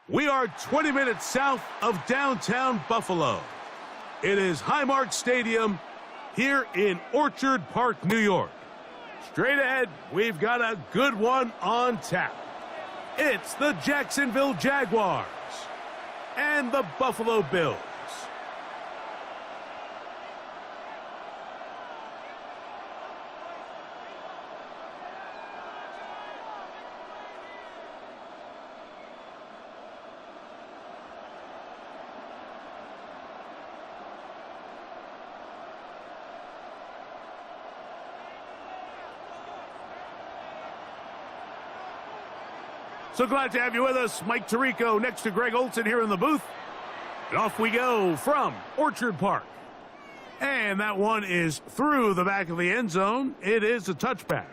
We are 20 minutes south of downtown Buffalo. It is Highmark Stadium here in Orchard Park, New York. Straight ahead, we've got a good one on tap. It's the Jacksonville Jaguars and the Buffalo Bills. So glad to have you with us. Mike Tirico next to Greg Olson here in the booth. And off we go from Orchard Park. And that one is through the back of the end zone. It is a touchback.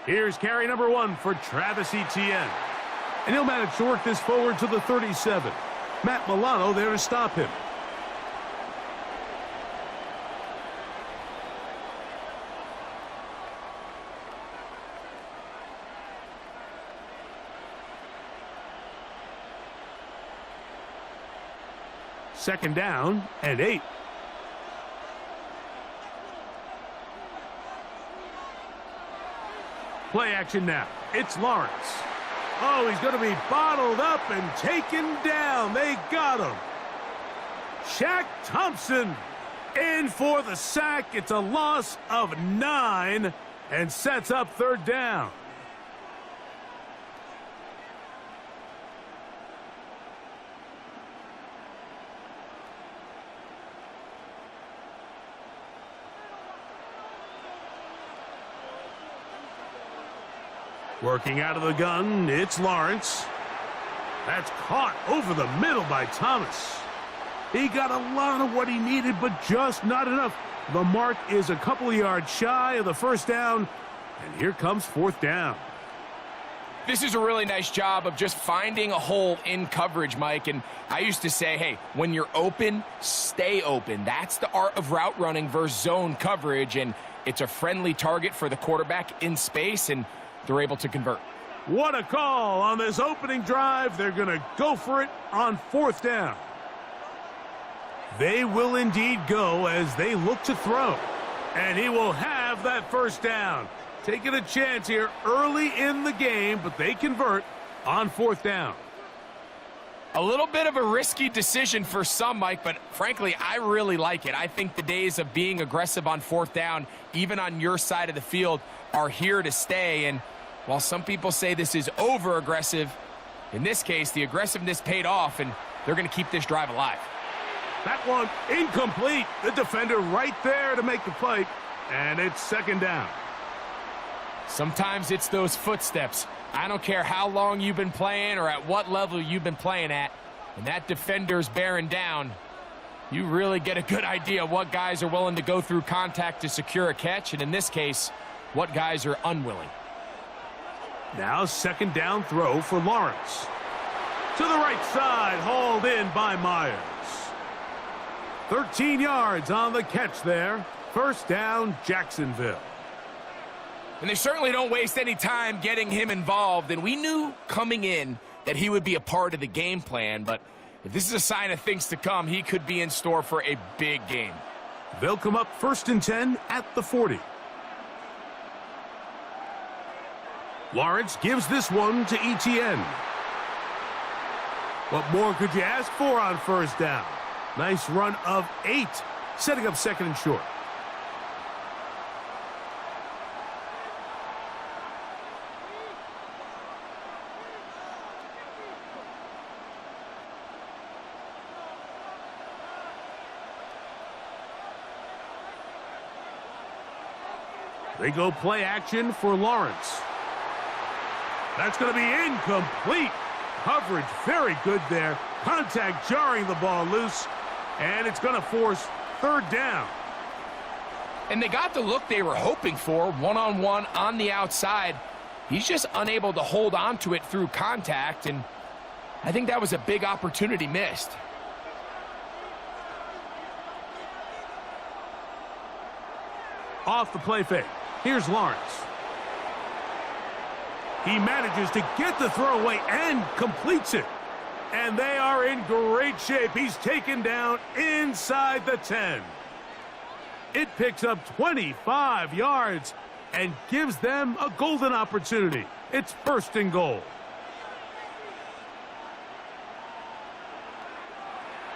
Here's carry number 1 for Travis Etienne. And he'll manage to work this forward to the 37. Matt Milano there to stop him. Second down and 8. Play action now. It's Lawrence. Oh, he's going to be bottled up and taken down. They got him. Shaq Thompson in for the sack. It's a loss of 9 and sets up third down. Working out of the gun, it's Lawrence. That's caught over the middle by Thomas. He got a lot of what he needed, but just not enough. The mark is a couple of yards shy of the first down, and here comes fourth down. This is a really nice job of just finding a hole in coverage, Mike. And I used to say, hey, when you're open, stay open. That's the art of route running versus zone coverage, and it's a friendly target for the quarterback in space, and they're able to convert. What a call on this opening drive. They're going to go for it on fourth down. They will indeed go as they look to throw. And he will have that first down. Taking a chance here early in the game, but they convert on fourth down. A little bit of a risky decision for some, Mike, but frankly, I really like it. I think the days of being aggressive on fourth down, even on your side of the field, are here to stay. And while some people say this is over-aggressive, in this case, the aggressiveness paid off, and they're going to keep this drive alive. That one incomplete. The defender right there to make the play, and it's second down. Sometimes it's those footsteps. I don't care how long you've been playing or at what level you've been playing at. When that defender's bearing down, you really get a good idea of what guys are willing to go through contact to secure a catch, and in this case, what guys are unwilling. Now second down throw for Lawrence. To the right side, hauled in by Myers. 13 yards on the catch there. First down, Jacksonville. And they certainly don't waste any time getting him involved. And we knew coming in that he would be a part of the game plan. But if this is a sign of things to come, he could be in store for a big game. They'll come up first and 10 at the 40. Lawrence gives this one to Etienne. What more could you ask for on first down? Nice run of 8, setting up second and short. They go play action for Lawrence. That's going to be incomplete. Coverage very good there. Contact jarring the ball loose, and it's going to force third down. And they got the look they were hoping for, one-on-one on the outside. He's just unable to hold on to it through contact, and I think that was a big opportunity missed. Off the play fake. Here's Lawrence. He manages to get the throw away and completes it. And they are in great shape. He's taken down inside the 10. It picks up 25 yards and gives them a golden opportunity. It's first and goal.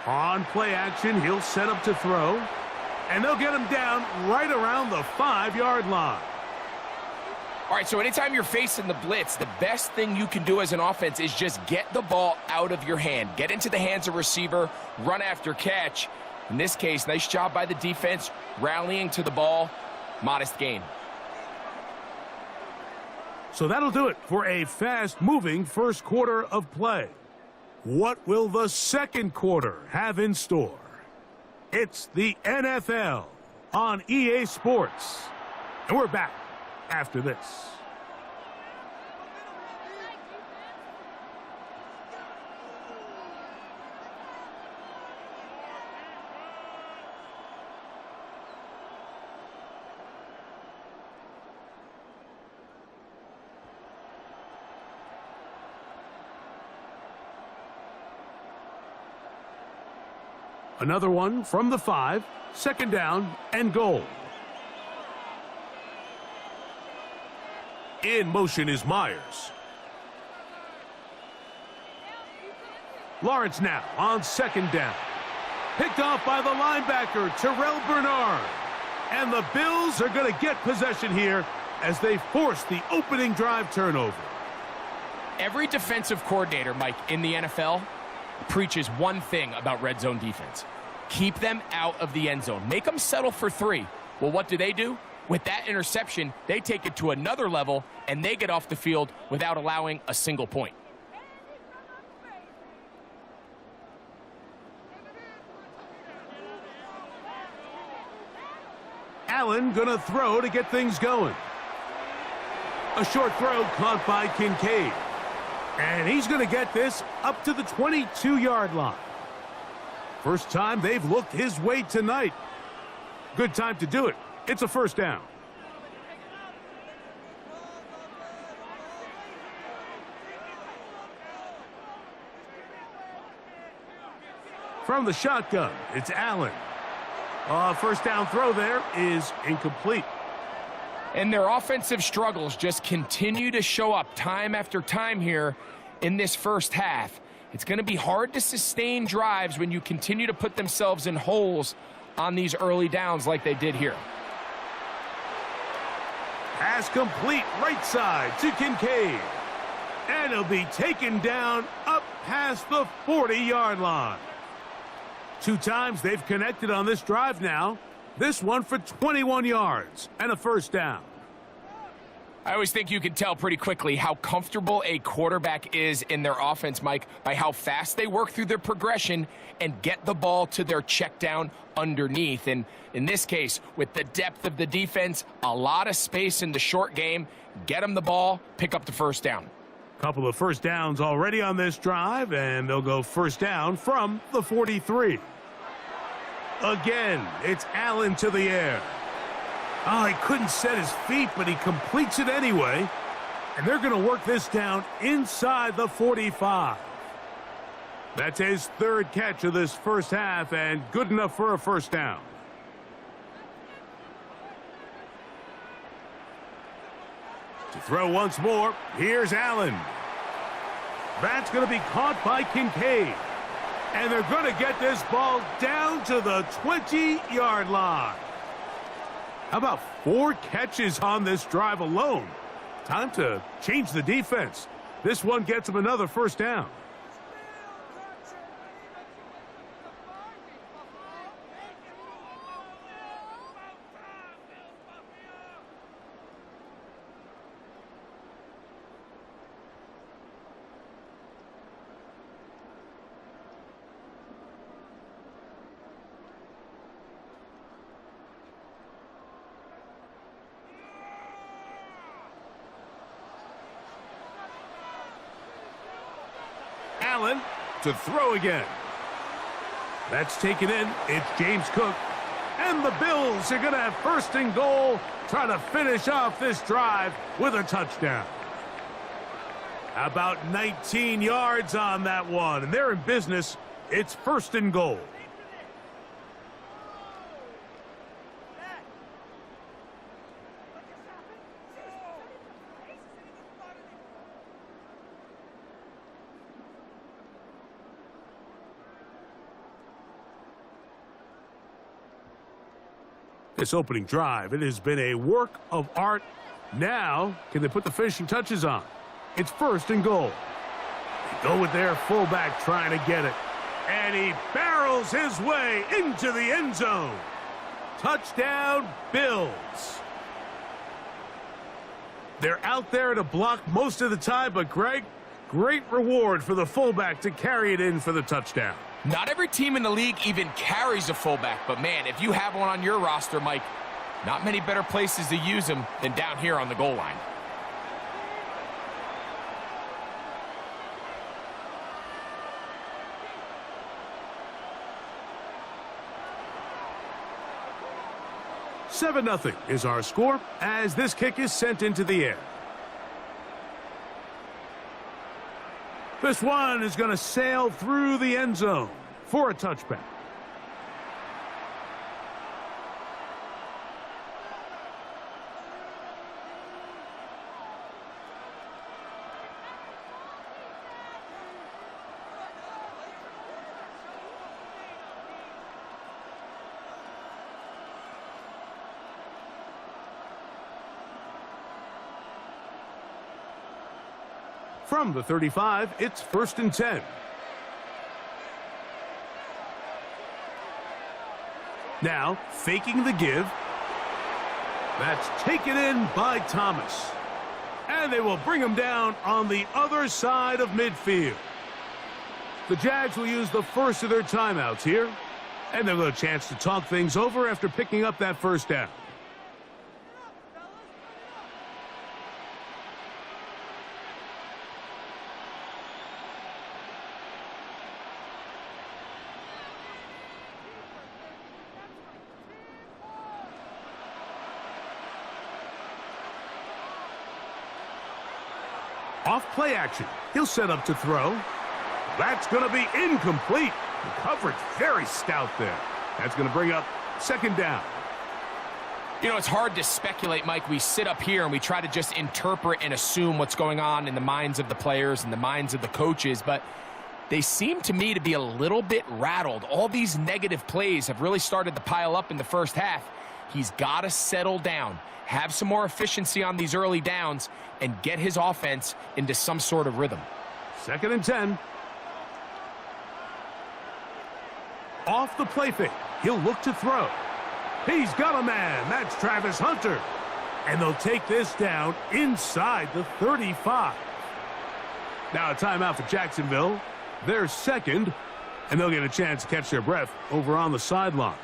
On play action, he'll set up to throw. And they'll get him down right around the 5-yard line. All right, so anytime you're facing the blitz, the best thing you can do as an offense is just get the ball out of your hand. Get into the hands of receiver, run after catch. In this case, nice job by the defense, rallying to the ball. Modest gain. So that'll do it for a fast-moving first quarter of play. What will the second quarter have in store? It's the NFL on EA Sports. And we're back after this. Another one from the 5, second down and goal. In motion is Myers. Lawrence now on second down. Picked off by the linebacker, Terrell Bernard. And the Bills are going to get possession here as they force the opening drive turnover. Every defensive coordinator, Mike, in the NFL preaches one thing about red zone defense. Keep them out of the end zone. Make them settle for 3. Well, what do? With that interception, they take it to another level, and they get off the field without allowing a single point. Allen gonna throw to get things going. A short throw caught by Kincaid. And he's gonna get this up to the 22-yard line. First time they've looked his way tonight. Good time to do it. It's a first down. From the shotgun, it's Allen. First down throw there is incomplete. And their offensive struggles just continue to show up time after time here in this first half. It's going to be hard to sustain drives when you continue to put themselves in holes on these early downs like they did here. Pass complete right side to Kincaid. And he'll be taken down up past the 40-yard line. 2 times they've connected on this drive now. This one for 21 yards and a first down. I always think you can tell pretty quickly how comfortable a quarterback is in their offense, Mike, by how fast they work through their progression and get the ball to their check down underneath. And in this case, with the depth of the defense, a lot of space in the short game, get them the ball, pick up the first down. Couple of first downs already on this drive, and they'll go first down from the 43. Again, it's Allen to the air. Oh, he couldn't set his feet, but he completes it anyway. And they're going to work this down inside the 45. That's his 3rd catch of this first half, and good enough for a first down. To throw once more, here's Allen. That's going to be caught by Kincaid. And they're going to get this ball down to the 20-yard line. How about 4 catches on this drive alone? Time to change the defense. This one gets them another first down. Allen to throw again. That's taken in. It's James Cook. And the Bills are going to have first and goal, trying to finish off this drive with a touchdown. About 19 yards on that one, and they're in business. It's first and goal. This opening drive, it has been a work of art. Now, can they put the finishing touches on? It's first and goal. They go with their fullback trying to get it. And he barrels his way into the end zone. Touchdown, Bills. They're out there to block most of the time, but Greg, great reward for the fullback to carry it in for the touchdown. Not every team in the league even carries a fullback, but man, if you have one on your roster, Mike, not many better places to use them than down here on the goal line. Seven 0 is our score as this kick is sent into the air. This one is going to sail through the end zone for a touchback. From the 35, it's first and 10. Now, faking the give. That's taken in by Thomas. And they will bring him down on the other side of midfield. The Jags will use the first of their timeouts here. And they'll have a chance to talk things over after picking up that first down. Off play action. He'll set up to throw. That's going to be incomplete. The coverage very stout there. That's going to bring up second down. You know, it's hard to speculate, Mike. We sit up here and we try to just interpret and assume what's going on in the minds of the players and the minds of the coaches, but they seem to me to be a little bit rattled. All these negative plays have really started to pile up in the first half. He's got to settle down, have some more efficiency on these early downs, and get his offense into some sort of rhythm. Second and 10. Off the play fake. He'll look to throw. He's got a man. That's Travis Hunter. And they'll take this down inside the 35. Now a timeout for Jacksonville. They're second, and they'll get a chance to catch their breath over on the sideline.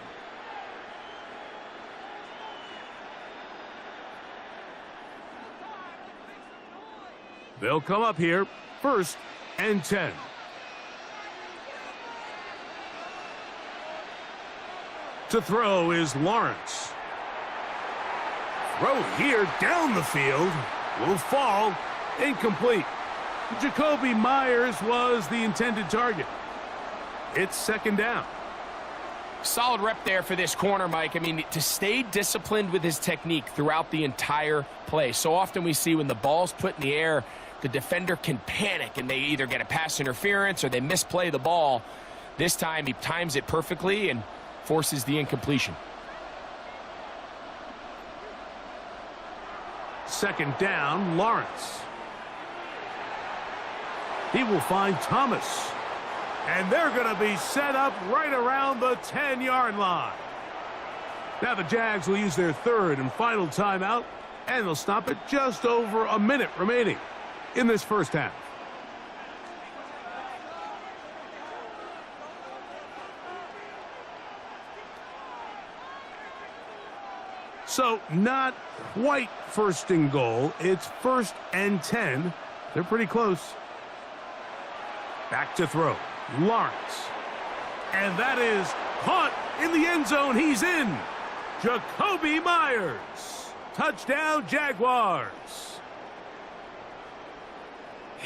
They'll come up here, first and 10. To throw is Lawrence. Throw here down the field. Will fall. Incomplete. Jacoby Myers was the intended target. It's second down. Solid rep there for this corner, Mike. I mean, to stay disciplined with his technique throughout the entire play. So often we see when the ball's put in the air, the defender can panic and they either get a pass interference or they misplay the ball. This time he times it perfectly and forces the incompletion. Second down, Lawrence. He will find Thomas. And they're going to be set up right around the 10-yard line. Now the Jags will use their third and final timeout, and they'll stop at just over a minute remaining in this first half. So not quite first and goal. It's first and 10. They're pretty close. Back to throw. Lawrence. And that is caught in the end zone. He's in. Jacoby Myers. Touchdown, Jaguars.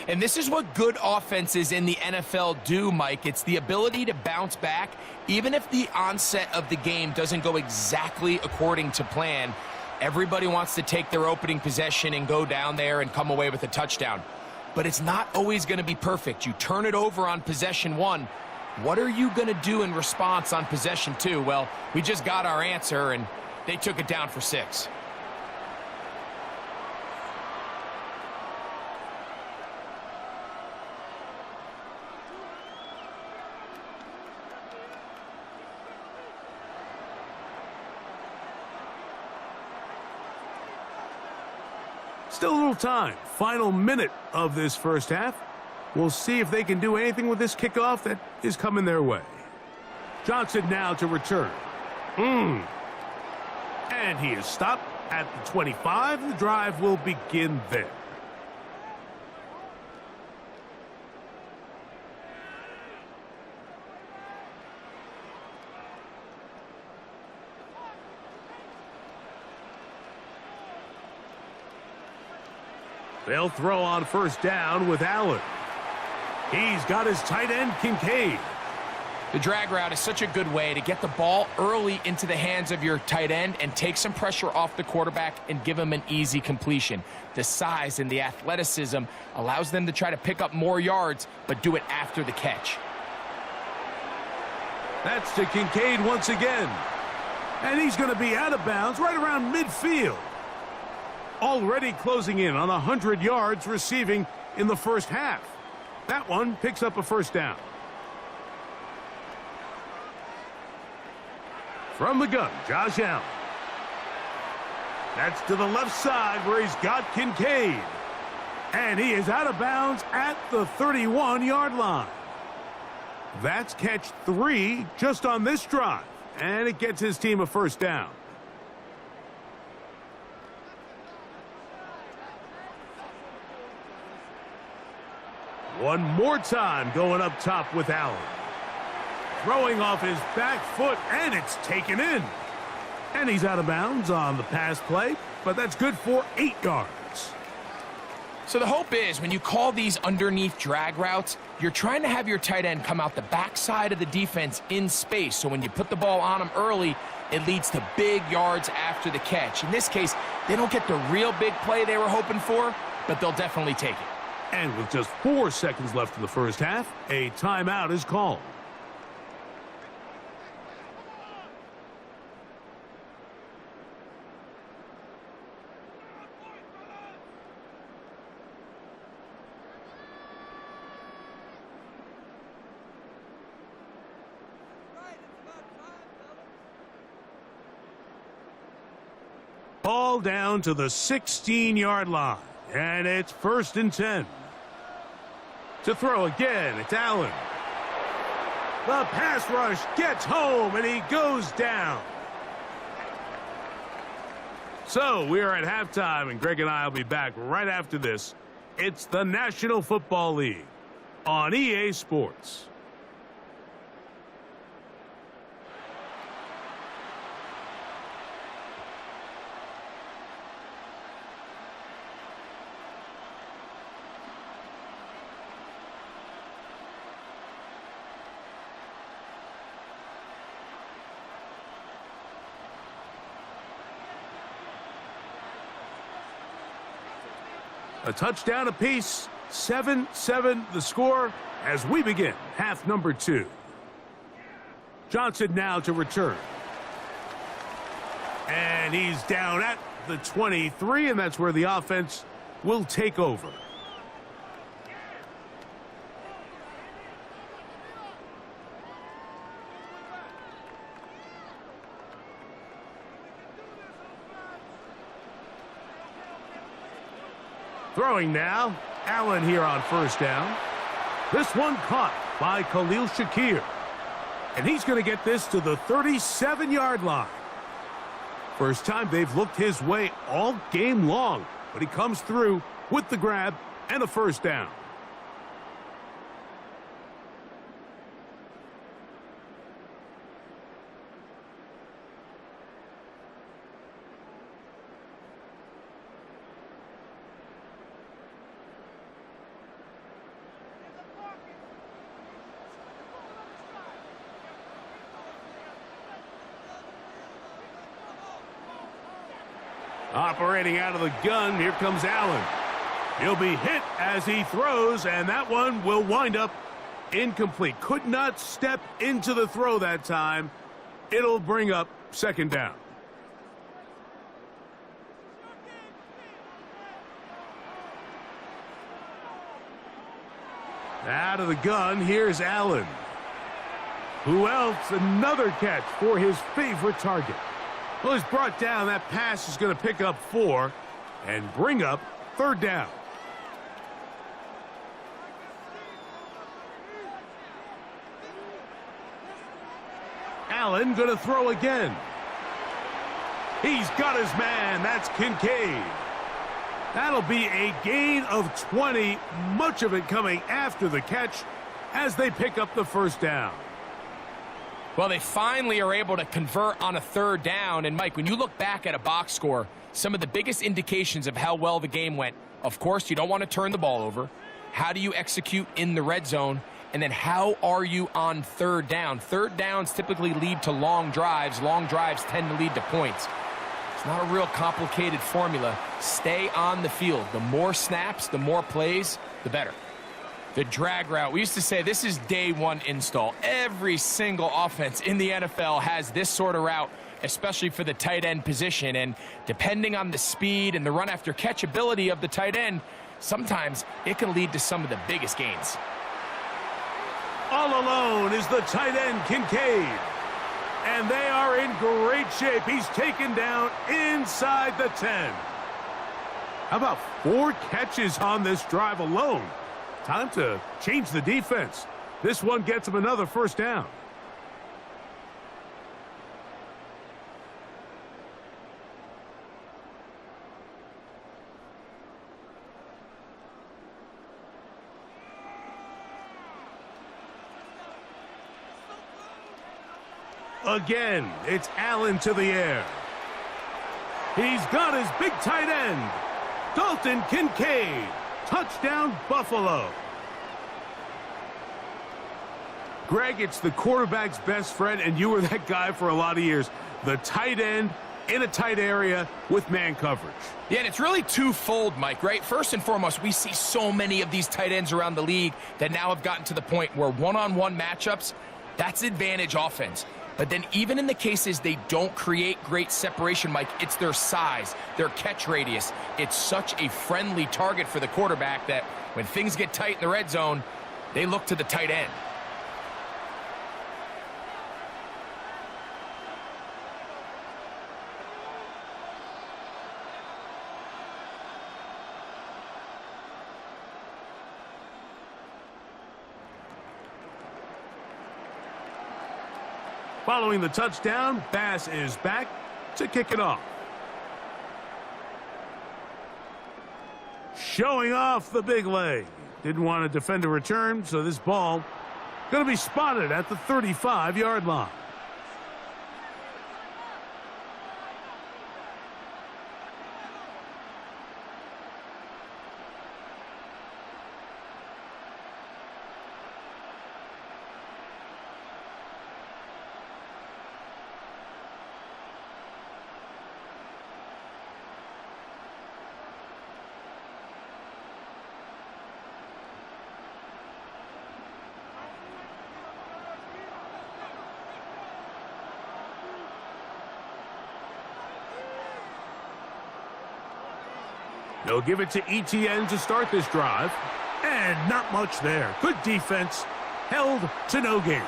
And this is what good offenses in the NFL do, Mike. It's the ability to bounce back, even if the onset of the game doesn't go exactly according to plan. Everybody wants to take their opening possession and go down there and come away with a touchdown. But it's not always going to be perfect. You turn it over on possession 1. What are you going to do in response on possession 2? Well, we just got our answer, and they took it down for 6. Still a little time. Final minute of this first half. We'll see if they can do anything with this kickoff that is coming their way. Johnson now to return. And he is stopped at the 25. The drive will begin there. They'll throw on first down with Allen. He's got his tight end, Kincaid. The drag route is such a good way to get the ball early into the hands of your tight end and take some pressure off the quarterback and give him an easy completion. The size and the athleticism allows them to try to pick up more yards, but do it after the catch. That's to Kincaid once again. And he's going to be out of bounds right around midfield. Already closing in on 100 yards receiving in the first half. That one picks up a first down. From the gun, Josh Allen. That's to the left side where he's got Kincaid. And he is out of bounds at the 31-yard line. That's catch 3 just on this drive. And it gets his team a first down. One more time going up top with Allen. Throwing off his back foot, and it's taken in. And he's out of bounds on the pass play, but that's good for 8 yards. So the hope is when you call these underneath drag routes, you're trying to have your tight end come out the backside of the defense in space. So when you put the ball on him early, it leads to big yards after the catch. In this case, they don't get the real big play they were hoping for, but they'll definitely take it. And with just 4 seconds left in the first half, a timeout is called. Ball down to the 16-yard line, and it's 1st and 10. To throw again, it's Allen. The pass rush gets home, and he goes down. So we are at halftime, and Greg and I will be back right after this. It's the National Football League on EA Sports. A touchdown apiece, 7-7 the score as we begin half number 2. Johnson now to return. And he's down at the 23, and that's where the offense will take over. Throwing now, Allen here on first down. This one caught by Khalil Shakir. And he's going to get this to the 37-yard line. First time they've looked his way all game long, but he comes through with the grab and a first down. Operating out of the gun, here comes Allen. He'll be hit as he throws, and that one will wind up incomplete. Could not step into the throw that time. It'll bring up second down. Out of the gun, here's Allen. Who else? Another catch for his favorite target. Well, he's brought down. That pass is going to pick up 4 and bring up third down. Allen going to throw again. He's got his man. That's Kincaid. That'll be a gain of 20, much of it coming after the catch as they pick up the first down. Well, they finally are able to convert on a third down. And, Mike, when you look back at a box score, some of the biggest indications of how well the game went, of course, you don't want to turn the ball over. How do you execute in the red zone? And then how are you on third down? Third downs typically lead to long drives. Long drives tend to lead to points. It's not a real complicated formula. Stay on the field. The more snaps, the more plays, the better. The drag route. We used to say this is day one install. Every single offense in the NFL has this sort of route, especially for the tight end position. And depending on the speed and the run after catch ability of the tight end, sometimes it can lead to some of the biggest gains. All alone is the tight end, Kincaid. And they are in great shape. He's taken down inside the 10. How about 4 catches on this drive alone? Time to change the defense. This one gets him another first down. Again, it's Allen to the air. He's got his big tight end, Dalton Kincaid. Touchdown, Buffalo. Greg, it's the quarterback's best friend, and you were that guy for a lot of years. The tight end in a tight area with man coverage. Yeah, and it's really twofold, Mike, right? First and foremost, we see so many of these tight ends around the league that now have gotten to the point where one-on-one matchups, that's advantage offense. But then even in the cases they don't create great separation, Mike, it's their size, their catch radius. It's such a friendly target for the quarterback that when things get tight in the red zone, they look to the tight end. Following the touchdown, Bass is back to kick it off. Showing off the big leg. Didn't want to defend a return, so this ball going to be spotted at the 35-yard line. They'll give it to ETN to start this drive. And not much there. Good defense. Held to no gain.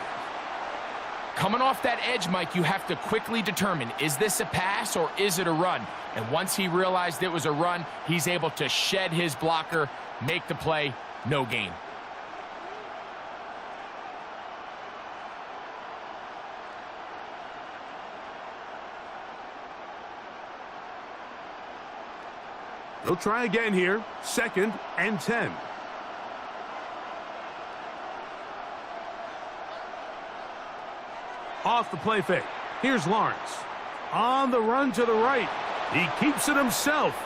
Coming off that edge, Mike, you have to quickly determine, is this a pass or is it a run? And once he realized it was a run, he's able to shed his blocker, make the play, no gain. They'll try again here. 2nd and 10. Off the play fake. Here's Lawrence. On the run to the right. He keeps it himself.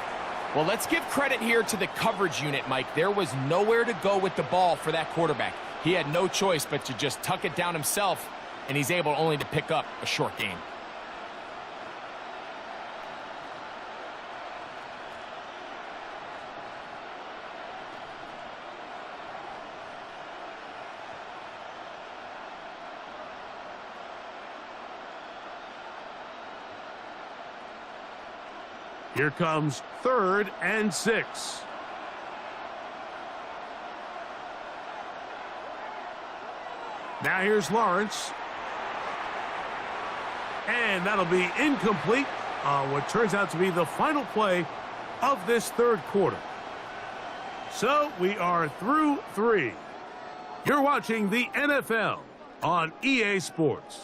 Well, let's give credit here to the coverage unit, Mike. There was nowhere to go with the ball for that quarterback. He had no choice but to just tuck it down himself, and he's able only to pick up a short gain. Here comes 3rd and 6. Now here's Lawrence. And that'll be incomplete on what turns out to be the final play of this 3rd quarter. So we are through 3. You're watching the NFL on EA Sports.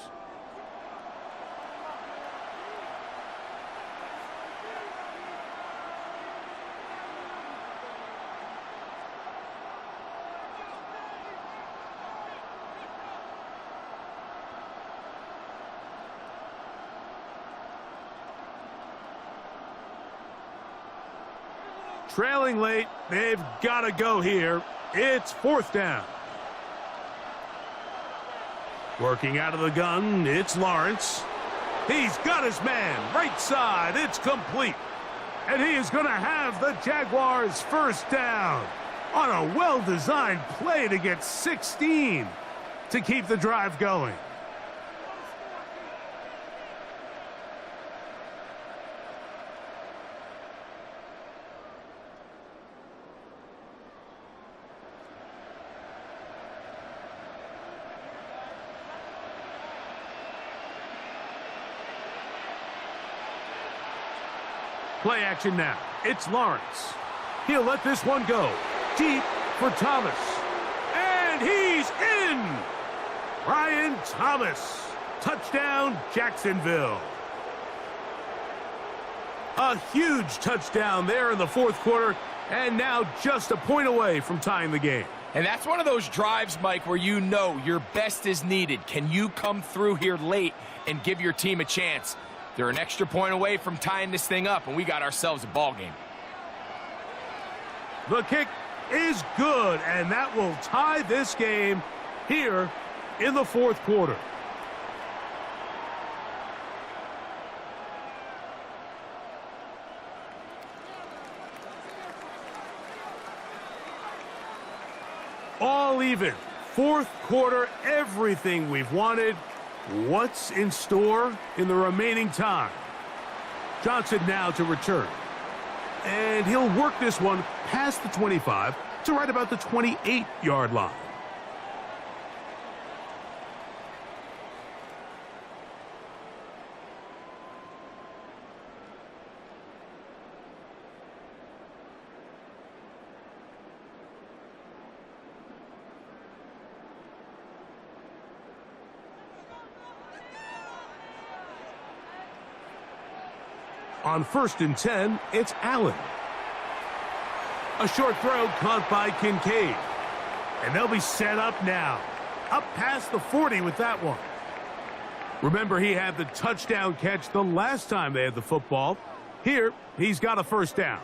Trailing late, they've got to go here. It's 4th down. Working out of the gun, it's Lawrence. He's got his man, right side, it's complete. And he is going to have the Jaguars' 1st down on a well-designed play to get 16 to keep the drive going. Play action now. It's Lawrence. He'll let this one go. Deep for Thomas. And he's in! Brian Thomas. Touchdown, Jacksonville. A huge touchdown there in the 4th quarter, and now just a point away from tying the game. And that's one of those drives, Mike, where you know your best is needed. Can you come through here late and give your team a chance? They're an extra point away from tying this thing up, and we got ourselves a ball game. The kick is good, and that will tie this game here in the 4th quarter. All even. 4th quarter, everything we've wanted. What's in store in the remaining time? Johnson now to return. And he'll work this one past the 25 to right about the 28-yard line. On 1st and 10, it's Allen. A short throw caught by Kincaid. And they'll be set up now. Up past the 40 with that one. Remember, he had the touchdown catch the last time they had the football. Here, he's got a 1st down.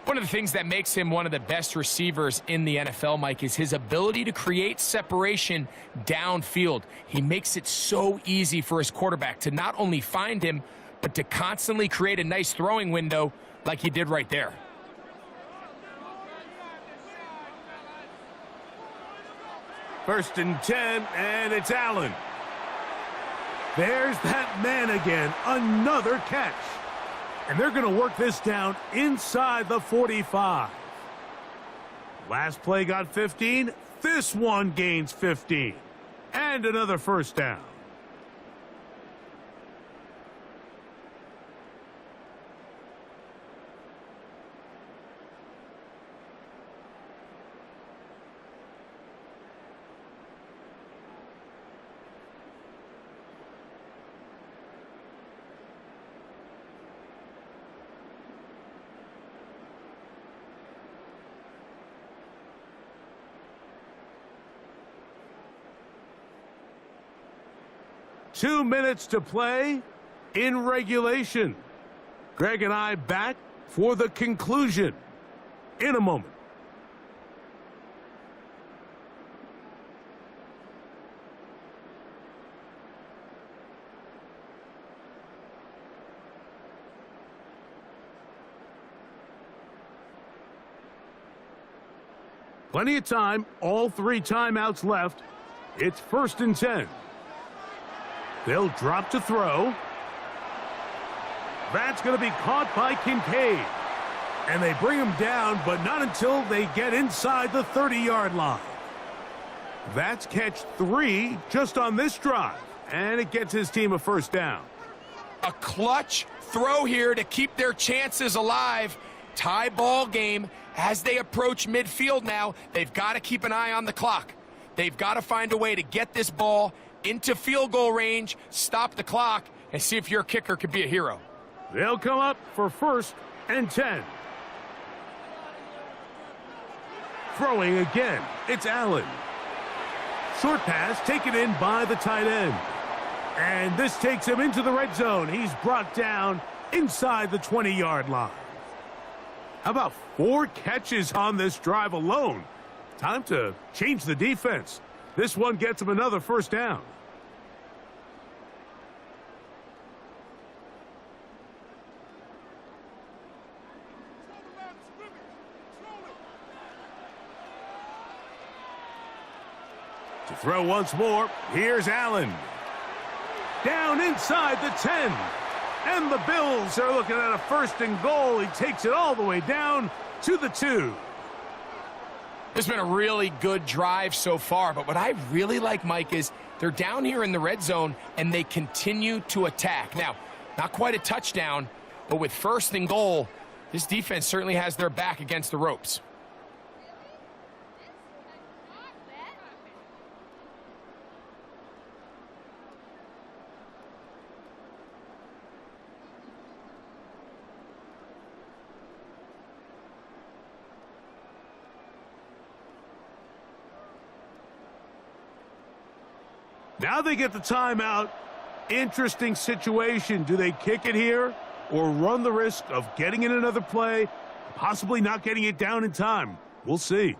One of the things that makes him one of the best receivers in the NFL, Mike, is his ability to create separation downfield. He makes it so easy for his quarterback to not only find him, but to constantly create a nice throwing window like he did right there. First and 10, and it's Allen. There's that man again, another catch. And they're going to work this down inside the 45. Last play got 15. This one gains 15. And another 1st down. Two minutes to play in regulation. Greg and I back for the conclusion in a moment. Plenty of time, all 3 timeouts left. It's 1st and 10. They'll drop to throw. That's going to be caught by Kincaid. And they bring him down, but not until they get inside the 30-yard line. That's catch 3 just on this drive, and it gets his team a first down. A clutch throw here to keep their chances alive. Tie ball game as they approach midfield now. They've got to keep an eye on the clock. They've got to find a way to get this ball into field goal range, stop the clock, and see if your kicker could be a hero. They'll come up for 1st and 10. Throwing again, it's Allen. Short pass taken in by the tight end. And this takes him into the red zone. He's brought down inside the 20-yard line. How about 4 catches on this drive alone? Time to change the defense. This one gets him another first down. To throw once more, here's Allen. Down inside the 10. And the Bills are looking at a 1st and goal. He takes it all the way down to the 2. It's been a really good drive so far, but what I really like, Mike, is they're down here in the red zone and they continue to attack. Now, not quite a touchdown, but with 1st and goal, this defense certainly has their back against the ropes. Now they get the timeout. Interesting situation. Do they kick it here or run the risk of getting in another play, possibly not getting it down in time? We'll see.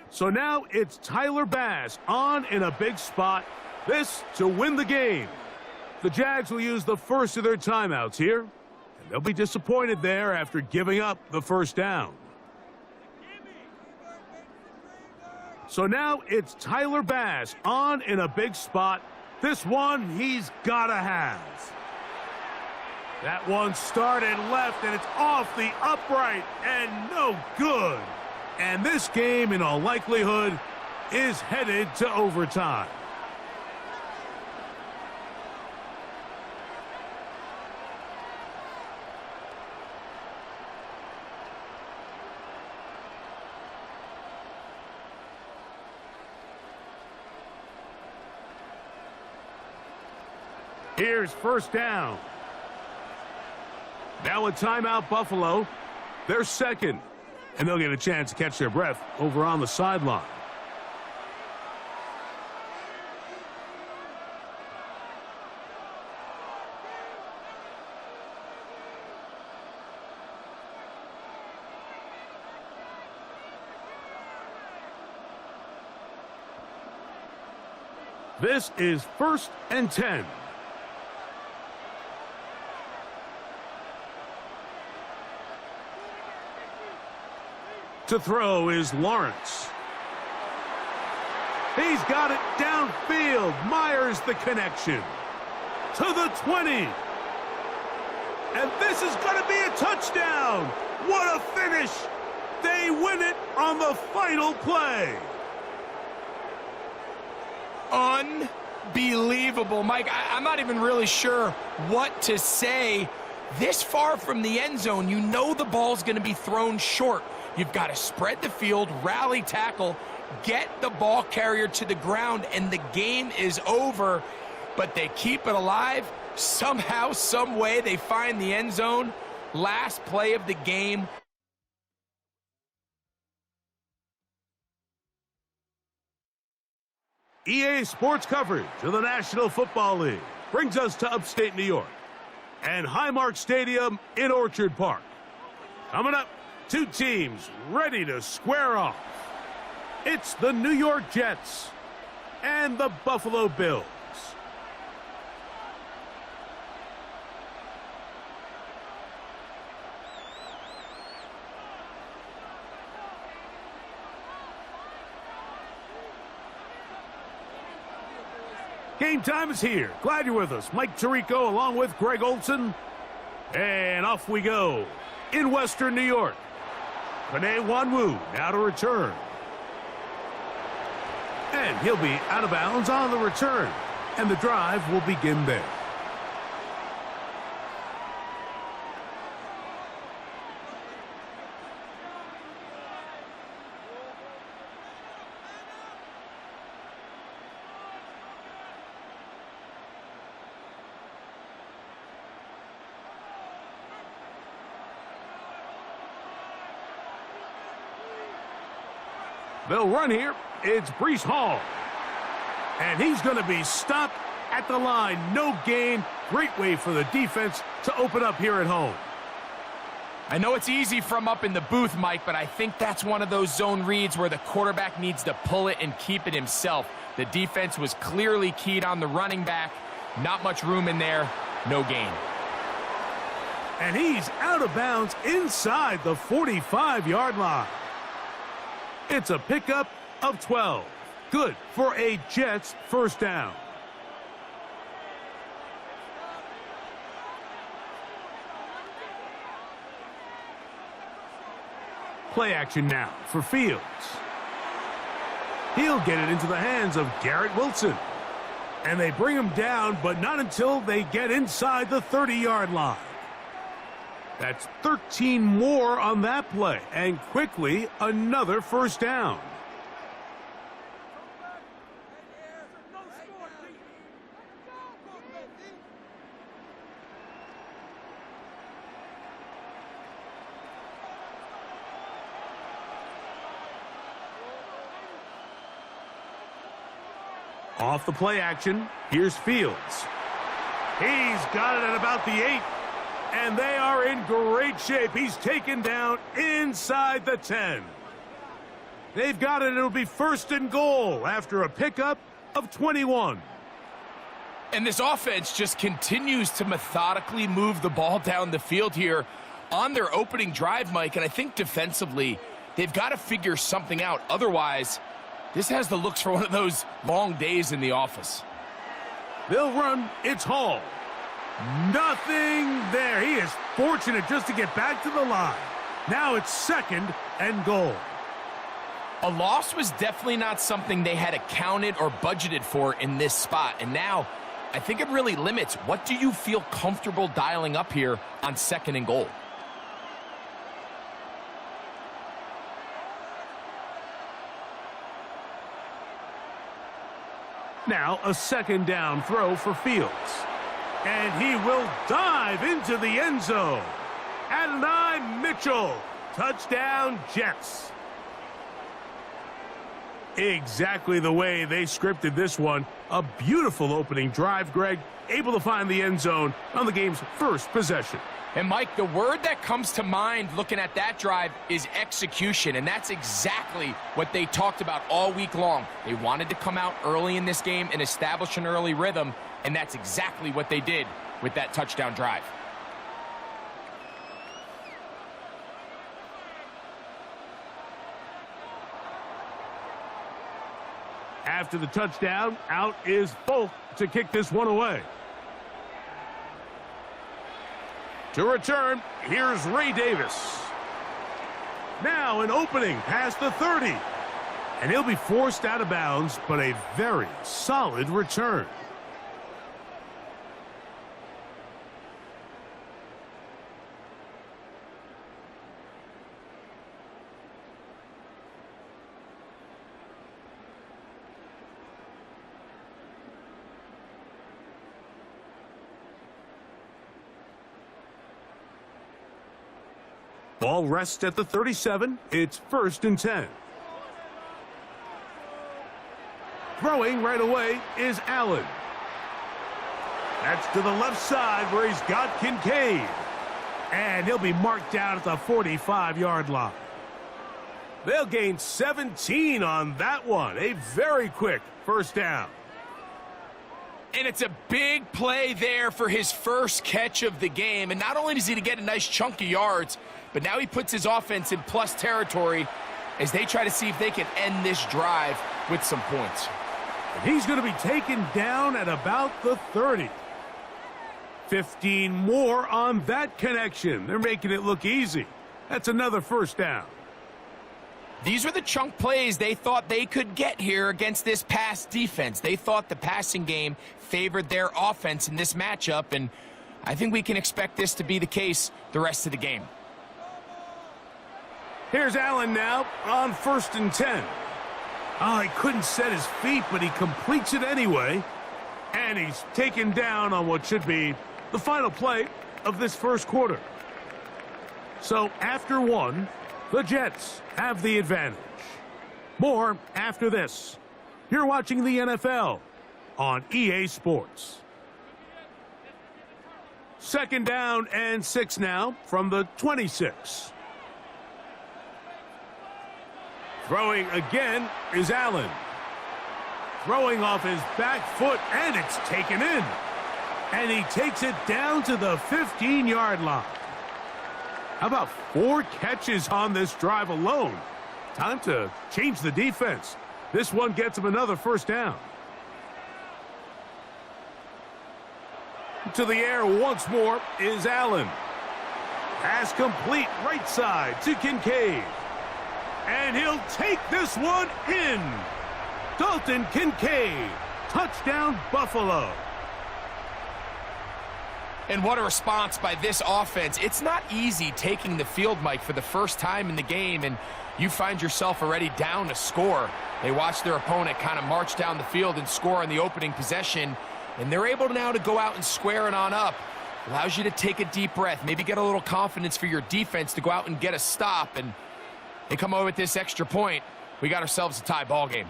So now it's Tyler Bass on in a big spot. This to win the game. The Jags will use the first of their timeouts here. They'll be disappointed there after giving up the first down. So now it's Tyler Bass on in a big spot. This one he's got to have. That one started left, and it's off the upright, and no good. And this game, in all likelihood, is headed to overtime. Here's first down. Now a timeout, Buffalo. They're second, and they'll get a chance to catch their breath over on the sideline. This is 1st and 10. To throw is Lawrence. He's got it downfield. Myers the connection. To the 20. And this is going to be a touchdown. What a finish. They win it on the final play. Unbelievable, Mike. I'm not even really sure what to say. This far from the end zone, you know the ball's going to be thrown short. You've got to spread the field, rally tackle, get the ball carrier to the ground, and the game is over. But they keep it alive. Somehow, some way, they find the end zone. Last play of the game. EA Sports coverage of the National Football League brings us to upstate New York and Highmark Stadium in Orchard Park. Coming up, 2 teams ready to square off. It's the New York Jets and the Buffalo Bills. Game time is here. Glad you're with us. Mike Tirico along with Greg Olson. And off we go. In Western New York, Panay Wanwu now to return. And he'll be out of bounds on the return. And the drive will begin there. They'll run here. It's Breece Hall. And he's going to be stopped at the line. No gain. Great way for the defense to open up here at home. I know it's easy from up in the booth, Mike, but I think that's one of those zone reads where the quarterback needs to pull it and keep it himself. The defense was clearly keyed on the running back. Not much room in there. No gain. And he's out of bounds inside the 45-yard line. It's a pickup of 12. Good for a Jets first down. Play action now for Fields. He'll get it into the hands of Garrett Wilson. And they bring him down, but not until they get inside the 30-yard line. That's 13 more on that play, and quickly another first down. Off the play action, here's Fields. He's got it at about the 8. And they are in great shape. He's taken down inside the 10. They've got it. It'll be first and goal after a pickup of 21. And this offense just continues to methodically move the ball down the field here on their opening drive, Mike. And I think defensively, they've got to figure something out. Otherwise, this has the looks for one of those long days in the office. They'll run. It's Hall. Nothing there. He is fortunate just to get back to the line. Now it's second and goal. A loss was definitely not something they had accounted or budgeted for in this spot. And now, I think it really limits. What do you feel comfortable dialing up here on second and goal? Now a second down throw for Fields. And he will dive into the end zone. Adonai Mitchell. Touchdown, Jets. Exactly the way they scripted this one. A beautiful opening drive, Greg. Able to find the end zone on the game's first possession. And, Mike, the word that comes to mind looking at that drive is execution, and that's exactly what they talked about all week long. They wanted to come out early in this game and establish an early rhythm, and that's exactly what they did with that touchdown drive. After the touchdown, out is Folk to kick this one away. To return, here's Ray Davis. Now an opening past the 30. And he'll be forced out of bounds, but a very solid return. Ball rests at the 37. It's first and 10. Throwing right away is Allen. That's to the left side where he's got Kincaid. And he'll be marked down at the 45-yard line. They'll gain 17 on that one. A very quick first down. And it's a big play there for his first catch of the game. And not only does he get a nice chunk of yards, but now he puts his offense in plus territory as they try to see if they can end this drive with some points. He's going to be taken down at about the 30. 15 more on that connection. They're making it look easy. That's another first down. These were the chunk plays they thought they could get here against this pass defense. They thought the passing game favored their offense in this matchup, and I think we can expect this to be the case the rest of the game. Here's Allen now on 1st and 10. Oh, he couldn't set his feet, but he completes it anyway. And he's taken down on what should be the final play of this first quarter. So after one, the Jets have the advantage. More after this. You're watching the NFL on EA Sports. 2nd down and 6 now from the 26. Throwing again is Allen. Throwing off his back foot, and it's taken in. And he takes it down to the 15-yard line. How about 4 catches on this drive alone? Time to change the defense. This one gets him another first down. To the air once more is Allen. Pass complete right side to Kincaid. And he'll take this one in. Dalton Kincaid. Touchdown, Buffalo. And what a response by this offense. It's not easy taking the field, Mike, for the first time in the game, and you find yourself already down a score. They watch their opponent kind of march down the field and score on the opening possession, and they're able now to go out and square it on up. Allows you to take a deep breath, maybe get a little confidence for your defense to go out and get a stop, and they come away with this extra point. We got ourselves a tie ball game.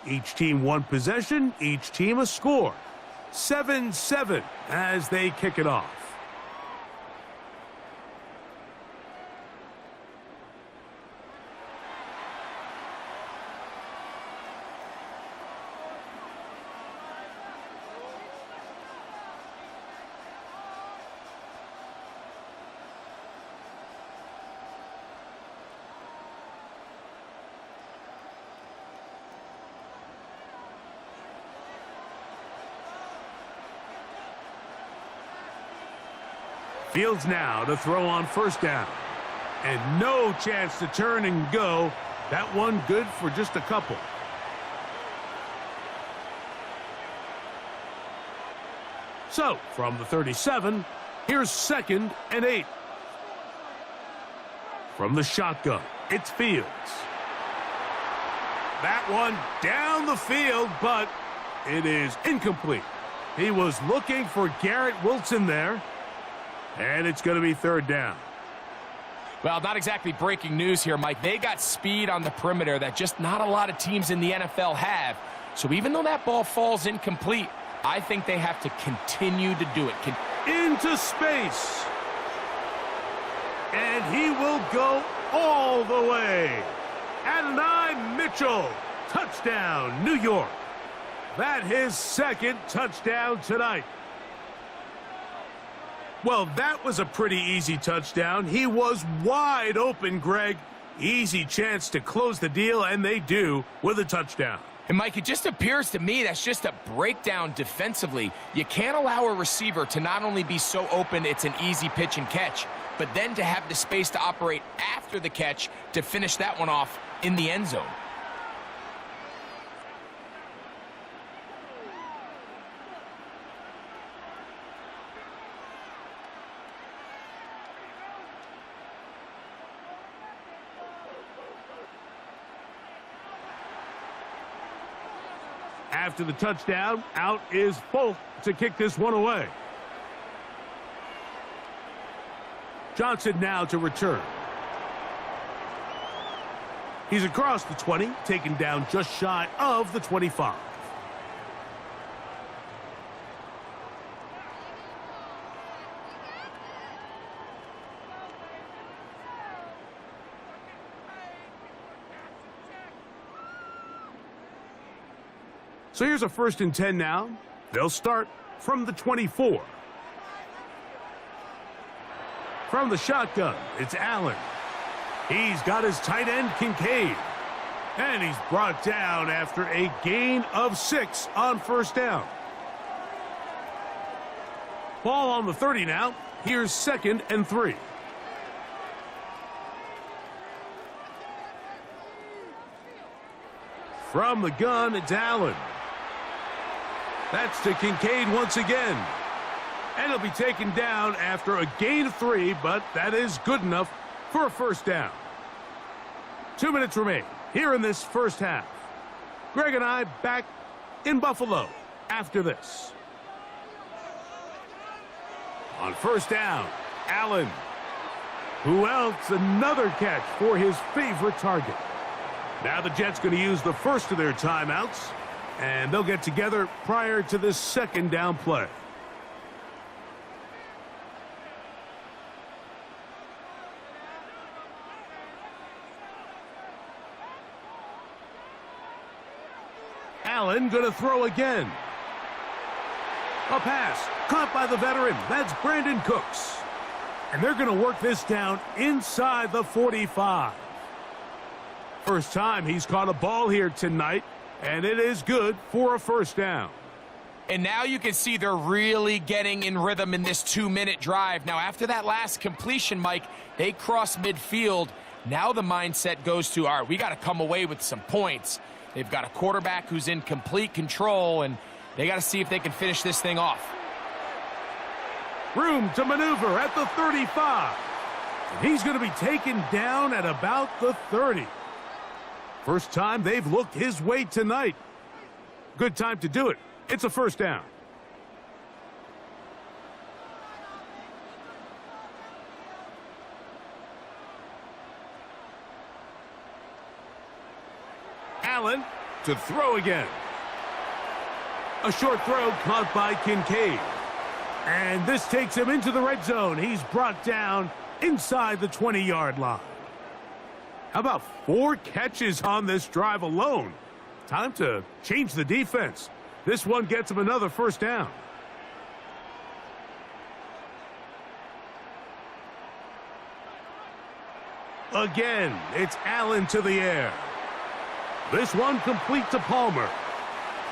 Each team one possession, each team a score. 7-7 as they kick it off. Fields now to throw on 1st down. And no chance to turn and go. That one good for just a couple. So, from the 37, here's 2nd and 8. From the shotgun, it's Fields. That one down the field, but it is incomplete. He was looking for Garrett Wilson there. And it's going to be 3rd down. Well, not exactly breaking news here, Mike. They got speed on the perimeter that just not a lot of teams in the NFL have. So even though that ball falls incomplete, I think they have to continue to do it. Into space. And he will go all the way. Adonai Mitchell. Touchdown, New York. That's his 2nd touchdown tonight. Well, that was a pretty easy touchdown. He was wide open, Greg. Easy chance to close the deal, and they do with a touchdown. And, Mike, it just appears to me that's just a breakdown defensively. You can't allow a receiver to not only be so open it's an easy pitch and catch, but then to have the space to operate after the catch to finish that one off in the end zone. After the touchdown, out is Folk to kick this one away. Johnson now to return. He's across the 20, taken down just shy of the 25. So here's a 1st and 10 now They'll start from the 24. From the shotgun, it's Allen. He's got his tight end, Kincaid. And he's brought down after a gain of 6 on first down. Ball on the 30 now. Here's 2nd and 3. From the gun, it's Allen. That's to Kincaid once again. And he'll be taken down after a gain of 3, but that is good enough for a first down. 2 minutes remain here in this first half. Greg and I back in Buffalo after this. On first down, Allen. Who else? Another catch for his favorite target. Now the Jets going to use the first of their timeouts, and they'll get together prior to this second down play. Allen going to throw again. A pass caught by the veteran. That's Brandon Cooks. And they're going to work this down inside the 45. First time he's caught a ball here tonight, and it is good for a first down. And now you can see they're really getting in rhythm in this 2-minute drive. Now, after that last completion, Mike, they cross midfield. Now the mindset goes to, all right, we got to come away with some points. They've got a quarterback who's in complete control, and they got to see if they can finish this thing off. Room to maneuver at the 35. And he's going to be taken down at about the 30. First time they've looked his way tonight. Good time to do it. It's a first down. Allen to throw again. A short throw caught by Kincaid. And this takes him into the red zone. He's brought down inside the 20-yard line. How about 4 catches on this drive alone? Time to change the defense. This one gets him another first down. Again, it's Allen to the air. This one complete to Palmer.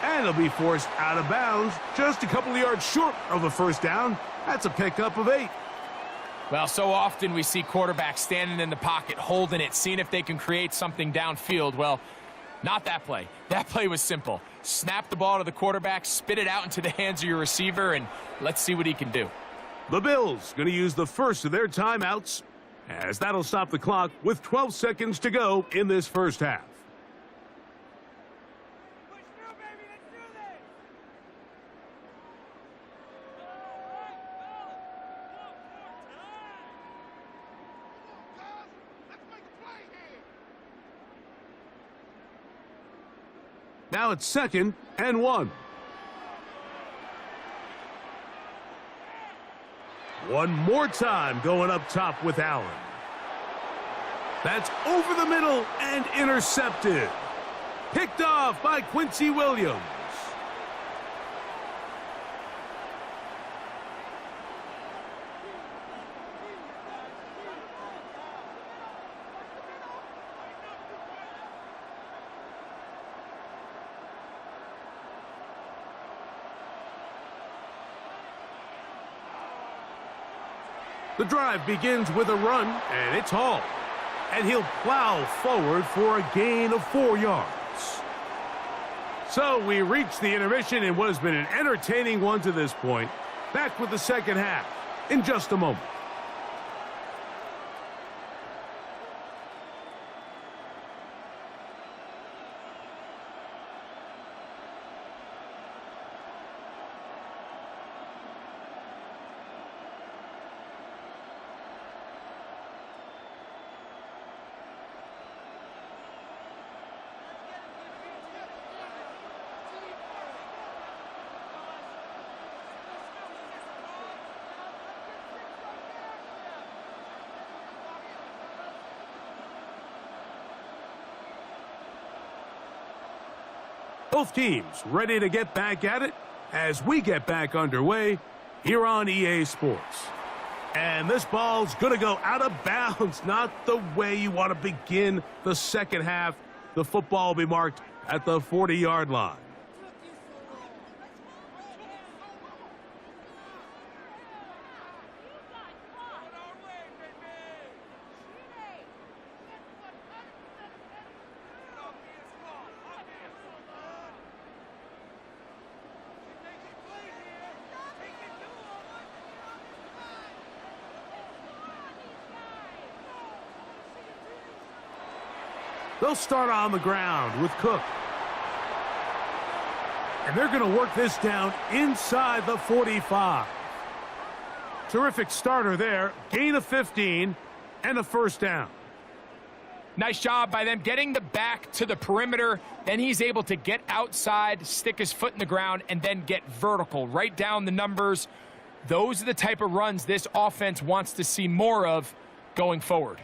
And he'll be forced out of bounds, just a couple of yards short of a first down. That's a pickup of 8. Well, so often we see quarterbacks standing in the pocket, holding it, seeing if they can create something downfield. Well, not that play. That play was simple. Snap the ball to the quarterback, spit it out into the hands of your receiver, and let's see what he can do. The Bills going to use the first of their timeouts, as that'll stop the clock with 12 seconds to go in this first half. Now it's 2nd and 1. One more time going up top with Allen. That's over the middle and intercepted. Picked off by Quincy Williams. The drive begins with a run, and it's Hall. And he'll plow forward for a gain of 4 yards. So we reach the intermission in what has been an entertaining one to this point. Back with the second half in just a moment. Both teams ready to get back at it. as we get back underway here on EA Sports. And this ball's going to go out of bounds, not the way you want to begin the second half. The football will be marked at the 40-yard line. They'll start on the ground with Cook. And they're going to work this down inside the 45. Terrific starter there. Gain of 15 and a first down. Nice job by them getting the back to the perimeter. Then he's able to get outside, stick his foot in the ground, and then get vertical. Right down the numbers. Those are the type of runs this offense wants to see more of going forward.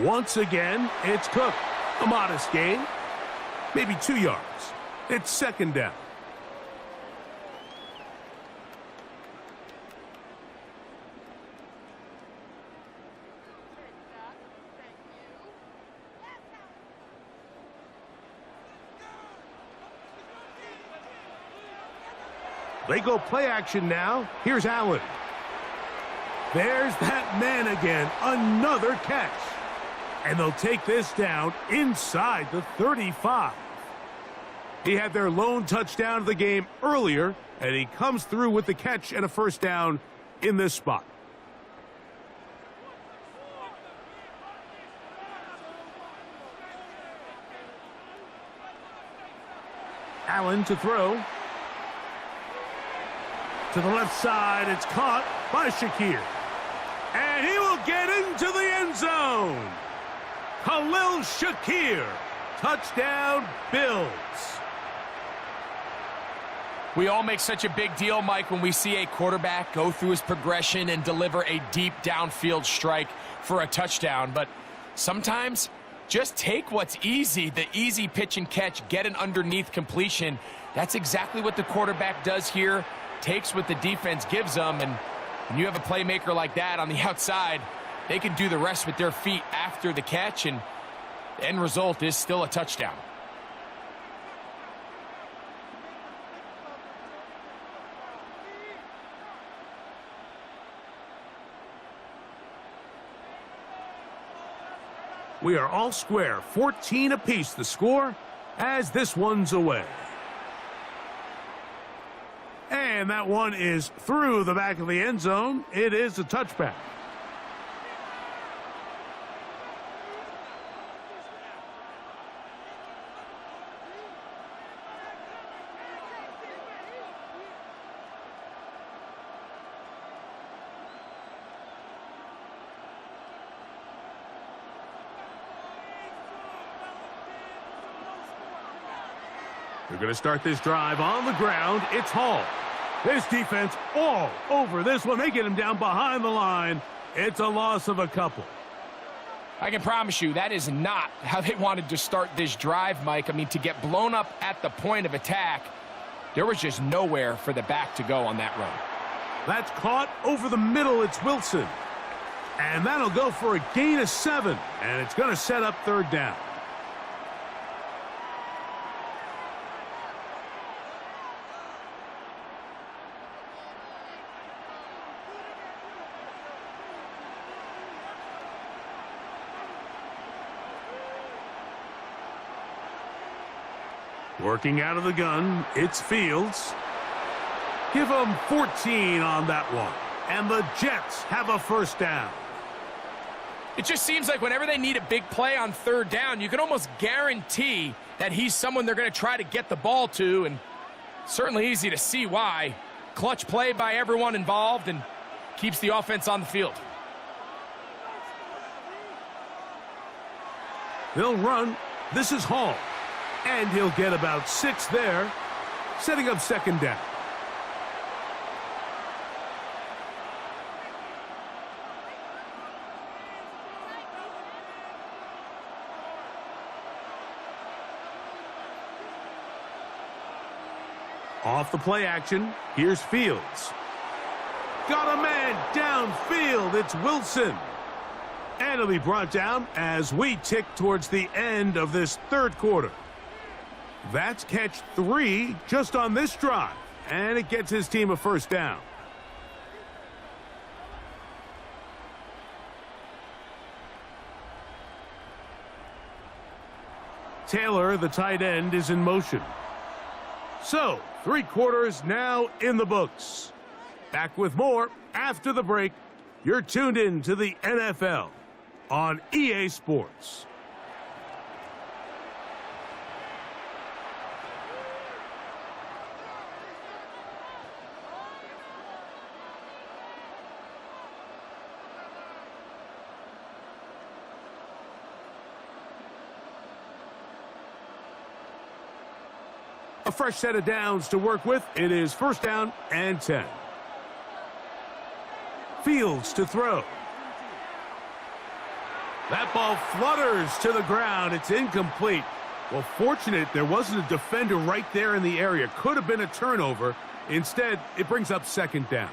Once again, it's Cook. A modest gain. Maybe 2 yards. It's second down. They go play action now. Here's Allen. There's that man again. Another catch. And they'll take this down inside the 35. He had their lone touchdown of the game earlier, and he comes through with the catch and a first down in this spot. Allen to throw. To the left side, it's caught by Shakir. And he will get into the end zone. Khalil Shakir, touchdown Bills. We all make such a big deal, Mike, when we see a quarterback go through his progression and deliver a deep downfield strike for a touchdown. But sometimes just take what's easy, the easy pitch and catch, get an underneath completion. That's exactly what the quarterback does here, takes what the defense gives them, and when you have a playmaker like that on the outside, they can do the rest with their feet after the catch, and the end result is still a touchdown. We are all square, 14 apiece the score as this one's away. And that one is through the back of the end zone. It is a touchback. They're going to start this drive on the ground. It's Hall. This defense all over this one. They get him down behind the line. It's a loss of a couple. I can promise you that is not how they wanted to start this drive, Mike. I mean, to get blown up at the point of attack, there was just nowhere for the back to go on that run. That's caught over the middle. It's Wilson. And that'll go for a gain of 7. And it's going to set up third down. Working out of the gun, it's Fields. Give them 14 on that one. And the Jets have a first down. It just seems like whenever they need a big play on third down, you can almost guarantee that he's someone they're going to try to get the ball to, and certainly easy to see why. Clutch play by everyone involved and keeps the offense on the field. They'll run This is Hall. And he'll get about 6 there, setting up second down. Off the play action, here's Fields. Got a man downfield, it's Wilson. And he'll be brought down as we tick towards the end of this third quarter. That's catch 3 just on this drive, and it gets his team a first down. Taylor, the tight end, is in motion. So, 3 quarters now in the books. Back with more after the break. You're tuned in to the NFL on EA Sports. A fresh set of downs to work with. It is first down and 10. Fields to throw. That ball flutters to the ground. It's incomplete. Well, fortunate there wasn't a defender right there in the area. Could have been a turnover. Instead, it brings up second down.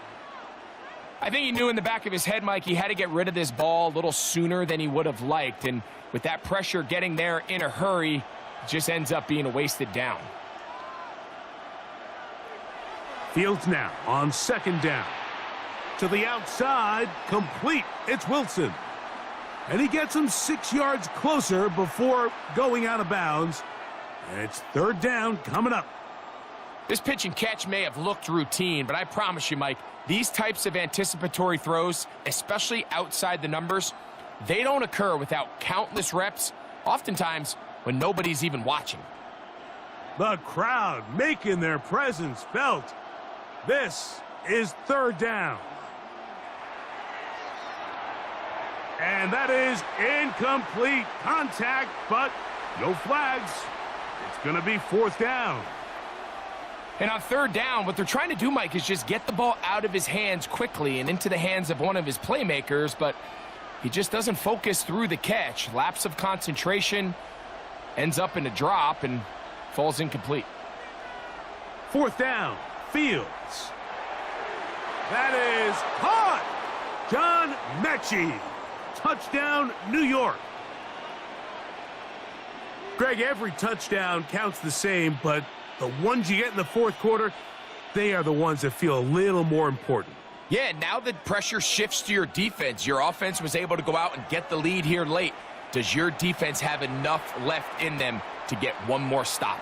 I think he knew in the back of his head, Mike, he had to get rid of this ball a little sooner than he would have liked. And with that pressure getting there in a hurry, it just ends up being a wasted down. Fields now on second down. To the outside, complete. It's Wilson. And he gets him 6 yards closer before going out of bounds. And it's third down coming up. This pitch and catch may have looked routine, but I promise you, Mike, these types of anticipatory throws, especially outside the numbers, they don't occur without countless reps, oftentimes when nobody's even watching. The crowd making their presence felt. This is third down. And that is incomplete. Contact, but no flags. It's going to be fourth down. And on third down, what they're trying to do, Mike, is just get the ball out of his hands quickly and into the hands of one of his playmakers, but he just doesn't focus through the catch. Lapse of concentration, ends up in a drop, and falls incomplete. Fourth down, Fields. That is caught. John Mechie. Touchdown, New York. Greg, every touchdown counts the same, but the ones you get in the fourth quarter, they are the ones that feel a little more important. Yeah, now that pressure shifts to your defense, your offense was able to go out and get the lead here late. Does your defense have enough left in them to get one more stop?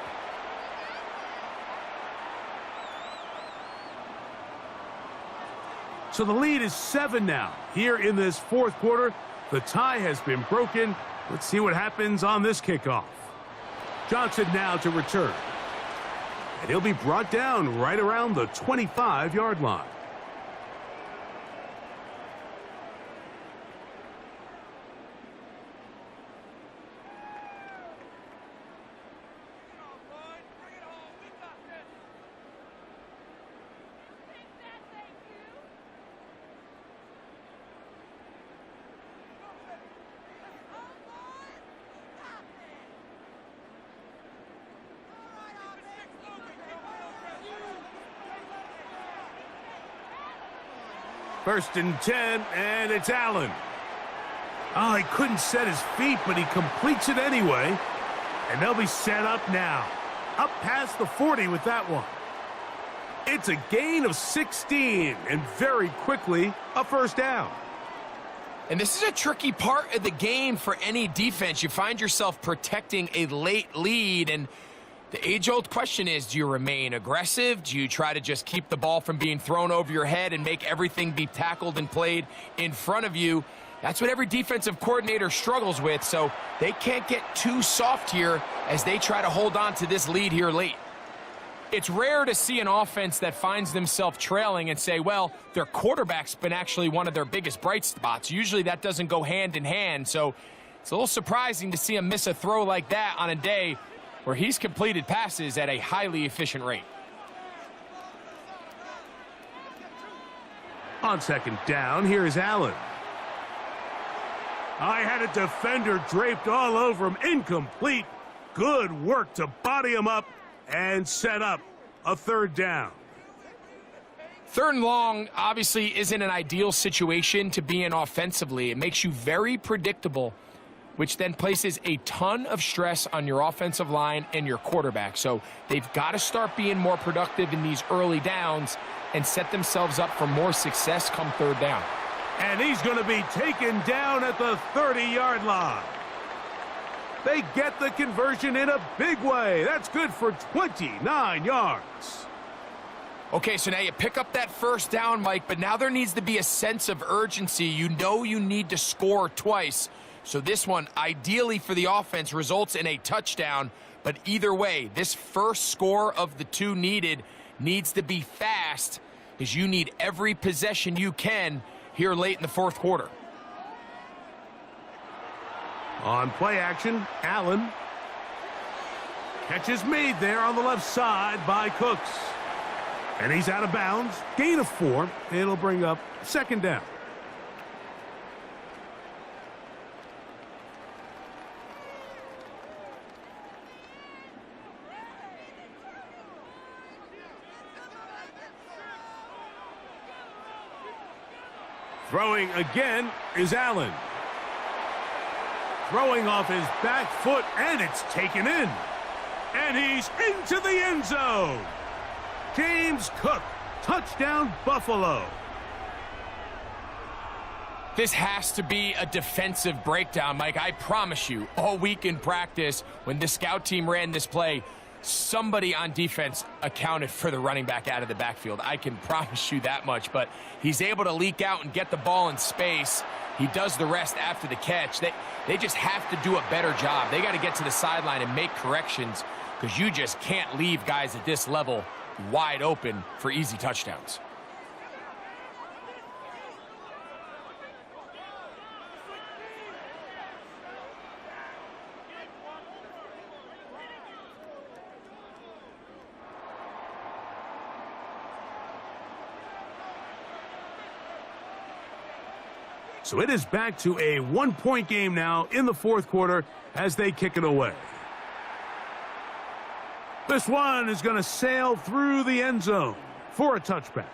So the lead is 7 now. Here in this fourth quarter, the tie has been broken. Let's see what happens on this kickoff. Johnson now to return. And he'll be brought down right around the 25-yard line. First and 10, and it's Allen. Oh, he couldn't set his feet, but he completes it anyway. And they'll be set up now. Up past the 40 with that one. It's a gain of 16, and very quickly, a first down. And this is a tricky part of the game for any defense. You find yourself protecting a late lead, and the age-old question is, do you remain aggressive? Do you try to just keep the ball from being thrown over your head and make everything be tackled and played in front of you? That's what every defensive coordinator struggles with, so they can't get too soft here as they try to hold on to this lead here late. It's rare to see an offense that finds themselves trailing and say, well, their quarterback's been actually one of their biggest bright spots. Usually that doesn't go hand in hand, so It's a little surprising to see him miss a throw like that on a day where he's completed passes at a highly efficient rate. On second down, here is Allen. I had a defender draped all over him. Incomplete. Good work to body him up and set up a third down. Third and long obviously isn't an ideal situation to be in offensively. It makes you very predictable, which then places a ton of stress on your offensive line and your quarterback. So they've got to start being more productive in these early downs and set themselves up for more success come third down. And he's going to be taken down at the 30-yard line. They get the conversion in a big way. That's good for 29 yards. Okay, so now you pick up that first down, Mike, but now there needs to be a sense of urgency. You know you need to score twice. So this one, ideally for the offense, results in a touchdown. But either way, this first score of the two needed needs to be fast, because you need every possession you can here late in the fourth quarter. On play action, Allen. Catch is made there on the left side by Cooks. And he's out of bounds. Gain of 4. It'll bring up second down. Throwing again is Allen. Throwing off his back foot, and it's taken in. And he's into the end zone. James Cook, touchdown Buffalo. This has to be a defensive breakdown, Mike. I promise you, all week in practice, when the scout team ran this play, somebody on defense accounted for the running back out of the backfield. I can promise you that much, but he's able to leak out and get the ball in space. He does the rest after the catch. They just have to do a better job. They got to get to the sideline and make corrections, because you just can't leave guys at this level wide open for easy touchdowns. So it is back to a one-point game now in the fourth quarter as they kick it away. This one is going to sail through the end zone for a touchback.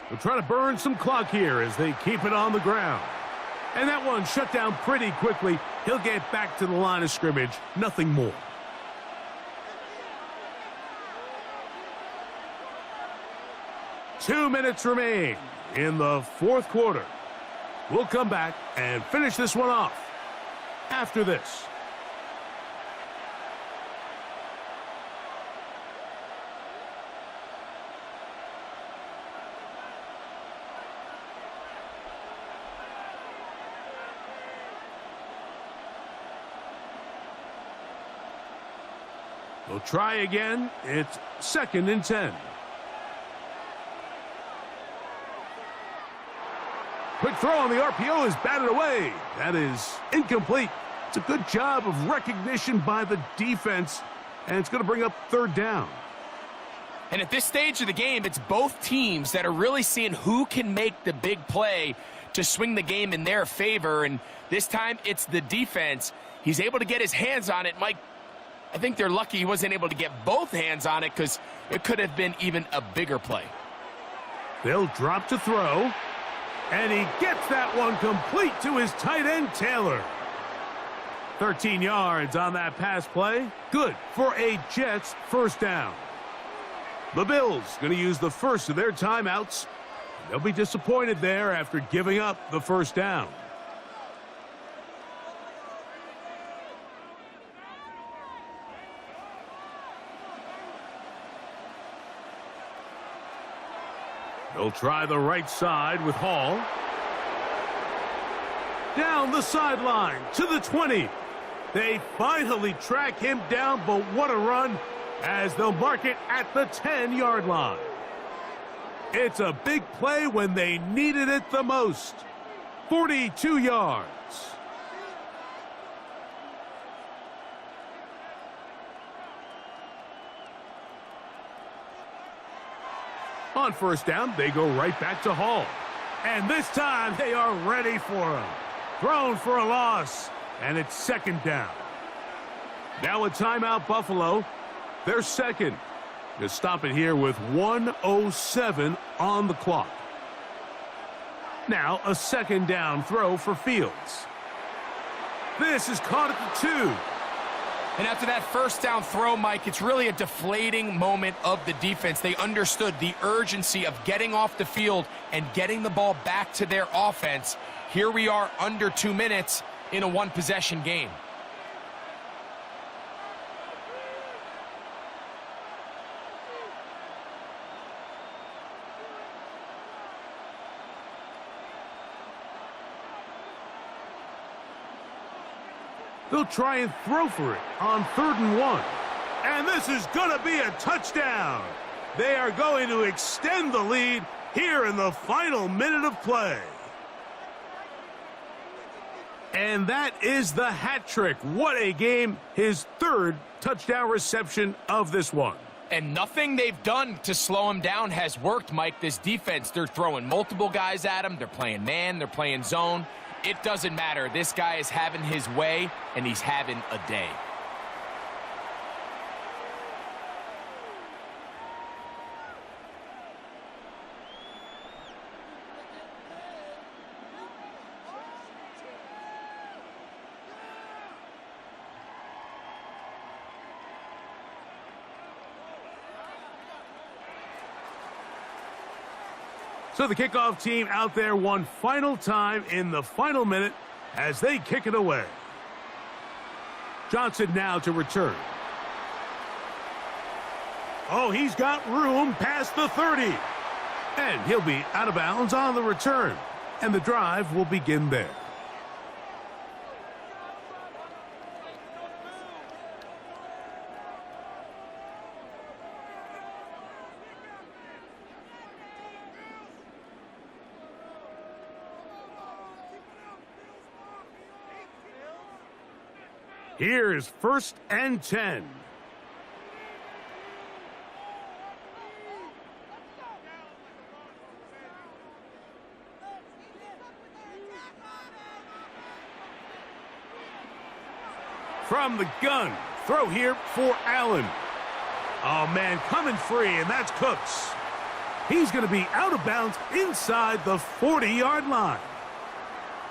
They'll try to burn some clock here as they keep it on the ground. And that one shut down pretty quickly. He'll get back to the line of scrimmage. Nothing more. Two minutes remain in the fourth quarter. We'll come back and finish this one off after this. We'll try again. It's 2nd and 10. Quick throw on the RPO is batted away. That is incomplete. It's a good job of recognition by the defense, and it's going to bring up third down. And at this stage of the game, it's both teams that are really seeing who can make the big play to swing the game in their favor, and this time it's the defense. He's able to get his hands on it. Mike, I think they're lucky he wasn't able to get both hands on it, because it could have been even a bigger play. They'll drop to throw, and he gets that one complete to his tight end, Taylor. 13 yards on that pass play. Good for a Jets first down. The Bills going to use the first of their timeouts. They'll be disappointed there after giving up the first down. He'll try the right side with Hall. Down the sideline to the 20. They finally track him down, but what a run, as they'll mark it at the 10-yard line. It's a big play when they needed it the most. 42 yards. On first down, they go right back to Hall. And this time, they are ready for him. Thrown for a loss, and it's second down. Now a timeout, Buffalo. They're second. To stop it here with 1:07 on the clock. Now a second down throw for Fields. This is caught at the 2. And after that first down throw, Mike, it's really a deflating moment of the defense. They understood the urgency of getting off the field and getting the ball back to their offense. Here we are under 2 minutes in a one-possession game. They'll try and throw for it on 3rd and 1. And this is going to be a touchdown. They are going to extend the lead here in the final minute of play. And that is the hat trick. What a game. His 3rd touchdown reception of this one. And nothing they've done to slow him down has worked, Mike. This defense, they're throwing multiple guys at him. They're playing man. They're playing zone. It doesn't matter. This guy is having his way, and he's having a day. So the kickoff team out there one final time in the final minute as they kick it away. Johnson now to return. Oh, he's got room past the 30. And he'll be out of bounds on the return. And the drive will begin there. Here is 1st and 10. From the gun, throw here for Allen. Oh, man, coming free, and that's Cooks. He's going to be out of bounds inside the 40-yard line.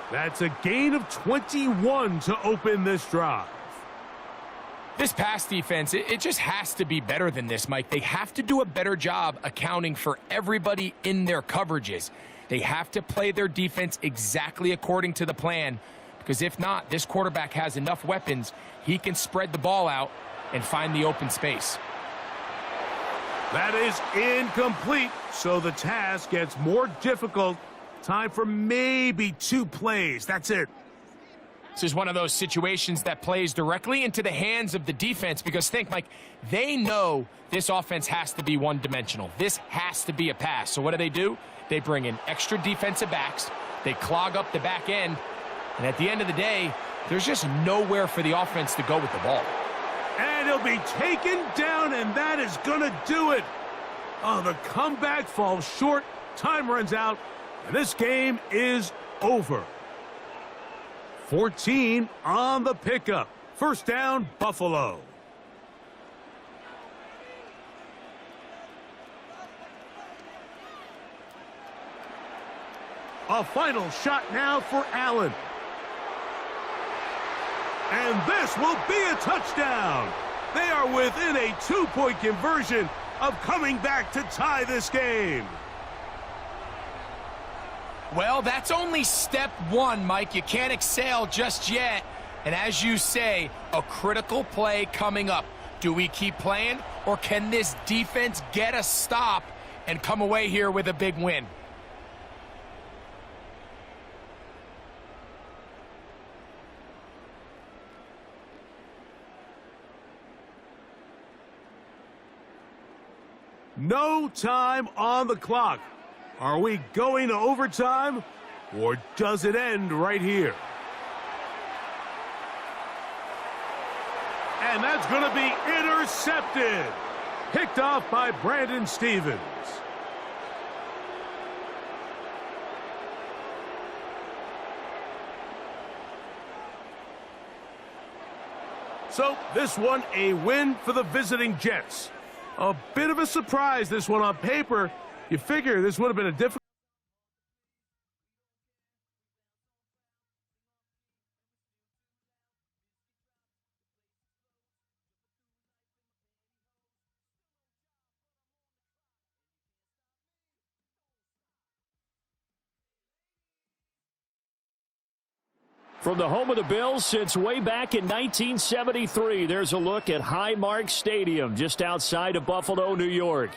That's a gain of 21 to open this drive. This pass defense, it just has to be better than this, Mike. They have to do a better job accounting for everybody in their coverages. They have to play their defense exactly according to the plan, because if not, this quarterback has enough weapons. He can spread the ball out and find the open space. That is incomplete, so the task gets more difficult. Time for maybe 2 plays. That's it. This is one of those situations that plays directly into the hands of the defense, because think, Mike, they know this offense has to be one-dimensional. This has to be a pass. So what do? They bring in extra defensive backs. They clog up the back end. And at the end of the day, there's just nowhere for the offense to go with the ball. And he'll be taken down, and that is going to do it. Oh, the comeback falls short. Time runs out, and this game is over. 14 on the pickup. First down, Buffalo. A final shot now for Allen. And this will be a touchdown. They are within a 2-point conversion of coming back to tie this game. Well, that's only step 1, Mike. You can't exhale just yet. And as you say, a critical play coming up. Do we keep playing, or can this defense get a stop and come away here with a big win. No time on the clock. Are we going to overtime, or does it end right here? And that's going to be intercepted. Picked off by Brandon Stevens. So this one a win for the visiting Jets. A bit of a surprise, this one on paper. You figure this would have been a difficult. From the home of the Bills since way back in 1973, there's a look at Highmark Stadium just outside of Buffalo, New York.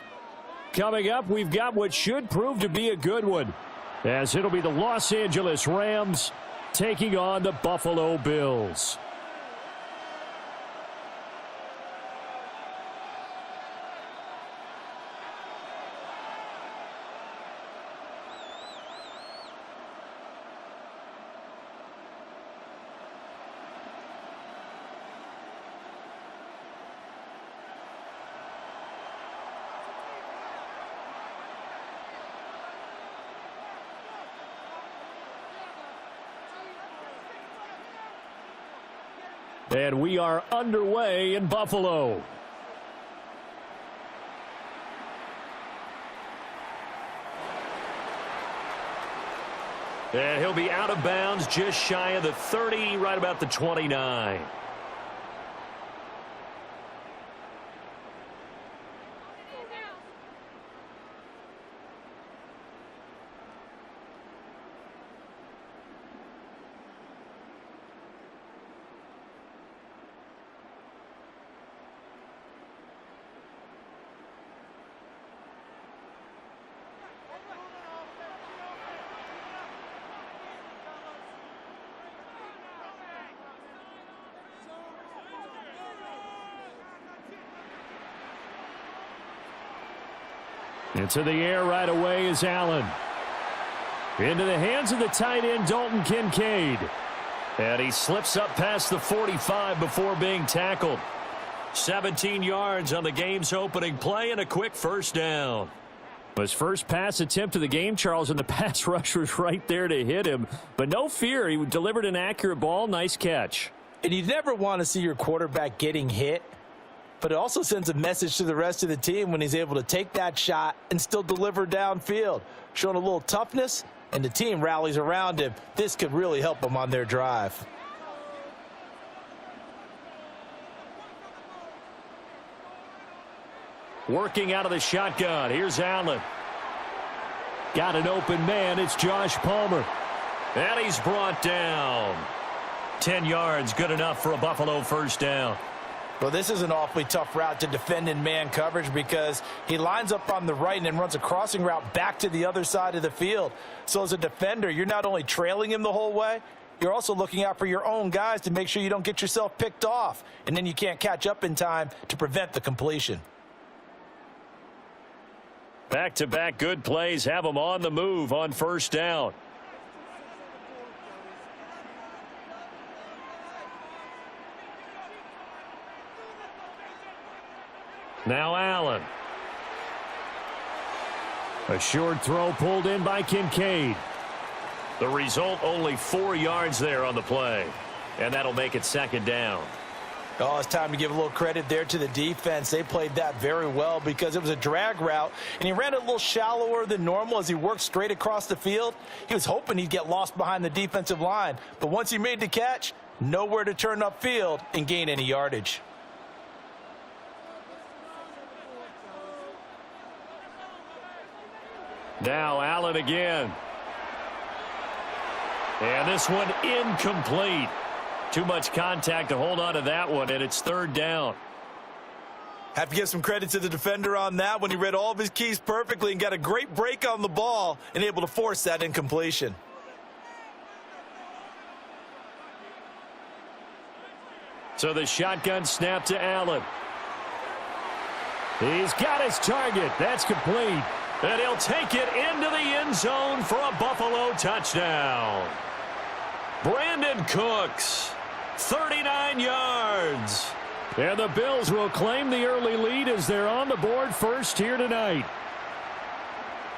Coming up, we've got what should prove to be a good one, as it'll be the Los Angeles Rams taking on the Buffalo Bills. And we are underway in Buffalo. And he'll be out of bounds just shy of the 30, right about the 29. Into the air right away is Allen. Into the hands of the tight end, Dalton Kincaid. And he slips up past the 45 before being tackled. 17 yards on the game's opening play and a quick first down. His first pass attempt of the game, Charles, and the pass rush was right there to hit him. But no fear, he delivered an accurate ball. Nice catch. And you never want to see your quarterback getting hit. But it also sends a message to the rest of the team when he's able to take that shot and still deliver downfield, showing a little toughness, and the team rallies around him. This could really help them on their drive. Working out of the shotgun. Here's Allen. Got an open man. It's Josh Palmer. And he's brought down. 10 yards, good enough for a Buffalo first down. Well, this is an awfully tough route to defend in man coverage because he lines up on the right and then runs a crossing route back to the other side of the field. So as a defender, you're not only trailing him the whole way, you're also looking out for your own guys to make sure you don't get yourself picked off. And then you can't catch up in time to prevent the completion. Back-to-back good plays have him on the move on first down. Now Allen. A short throw pulled in by Kincaid. The result, only 4 yards there on the play. And that'll make it second down. Oh, it's time to give a little credit there to the defense. They played that very well because it was a drag route, and he ran it a little shallower than normal as he worked straight across the field. He was hoping he'd get lost behind the defensive line, but once he made the catch, nowhere to turn upfield and gain any yardage. Now Allen again. And this one incomplete. Too much contact to hold on to that one, and it's third down. Have to give some credit to the defender on that when he read all of his keys perfectly and got a great break on the ball and able to force that incompletion. So the shotgun snap to Allen. He's got his target. That's complete. And he'll take it into the end zone for a Buffalo touchdown. Brandon Cooks, 39 yards. And the Bills will claim the early lead as they're on the board first here tonight.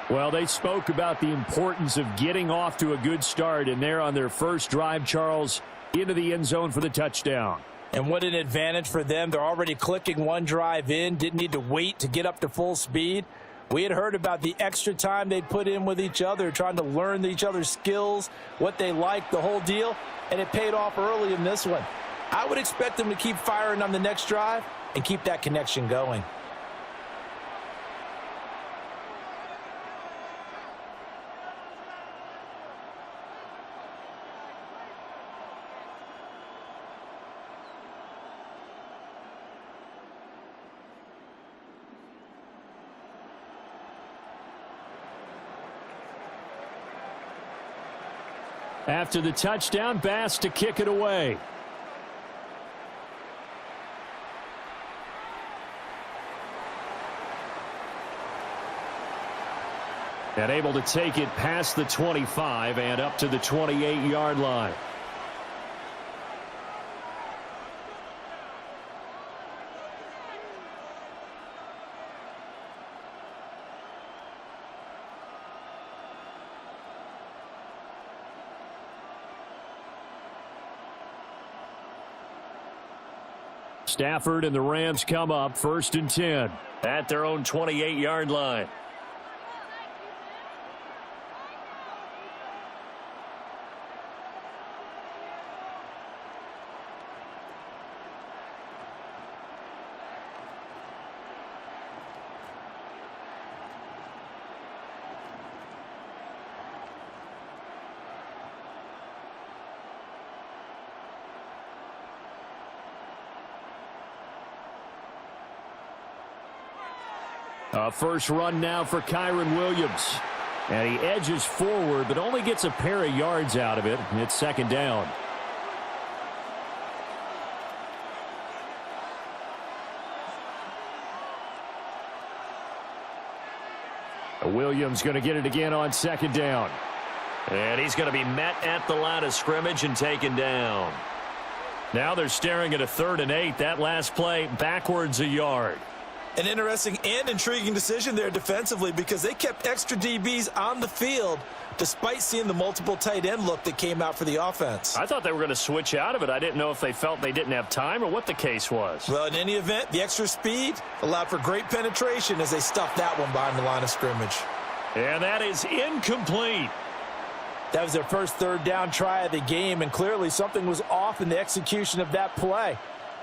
Well, they spoke about the importance of getting off to a good start, and they're on their first drive, Charles, into the end zone for the touchdown. And what an advantage for them. They're already clicking one drive in, didn't need to wait to get up to full speed. We had heard about the extra time they'd put in with each other, trying to learn each other's skills, what they liked, the whole deal, and it paid off early in this one. I would expect them to keep firing on the next drive and keep that connection going. After the touchdown, Bass to kick it away. And able to take it past the 25 and up to the 28-yard line. Stafford and the Rams come up 1st and 10 at their own 28-yard line. First run now for Kyron Williams. And he edges forward, but only gets a pair of yards out of it. And it's 2nd down. Williams going to get it again on 2nd down. And he's going to be met at the line of scrimmage and taken down. Now they're staring at a 3rd and 8. That last play backwards a yard. An interesting and intriguing decision there defensively because they kept extra DBs on the field despite seeing the multiple tight end look that came out for the offense. I thought they were going to switch out of it. I didn't know if they felt they didn't have time or what the case was. Well, in any event, the extra speed allowed for great penetration as they stuffed that one behind the line of scrimmage. And that is incomplete. That was their first 3rd down try of the game, and clearly something was off in the execution of that play.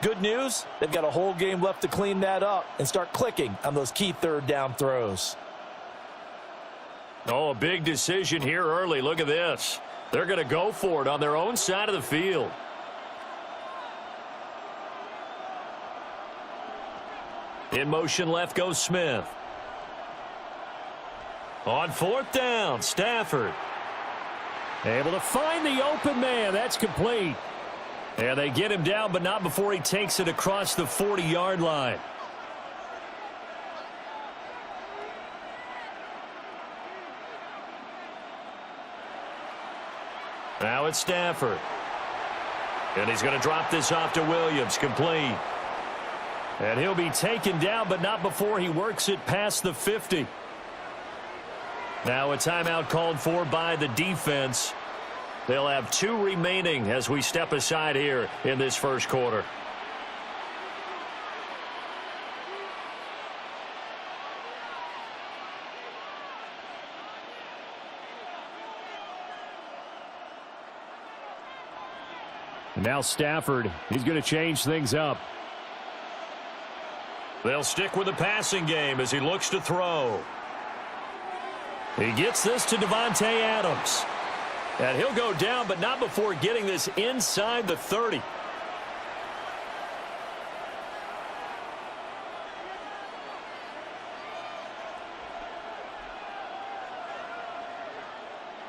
Good news, they've got a whole game left to clean that up and start clicking on those key 3rd down throws. Oh, a big decision here early. Look at this. They're going to go for it on their own side of the field. In motion left goes Smith. On 4th down, Stafford. Able to find the open man. That's complete. And they get him down, but not before he takes it across the 40-yard line. Now it's Stafford. And he's going to drop this off to Williams, complete. And he'll be taken down, but not before he works it past the 50. Now a timeout called for by the defense. They'll have 2 remaining as we step aside here in this first quarter. Now Stafford, he's going to change things up. They'll stick with the passing game as he looks to throw. He gets this to Devontae Adams. And he'll go down, but not before getting this inside the 30.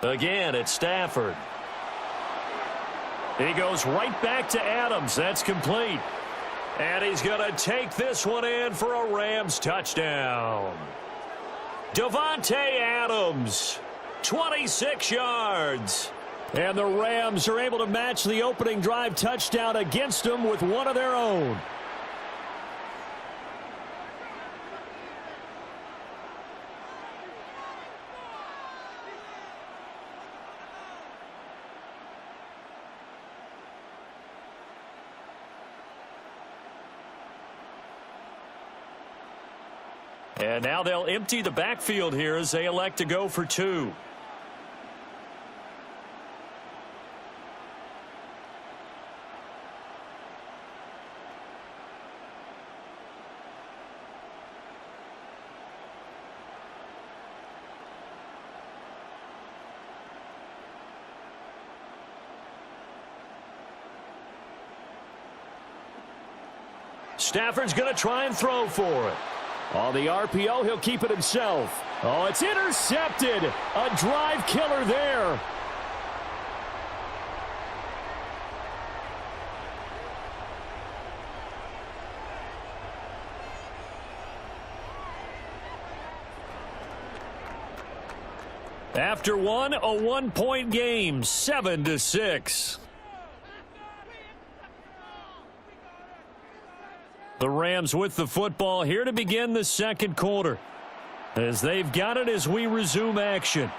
Again, it's Stafford. He goes right back to Adams. That's complete. And he's going to take this one in for a Rams touchdown. Davante Adams, 26 yards. And the Rams are able to match the opening drive touchdown against them with one of their own. And now they'll empty the backfield here as they elect to go for two. Stafford's going to try and throw for it. On the RPO, he'll keep it himself. Oh, it's intercepted. A drive killer there. After one, a one-point game, 7-6. The Rams with the football here to begin the second quarter, as they've got it as we resume action.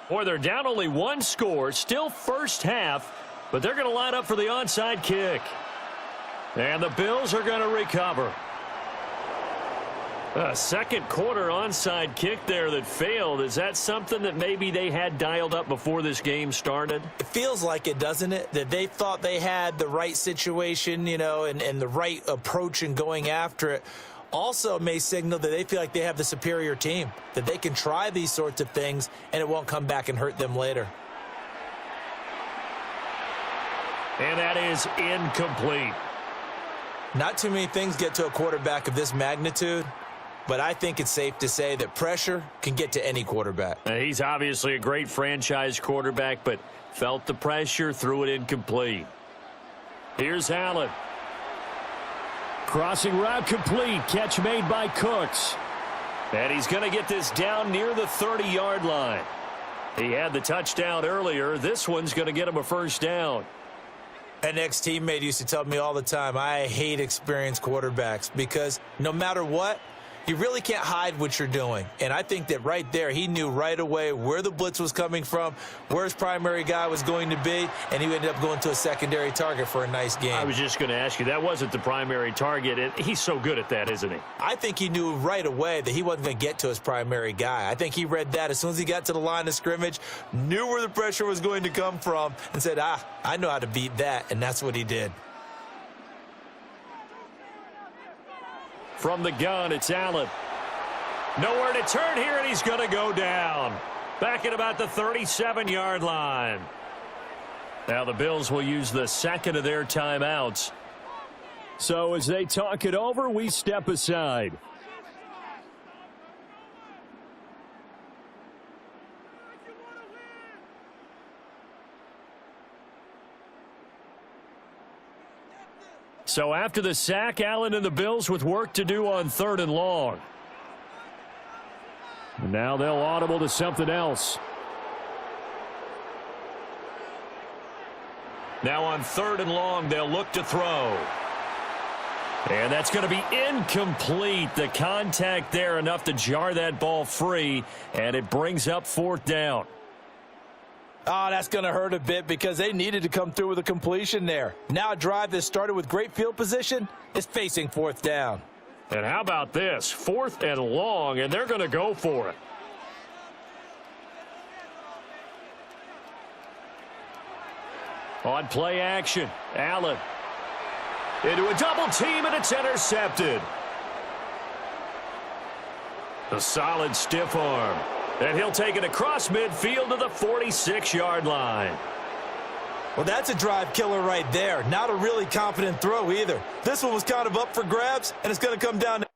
Boy, they're down only one score, still first half, but they're going to line up for the onside kick. And the Bills are going to recover. A second quarter onside kick there that failed. Is that something that maybe they had dialed up before this game started? It feels like it, doesn't it? That they thought they had the right situation, you know, and the right approach in going after it. Also may signal that they feel like they have the superior team, that they can try these sorts of things and it won't come back and hurt them later. And that is incomplete. Not too many things get to a quarterback of this magnitude, but I think it's safe to say that pressure can get to any quarterback. He's obviously a great franchise quarterback, but felt the pressure, threw it incomplete. Here's Allen. Crossing route complete. Catch made by Cooks. And he's going to get this down near the 30-yard line. He had the touchdown earlier. This one's going to get him a first down. An ex-teammate used to tell me all the time, I hate experienced quarterbacks because no matter what, you really can't hide what you're doing. And I think that right there, he knew right away where the blitz was coming from, where his primary guy was going to be, and he ended up going to a secondary target for a nice game. I was just going to ask you, that wasn't the primary target. He's so good at that, isn't he? I think he knew right away that he wasn't going to get to his primary guy. I think he read that as soon as he got to the line of scrimmage, knew where the pressure was going to come from, and said, I know how to beat that, and that's what he did. From the gun, it's Allen. Nowhere to turn here, and he's going to go down. Back at about the 37-yard line. Now the Bills will use the second of their timeouts. So as they talk it over, we step aside. So after the sack, Allen and the Bills with work to do on 3rd and long. Now they'll audible to something else. Now on 3rd and long, they'll look to throw. And that's going to be incomplete. The contact there enough to jar that ball free, and it brings up 4th down. Oh, that's going to hurt a bit because they needed to come through with a completion there. Now a drive that started with great field position is facing 4th down. And how about this? 4th and long, and they're going to go for it. On play action, Allen. Into a double team, and it's intercepted. A solid stiff arm. And he'll take it across midfield to the 46-yard line. Well, that's a drive killer right there. Not a really confident throw either. This one was kind of up for grabs, and it's going to come down to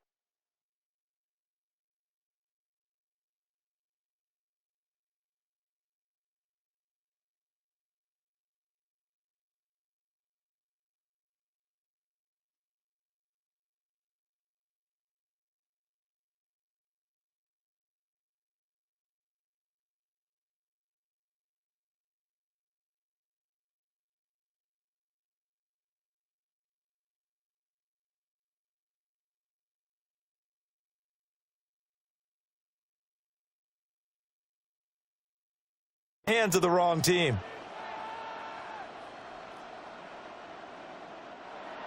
hands of the wrong team.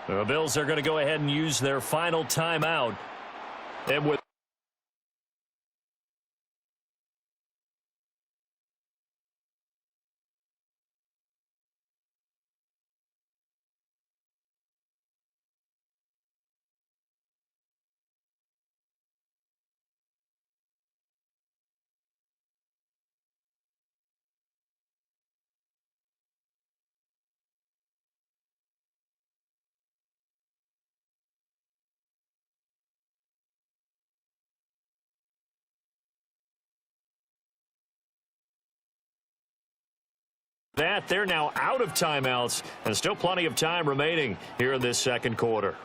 The Bills are going to go ahead and use their final timeout. And with that, they're now out of timeouts, and still plenty of time remaining here in this second quarter.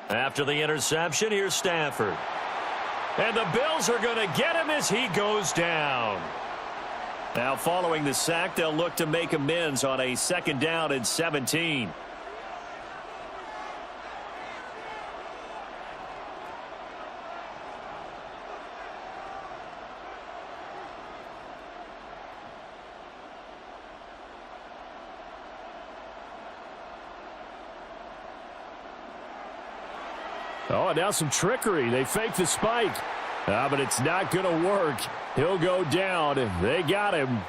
After the interception, here's Stafford. And the Bills are going to get him as he goes down. Now, following the sack, they'll look to make amends on a 2nd down and 17. Oh, and now some trickery. They fake the spike. But it's not going to work. He'll go down. They got him.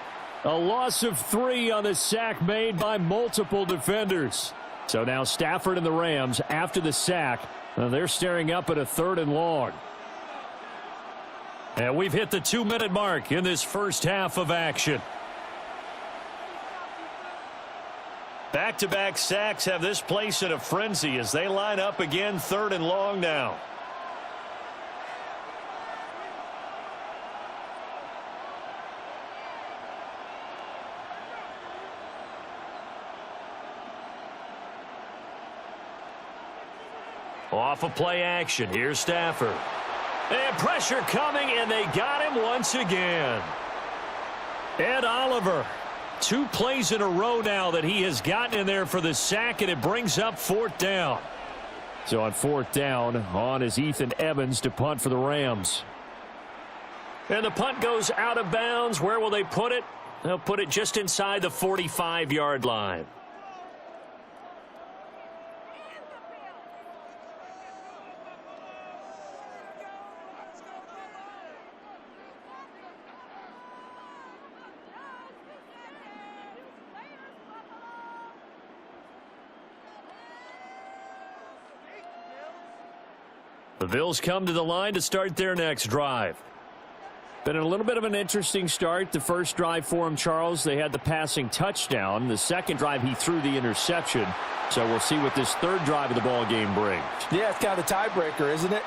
A loss of 3 on the sack made by multiple defenders. So now Stafford and the Rams, after the sack, they're staring up at a 3rd and long. And we've hit the 2-minute mark in this first half of action. Back-to-back sacks have this place in a frenzy as they line up again, 3rd and long now. Off of play action, here's Stafford. And pressure coming, and they got him once again. Ed Oliver. 2 plays in a row now that he has gotten in there for the sack, and it brings up 4th down. So on 4th down, on is Ethan Evans to punt for the Rams. And the punt goes out of bounds. Where will they put it? They'll put it just inside the 45-yard line. The Bills come to the line to start their next drive. Been a little bit of an interesting start. The first drive for him, Charles, they had the passing touchdown. The second drive, he threw the interception. So we'll see what this 3rd drive of the ball game brings. Yeah, it's kind of the tiebreaker, isn't it?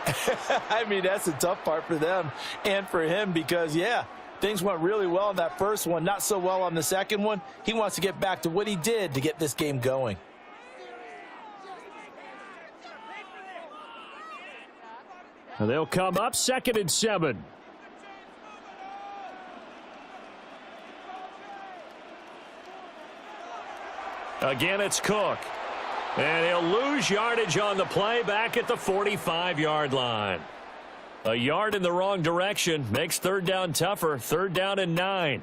I mean, that's the tough part for them and for him because, yeah, things went really well in that first one, not so well on the second one. He wants to get back to what he did to get this game going. And they'll come up 2nd and 7. Again, it's Cook. And he'll lose yardage on the play back at the 45-yard line. A yard in the wrong direction makes 3rd down tougher. 3rd down and 9.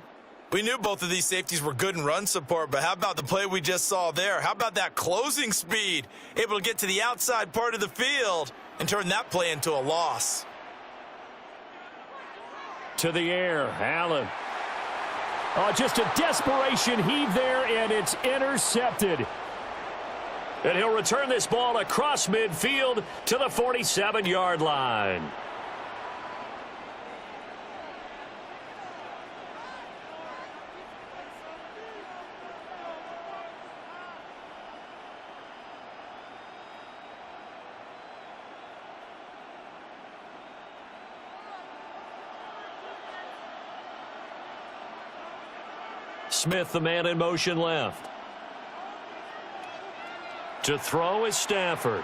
We knew both of these safeties were good in run support, but how about the play we just saw there? How about that closing speed? Able to get to the outside part of the field and turn that play into a loss. To the air, Allen. Oh, just a desperation heave there, and it's intercepted. And he'll return this ball across midfield to the 47-yard line. Smith, the man in motion left. To throw is Stafford.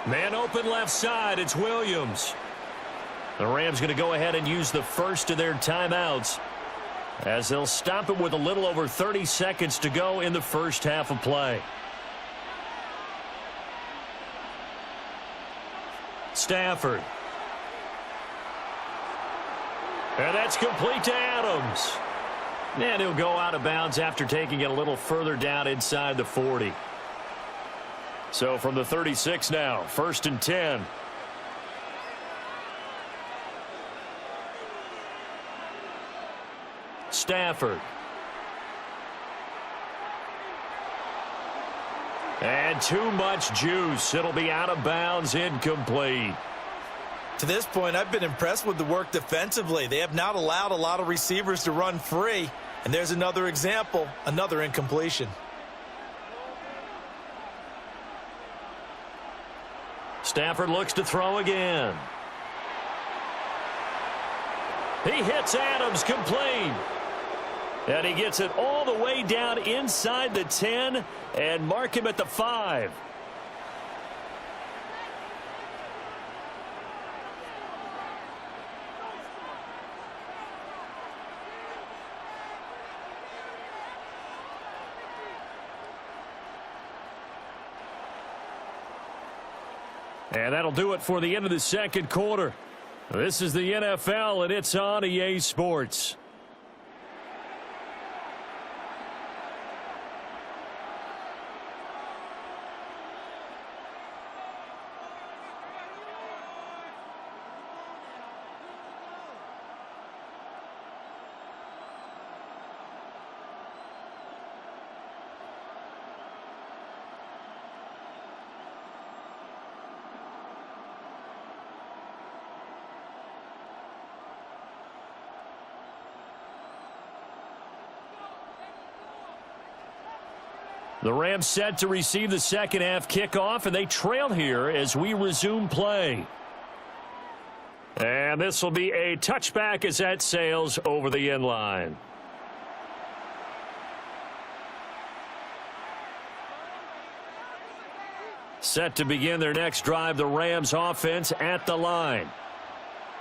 Man open left side, it's Williams. The Rams going to go ahead and use the first of their timeouts as they'll stop it with a little over 30 seconds to go in the first half of play. Stafford. And that's complete to Adams. And he'll go out of bounds after taking it a little further down inside the 40. So from the 36 now, 1st and 10. Stafford. And too much juice. It'll be out of bounds, incomplete. To this point, I've been impressed with the work defensively. They have not allowed a lot of receivers to run free. And there's another example, another incompletion. Stafford looks to throw again. He hits Adams complete. And he gets it all the way down inside the 10 and mark him at the 5. And that'll do it for the end of the second quarter. This is the NFL, and it's on EA Sports. The Rams set to receive the second half kickoff, and they trail here as we resume play. And this will be a touchback as that sails over the end line. Set to begin their next drive, the Rams offense at the line.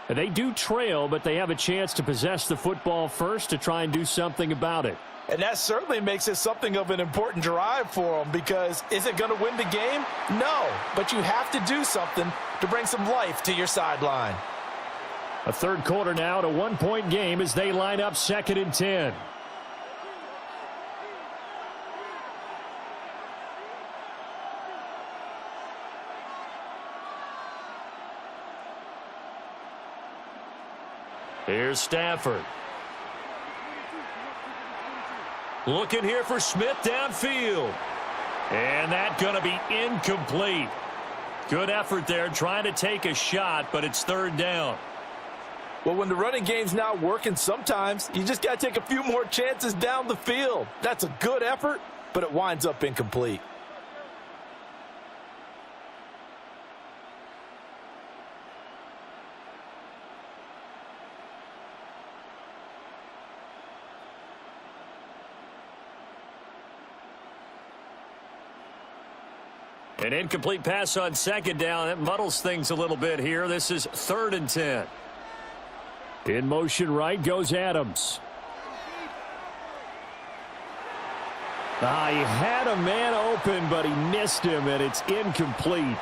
They do trail, but they have a chance to possess the football first to try and do something about it. And that certainly makes it something of an important drive for them, because is it going to win the game? No, but you have to do something to bring some life to your sideline. A third quarter now, at a one-point game as they line up 2nd and 10. Here's Stafford. Looking here for Smith downfield. And that's going to be incomplete. Good effort there trying to take a shot, but it's 3rd down. Well, when the running game's not working, sometimes you just got to take a few more chances down the field. That's a good effort, but it winds up incomplete. An incomplete pass on second down. That muddles things a little bit here. This is 3rd and 10. In motion right goes Adams. He had a man open, but he missed him, and it's incomplete.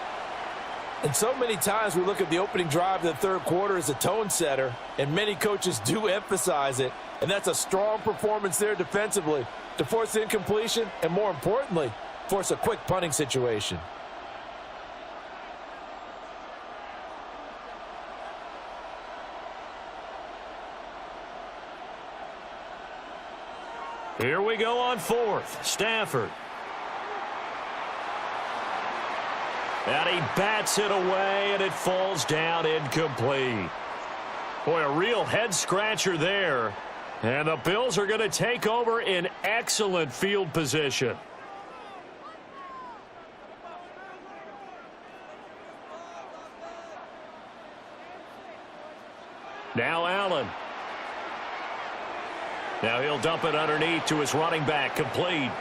And so many times we look at the opening drive of the third quarter as a tone setter, and many coaches do emphasize it. And that's a strong performance there defensively to force incompletion and, more importantly, force a quick punting situation. Here we go on 4th. Stafford. And he bats it away, and it falls down incomplete. Boy, a real head-scratcher there. And the Bills are going to take over in excellent field position. Now Allen. Now he'll dump it underneath to his running back, complete.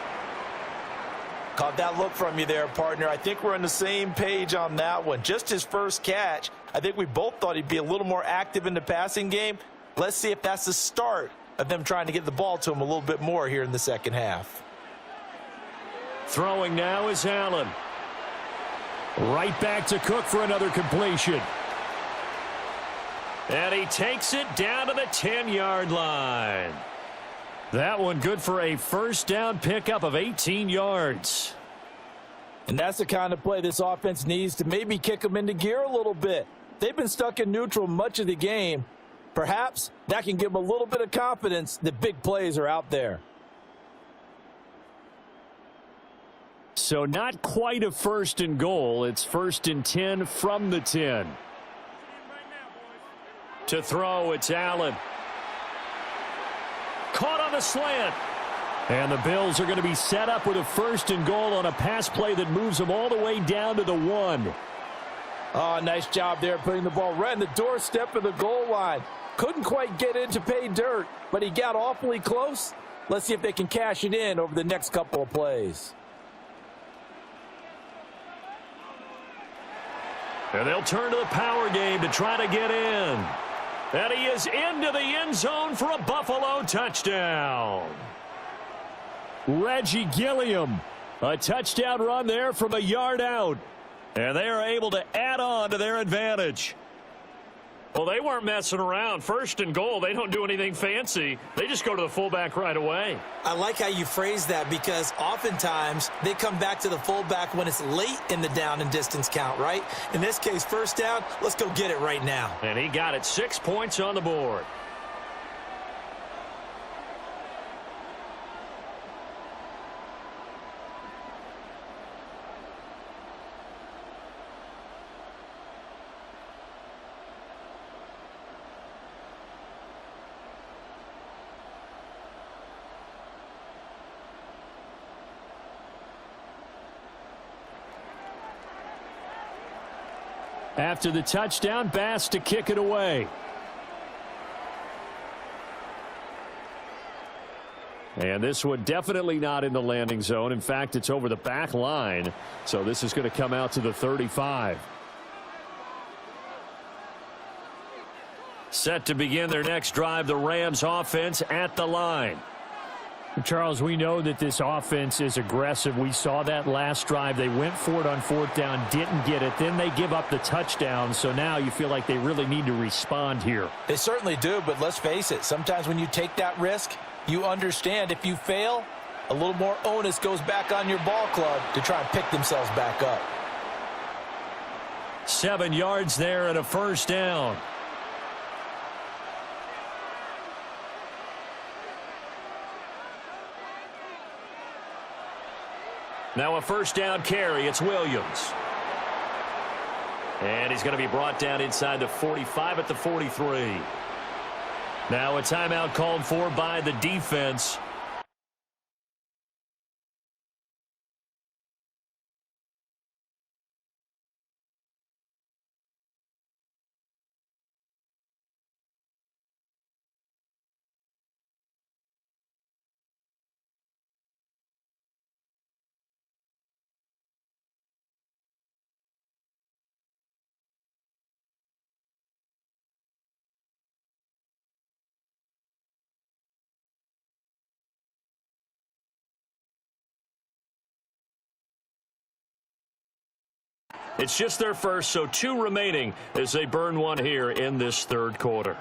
Caught that look from you there, partner. I think we're on the same page on that one. Just his first catch. I think we both thought he'd be a little more active in the passing game. Let's see if that's the start of them trying to get the ball to him a little bit more here in the second half. Throwing now is Allen. Right back to Cook for another completion. And he takes it down to the 10-yard line. That one good for a first down pickup of 18 yards. And that's the kind of play this offense needs to maybe kick them into gear a little bit. They've been stuck in neutral much of the game. Perhaps that can give them a little bit of confidence that big plays are out there. So not quite a 1st and goal. It's 1st and 10 from the 10. To throw, it's Allen. Caught on the slant. And the Bills are going to be set up with a 1st and goal on a pass play that moves them all the way down to the 1. Oh, nice job there putting the ball right in the doorstep of the goal line. Couldn't quite get in to pay dirt, but he got awfully close. Let's see if they can cash it in over the next couple of plays. And they'll turn to the power game to try to get in. And he is into the end zone for a Buffalo touchdown. Reggie Gilliam, a touchdown run there from a yard out. And they are able to add on to their advantage. Well, they weren't messing around. 1st and goal, they don't do anything fancy. They just go to the fullback right away. I like how you phrase that because oftentimes they come back to the fullback when it's late in the down and distance count, right? In this case, first down, let's go get it right now. And he got it. 6 points on the board. After the touchdown, Bass to kick it away. And this one definitely not in the landing zone. In fact, it's over the back line. So this is going to come out to the 35. Set to begin their next drive, the Rams offense at the line. Charles, we know that this offense is aggressive. We saw that last drive. They went for it on 4th down, didn't get it. Then they give up the touchdown. So now you feel like they really need to respond here. They certainly do, but let's face it. Sometimes when you take that risk, you understand if you fail, a little more onus goes back on your ball club to try and pick themselves back up. 7 yards there and a first down. Now a first down carry. It's Williams. And he's going to be brought down inside the 45 at the 43. Now a timeout called for by the defense. It's just their first, so 2 remaining as they burn one here in this third quarter.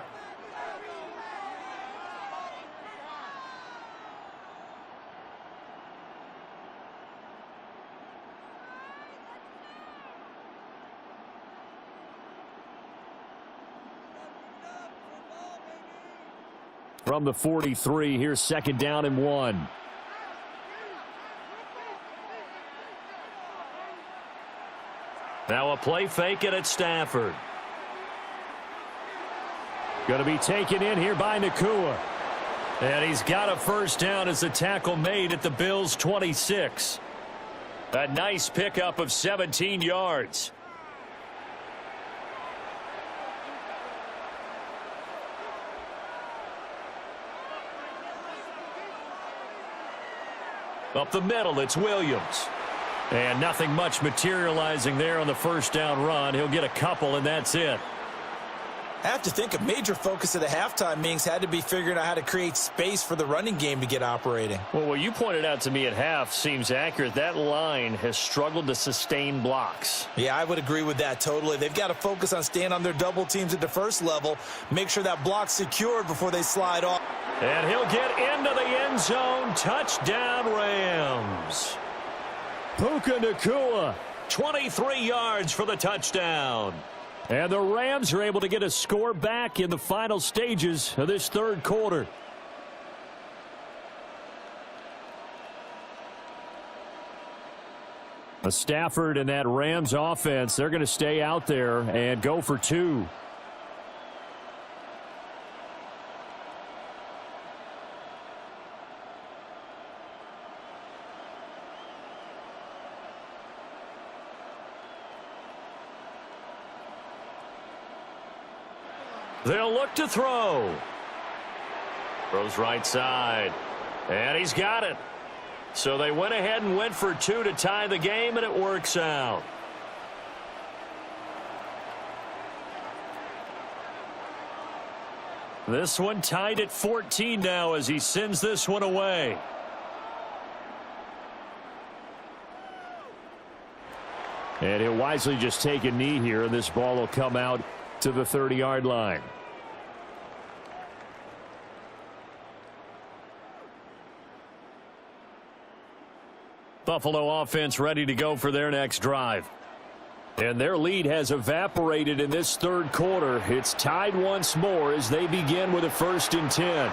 From the 43, here's 2nd down and 1. Now a play fake it at Stafford. Going to be taken in here by Nakua. And he's got a first down as the tackle made at the Bills' 26. A nice pickup of 17 yards. Up the middle, it's Williams. And nothing much materializing there on the first down run. He'll get a couple, and that's it. I have to think a major focus of the halftime meetings had to be figuring out how to create space for the running game to get operating. Well, what you pointed out to me at half seems accurate. That line has struggled to sustain blocks. Yeah, I would agree with that totally. They've got to focus on staying on their double teams at the first level, make sure that block's secured before they slide off. And he'll get into the end zone. Touchdown, Rams. Puka Nakua. 23 yards for the touchdown. And the Rams are able to get a score back in the final stages of this third quarter. Stafford and that Rams offense, they're going to stay out there and go for 2. They'll look to throw. Throws right side. And he's got it. So they went ahead and went for 2 to tie the game, and it works out. This one tied at 14 now as he sends this one away. And he'll wisely just take a knee here, and this ball will come out to the 30-yard line. Buffalo offense ready to go for their next drive. And their lead has evaporated in this third quarter. It's tied once more as they begin with a 1st and 10.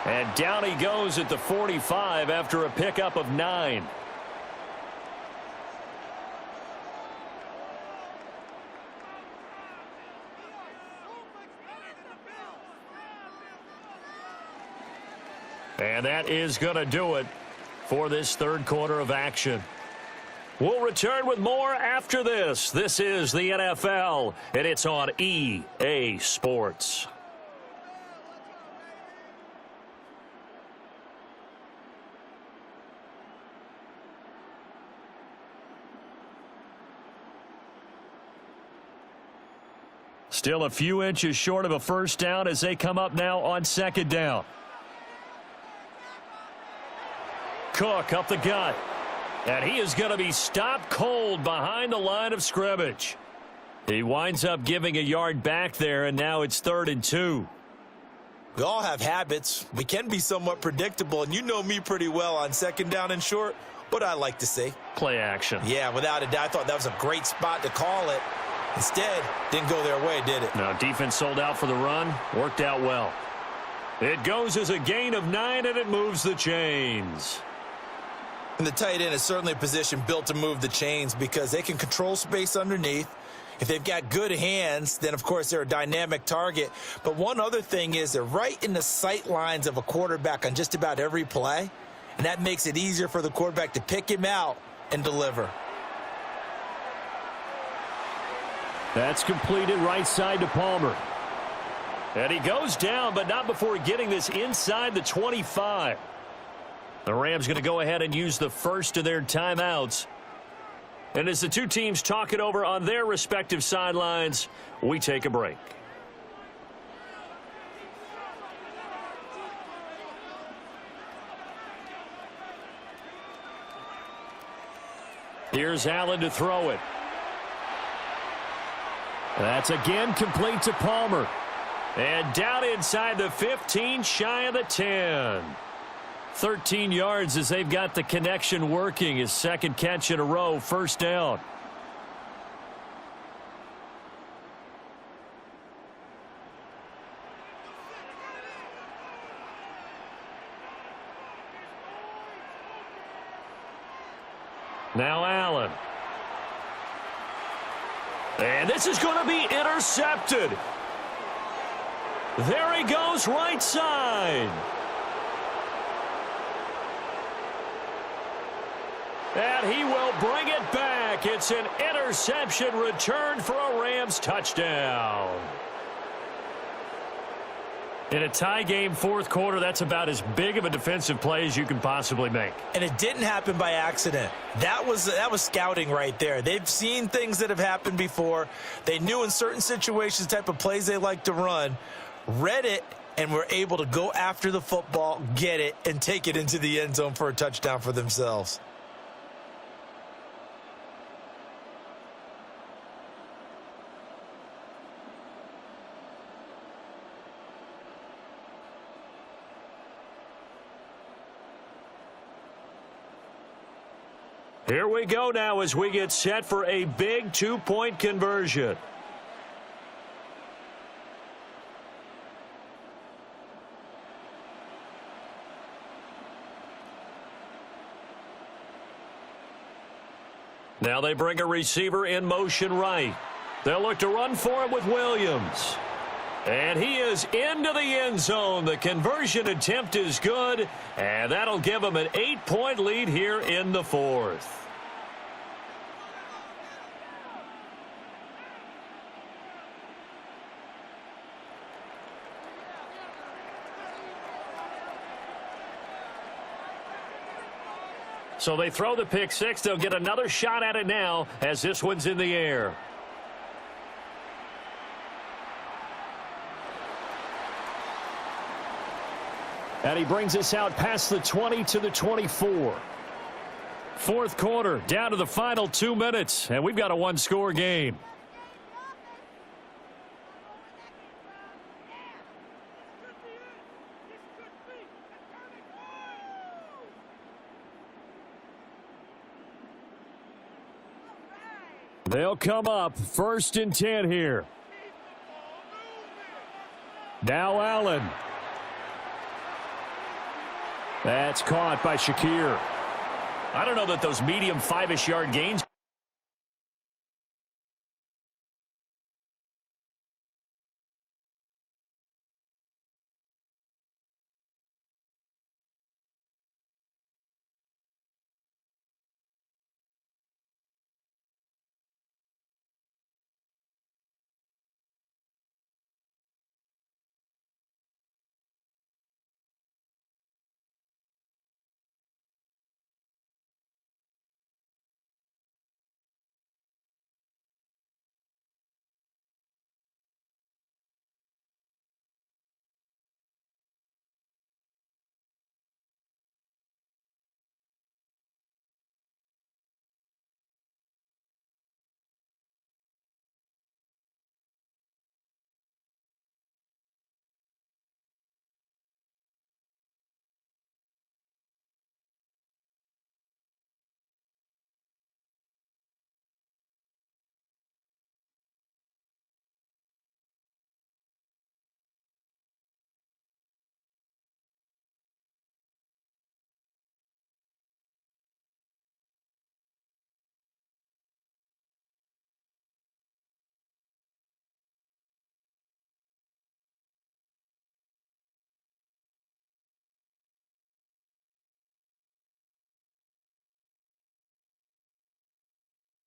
And down he goes at the 45 after a pickup of 9. And that is going to do it for this third quarter of action. We'll return with more after this. This is the NFL, and it's on EA Sports. Still a few inches short of a first down as they come up now on 2nd down. Cook up the gut. And he is going to be stopped cold behind the line of scrimmage. He winds up giving a yard back there, and now it's 3rd and 2. We all have habits. We can be somewhat predictable, and you know me pretty well on 2nd down and short. What I like to see. Play action. Yeah, without a doubt. I thought that was a great spot to call it. Instead, didn't go their way, did it? No, defense sold out for the run. Worked out well. It goes as a gain of 9, and it moves the chains. And the tight end is certainly a position built to move the chains because they can control space underneath. If they've got good hands, then, of course, they're a dynamic target. But one other thing is they're right in the sight lines of a quarterback on just about every play, and that makes it easier for the quarterback to pick him out and deliver. That's completed right side to Palmer. And he goes down, but not before getting this inside the 25. The Rams going to go ahead and use the first of their timeouts. And as the two teams talk it over on their respective sidelines, we take a break. Here's Allen to throw it. That's again complete to Palmer. And down inside the 15, shy of the 10. 13 yards as they've got the connection working. His second catch in a row, first down. Now Allen. And this is going to be intercepted. There he goes, right side. And he will bring it back. It's an interception returned for a Rams touchdown. In a tie game fourth quarter, that's about as big of a defensive play as you can possibly make. And it didn't happen by accident. That was scouting right there. They've seen things that have happened before. They knew in certain situations the type of plays they like to run, read it, and were able to go after the football, get it, and take it into the end zone for a touchdown for themselves. Here we go now as we get set for a big two-point conversion. Now they bring a receiver in motion right. They'll look to run for it with Williams. And he is into the end zone. The conversion attempt is good, and that'll give him an 8-point lead here in the fourth. So they throw the pick six. They'll get another shot at it now as this one's in the air. And he brings us out past the 20 to the 24. Fourth quarter, down to the final 2 minutes, and we've got a one-score game. They'll come up 1st and 10 here. Now Allen. That's caught by Shakir. I don't know that those medium 5-ish yard gains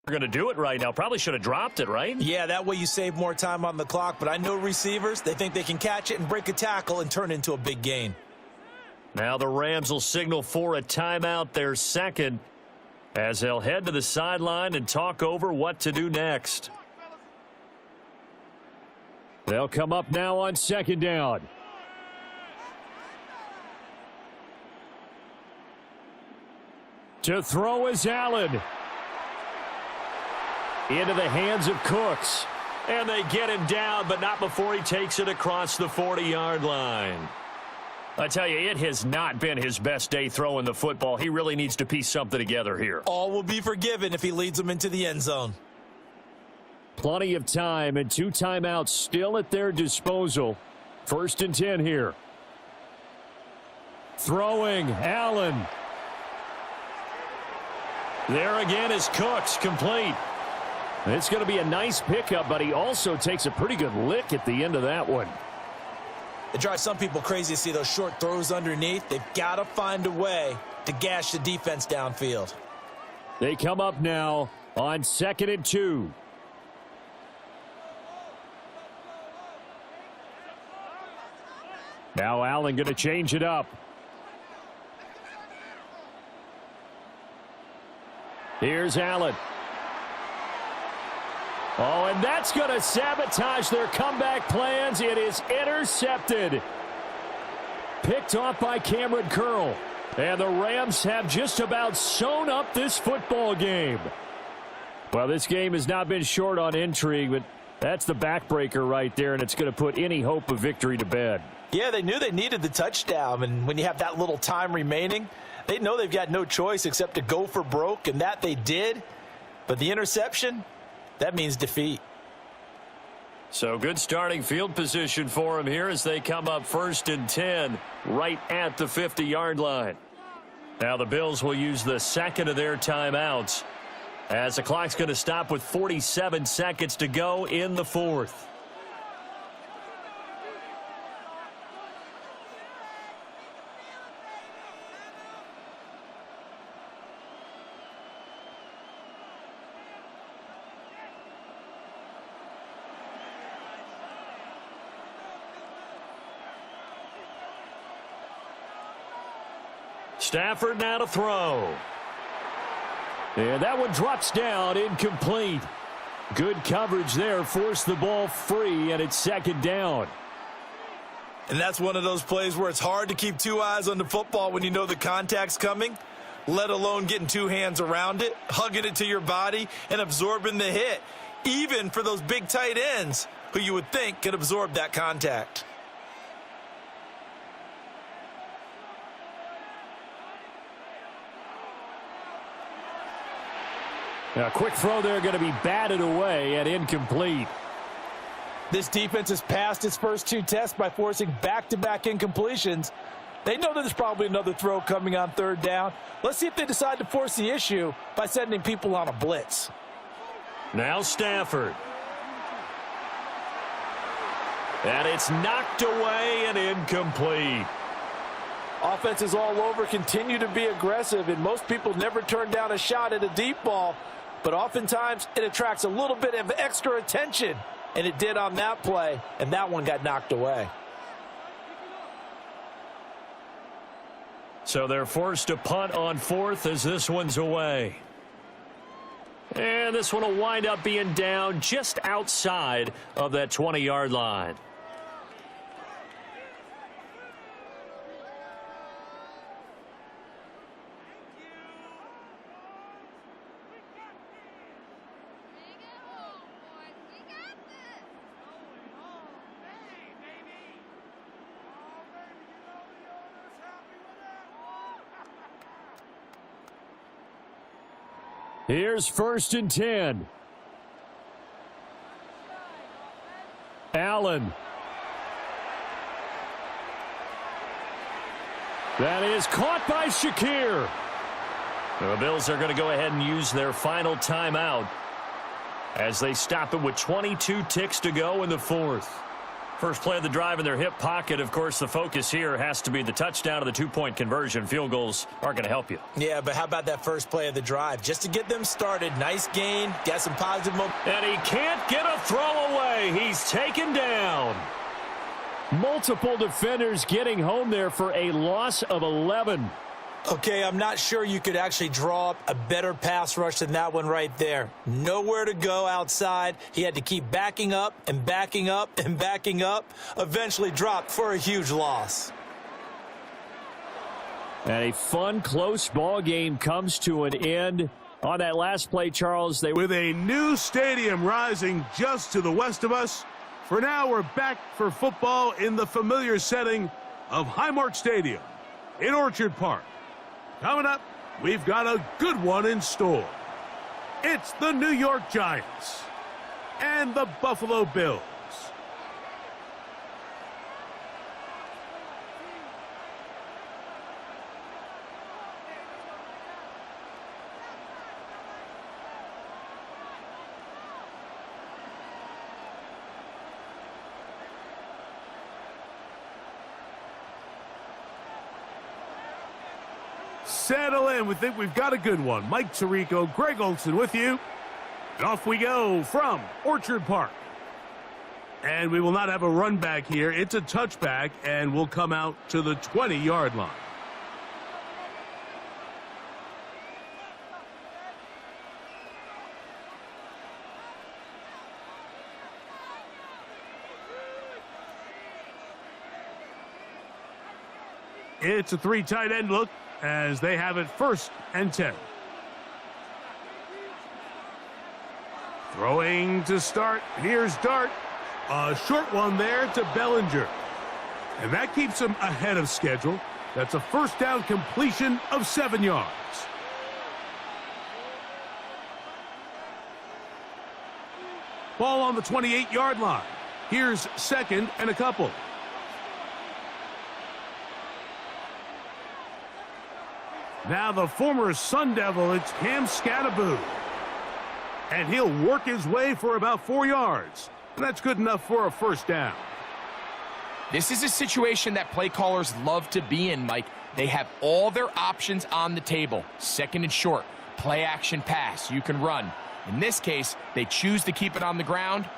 are going to do it right now. Probably should have dropped it, right? Yeah, that way you save more time on the clock. But I know receivers, they think they can catch it and break a tackle and turn it into a big gain. Now the Rams will signal for a timeout, their second, as they'll head to the sideline and talk over what to do next. They'll come up now on 2nd down. To throw is Allen. Into the hands of Cooks. And they get him down, but not before he takes it across the 40-yard line. I tell you, it has not been his best day throwing the football. He really needs to piece something together here. All will be forgiven if he leads them into the end zone. Plenty of time and 2 timeouts still at their disposal. 1st and 10 here. Throwing, Allen. There again is Cooks, complete. It's going to be a nice pickup, but he also takes a pretty good lick at the end of that one. It drives some people crazy to see those short throws underneath. They've got to find a way to gash the defense downfield. They come up now on 2nd and 2. Now Allen going to change it up. Here's Allen. Oh, and that's going to sabotage their comeback plans. It is intercepted. Picked off by Cameron Curl. And the Rams have just about sewn up this football game. Well, this game has not been short on intrigue, but that's the backbreaker right there, and it's going to put any hope of victory to bed. Yeah, they knew they needed the touchdown, and when you have that little time remaining, they know they've got no choice except to go for broke, and that they did. But the interception, that means defeat. So good starting field position for him here as they come up 1st and 10 right at the 50-yard line. Now the Bills will use the 2nd of their timeouts as the clock's going to stop with 47 seconds to go in the 4th. Stafford now to throw. And that one drops down, incomplete. Good coverage there, forced the ball free, and it's 2nd down. And that's one of those plays where it's hard to keep 2 eyes on the football when you know the contact's coming, let alone getting 2 hands around it, hugging it to your body, and absorbing the hit, even for those big tight ends who you would think could absorb that contact. A quick throw there going to be batted away and incomplete. This defense has passed its first 2 tests by forcing back-to-back incompletions. They know that there's probably another throw coming on 3rd down. Let's see if they decide to force the issue by sending people on a blitz. Now Stafford. And it's knocked away and incomplete. Offenses all over continue to be aggressive, and most people never turn down a shot at a deep ball. But oftentimes it attracts a little bit of extra attention, and it did on that play, and that one got knocked away. So they're forced to punt on 4th as this one's away. And this one will wind up being down just outside of that 20-yard line. Here's 1st and 10. Allen. That is caught by Shakir. The Bills are going to go ahead and use their final timeout as they stop it with 22 ticks to go in the 4th. First play of the drive in their hip pocket. Of course, the focus here has to be the touchdown of the 2-point conversion. Field goals aren't going to help you. Yeah, but how about that first play of the drive? Just to get them started. Nice gain. Got some positive momentum. And he can't get a throw away. He's taken down. Multiple defenders getting home there for a loss of 11. Okay, I'm not sure you could actually draw up a better pass rush than that one right there. Nowhere to go outside. He had to keep backing up and backing up and backing up. Eventually dropped for a huge loss. And a fun, close ball game comes to an end. On that last play, Charles, they With a new stadium rising just to the west of us, for now we're back for football in the familiar setting of Highmark Stadium in Orchard Park. Coming up, we've got a good one in store. It's the New York Giants and the Buffalo Bills. Settle in. We think we've got a good one. Mike Tirico, Greg Olson with you. And off we go from Orchard Park. And we will not have a run back here. It's a touchback, and we'll come out to the 20-yard line. It's a three tight end look as they have it 1st and 10. Throwing to start. Here's Dart. A short one there to Bellinger. And that keeps him ahead of schedule. That's a 1st down completion of 7 yards. Ball on the 28-yard line. Here's 2nd and a couple. Now the former Sun Devil, it's Cam Scattaboo. And he'll work his way for about 4 yards. And that's good enough for a 1st down. This is a situation that play callers love to be in, Mike. They have all their options on the table. 2nd and short, play action pass, you can run. In this case, they choose to keep it on the ground,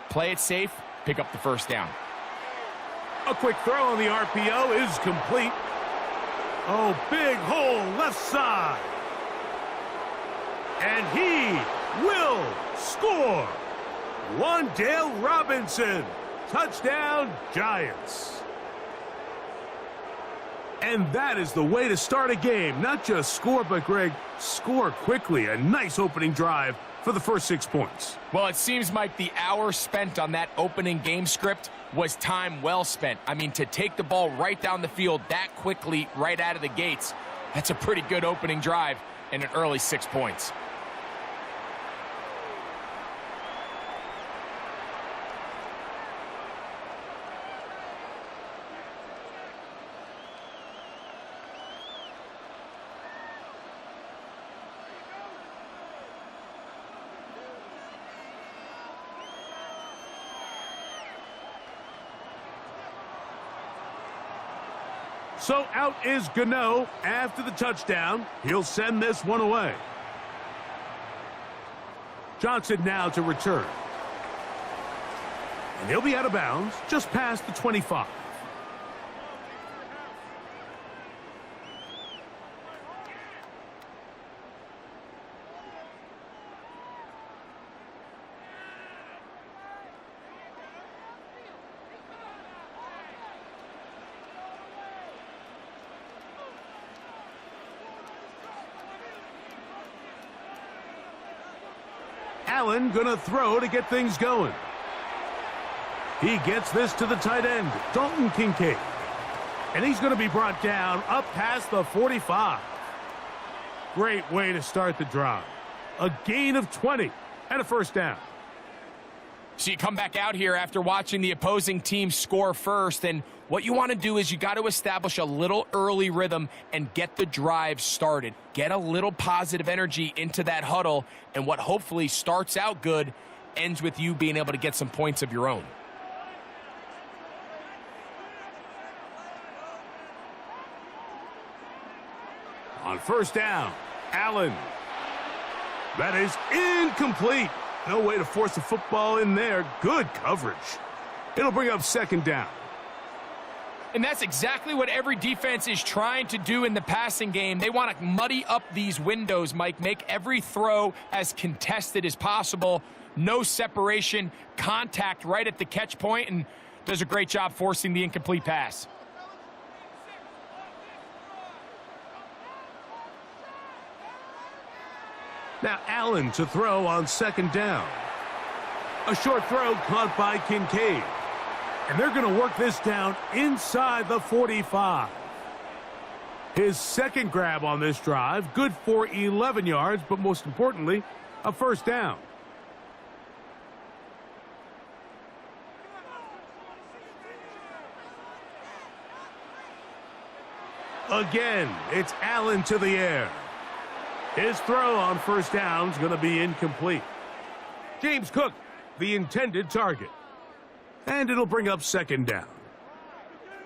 play it safe, pick up the 1st down. A quick throw on the RPO is complete. Oh, big hole left side. And he will score. Wan'Dale Robinson. Touchdown, Giants. And that is the way to start a game. Not just score, but, Greg, score quickly. A nice opening drive for the first 6 points. Well, it seems, Mike, the hour spent on that opening game script was time well spent. I mean, to take the ball right down the field that quickly right out of the gates, that's a pretty good opening drive and an early 6 points. So out is Gano after the touchdown. He'll send this one away. Johnson now to return. And he'll be out of bounds just past the 25. Allen gonna throw to get things going. He gets this to the tight end, Dalton Kincaid. And he's gonna be brought down up past the 45. Great way to start the drive. A gain of 20 and a 1st down. So you come back out here after watching the opposing team score first, and what you want to do is you got to establish a little early rhythm and get the drive started. Get a little positive energy into that huddle, and what hopefully starts out good ends with you being able to get some points of your own. On 1st down, Allen. That is incomplete. No way to force the football in there. Good coverage. It'll bring up 2nd down. And that's exactly what every defense is trying to do in the passing game. They want to muddy up these windows, Mike. Make every throw as contested as possible. No separation, contact right at the catch point, and does a great job forcing the incomplete pass. Now Allen to throw on second down. A short throw caught by Kincaid. And they're going to work this down inside the 45. His second grab on this drive, good for 11 yards, but most importantly, a first down. Again, it's Allen to the air. His throw on first down is going to be incomplete. James Cook, the intended target. And it'll bring up second down.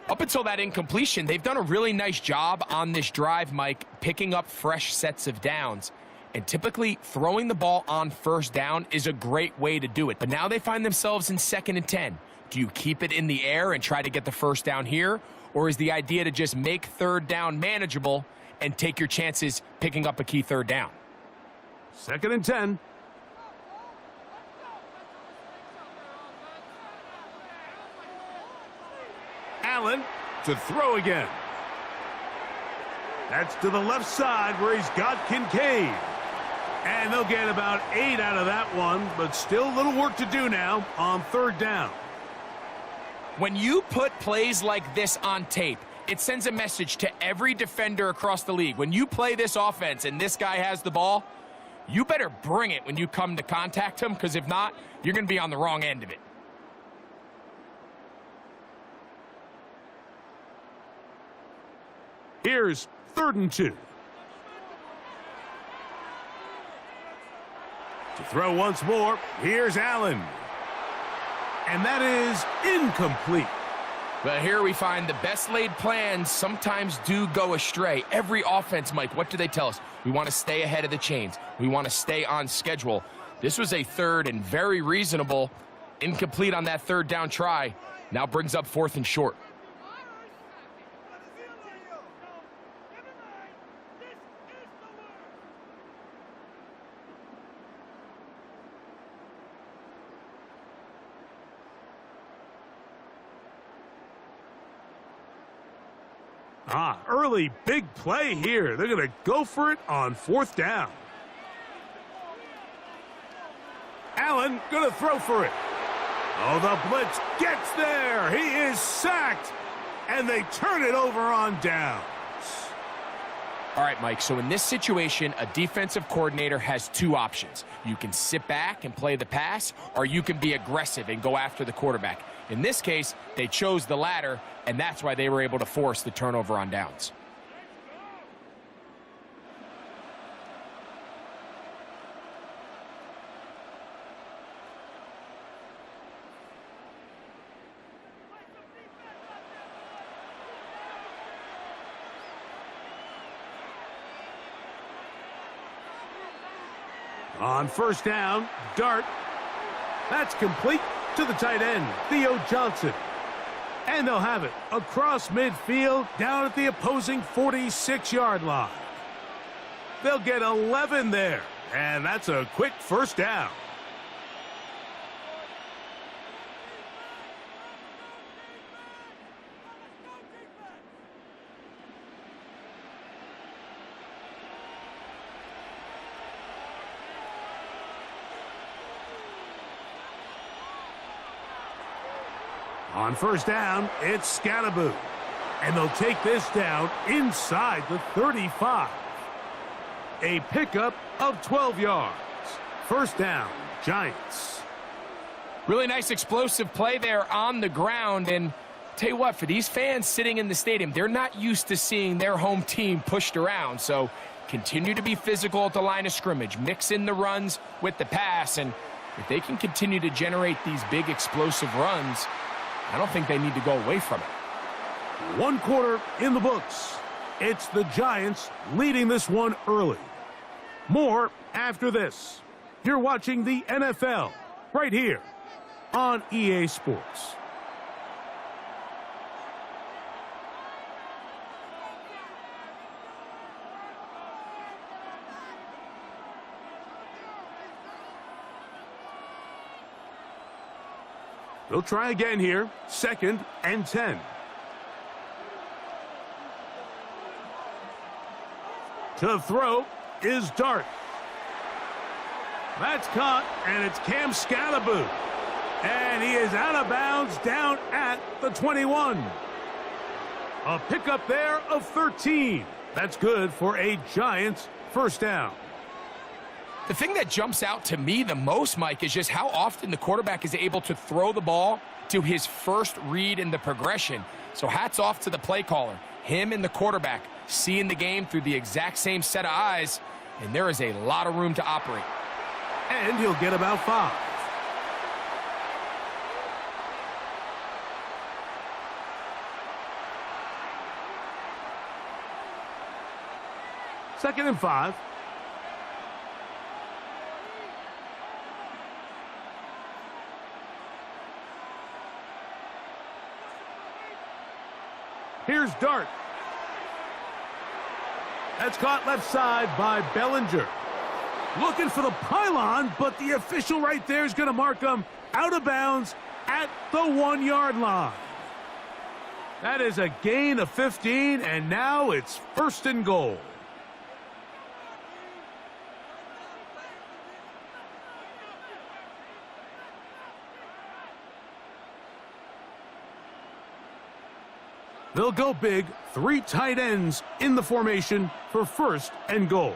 Up until that incompletion, they've done a really nice job on this drive, Mike, picking up fresh sets of downs. And typically, throwing the ball on first down is a great way to do it. But now they find themselves in 2nd and 10. Do you keep it in the air and try to get the first down here? Or is the idea to just make third down manageable and take your chances picking up a key third down? 2nd and 10. Allen to throw again. That's to the left side where he's got Kincaid. And they'll get about 8 out of that one, but still a little work to do now on third down. When you put plays like this on tape, it sends a message to every defender across the league. When you play this offense and this guy has the ball, you better bring it when you come to contact him, because if not, you're going to be on the wrong end of it. Here's 3rd and 2. To throw once more, here's Allen. And that is incomplete. But here we find the best laid plans sometimes do go astray. Every offense, Mike, what do they tell us? We want to stay ahead of the chains. We want to stay on schedule. This was a 3rd and very reasonable. Incomplete on that third down try. Now brings up 4th and short. Early big play here. They're going to go for it on 4th down. Allen going to throw for it. Oh, the blitz gets there. He is sacked. And they turn it over on downs. All right, Mike, so in this situation, a defensive coordinator has 2 options. You can sit back and play the pass, or you can be aggressive and go after the quarterback. In this case, they chose the latter, and that's why they were able to force the turnover on downs. On first down, Dart. That's complete to the tight end, Theo Johnson. And they'll have it across midfield down at the opposing 46-yard line. They'll get 11 there, and that's a quick first down. On first down, it's Scattaboo. And they'll take this down inside the 35. A pickup of 12 yards. First down, Giants. Really nice explosive play there on the ground. And tell you what, for these fans sitting in the stadium, they're not used to seeing their home team pushed around. So continue to be physical at the line of scrimmage. Mix in the runs with the pass. And if they can continue to generate these big explosive runs, I don't think they need to go away from it. 1 quarter in the books. It's the Giants leading this one early. More after this. You're watching the NFL right here on EA Sports. They'll try again here. 2nd and 10. To throw is Dart. That's caught, and it's Cam Scalaboo. And he is out of bounds down at the 21. A pickup there of 13. That's good for a Giants first down. The thing that jumps out to me the most, Mike, is just how often the quarterback is able to throw the ball to his first read in the progression. So hats off to the play caller. Him and the quarterback seeing the game through the exact same set of eyes, and there is a lot of room to operate. And he'll get about 5. Second and 5. Here's Dart. That's caught left side by Bellinger. Looking for the pylon, but the official right there is going to mark him out of bounds at the 1-yard line. That is a gain of 15, and now it's first and goal. They'll go big, 3 tight ends in the formation for first and goal.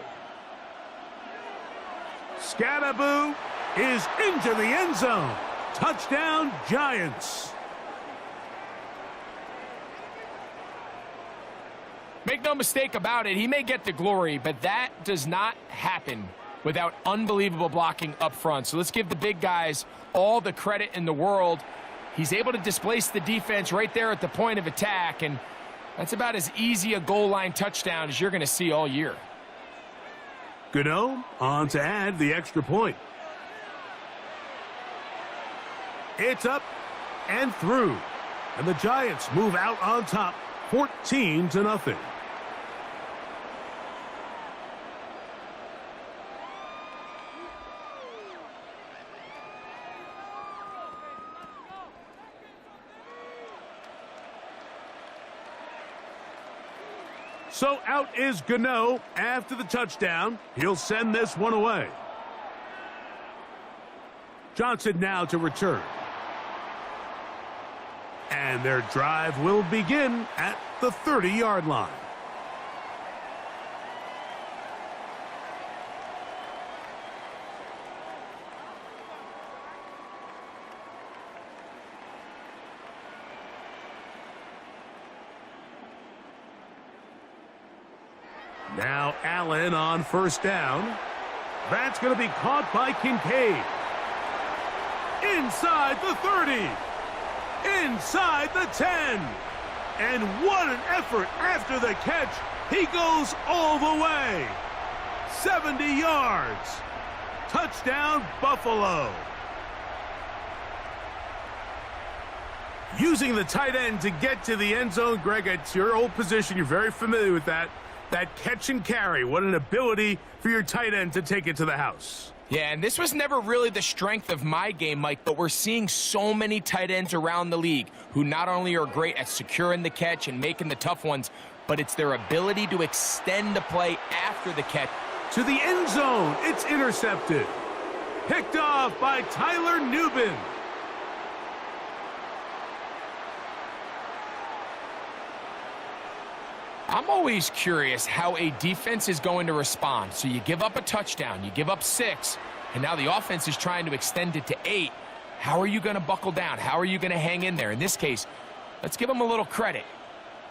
Scalaboo is into the end zone. Touchdown, Giants. Make no mistake about it, he may get the glory, but that does not happen without unbelievable blocking up front. So let's give the big guys all the credit in the world. He's able to displace the defense right there at the point of attack, and that's about as easy a goal line touchdown as you're going to see all year. Gano on to add the extra point. It's up and through, and the Giants move out on top, 14-0. So out is Gano after the touchdown. He'll send this one away. Johnson now to return. And their drive will begin at the 30-yard line. Now Allen on first down. That's going to be caught by Kincaid. Inside the 30. Inside the 10. And what an effort after the catch. He goes all the way. 70 yards. Touchdown, Buffalo. Using the tight end to get to the end zone, Greg, it's your old position. You're very familiar with that. That catch and carry, what an ability for your tight end to take it to the house. Yeah, and this was never really the strength of my game, Mike, but we're seeing so many tight ends around the league who not only are great at securing the catch and making the tough ones, but it's their ability to extend the play after the catch. To the end zone, it's intercepted. Picked off by Tyler Nubin. I'm always curious how a defense is going to respond. So you give up a touchdown, you give up 6, and now the offense is trying to extend it to 8. How are you going to buckle down? How are you going to hang in there? In this case, let's give them a little credit.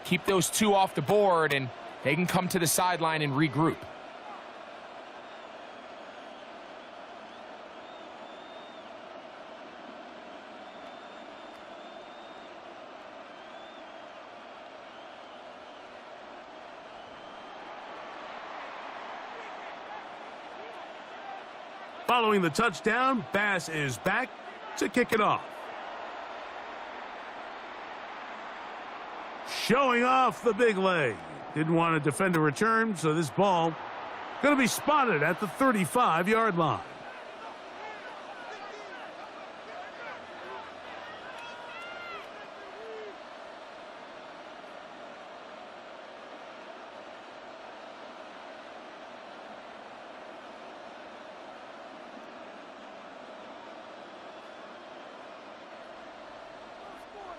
Keep those 2 off the board, and they can come to the sideline and regroup. Following the touchdown, Bass is back to kick it off. Showing off the big leg. Didn't want to defend a return, so this ball going to be spotted at the 35-yard line.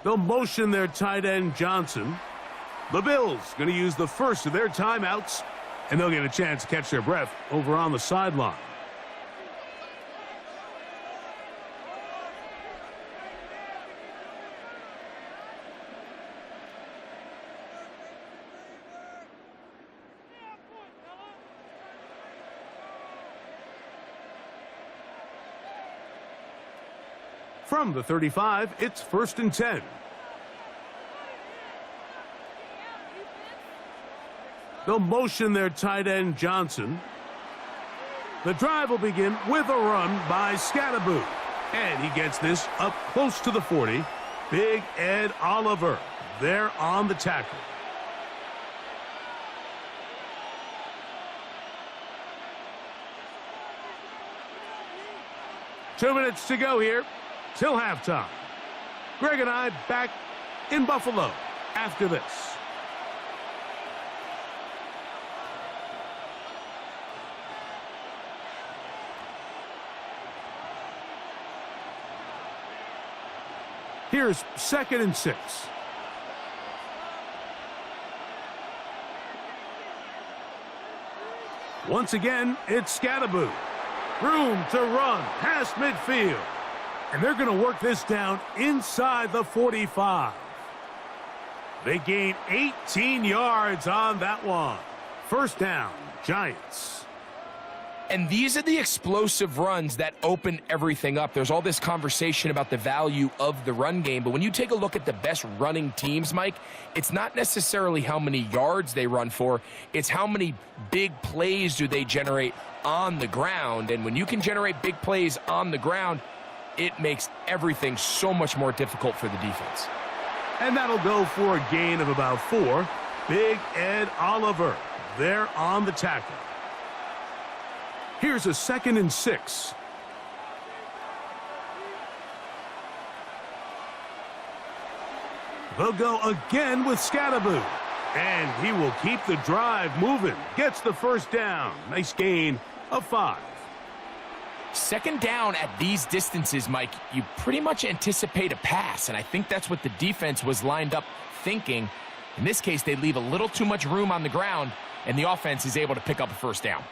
They'll motion their tight end Johnson. The Bills going to use the first of their timeouts, and they'll get a chance to catch their breath over on the sideline. From the 35, it's 1st and 10. They'll motion their tight end Johnson. The drive will begin with a run by Scatterboot. And he gets this up close to the 40. Big Ed Oliver there on the tackle. Two minutes to go here till halftime. Greg and I back in Buffalo after this. Here's 2nd and 6. Once again, it's Scatterboot. Room to run past midfield. And they're going to work this down inside the 45. They gain 18 yards on that one. First down, Giants. And these are the explosive runs that open everything up. There's all this conversation about the value of the run game, but when you take a look at the best running teams, Mike, it's not necessarily how many yards they run for, it's how many big plays do they generate on the ground. And when you can generate big plays on the ground, it makes everything so much more difficult for the defense. And that'll go for a gain of about 4. Big Ed Oliver there on the tackle. Here's a 2nd and 6. They'll go again with Scatterboot. And he will keep the drive moving. Gets the first down. Nice gain of 5. Second down at these distances, Mike, you pretty much anticipate a pass, and I think that's what the defense was lined up thinking. In this case, they leave a little too much room on the ground, and the offense is able to pick up a first down.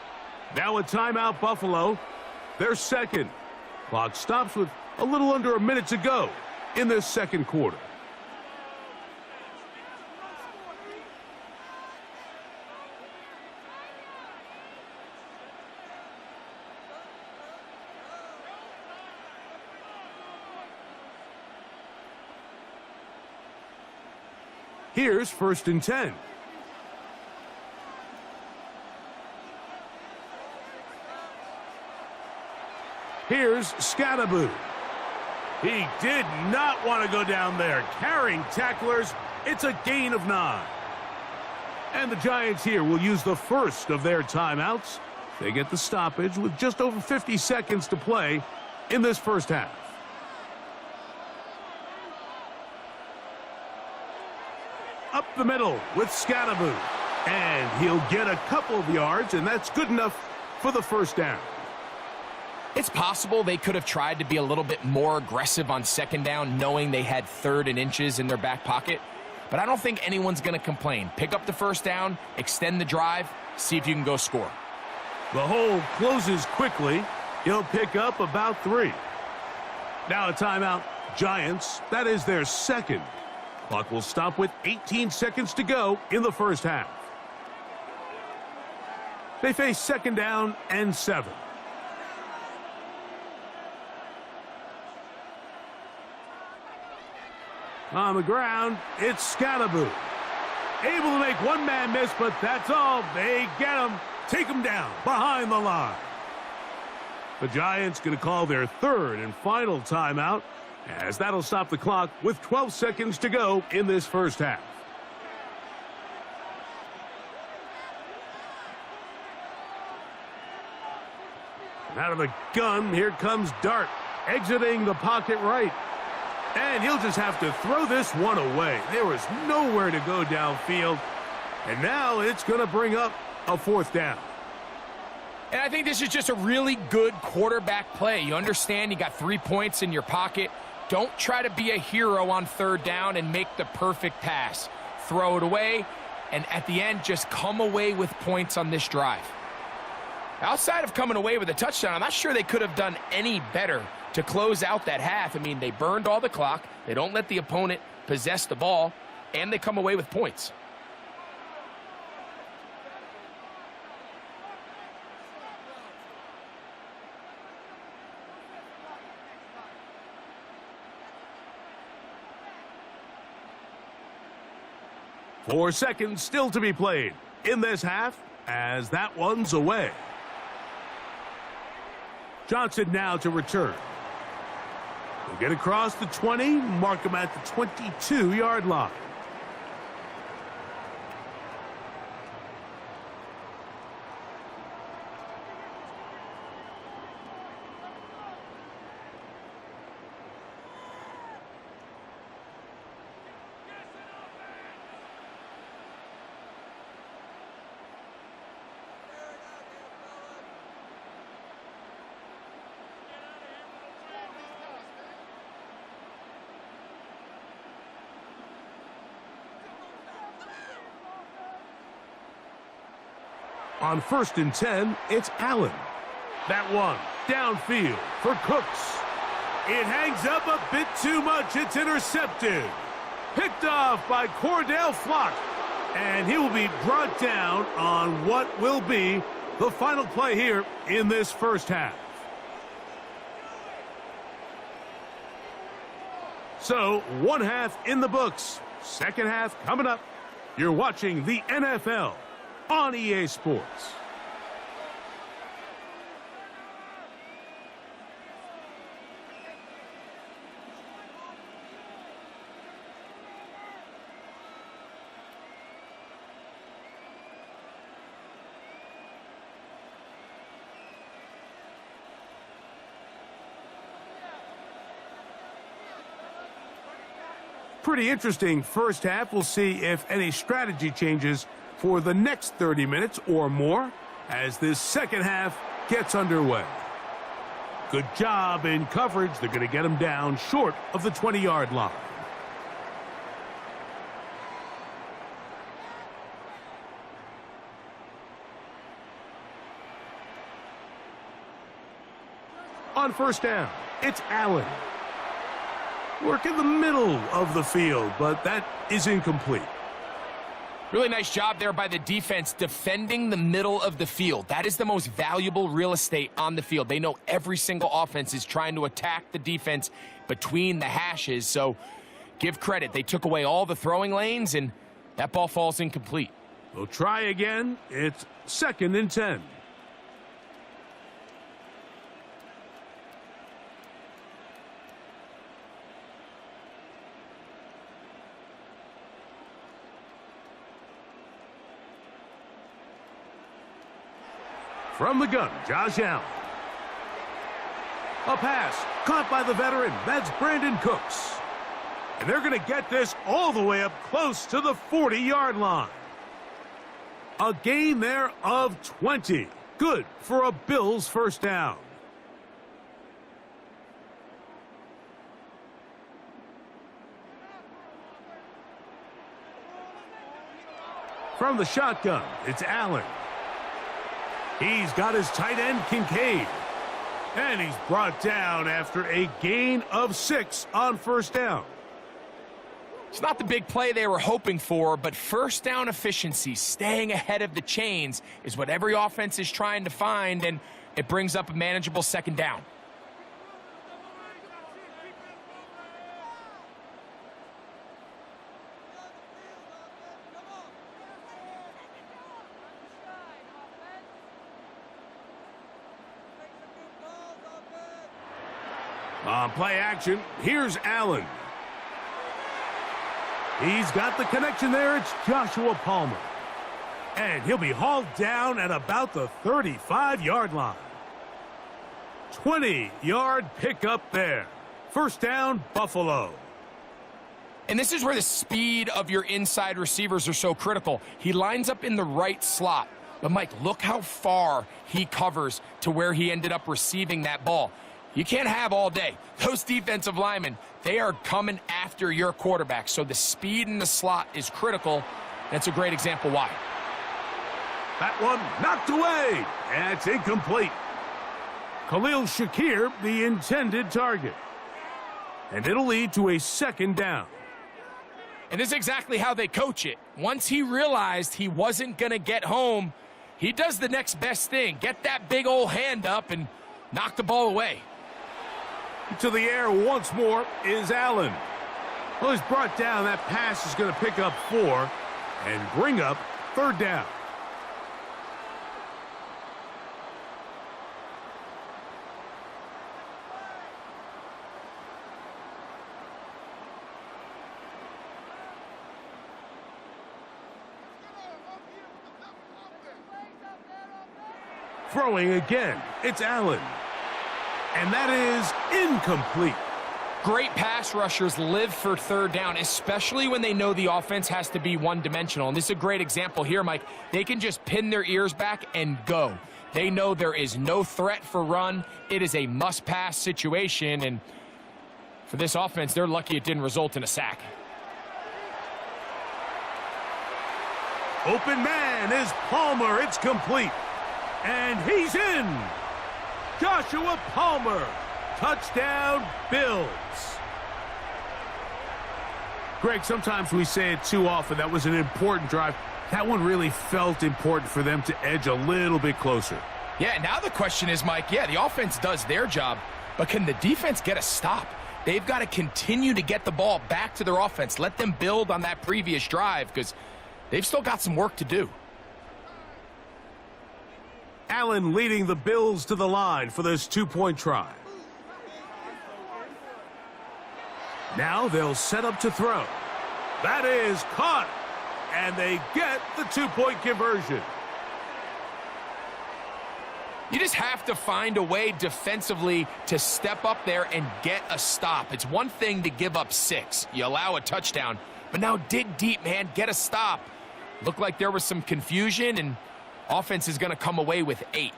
Now a timeout, Buffalo. Their second. Clock stops with a little under a minute to go in this second quarter. Here's 1st and 10. Here's Scatterboot. He did not want to go down there. Carrying tacklers, it's a gain of 9. And the Giants here will use the first of their timeouts. They get the stoppage with just over 50 seconds to play in this first half. Up the middle with Scatterboot. And he'll get a couple of yards, and that's good enough for the first down. It's possible they could have tried to be a little bit more aggressive on second down, knowing they had 3rd and inches in their back pocket. But I don't think anyone's going to complain. Pick up the first down, extend the drive, see if you can go score. The hole closes quickly. He'll pick up about 3. Now a timeout, Giants. That is their second. Clock will stop with 18 seconds to go in the first half. They face 2nd down and 7. On the ground, it's Scatterboot. Able to make one man miss, but that's all. They get him, take him down behind the line. The Giants going to call their 3rd and final timeout, as that'll stop the clock with 12 seconds to go in this first half. And out of the gun, here comes Dart, exiting the pocket right. And he'll just have to throw this one away. There was nowhere to go downfield. And now it's going to bring up a 4th down. And I think this is just a really good quarterback play. You understand you got 3 points in your pocket. Don't try to be a hero on third down and make the perfect pass. Throw it away, and at the end, just come away with points on this drive. Outside of coming away with a touchdown, I'm not sure they could have done any better to close out that half. I mean, they burned all the clock. They don't let the opponent possess the ball, and they come away with points. Four seconds still to be played in this half as that one's away. Johnson now to return. He'll get across the 20, mark him at the 22-yard line. On 1st and 10, it's Allen. That one downfield for Cooks. It hangs up a bit too much. It's intercepted. Picked off by Cordell Flock. And he will be brought down on what will be the final play here in this first half. So, one half in the books. Second half coming up. You're watching the NFL on EA Sports. Pretty interesting first half. We'll see if any strategy changes for the next 30 minutes or more as this second half gets underway. Good job in coverage. They're going to get him down short of the 20-yard line. On first down, it's Allen. Work in the middle of the field, but that is incomplete. Really nice job there by the defense defending the middle of the field. That is the most valuable real estate on the field. They know every single offense is trying to attack the defense between the hashes, so give credit. They took away all the throwing lanes, and that ball falls incomplete. We'll try again. It's 2nd and 10. From the gun, Josh Allen. A pass caught by the veteran. That's Brandon Cooks. And they're going to get this all the way up close to the 40-yard line. A gain there of 20. Good for a Bills first down. From the shotgun, it's Allen. He's got his tight end, Kincaid. And he's brought down after a gain of 6 on first down. It's not the big play they were hoping for, but first down efficiency, staying ahead of the chains, is what every offense is trying to find, and it brings up a manageable second down. On play action, here's Allen. He's got the connection there. It's Joshua Palmer. And he'll be hauled down at about the 35-yard line. 20-yard pickup there. First down, Buffalo. And this is where the speed of your inside receivers are so critical. He lines up in the right slot. But, Mike, look how far he covers to where he ended up receiving that ball. You can't have all day. Those defensive linemen, they are coming after your quarterback. So the speed in the slot is critical. That's a great example why. That one knocked away. And it's incomplete. Khalil Shakir, the intended target. And it'll lead to a second down. And this is exactly how they coach it. Once he realized he wasn't going to get home, he does the next best thing. Get that big old hand up and knock the ball away. To the air once more is Allen. Well, he's brought down. That pass is going to pick up 4 and bring up third down. Throwing again, it's Allen. And that is incomplete. Great pass rushers live for third down, especially when they know the offense has to be one-dimensional. And this is a great example here, Mike. They can just pin their ears back and go. They know there is no threat for run. It is a must-pass situation. And for this offense, they're lucky it didn't result in a sack. Open man is Palmer. It's complete. And he's in. Joshua Palmer. Touchdown, Bills. Greg, sometimes we say it too often. That was an important drive. That one really felt important for them to edge a little bit closer. Yeah, now the question is, Mike, yeah, the offense does their job, but can the defense get a stop? They've got to continue to get the ball back to their offense. Let them build on that previous drive because they've still got some work to do. Allen leading the Bills to the line for this two-point try. Now they'll set up to throw. That is caught. And they get the two-point conversion. You just have to find a way defensively to step up there and get a stop. It's one thing to give up 6. You allow a touchdown. But now dig deep, man. Get a stop. Looked like there was some confusion, and offense is going to come away with 8.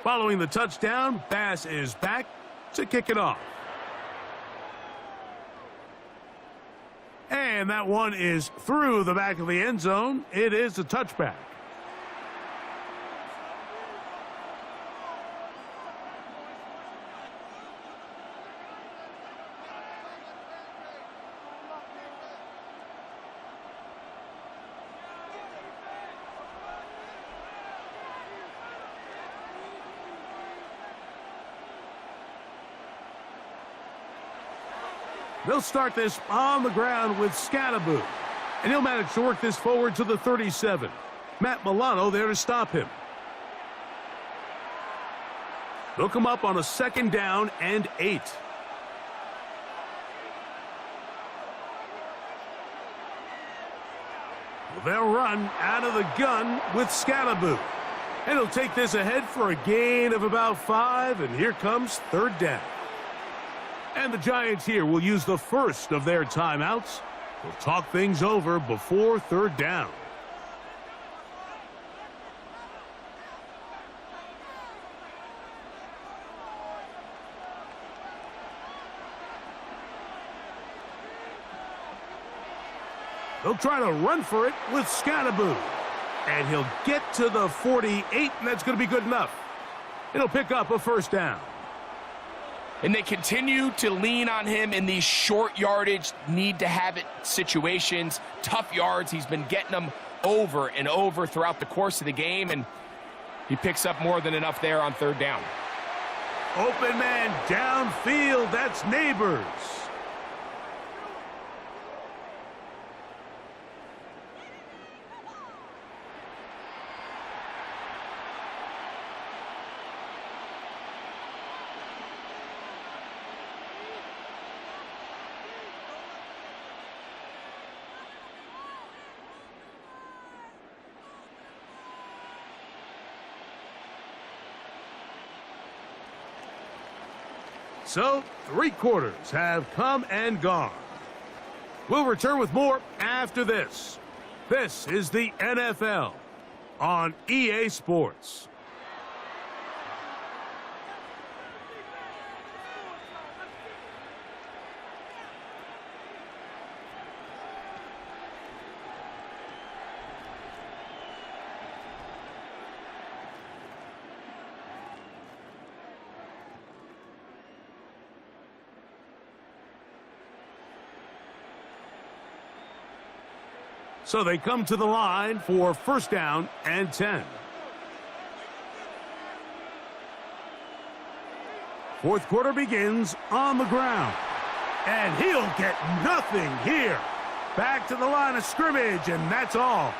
Following the touchdown, Bass is back to kick it off. And that one is through the back of the end zone. It is a touchback. They'll start this on the ground with Scattaboo. And he'll manage to work this forward to the 37. Matt Milano there to stop him. They'll come up on a second down and 8. They'll run out of the gun with Scattaboo. And he'll take this ahead for a gain of about 5. And here comes third down. And the Giants here will use the first of their timeouts. They'll talk things over before third down. They'll try to run for it with Scattaboo. And he'll get to the 48, and that's going to be good enough. It'll pick up a first down. And they continue to lean on him in these short yardage, need-to-have-it situations, tough yards. He's been getting them over and over throughout the course of the game, and he picks up more than enough there on third down. Open man downfield. That's Neighbors. So, 3 quarters have come and gone. We'll return with more after this. This is the NFL on EA Sports. So they come to the line for first down and 10. Fourth quarter begins on the ground. And he'll get nothing here. Back to the line of scrimmage, and that's all.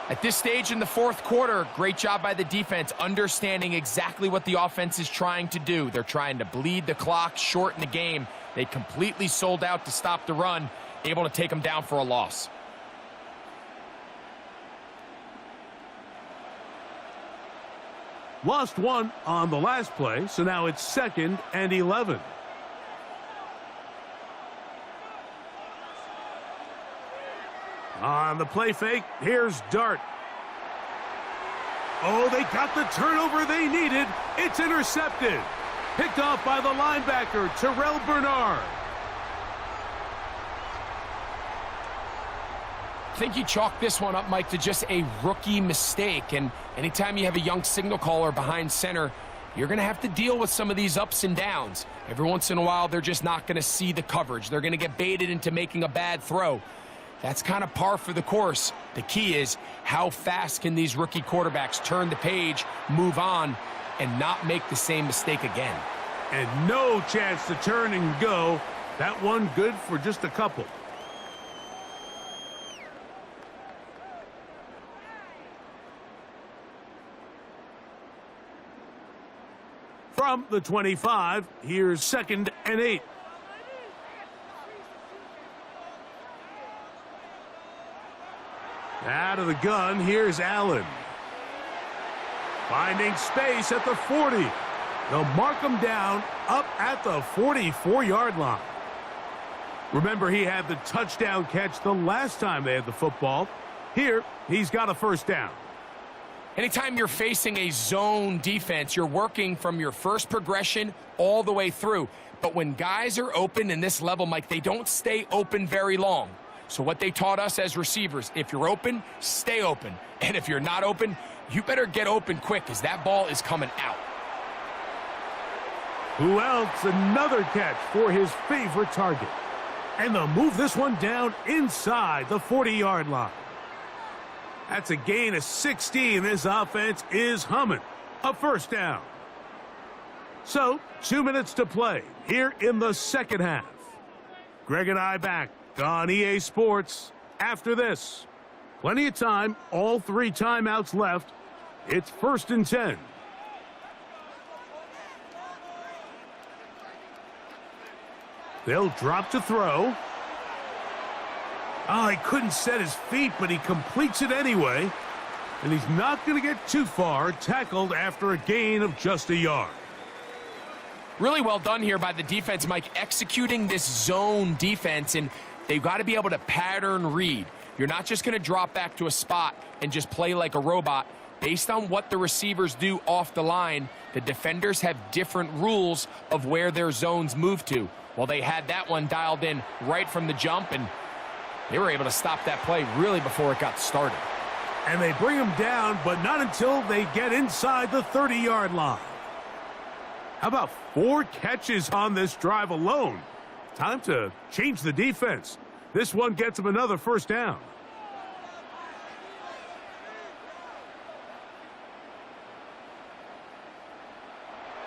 At this stage in the fourth quarter, great job by the defense, understanding exactly what the offense is trying to do. They're trying to bleed the clock, shorten the game. They completely sold out to stop the run, able to take them down for a loss. Lost one on the last play, so now it's 2nd and 11. On the play fake, here's Dart. Oh, they got the turnover they needed. It's intercepted. Picked off by the linebacker, Terrell Bernard. I think you chalk this one up, Mike, to just a rookie mistake. And anytime you have a young signal caller behind center, you're going to have to deal with some of these ups and downs. Every once in a while, they're just not going to see the coverage. They're going to get baited into making a bad throw. That's kind of par for the course. The key is how fast can these rookie quarterbacks turn the page, move on, and not make the same mistake again. And no chance to turn and go. That one good for just a couple. From the 25, here's 2nd and 8. Out of the gun, here's Allen. Finding space at the 40. They'll mark him down up at the 44-yard line. Remember, he had the touchdown catch the last time they had the football. Here, he's got a first down. Anytime you're facing a zone defense, you're working from your first progression all the way through. But when guys are open in this level, Mike, they don't stay open very long. So what they taught us as receivers, if you're open, stay open. And if you're not open, you better get open quick because that ball is coming out. Who else? Another catch for his favorite target. And they'll move this one down inside the 40-yard line. That's a gain of 16. This offense is humming. A first down. So, 2 minutes to play here in the second half. Greg and I back on EA Sports after this. Plenty of time, all 3 timeouts left. It's 1st and 10. They'll drop to throw. Oh, he couldn't set his feet, but he completes it anyway. And he's not going to get too far, tackled after a gain of just a yard. Really well done here by the defense, Mike, executing this zone defense, and they've got to be able to pattern read. You're not just going to drop back to a spot and just play like a robot. Based on what the receivers do off the line, the defenders have different rules of where their zones move to. Well, they had that one dialed in right from the jump, and they were able to stop that play really before it got started. And they bring him down, but not until they get inside the 30-yard line. How about 4 catches on this drive alone? Time to change the defense. This one gets him another first down.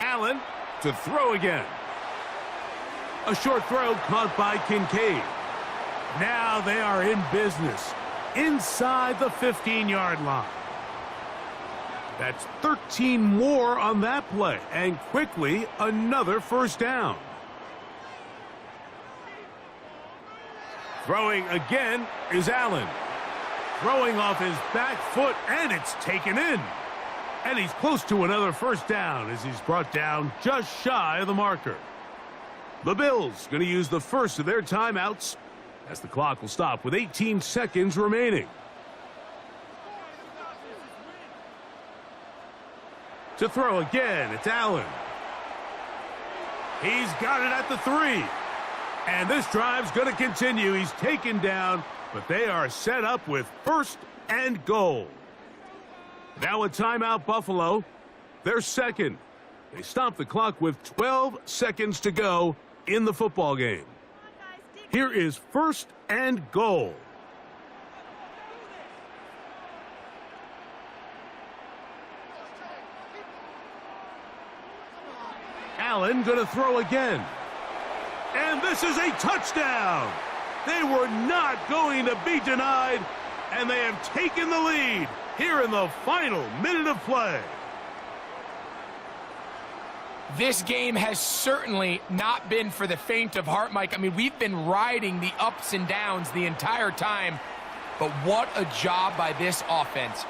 Allen to throw again. A short throw caught by Kincaid. Now they are in business inside the 15-yard line. That's 13 more on that play, and quickly another first down. Throwing again is Allen. Throwing off his back foot, and it's taken in. And he's close to another first down as he's brought down just shy of the marker. The Bills going to use the first of their timeouts as the clock will stop with 18 seconds remaining. To throw again, it's Allen. He's got it at the 3. And this drive's going to continue. He's taken down, but they are set up with first and goal. Now a timeout, Buffalo. They're second. They stop the clock with 12 seconds to go in the football game. Here is first and goal. Allen going to throw again. And this is a touchdown. They were not going to be denied, and they have taken the lead here in the final minute of play. This game has certainly not been for the faint of heart, Mike. I mean, we've been riding the ups and downs the entire time, but what a job by this offense.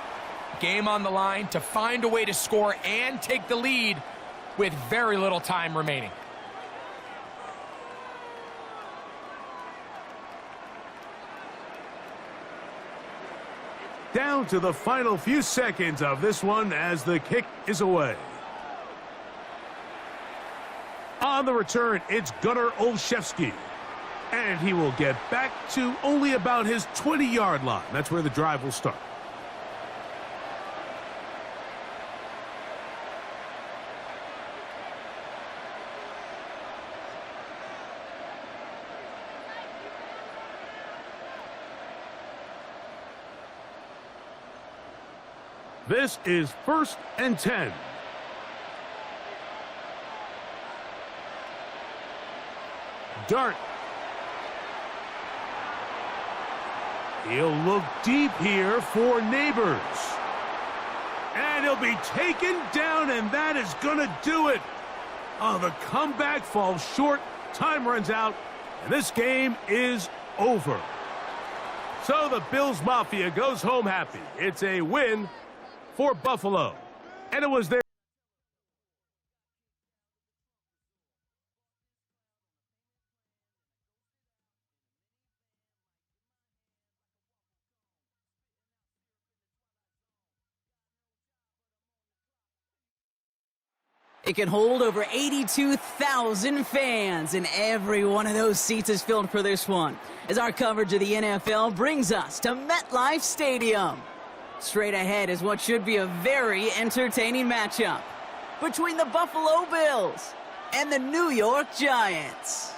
Game on the line to find a way to score and take the lead with very little time remaining. Down to the final few seconds of this one as the kick is away. On the return, it's Gunnar Olszewski. And he will get back to only about his 20-yard line. That's where the drive will start. This is first and 10. Dart. He'll look deep here for Neighbors. And he'll be taken down, and that is going to do it. Oh, the comeback falls short. Time runs out, and this game is over. So the Bills Mafia goes home happy. It's a win for Buffalo. And it was their It can hold over 82,000 fans, and every one of those seats is filled for this one, as our coverage of the NFL brings us to MetLife Stadium. Straight ahead is what should be a very entertaining matchup between the Buffalo Bills and the New York Giants.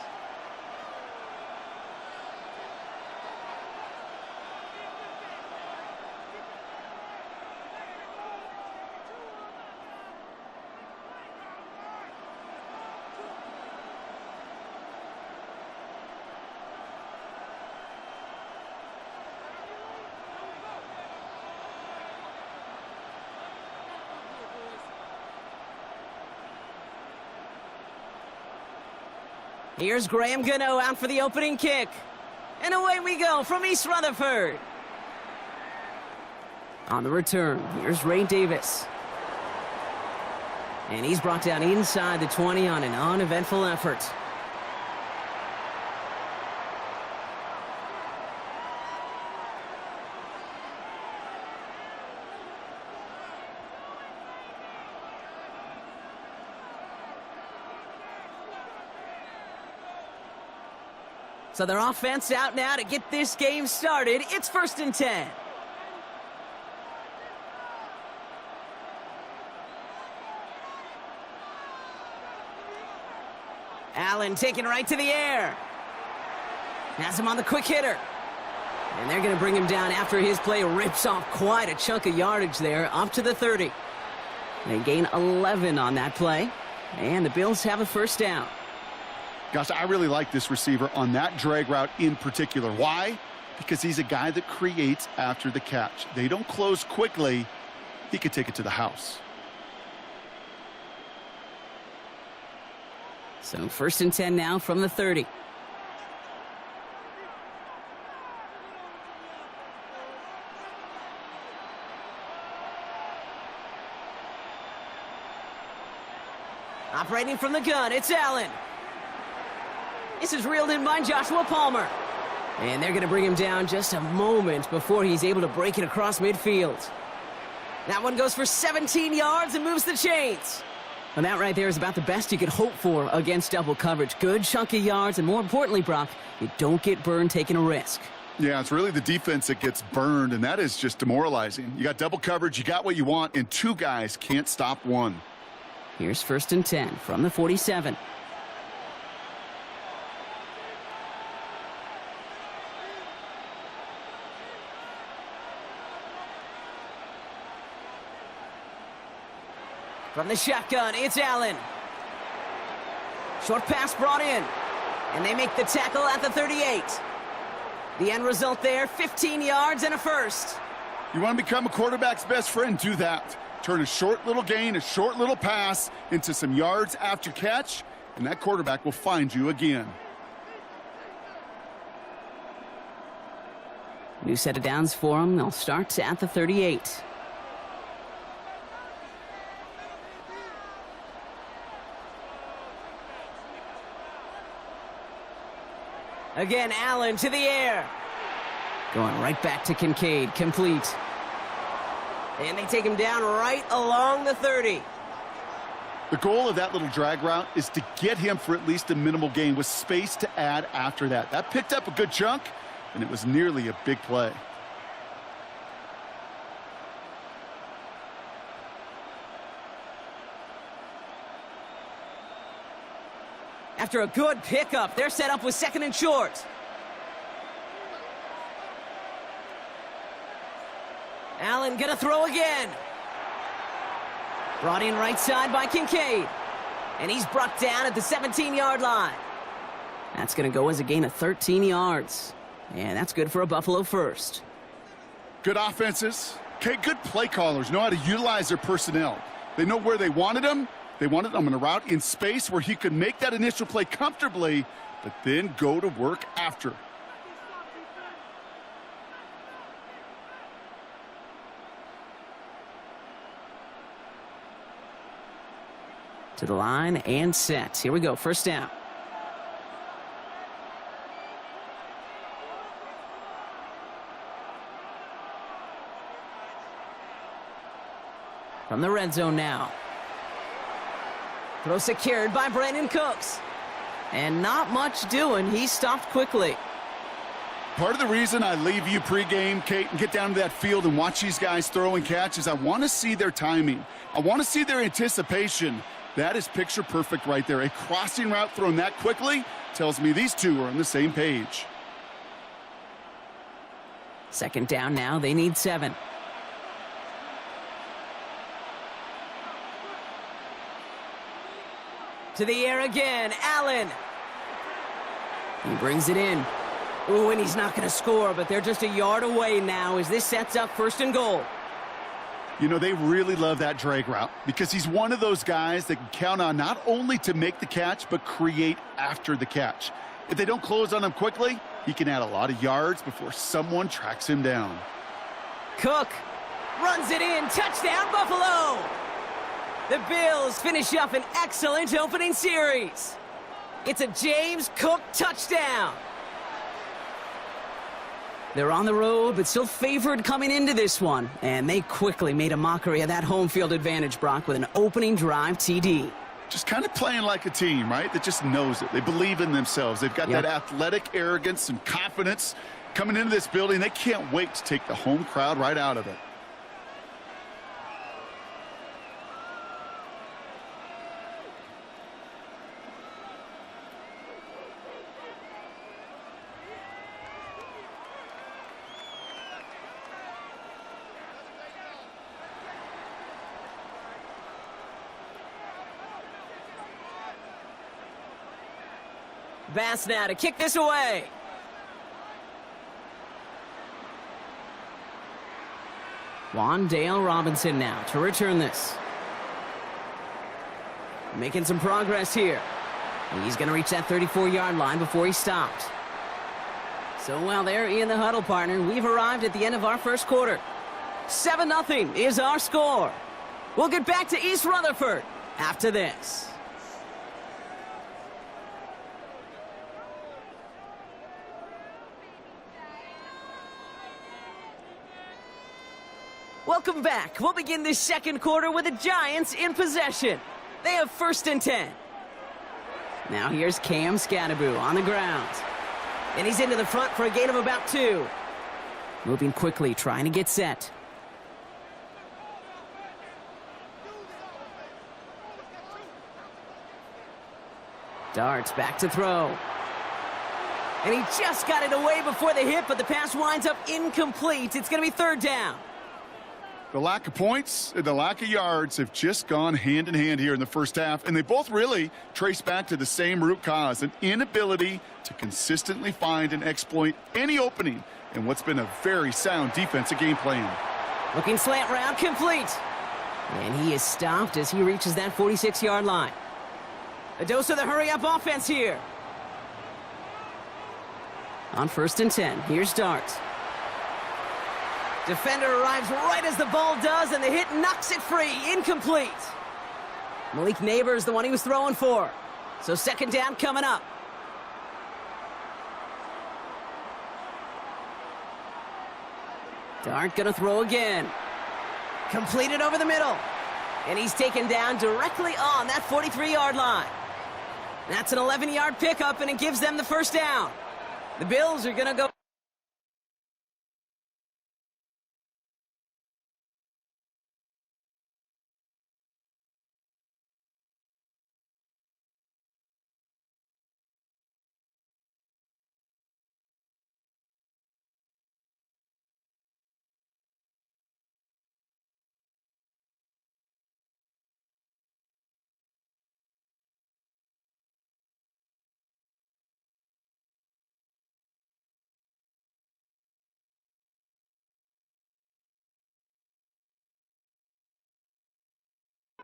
Here's Graham Gano out for the opening kick. And away we go from East Rutherford. On the return, here's Ray Davis. And he's brought down inside the 20 on an uneventful effort. So their offense out now to get this game started. It's first and 10. Allen taking right to the air. Has him on the quick hitter. And they're going to bring him down after his play rips off quite a chunk of yardage there, up to the 30. They gain 11 on that play. And the Bills have a first down. Gosh, I really like this receiver on that drag route in particular. Why? Because he's a guy that creates after the catch. They don't close quickly. He could take it to the house. So first and 10 now from the 30. Operating from the gun, it's Allen. This is reeled in by Joshua Palmer. And they're going to bring him down just a moment before he's able to break it across midfield. That one goes for 17 yards and moves the chains. Well, that right there is about the best you could hope for against double coverage. Good chunk of yards, and more importantly, Brock, you don't get burned taking a risk. Yeah, it's really the defense that gets burned, and that is just demoralizing. You got double coverage, you got what you want, and two guys can't stop one. Here's 1st and 10 from the 47. From the shotgun, it's Allen. Short pass brought in. And they make the tackle at the 38. The end result there, 15 yards and a first. You want to become a quarterback's best friend, do that. Turn a short little gain, a short little pass into some yards after catch, and that quarterback will find you again. New set of downs for them. They'll start at the 38. Again, Allen to the air. Going right back to Kincaid, complete. And they take him down right along the 30. The goal of that little drag route is to get him for at least a minimal gain with space to add after that. That picked up a good chunk, and it was nearly a big play. After a good pickup, they're set up with 2nd and short. Allen gonna throw again. Brought in right side by Kincaid. And he's brought down at the 17-yard line. That's gonna go as a gain of 13 yards. And that's good for a Buffalo first. Good offenses. Okay, good play callers know how to utilize their personnel. They know where they wanted them. They wanted him in a route in space where he could make that initial play comfortably, but then go to work after. To the line and set. Here we go, 1st down. From the red zone now. Throw secured by Brandon Cooks. And not much doing. He stopped quickly. Part of the reason I leave you pregame, Kate, and get down to that field and watch these guys throw and catch is I want to see their timing. I want to see their anticipation. That is picture perfect right there. A crossing route thrown that quickly tells me these two are on the same page. 2nd down now. They need 7. To the air again, Allen. He brings it in. Ooh, and he's not going to score, but they're just a yard away now as this sets up 1st and goal. You know, they really love that drag route because he's one of those guys that can count on not only to make the catch, but create after the catch. If they don't close on him quickly, he can add a lot of yards before someone tracks him down. Cook runs it in. Touchdown, Buffalo! The Bills finish up an excellent opening series. It's a James Cook touchdown. They're on the road, but still favored coming into this one. And they quickly made a mockery of that home field advantage, Brock, with an opening drive TD. Just kind of playing like a team, right? That just knows it. They believe in themselves. They've got that athletic arrogance and confidence coming into this building. They can't wait to take the home crowd right out of it. Bass now to kick this away. Wandale Robinson now to return this. Making some progress here. He's going to reach that 34-yard line before he stopped. So while they're in the huddle, partner, we've arrived at the end of our first quarter. 7-0 is our score. We'll get back to East Rutherford after this. Welcome back. We'll begin this second quarter with the Giants in possession. They have 1st and 10. Now here's Cam Scatterbo on the ground. And he's into the front for a gain of about 2. Moving quickly, trying to get set. Darts back to throw. And he just got it away before the hit, but the pass winds up incomplete. It's going to be 3rd down. The lack of points and the lack of yards have just gone hand in hand here in the first half, and they both really trace back to the same root cause, an inability to consistently find and exploit any opening in what's been a very sound defensive game plan. Looking slant route, complete. And he is stopped as he reaches that 46-yard line. A dose of the hurry-up offense here. On 1st and 10, here's Darts. Defender arrives right as the ball does, and the hit knocks it free. Incomplete. Malik Neighbors, the one he was throwing for. So 2nd down coming up. Dart gonna throw again. Completed over the middle. And he's taken down directly on that 43-yard line. That's an 11-yard pickup, and it gives them the 1st down. The Bills are gonna go.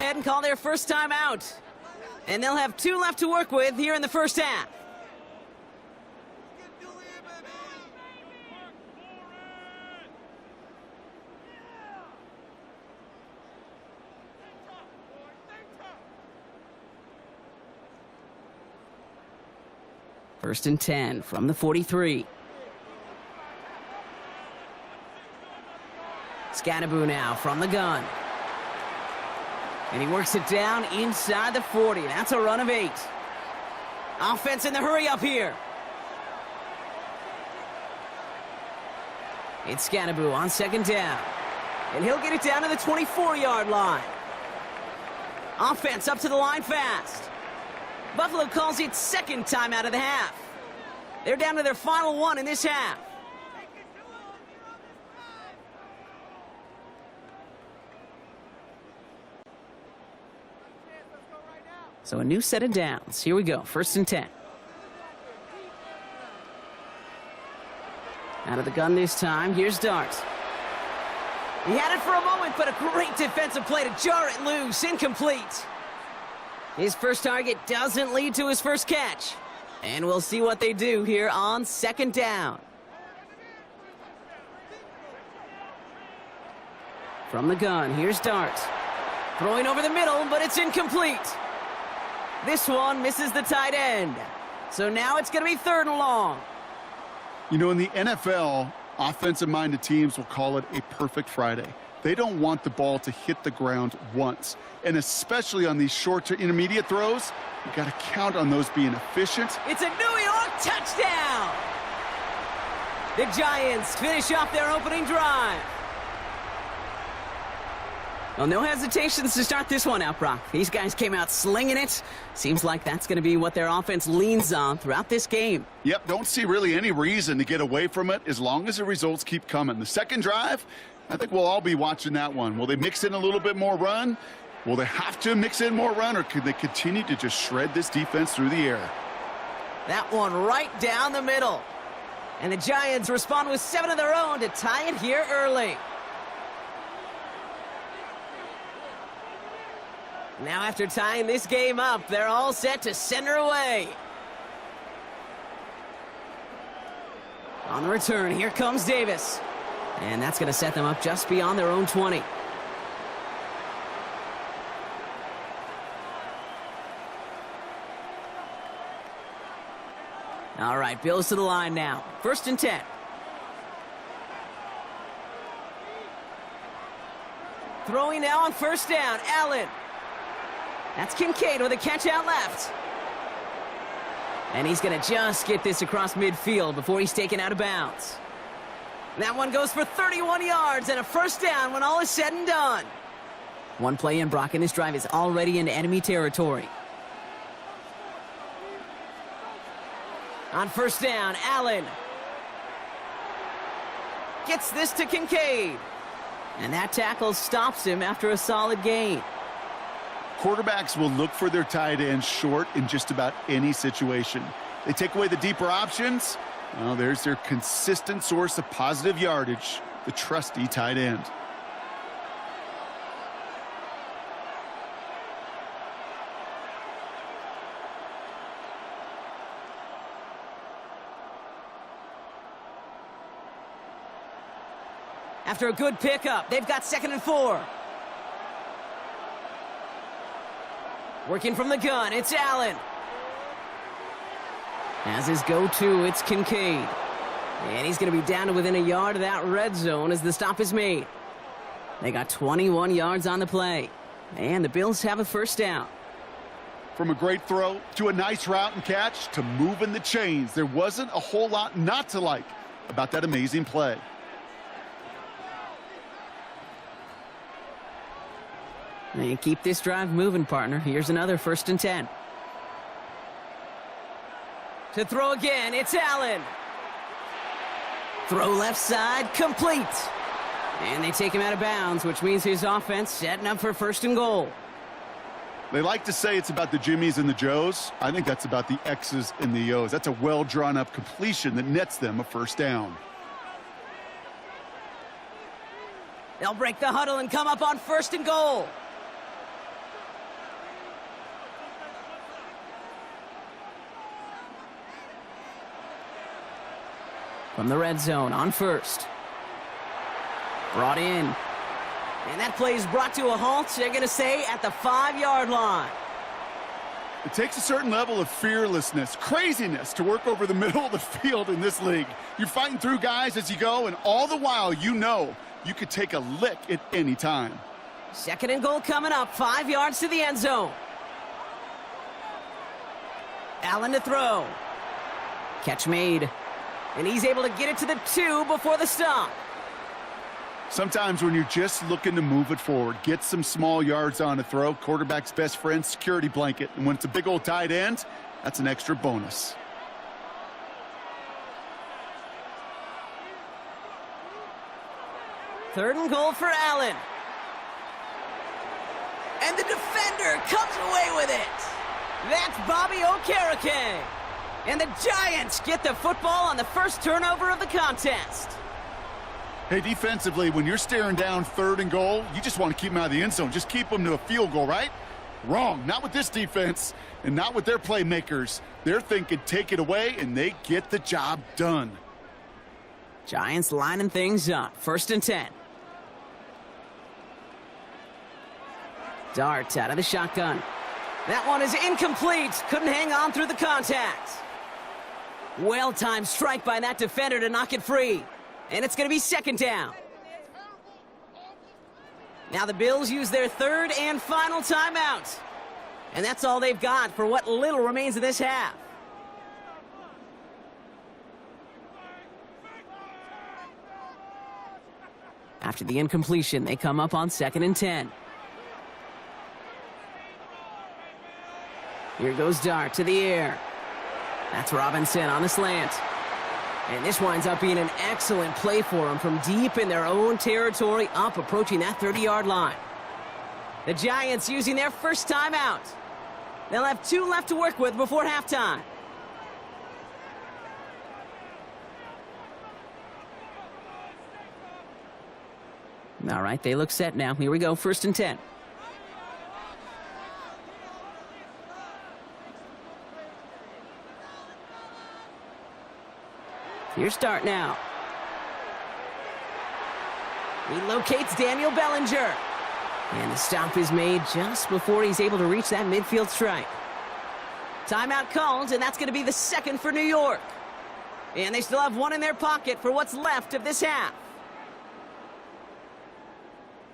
Ahead and call their first time out. And they'll have 2 left to work with here in the first half. First and 10 from the 43. Scatterbo now from the gun. And he works it down inside the 40. That's a run of 8. Offense in the hurry up here. It's Scatterbo on 2nd down. And he'll get it down to the 24-yard line. Offense up to the line fast. Buffalo calls it 2nd time out of the half. They're down to their final 1 in this half. So a new set of downs. Here we go. 1st and 10. Out of the gun this time. Here's Darts. He had it for a moment, but a great defensive play to jar it loose. Incomplete. His first target doesn't lead to his first catch. And we'll see what they do here on 2nd down. From the gun, here's Darts. Throwing over the middle, but it's incomplete. This one misses the tight end. So now it's going to be 3rd and long. You know, in the NFL, offensive-minded teams will call it a perfect Friday. They don't want the ball to hit the ground once. And especially on these short to intermediate throws, you got to count on those being efficient. It's a New York touchdown! The Giants finish off their opening drive. Well, no hesitations to start this one out, Brock. These guys came out slinging it. Seems like that's going to be what their offense leans on throughout this game. Yep, don't see really any reason to get away from it as long as the results keep coming. The second drive, I think we'll all be watching that one. Will they mix in a little bit more run? Will they have to mix in more run, or could they continue to just shred this defense through the air? That one right down the middle. And the Giants respond with 7 of their own to tie it here early. Now after tying this game up, they're all set to send her away. On the return, here comes Davis. And that's going to set them up just beyond their own 20. All right, Bills to the line now. 1st and 10. Throwing now on first down. Allen. That's Kincaid with a catch out left. And he's going to just get this across midfield before he's taken out of bounds. That one goes for 31 yards and a first down when all is said and done. One play in, Brock, and this drive is already into enemy territory. On first down, Allen gets this to Kincaid. And that tackle stops him after a solid gain. Quarterbacks will look for their tight end short in just about any situation. They take away the deeper options. Well, there's their consistent source of positive yardage, the trusty tight end. After a good pickup, they've got 2nd and 4. Working from the gun, it's Allen. As his go-to, it's Kincaid. And he's going to be down to within a yard of that red zone as the stop is made. They got 21 yards on the play. And the Bills have a first down. From a great throw to a nice route and catch to moving the chains, there wasn't a whole lot not to like about that amazing play. And keep this drive moving, partner. Here's another 1st and 10. To throw again, it's Allen. Throw left side, complete. And they take him out of bounds, which means his offense setting up for 1st and goal. They like to say it's about the Jimmies and the Joes. I think that's about the X's and the O's. That's a well-drawn-up completion that nets them a first down. They'll break the huddle and come up on 1st and goal. From the red zone on 1st. Brought in. And that play is brought to a halt, they're going to say, at the 5-yard line. It takes a certain level of fearlessness, craziness to work over the middle of the field in this league. You're fighting through guys as you go, and all the while you know you could take a lick at any time. 2nd and goal coming up, 5 yards to the end zone. Allen to throw. Catch made. And he's able to get it to the 2 before the stop. Sometimes when you're just looking to move it forward, get some small yards on a throw, quarterback's best friend, security blanket. And when it's a big old tight end, that's an extra bonus. Third and goal for Allen. And the defender comes away with it. That's Bobby Okereke. And the Giants get the football on the first turnover of the contest. Hey, defensively, when you're staring down 3rd and goal, you just want to keep them out of the end zone. Just keep them to a field goal, right? Wrong. Not with this defense and not with their playmakers. They're thinking take it away, and they get the job done. Giants lining things up. 1st and 10. Dart out of the shotgun. That one is incomplete. Couldn't hang on through the contact. Well-timed strike by that defender to knock it free. And it's going to be 2nd down. Now the Bills use their 3rd and final timeout. And that's all they've got for what little remains of this half. After the incompletion, they come up on 2nd and 10. Here goes Dart to the air. That's Robinson on the slant. And this winds up being an excellent play for them from deep in their own territory, up approaching that 30-yard line. The Giants using their first timeout. They'll have 2 left to work with before halftime. All right, they look set now. Here we go, 1st and 10. Here's Dart now. He locates Daniel Bellinger. And the stop is made just before he's able to reach that midfield strike. Timeout called, and that's going to be the 2nd for New York. And they still have 1 in their pocket for what's left of this half.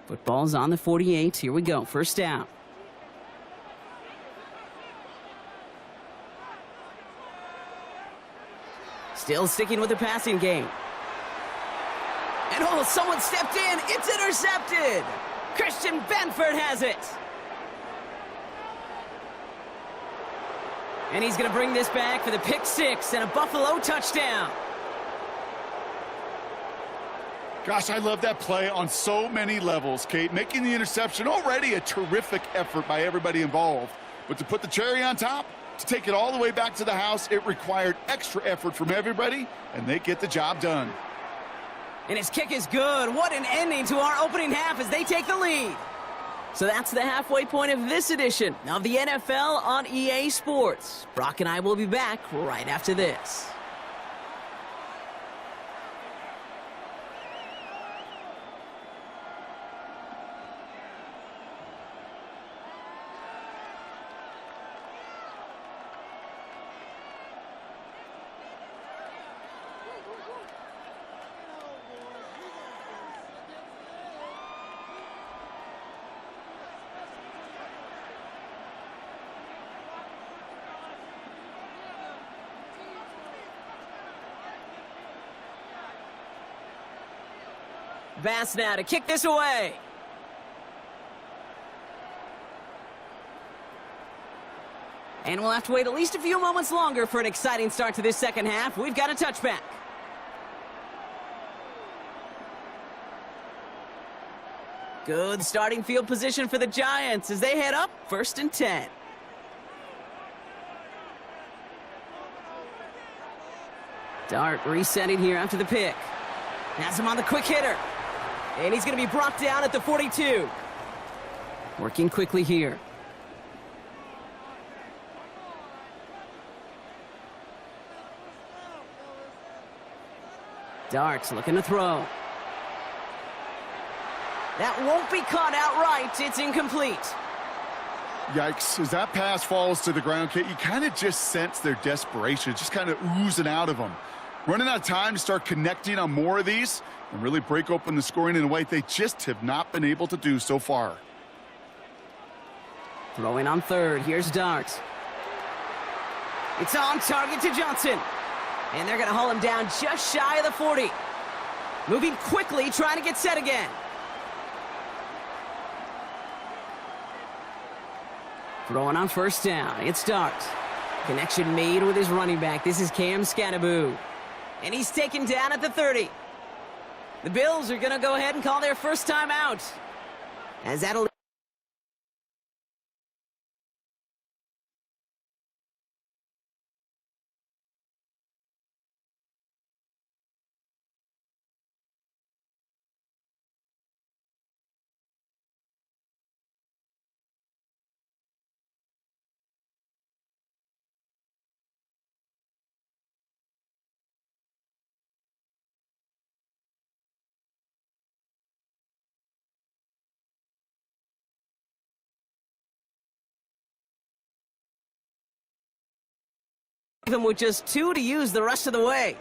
Football's on the 48. Here we go. First down. Still sticking with the passing game. And oh, someone stepped in. It's intercepted. Christian Benford has it. And he's going to bring this back for the pick six and a Buffalo touchdown. Gosh, I love that play on so many levels, Kate. Making the interception, already a terrific effort by everybody involved. But to put the cherry on top, to take it all the way back to the house, it required extra effort from everybody, and they get the job done. And his kick is good. What an ending to our opening half as they take the lead. So that's the halfway point of this edition of the NFL on EA Sports. Brock and I will be back right after this. Bass now to kick this away. And we'll have to wait at least a few moments longer for an exciting start to this second half. We've got a touchback. Good starting field position for the Giants as they head up 1st and 10. Dart resetting here after the pick. Has him on the quick hitter. And he's going to be brought down at the 42. Working quickly here. Dart's looking to throw. That won't be caught outright. It's incomplete. Yikes. As that pass falls to the ground, Kate, you kind of just sense their desperation. Just kind of oozing out of them. Running out of time to start connecting on more of these and really break open the scoring in a way they just have not been able to do so far. Throwing on third. Here's Dart. It's on target to Johnson. And they're going to haul him down just shy of the 40. Moving quickly, trying to get set again. Throwing on first down. It's Dart. Connection made with his running back. This is Cam Scannaboo. And he's taken down at the 30. The Bills are going to go ahead and call their first time out. As that'll... them with just 2 to use the rest of the way.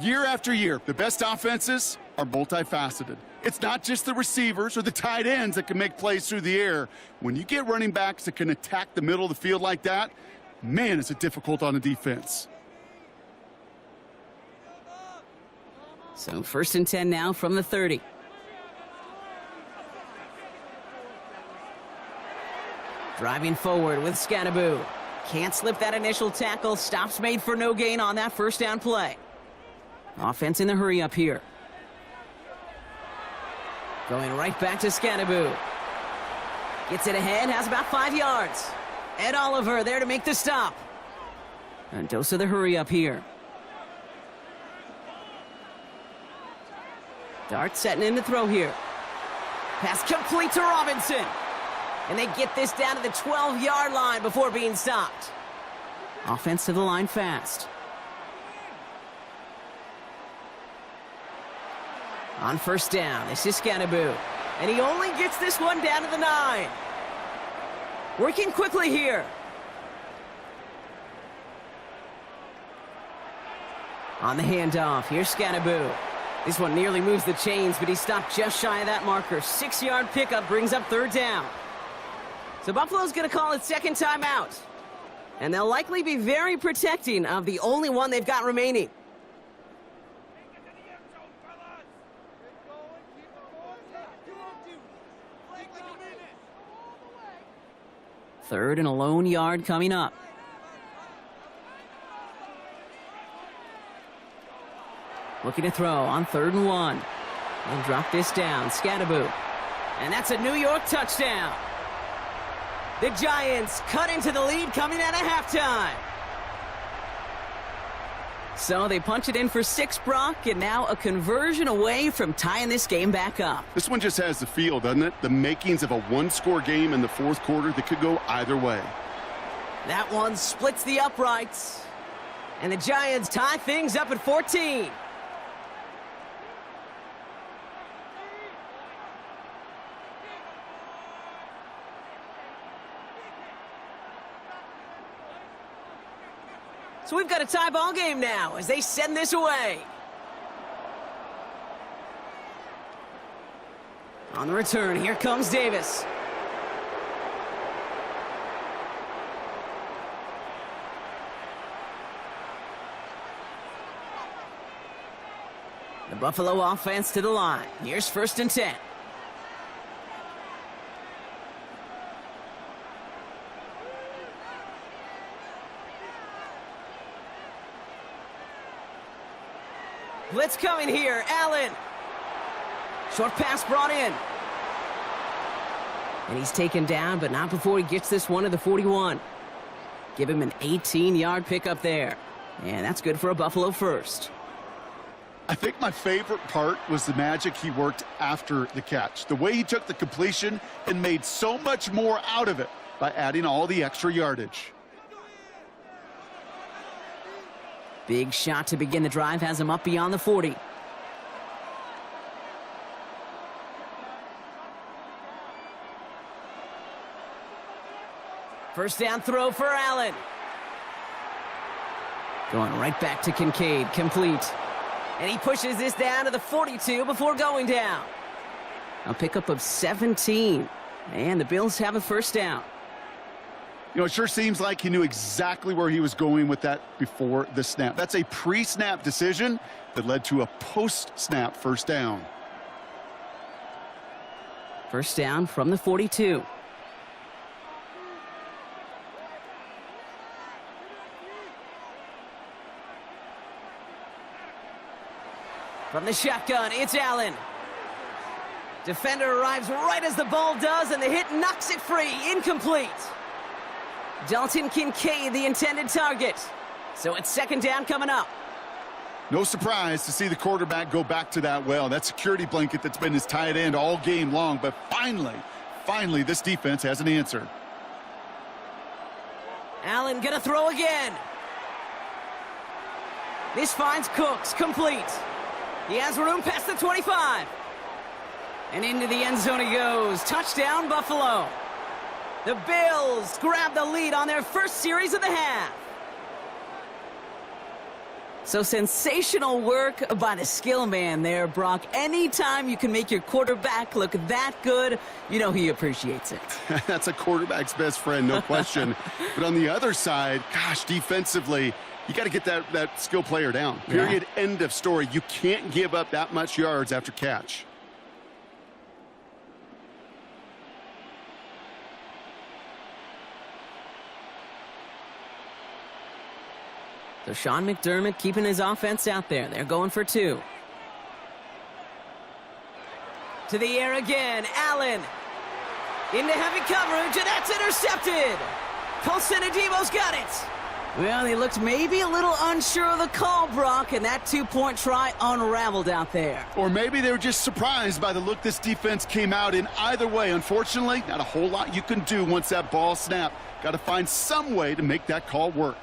Year after year, the best offenses are multifaceted. It's not just the receivers or the tight ends that can make plays through the air. When you get running backs that can attack the middle of the field like that, man, is it difficult on the defense. So 1st and 10 now from the 30. Driving forward with Scannaboo. Can't slip that initial tackle. Stops made for no gain on that first down play. Offense in the hurry up here. Going right back to Scannaboo. Gets it ahead, has about 5 yards. Ed Oliver there to make the stop. And dose of the hurry up here. Dart setting in to throw here. Pass complete to Robinson. And they get this down to the 12-yard line before being stopped. Offense to the line fast. On first down, this is Scannaboo. And he only gets this one down to the 9. Working quickly here. On the handoff, here's Scannaboo. This one nearly moves the chains, but he stopped just shy of that marker. 6-yard pickup brings up third down. So Buffalo's going to call it second timeout. And they'll likely be very protecting of the only one they've got remaining. Third and a lone yard coming up. Looking to throw on 3rd and 1. They'll drop this down. Scattaboo. And that's a New York touchdown. The Giants cut into the lead coming out of halftime. So they punch it in for 6, Brock, and now a conversion away from tying this game back up. This one just has the feel, doesn't it? The makings of a one-score game in the 4th quarter that could go either way. That one splits the uprights. And the Giants tie things up at 14. So we've got a tie ball game now as they send this away. On the return, here comes Davis. The Buffalo offense to the line. Here's 1st and 10. Blitz coming here. Allen. Short pass brought in. And he's taken down, but not before he gets this one to the 41. Give him an 18-yard pickup there. And that's good for a Buffalo first. I think my favorite part was the magic he worked after the catch. The way he took the completion and made so much more out of it by adding all the extra yardage. Big shot to begin the drive has him up beyond the 40. First down throw for Allen. Going right back to Kincaid, complete. And he pushes this down to the 42 before going down. A pickup of 17. And the Bills have a first down. You know, it sure seems like he knew exactly where he was going with that before the snap. That's a pre-snap decision that led to a post-snap first down. First down from the 42. From the shotgun, it's Allen. Defender arrives right as the ball does, and the hit knocks it free. Incomplete. Dalton Kincaid, the intended target. So it's second down coming up. No surprise to see the quarterback go back to that well. That security blanket that's been his tight end all game long. But finally, this defense has an answer. Allen gonna throw again. This finds Cooks, complete. He has room past the 25. And into the end zone he goes. Touchdown, Buffalo. The Bills grab the lead on their first series of the half. So sensational work by the skill man there, Brock. Anytime you can make your quarterback look that good, you know he appreciates it. That's a quarterback's best friend, no question. But on the other side, gosh, defensively, you got to get that skill player down. Period, end of story. You can't give up that much yards after catch. So Sean McDermott keeping his offense out there. They're going for 2. To the air again. Allen. Into heavy coverage, and that's intercepted. Colson Adebo's got it. Well, he looked maybe a little unsure of the call, Brock, and that 2-point try unraveled out there. Or maybe they were just surprised by the look this defense came out in. Either way, unfortunately, not a whole lot you can do once that ball snapped. Got to find some way to make that call work.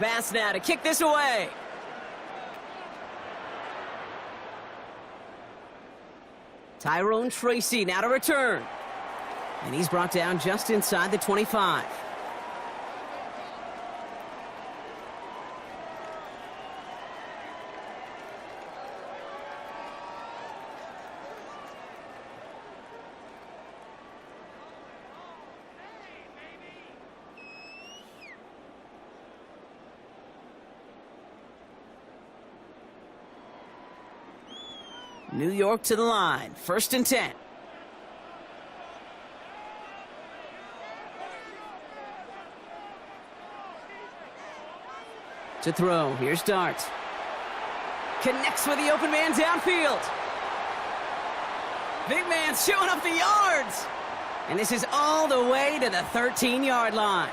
Bass now to kick this away. Tyrone Tracy now to return. And he's brought down just inside the 25. New York to the line. 1st and 10. To throw. Here's Dart. Connects with the open man downfield. Big man showing up the yards. And this is all the way to the 13-yard line.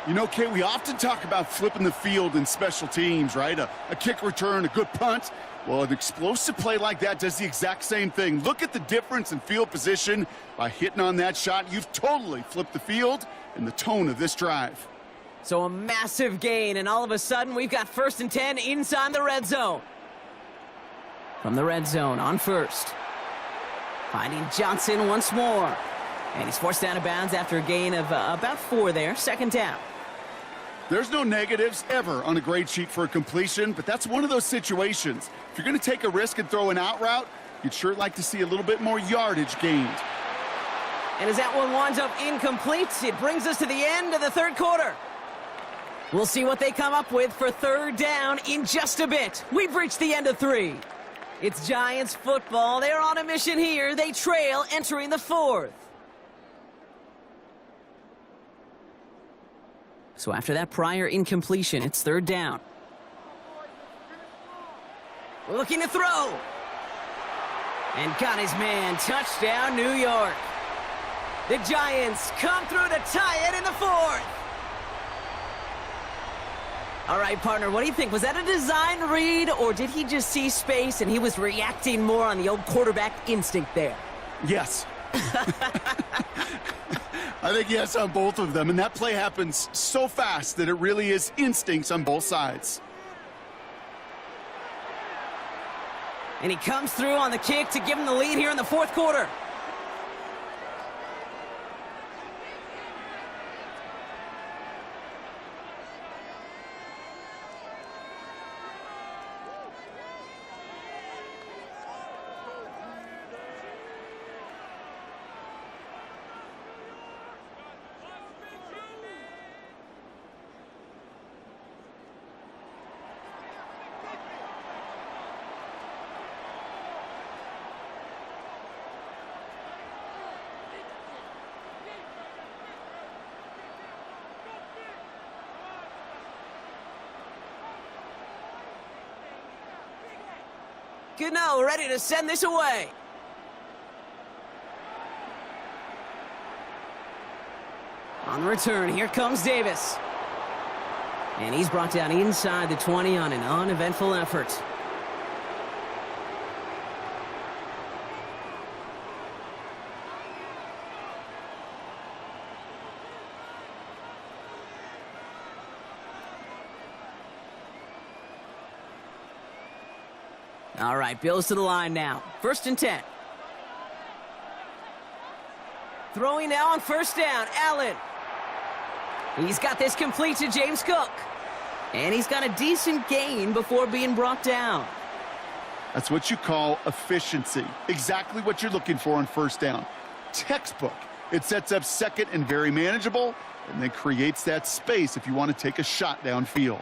You know, Kate, we often talk about flipping the field in special teams, right? A kick return, a good punt. Well, an explosive play like that does the exact same thing. Look at the difference in field position. By hitting on that shot, you've totally flipped the field and the tone of this drive. So a massive gain, and all of a sudden, we've got 1st and 10 inside the red zone. From the red zone on 1st. Finding Johnson once more. And he's forced out of bounds after a gain of about 4 there. 2nd down. There's no negatives ever on a grade sheet for a completion, but that's one of those situations. If you're going to take a risk and throw an out route, you'd sure like to see a little bit more yardage gained. And as that one winds up incomplete, it brings us to the end of the 3rd quarter. We'll see what they come up with for 3rd down in just a bit. We've reached the end of 3. It's Giants football. They're on a mission here. They trail entering the 4th. So after that prior incompletion, it's 3rd down. Looking to throw. And got his man. Touchdown, New York. The Giants come through to tie it in the 4th. All right, partner, what do you think? Was that a design read, or did he just see space and he was reacting more on the old quarterback instinct there? Yes. I think yes on both of them, and that play happens so fast that it really is instincts on both sides. And he comes through on the kick to give him the lead here in the 4th quarter. Gano ready to send this away. On the return, here comes Davis. And he's brought down inside the 20 on an uneventful effort. All right, Bills to the line now. 1st and 10. Throwing now on 1st down, Allen. He's got this complete to James Cook. And he's got a decent gain before being brought down. That's what you call efficiency. Exactly what you're looking for on 1st down. Textbook. It sets up 2nd and very manageable, and then creates that space if you want to take a shot downfield.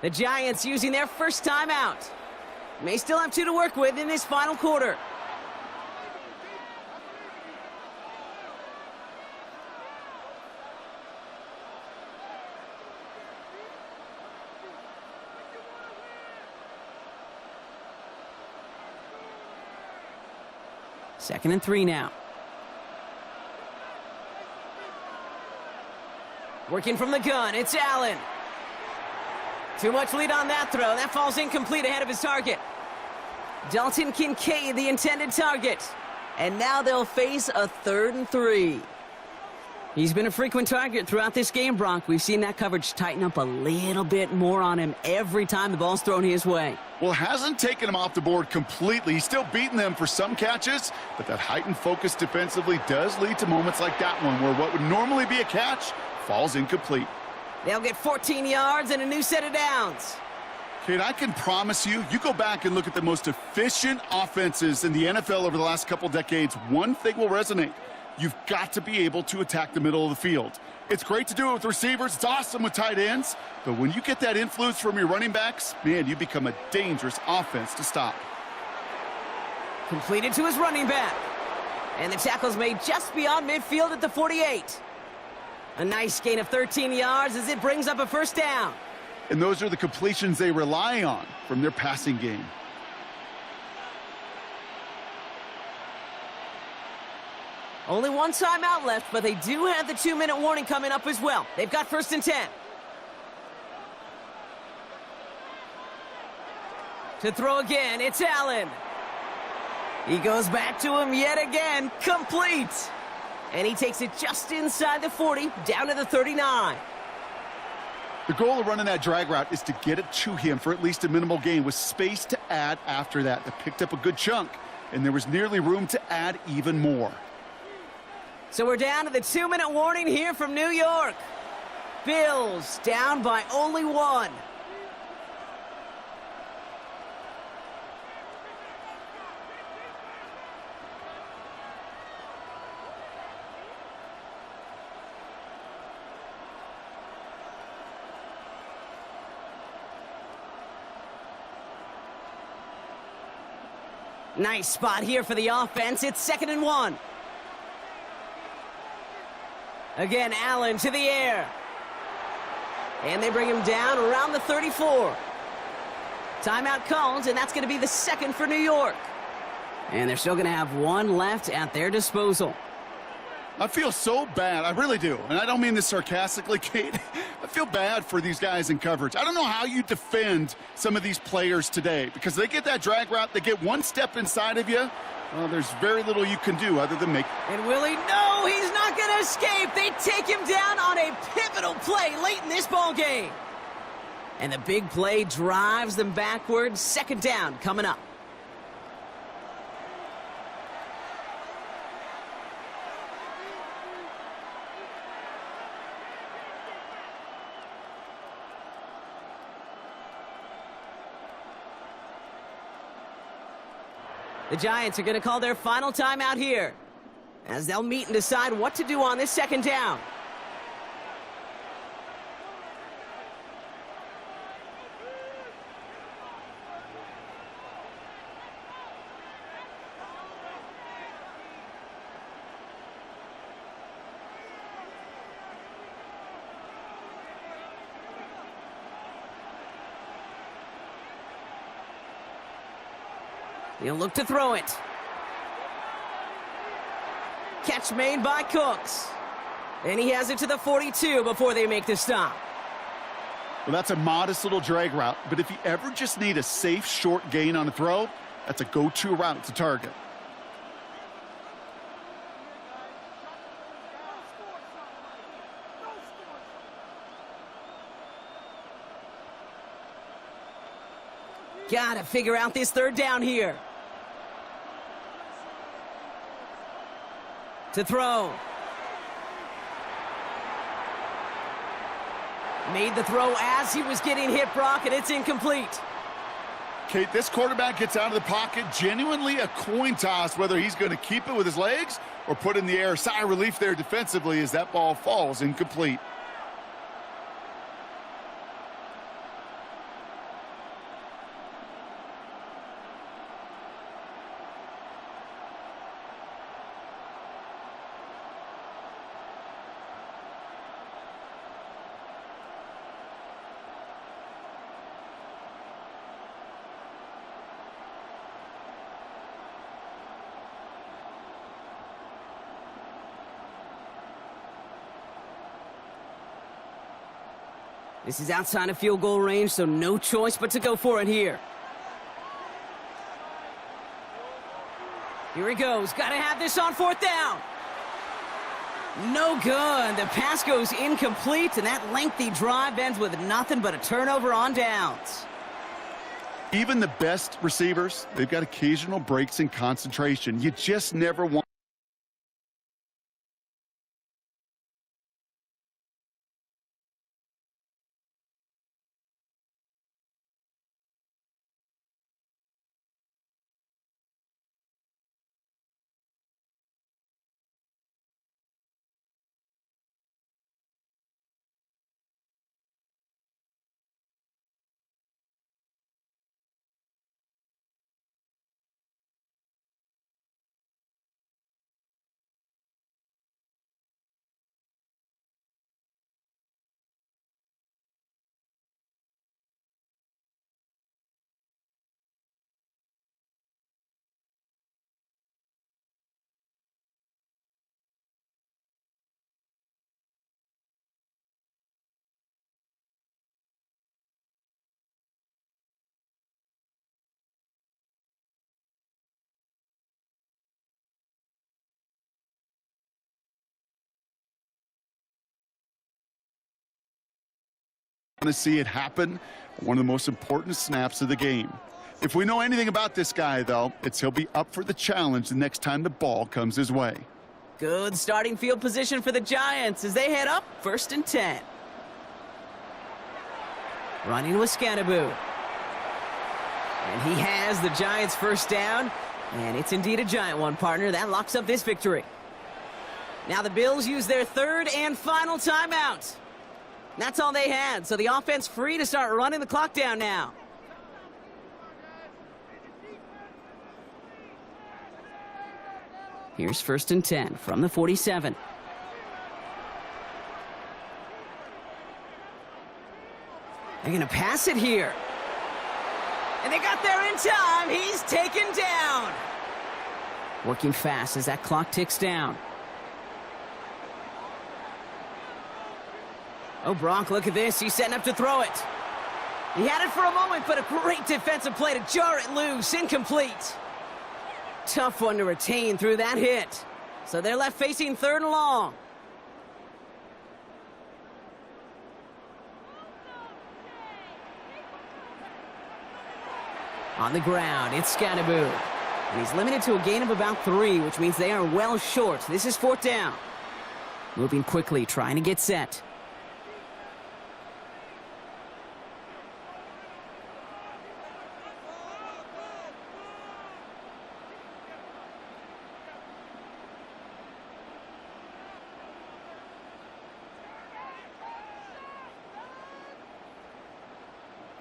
The Giants using their first timeout. May still have 2 to work with in this final quarter. Second and 3 now. Working from the gun, it's Allen. Too much lead on that throw. That falls incomplete ahead of his target. Dalton Kincaid, the intended target. And now they'll face a 3rd and 3. He's been a frequent target throughout this game, Brock. We've seen that coverage tighten up a little bit more on him every time the ball's thrown his way. Well, hasn't taken him off the board completely. He's still beating them for some catches, but that heightened focus defensively does lead to moments like that one where what would normally be a catch falls incomplete. They'll get 14 yards and a new set of downs. Kate, I can promise you, you go back and look at the most efficient offenses in the NFL over the last couple decades, one thing will resonate. You've got to be able to attack the middle of the field. It's great to do it with receivers. It's awesome with tight ends. But when you get that influence from your running backs, man, you become a dangerous offense to stop. Completed to his running back. And the tackle's made just beyond midfield at the 48. A nice gain of 13 yards as it brings up a first down. And those are the completions they rely on from their passing game. Only one timeout left, but they do have the 2-minute warning coming up as well. They've got 1st and 10. To throw again, it's Allen. He goes back to him yet again, complete. And he takes it just inside the 40, down to the 39. The goal of running that drag route is to get it to him for at least a minimal gain with space to add after that. They picked up a good chunk, and there was nearly room to add even more. So we're down to the 2-minute warning here from New York. Bills down by only 1. Nice spot here for the offense. It's 2nd and 1. Again, Allen to the air. And they bring him down around the 34. Timeout called, and that's going to be the 2nd for New York. And they're still going to have 1 left at their disposal. I feel so bad. I really do. And I don't mean this sarcastically, Kate. I feel bad for these guys in coverage. I don't know how you defend some of these players today because they get that drag route, they get 1 step inside of you. Well, there's very little you can do other than make. And Willie, no, he's not going to escape. They take him down on a pivotal play late in this ball game. And the big play drives them backwards. 2nd down coming up. The Giants are going to call their final timeout here as they'll meet and decide what to do on this 2nd down. He'll look to throw it. Catch made by Cooks. And he has it to the 42 before they make the stop. Well, that's a modest little drag route, but if you ever just need a safe, short gain on a throw, that's a go-to route to target. Gotta figure out this 3rd down here. To throw. Made the throw as he was getting hit, Brock, and it's incomplete. Kate, this quarterback gets out of the pocket, genuinely a coin toss, whether he's going to keep it with his legs or put in the air. Sigh of relief there defensively as that ball falls incomplete. This is outside of field goal range, so no choice but to go for it here. Here he goes. Got to have this on 4th down. No good. The pass goes incomplete, and that lengthy drive ends with nothing but a turnover on downs. Even the best receivers, they've got occasional breaks in concentration. You just never want to see it happen. One of the most important snaps of the game. If we know anything about this guy, though, it's he'll be up for the challenge the next time the ball comes his way. Good starting field position for the Giants as they head up 1st and 10. Running with Scannaboo. And he has the Giants' first down. And it's indeed a giant one, partner. That locks up this victory. Now the Bills use their 3rd and final timeout. That's all they had, so the offense free to start running the clock down now. Here's 1st and 10 from the 47. They're going to pass it here. And they got there in time. He's taken down. Working fast as that clock ticks down. Oh, Brock, look at this. He's setting up to throw it. He had it for a moment, but a great defensive play to jar it loose. Incomplete. Tough one to retain through that hit. So they're left facing 3rd and long. On the ground, it's Scannaboo. And he's limited to a gain of about 3, which means they are well short. This is 4th down. Moving quickly, trying to get set.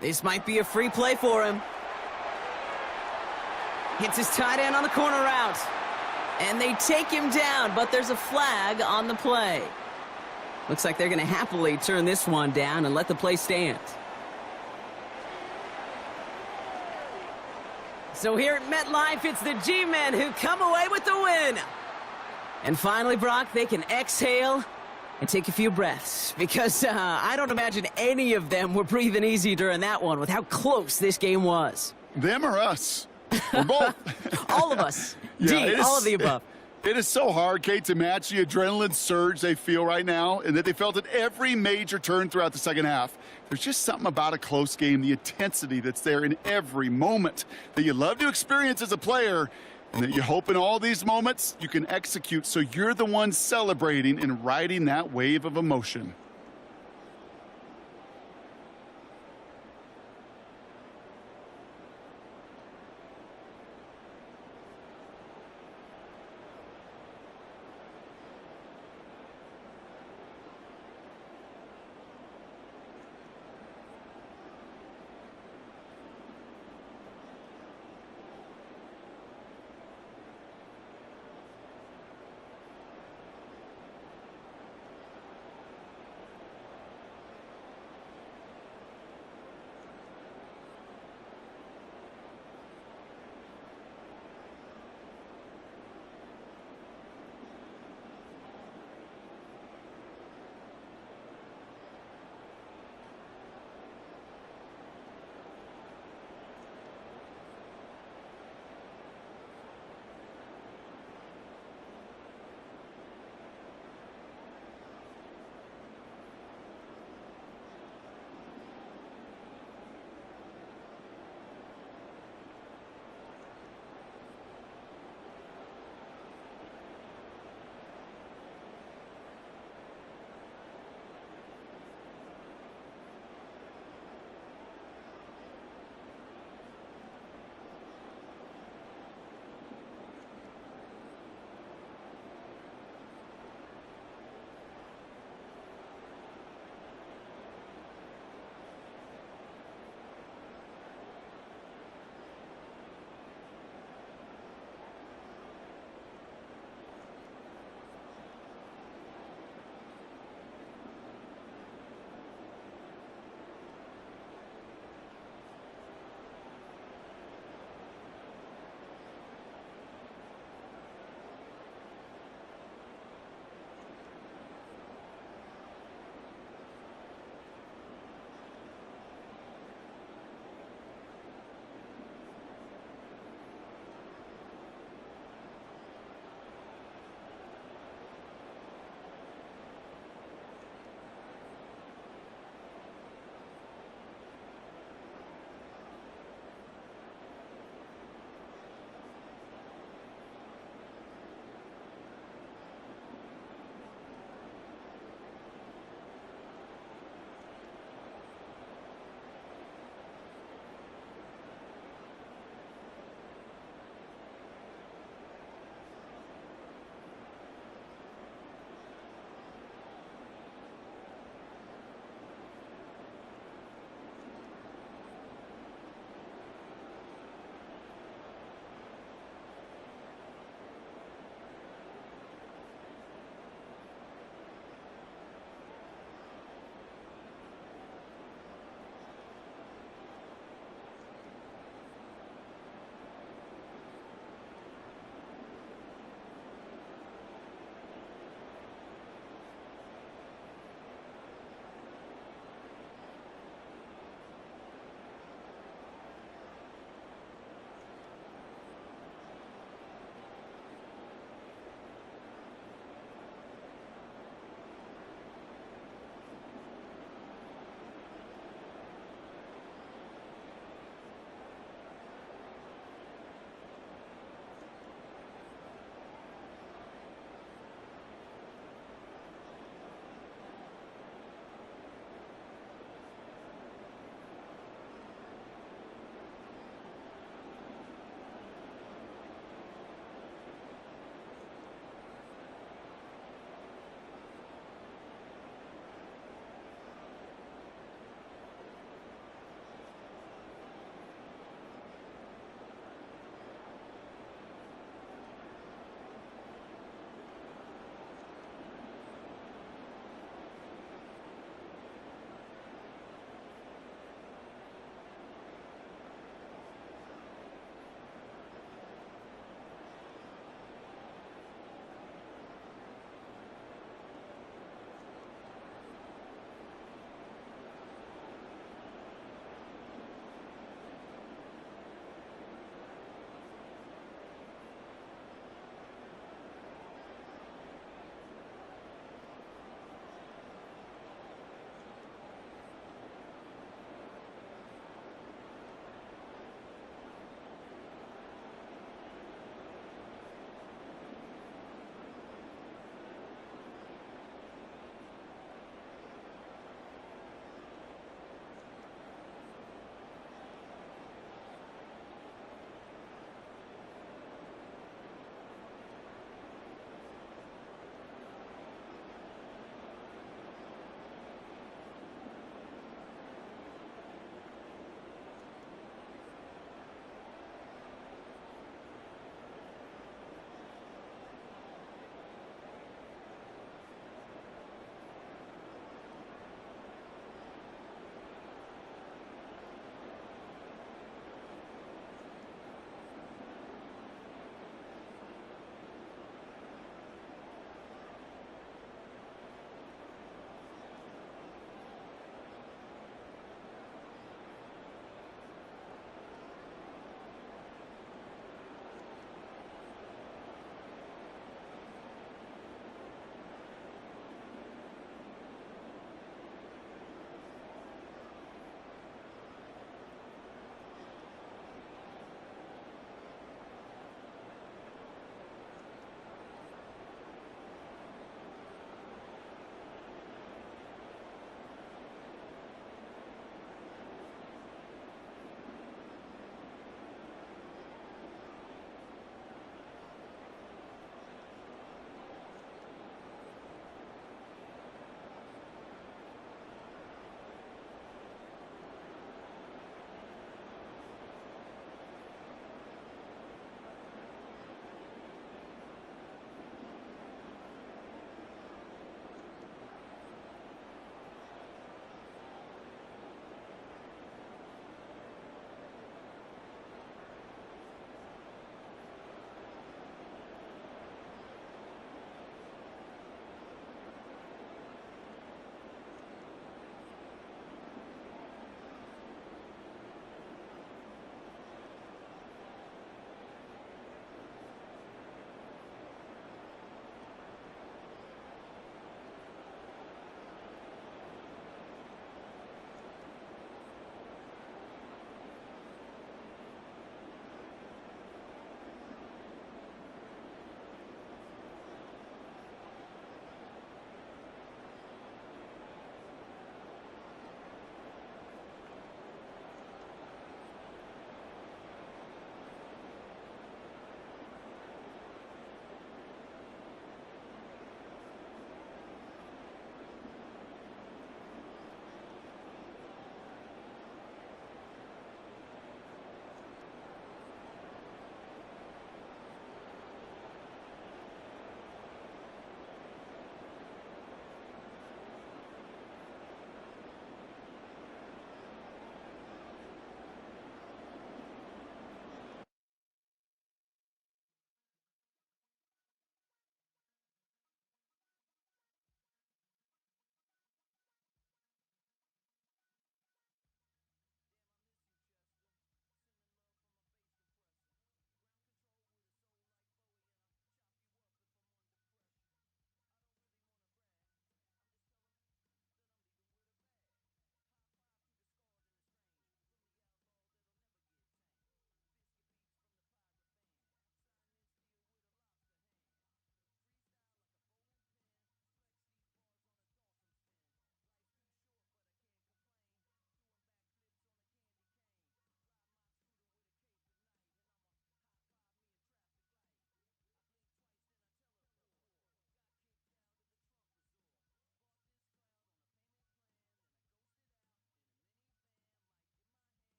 This might be a free play for him. Hits his tight end on the corner route. And they take him down, but there's a flag on the play. Looks like they're going to happily turn this one down and let the play stand. So here at MetLife, it's the G-Men who come away with the win. And finally, Brock, they can exhale and take a few breaths, because I don't imagine any of them were breathing easy during that one with how close this game was. Them or us? We're both. All of us. Yeah, D, all of the above. It is so hard, Kate, to match the adrenaline surge they feel right now, and that they felt at every major turn throughout the second half. There's just something about a close game, the intensity that's there in every moment that you love to experience as a player, and that you hope in all these moments you can execute so you're the one celebrating and riding that wave of emotion.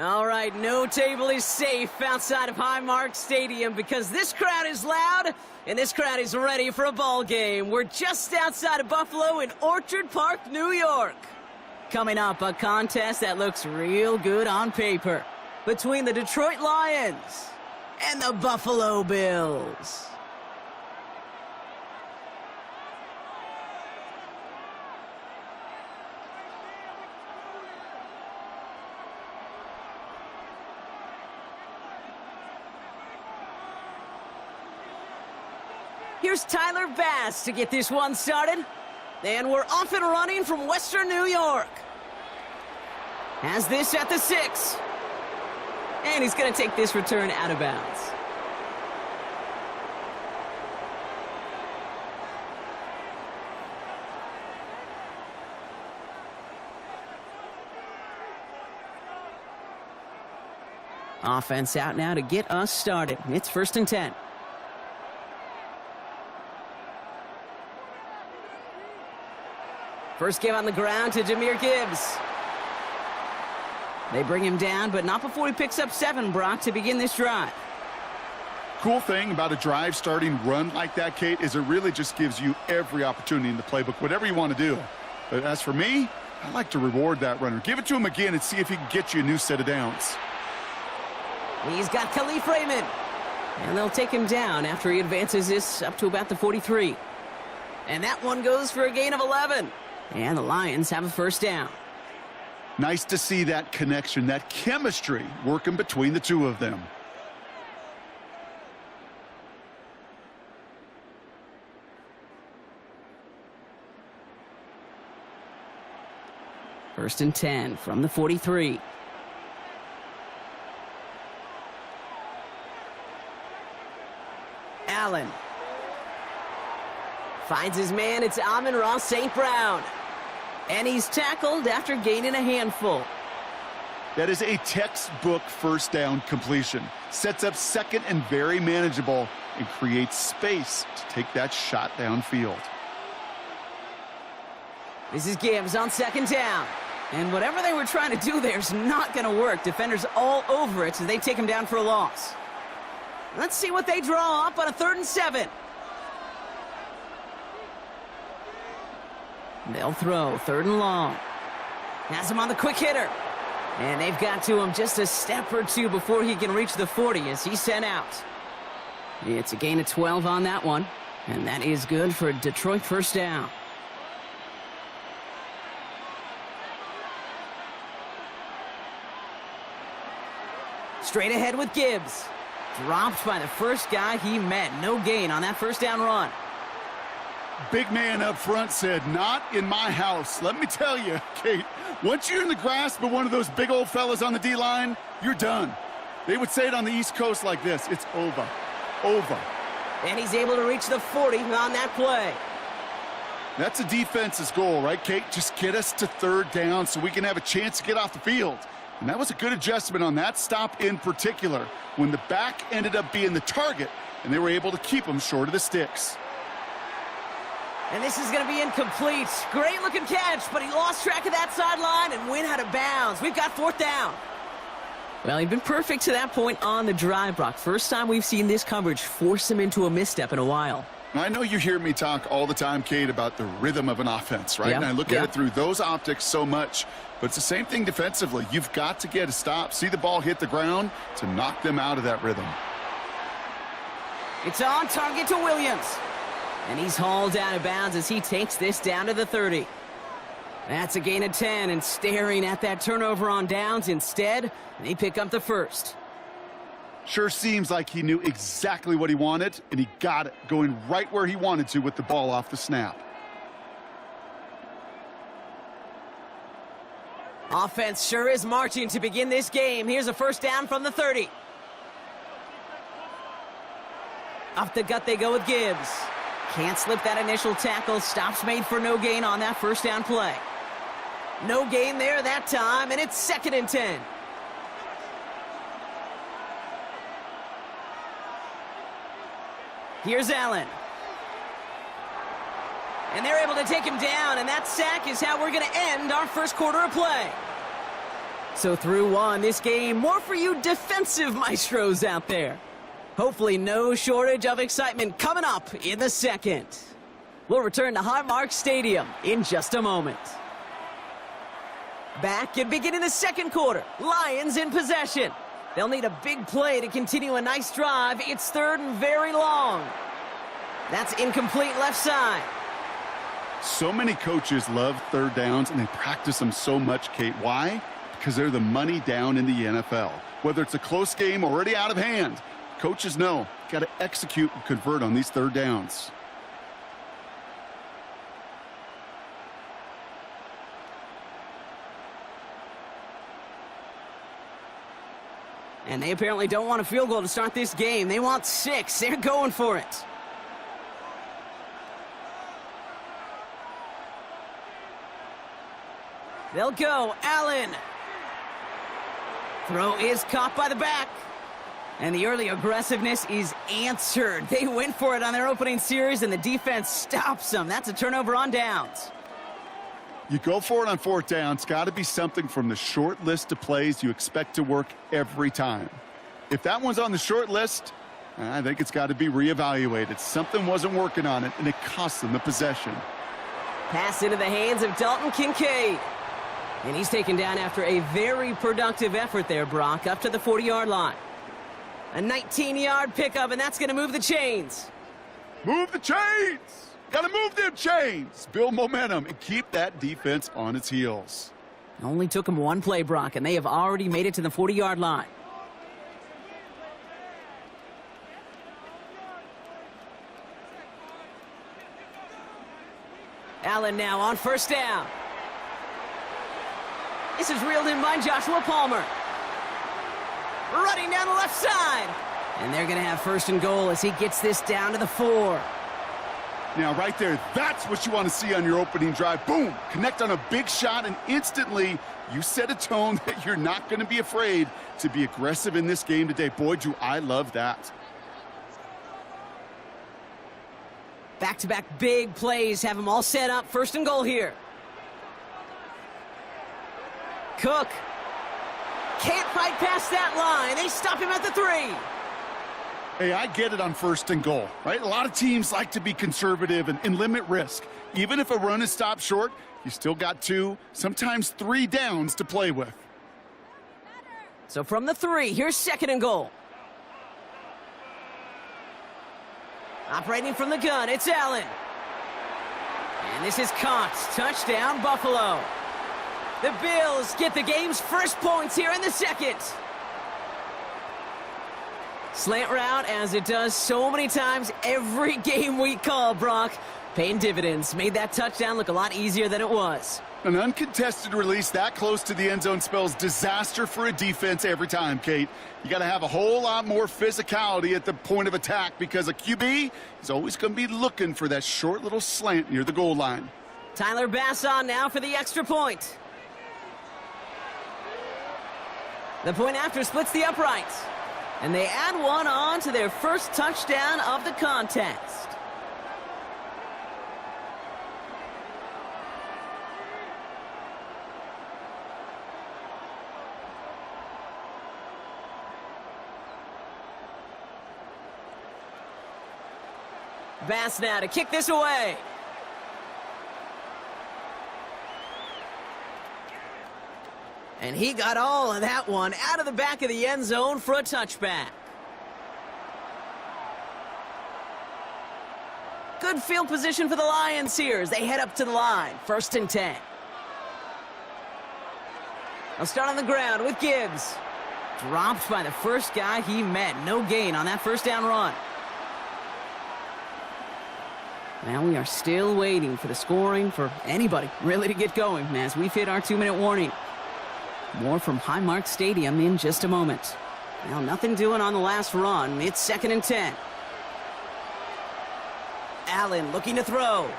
All right, no table is safe outside of Highmark Stadium because this crowd is loud and this crowd is ready for a ball game. We're just outside of Buffalo in Orchard Park, New York. Coming up, a contest that looks real good on paper between the Detroit Lions and the Buffalo Bills. Here's Tyler Bass to get this one started. And we're off and running from Western New York. Has this at the 6. And he's going to take this return out of bounds. Offense out now to get us started. It's 1st and 10. First give on the ground to Jahmyr Gibbs. They bring him down, but not before he picks up 7, Brock, to begin this drive. Cool thing about a drive starting run like that, Kate, is it really just gives you every opportunity in the playbook, whatever you want to do. But as for me, I like to reward that runner. Give it to him again and see if he can get you a new set of downs. He's got Khalif Raymond. And they'll take him down after he advances this up to about the 43. And that one goes for a gain of 11. And the Lions have a 1st down. Nice to see that connection, that chemistry working between the two of them. First and 10 from the 43. Allen finds his man. It's Amon-Ra St. Brown. And he's tackled after gaining a handful. That is a textbook 1st down completion. Sets up 2nd and very manageable and creates space to take that shot downfield. This is Gibbs on 2nd down. And whatever they were trying to do there is not going to work. Defenders all over it, so they take him down for a loss. Let's see what they draw up on a 3rd and 7. They'll throw 3rd and long. Has him on the quick hitter. And they've got to him just a step or 2 before he can reach the 40 as he's sent out. It's a gain of 12 on that one. And that is good for a Detroit 1st down. Straight ahead with Gibbs. Dropped by the first guy he met. No gain on that 1st down run. Big man up front said, not in my house. Let me tell you, Kate, once you're in the grasp of one of those big old fellas on the D-line, you're done. They would say it on the East Coast like this. It's over. Over. And he's able to reach the 40 on that play. That's a defense's goal, right, Kate? Just get us to 3rd down so we can have a chance to get off the field. And that was a good adjustment on that stop in particular, when the back ended up being the target, and they were able to keep him short of the sticks. And this is going to be incomplete. Great-looking catch, but he lost track of that sideline and went out of bounds. We've got 4th down. Well, he'd been perfect to that point on the drive, Brock. First time we've seen this coverage force him into a misstep in a while. I know you hear me talk all the time, Kate, about the rhythm of an offense, right? And I look at it through those optics so much. But it's the same thing defensively. You've got to get a stop, see the ball hit the ground to knock them out of that rhythm. It's on target to Williams. And he's hauled out of bounds as he takes this down to the 30. That's a gain of 10, and staring at that turnover on downs instead, they pick up the 1st. Sure seems like he knew exactly what he wanted, and he got it, going right where he wanted to with the ball off the snap. Offense sure is marching to begin this game. Here's a 1st down from the 30. Up the gut they go with Gibbs. Can't slip that initial tackle. Stops made for no gain on that 1st down play. No gain there that time, and it's 2nd and 10. Here's Allen. And they're able to take him down, and that sack is how we're going to end our 1st quarter of play. So through one, this game, more for you defensive maestros out there. Hopefully no shortage of excitement coming up in the second. We'll return to Highmark Stadium in just a moment. Back and beginning the second quarter, Lions in possession. They'll need a big play to continue a nice drive. It's third and very long. That's incomplete left side. So many coaches love third downs, and they practice them so much, Kate. Why? Because they're the money down in the NFL. Whether it's a close game already out of hand, coaches know, got to execute and convert on these third downs. And they apparently don't want a field goal to start this game. They want 6. They're going for it. They'll go. Allen. Throw is caught by the back. And the early aggressiveness is answered. They went for it on their opening series, and the defense stops them. That's a turnover on downs. You go for it on fourth down. It's got to be something from the short list of plays you expect to work every time. If that one's on the short list, I think it's got to be reevaluated. Something wasn't working on it, and it cost them the possession. Pass into the hands of Dalton Kincaid. And he's taken down after a very productive effort there, Brock, up to the 40-yard line. A 19-yard pickup, and that's going to move the chains. Move the chains! Got to move them chains! Build momentum and keep that defense on its heels. Only took them one play, Brock, and they have already made it to the 40-yard line. Allen now on first down. This is reeled in by Joshua Palmer. Running down the left side. And they're going to have first and goal as he gets this down to the 4. Now, right there, that's what you want to see on your opening drive. Boom! Connect on a big shot, and instantly you set a tone that you're not going to be afraid to be aggressive in this game today. Boy, do I love that. Back-to-back big plays have them all set up. First and goal here. Cook can't fight past that line. They stop him at the 3. Hey, I get it on first and goal, right? A lot of teams like to be conservative and limit risk. Even if a run is stopped short, you still got 2, sometimes 3 downs to play with. So from the 3, here's second and goal. Operating from the gun, it's Allen. And this is caught. Touchdown, Buffalo. The Bills get the game's first points here in the second. Slant route, as it does so many times every game we call, Brock. Paying dividends. Made that touchdown look a lot easier than it was. An uncontested release that close to the end zone spells disaster for a defense every time, Kate. You got to have a whole lot more physicality at the point of attack because a QB is always going to be looking for that short little slant near the goal line. Tyler Bass on now for the extra point. The point after splits the uprights. And they add one on to their first touchdown of the contest. Bass now to kick this away. And he got all of that one out of the back of the end zone for a touchback. Good field position for the Lions here as they head up to the line. First and 10. They'll start on the ground with Gibbs. Dropped by the first guy he met. No gain on that first down run. Now we are still waiting for the scoring for anybody really to get going as we've hit our 2-minute warning. More from Highmark Stadium in just a moment. Now, nothing doing on the last run. It's second and 10. Allen looking to throw.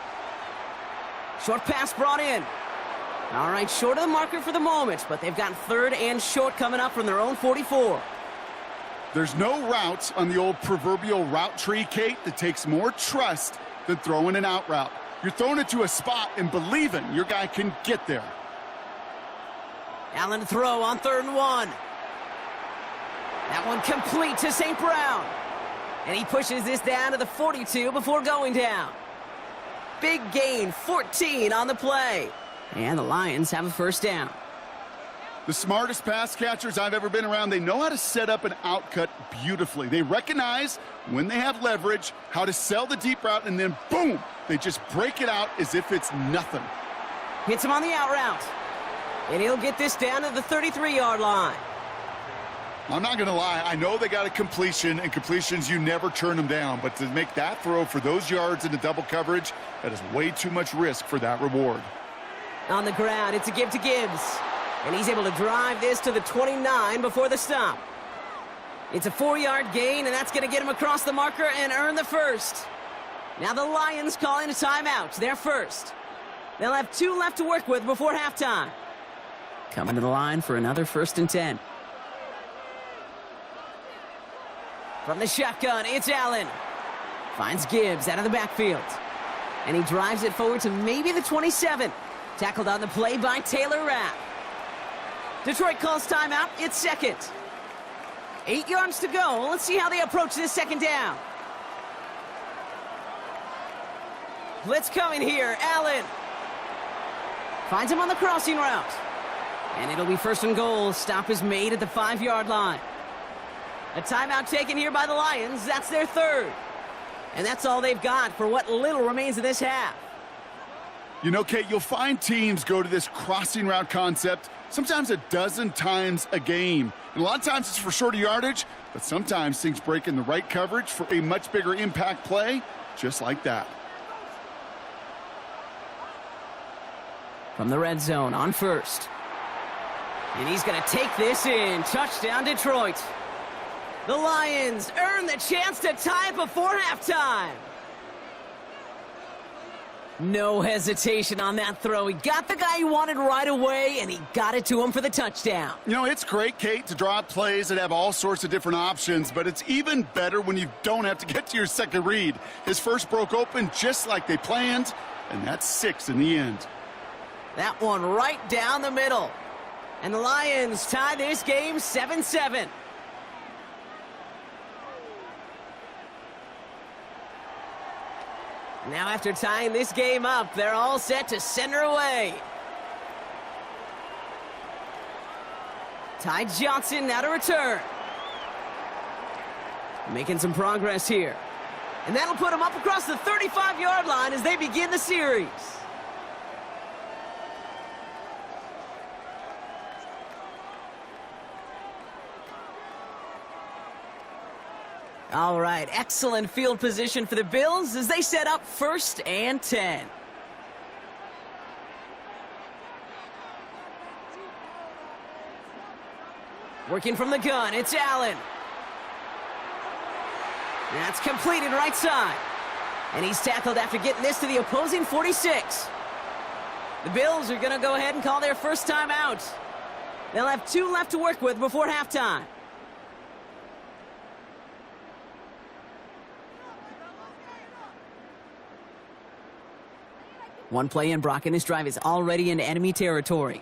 Short pass brought in. All right, short of the marker for the moment, but they've got third and short coming up from their own 44. There's no route on the old proverbial route tree, Kate, that takes more trust than throwing an out route. You're throwing it to a spot and believing your guy can get there. Allen to throw on 3rd and 1. That one complete to St. Brown. And he pushes this down to the 42 before going down. Big gain, 14 on the play. And the Lions have a 1st down. The smartest pass catchers I've ever been around, they know how to set up an outcut beautifully. They recognize when they have leverage, how to sell the deep route, and then boom, they just break it out as if it's nothing. Hits him on the out route. And he'll get this down to the 33-yard line. I'm not going to lie. I know they got a completion, and completions, you never turn them down. But to make that throw for those yards into double coverage, that is way too much risk for that reward. On the ground, it's a give to Gibbs. And he's able to drive this to the 29 before the stop. It's a 4-yard gain, and that's going to get him across the marker and earn the 1st. Now the Lions calling a timeout. They're 1st. They'll have 2 left to work with before halftime. Coming to the line for another 1st and 10. From the shotgun, it's Allen. Finds Gibbs out of the backfield. And he drives it forward to maybe the 27. Tackled on the play by Taylor Rapp. Detroit calls timeout. It's 2nd. 8 yards to go. Let's see how they approach this 2nd down. Blitz coming here. Allen finds him on the crossing route. And it'll be 1st and goal. Stop is made at the 5-yard line. A timeout taken here by the Lions. That's their 3rd. And that's all they've got for what little remains of this half. You know, Kate, you'll find teams go to this crossing route concept sometimes a dozen times a game. And a lot of times it's for shorter yardage, but sometimes things break in the right coverage for a much bigger impact play, just like that. From the red zone on 1st. And he's going to take this in. Touchdown, Detroit. The Lions earn the chance to tie it before halftime. No hesitation on that throw. He got the guy he wanted right away, and he got it to him for the touchdown. You know, it's great, Kate, to draw up plays that have all sorts of different options, but it's even better when you don't have to get to your second read. His first broke open just like they planned, and that's 6 in the end. That one right down the middle. And the Lions tie this game 7-7. Now after tying this game up, they're all set to send her away. Ty Johnson now to return. Making some progress here. And that'll put them up across the 35-yard line as they begin the series. All right, excellent field position for the Bills as they set up 1st and 10. Working from the gun, it's Allen. That's completed right side. And he's tackled after getting this to the opposing 46. The Bills are going to go ahead and call their 1st timeout. They'll have 2 left to work with before halftime. One play in, Brock, and this drive is already in enemy territory.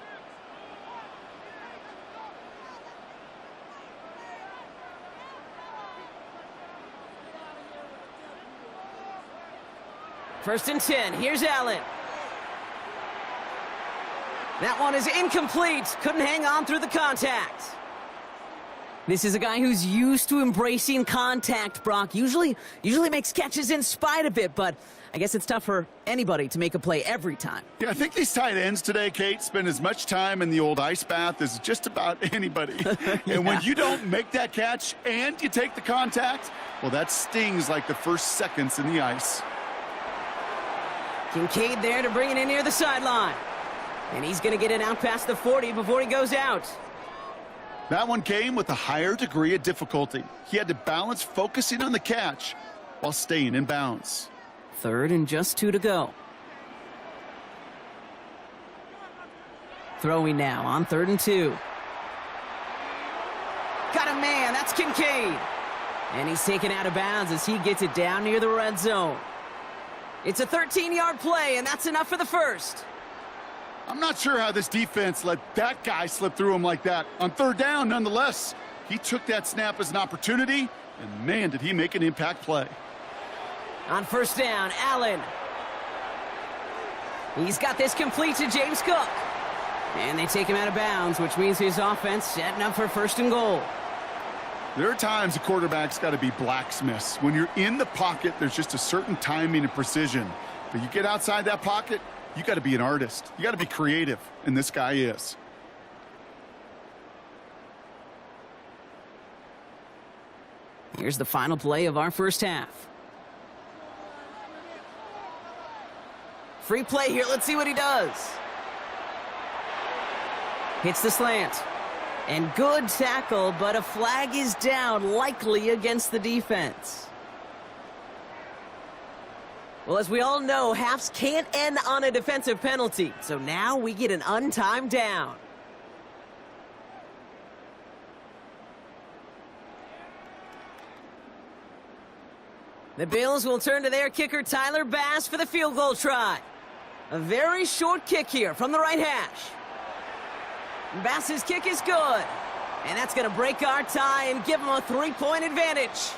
First and 10. Here's Allen. That one is incomplete. Couldn't hang on through the contact. This is a guy who's used to embracing contact, Brock. Usually makes catches in spite of it, but I guess it's tough for anybody to make a play every time. Yeah, I think these tight ends today, Kate, spend as much time in the old ice bath as just about anybody. Yeah. And when you don't make that catch and you take the contact, well, that stings like the first seconds in the ice. Kincaid there to bring it in near the sideline. And he's going to get it out past the 40 before he goes out. That one came with a higher degree of difficulty. He had to balance focusing on the catch while staying in bounds. 3rd and just 2 to go. Throwing now on 3rd and 2. Got a man, that's Kincaid. And he's taken out of bounds as he gets it down near the red zone. It's a 13-yard play, and that's enough for the 1st. I'm not sure how this defense let that guy slip through him like that. On third down, nonetheless, he took that snap as an opportunity, and man, did he make an impact play. On first down, Allen. He's got this complete to James Cook. And they take him out of bounds, which means his offense setting up for first and goal. There are times a quarterback's got to be blacksmiths. When you're in the pocket, there's just a certain timing and precision. But you get outside that pocket, you got to be an artist. You got to be creative, and this guy is. Here's the final play of our first half. Free play here. Let's see what he does. Hits the slant. And good tackle, but a flag is down, likely against the defense. Well, as we all know, halves can't end on a defensive penalty. So now we get an untimed down. The Bills will turn to their kicker, Tyler Bass, for the field goal try. A very short kick here from the right hash. Bass's kick is good. And that's going to break our tie and give them a 3-point advantage.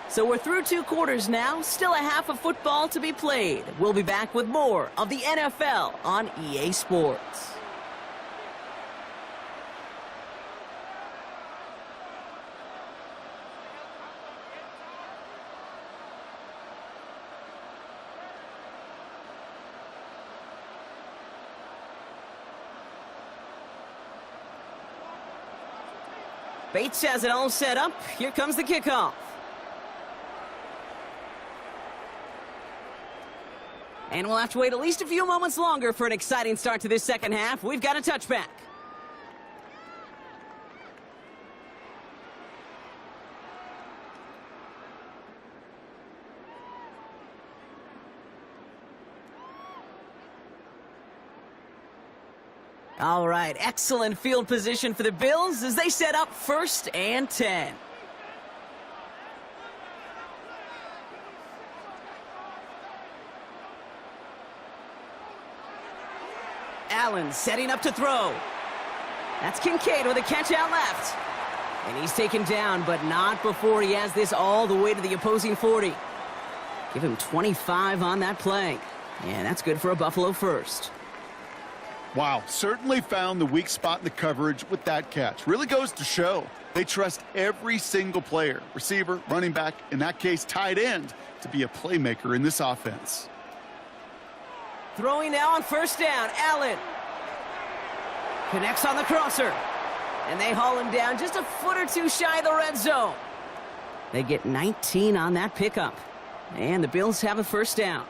So we're through 2 quarters now. Still a half of football to be played. We'll be back with more of the NFL on EA Sports. Bates has it all set up. Here comes the kickoff. And we'll have to wait at least a few moments longer for an exciting start to this second half. We've got a touchback. All right, excellent field position for the Bills as they set up 1st and 10. Allen setting up to throw. That's Kincaid with a catch out left. And he's taken down, but not before he has this all the way to the opposing 40. Give him 25 on that play. And that's good for a Buffalo first. Wow, certainly found the weak spot in the coverage with that catch. Really goes to show they trust every single player, receiver, running back, in that case, tight end, to be a playmaker in this offense. Throwing now on first down, Allen. Connects on the crosser. And they haul him down just a foot or two shy of the red zone. They get 19 on that pickup. And the Bills have a first down.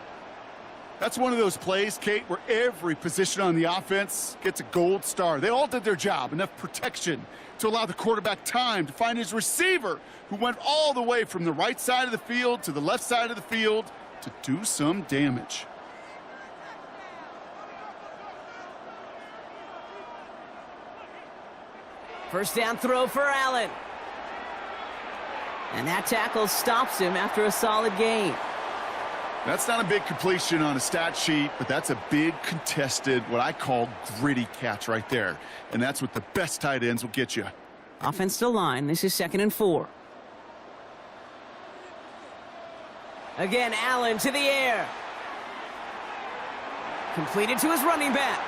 That's one of those plays, Kate, where every position on the offense gets a gold star. They all did their job, enough protection to allow the quarterback time to find his receiver, who went all the way from the right side of the field to the left side of the field to do some damage. First down throw for Allen. And that tackle stops him after a solid gain. That's not a big completion on a stat sheet, but that's a big contested, what I call gritty catch right there. And that's what the best tight ends will get you. Offense still line. This is 2nd and 4. Again, Allen to the air. Completed to his running back.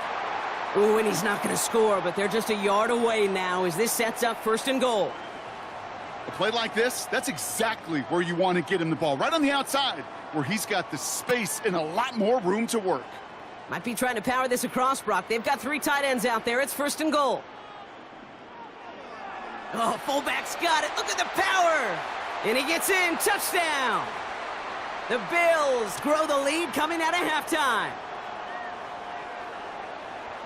Ooh, and he's not going to score, but they're just a yard away now as this sets up 1st and goal. A play like this, that's exactly where you want to get him the ball, right on the outside, where he's got the space and a lot more room to work. Might be trying to power this across, Brock. They've got 3 tight ends out there. It's 1st and goal. Oh, fullback's got it. Look at the power. And he gets in. Touchdown. The Bills grow the lead coming out of halftime.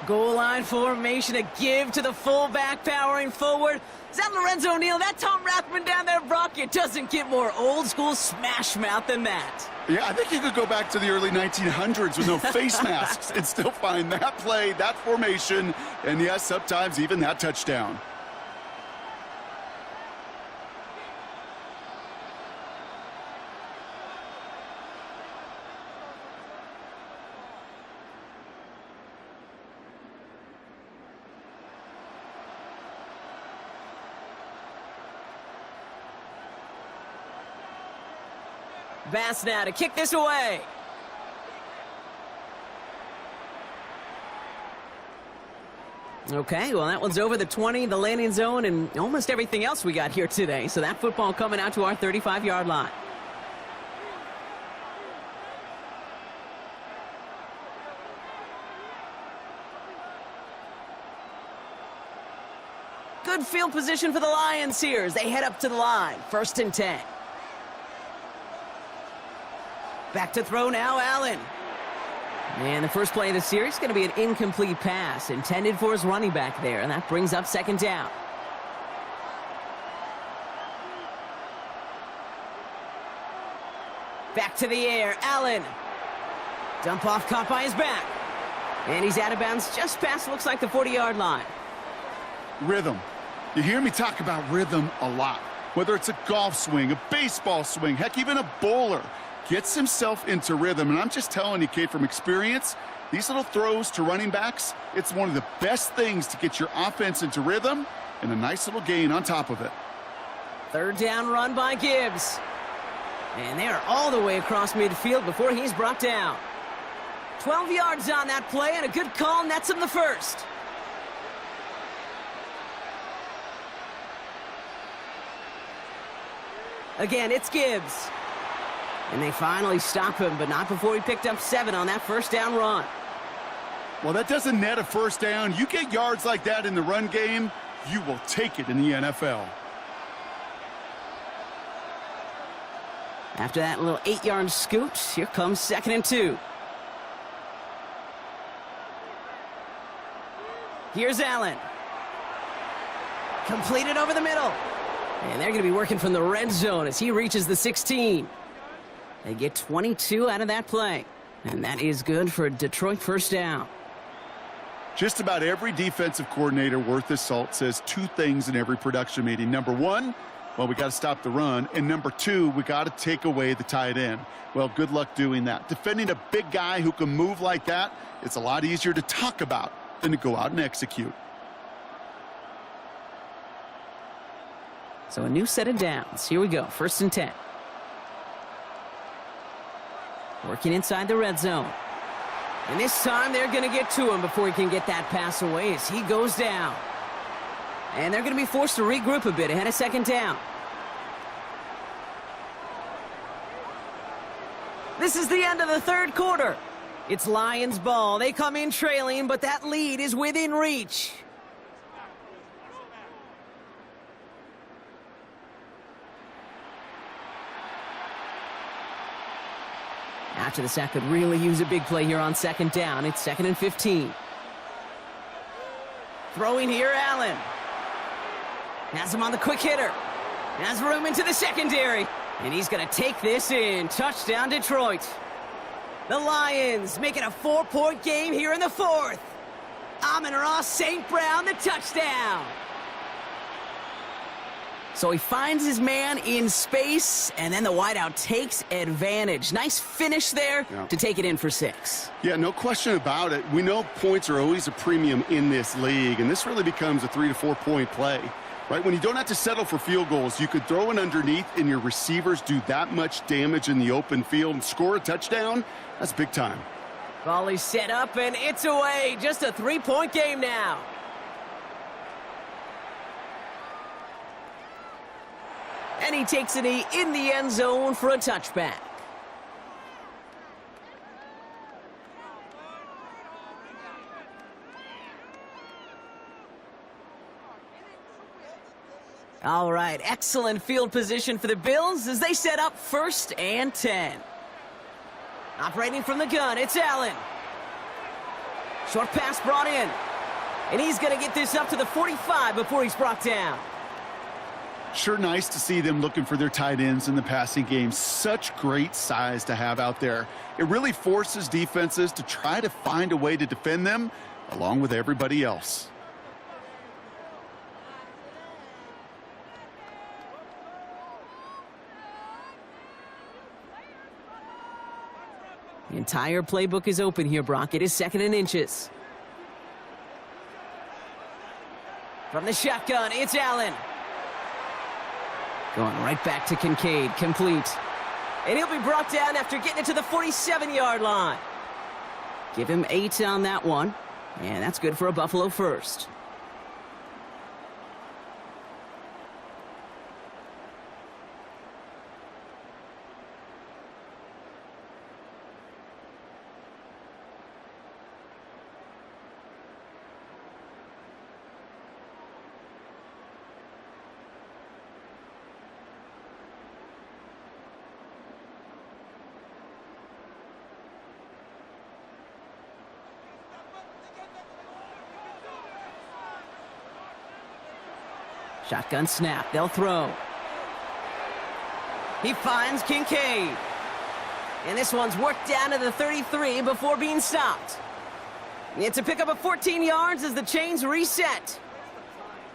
Goal line formation, a give to the fullback powering forward. Is that Lorenzo Neal? That Tom Rathman down there, Brock? It doesn't get more old school smash mouth than that. Yeah, I think you could go back to the early 1900s with no face masks and still find that play, that formation, and yes, sometimes even that touchdown. pass now to kick this away. Okay, well, that one's over the 20, the landing zone, and almost everything else we got here today. So that football coming out to our 35-yard line. Good field position for the Lions here as they head up to the line. 1st and 10. Back to throw now, Allen. And the first play of the series is going to be an incomplete pass intended for his running back there, and that brings up 2nd down. Back to the air, Allen. Dump off caught by his back. And he's out of bounds just past, looks like, the 40-yard line. Rhythm. You hear me talk about rhythm a lot. Whether it's a golf swing, a baseball swing, heck, even a bowler. Gets himself into rhythm, and I'm just telling you, Kate, from experience, these little throws to running backs, it's one of the best things to get your offense into rhythm and a nice little gain on top of it. 3rd down run by Gibbs. And they are all the way across midfield before he's brought down. 12 yards on that play, and a good call nets him the first. Again, it's Gibbs. And they finally stop him, but not before he picked up 7 on that 1st down run. Well, that doesn't net a 1st down. You get yards like that in the run game, you will take it in the NFL. After that little 8-yard scoot, here comes 2nd and 2. Here's Allen. Completed over the middle. And they're going to be working from the red zone as he reaches the 16. They get 22 out of that play. And that is good for a Detroit 1st down. Just about every defensive coordinator worth his salt says 2 things in every production meeting. Number 1, well, we got to stop the run. And number 2, we got to take away the tight end. Well, good luck doing that. Defending a big guy who can move like that, it's a lot easier to talk about than to go out and execute. So a new set of downs. Here we go. 1st and 10. Working inside the red zone. And this time they're going to get to him before he can get that pass away as he goes down. And they're going to be forced to regroup a bit ahead of 2nd down. This is the end of the 3rd quarter. It's Lions ball. They come in trailing, but that lead is within reach. After the sack could really use a big play here on 2nd down. It's 2nd and 15. Throwing here, Allen. Has him on the quick hitter. Has room into the secondary. And he's going to take this in. Touchdown, Detroit. The Lions make it a 4-point game here in the 4th. Amon-Ra St. Brown, the touchdown. So he finds his man in space, and then the wideout takes advantage. Nice finish there to take it in for 6. Yeah, no question about it. We know points are always a premium in this league, and this really becomes a 3 to 4 point play. Right, when you don't have to settle for field goals, you could throw it underneath and your receivers do that much damage in the open field and score a touchdown. That's big time. Ball is set up, and it's away. Just a 3-point game now. And he takes it in the end zone for a touchback. All right, excellent field position for the Bills as they set up 1st and 10. Operating from the gun, it's Allen. Short pass brought in. And he's going to get this up to the 45 before he's brought down. Sure nice to see them looking for their tight ends in the passing game. Such great size to have out there. It really forces defenses to try to find a way to defend them along with everybody else. The entire playbook is open here, Brock. It is 2nd and inches. From the shotgun, it's Allen. Going right back to Kincaid. Complete. And he'll be brought down after getting it to the 47-yard line. Give him 8 on that one. And that's good for a Buffalo first. Shotgun snap. They'll throw. He finds Kincaid. And this one's worked down to the 33 before being stopped. It's a pickup of 14 yards as the chains reset.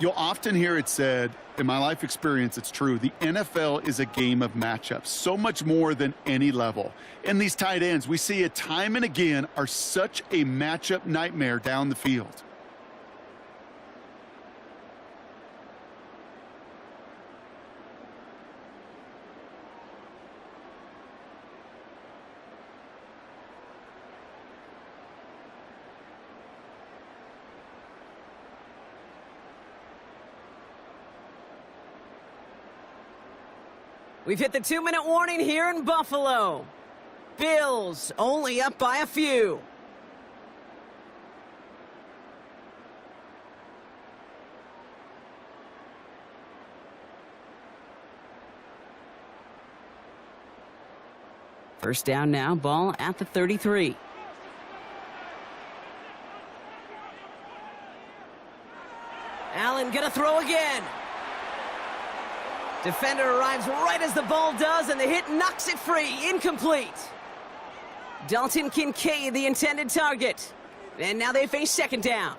You'll often hear it said, in my life experience, it's true, the NFL is a game of matchups, so much more than any level. And these tight ends, we see it time and again, are such a matchup nightmare down the field. We've hit the 2-minute warning here in Buffalo. Bills only up by a few. First down now, ball at the 33. Allen gonna throw again. Defender arrives right as the ball does, and the hit knocks it free. Incomplete. Dalton Kincaid, the intended target. And now they face second down.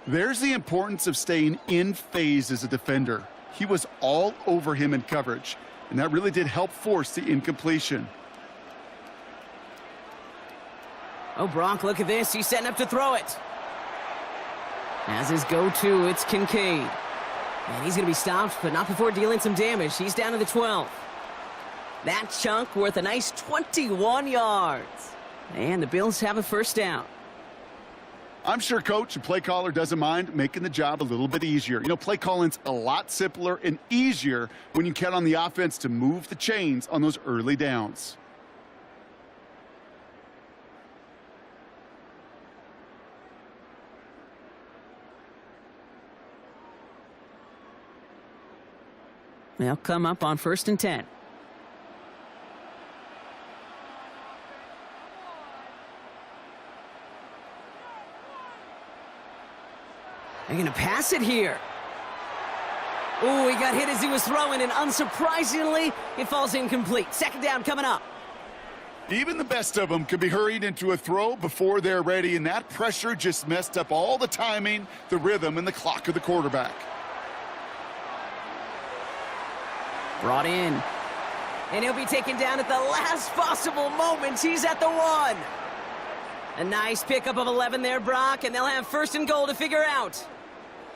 There's the importance of staying in phase as a defender. He was all over him in coverage, and that really did help force the incompletion. Oh, Brock, look at this. He's setting up to throw it. As his go-to, it's Kincaid. And he's going to be stopped, but not before dealing some damage. He's down to the 12. That chunk worth a nice 21 yards. And the Bills have a first down. I'm sure coach and play caller doesn't mind making the job a little bit easier. You know, play calling's a lot simpler and easier when you count on the offense to move the chains on those early downs. They'll come up on 1st and 10. They're going to pass it here. Ooh, he got hit as he was throwing, and unsurprisingly, it falls incomplete. Second down coming up. Even the best of them could be hurried into a throw before they're ready, and that pressure just messed up all the timing, the rhythm, and the clock of the quarterback. Brought in. And he'll be taken down at the last possible moment. He's at the 1. A nice pickup of 11 there, Brock, and they'll have 1st and goal to figure out.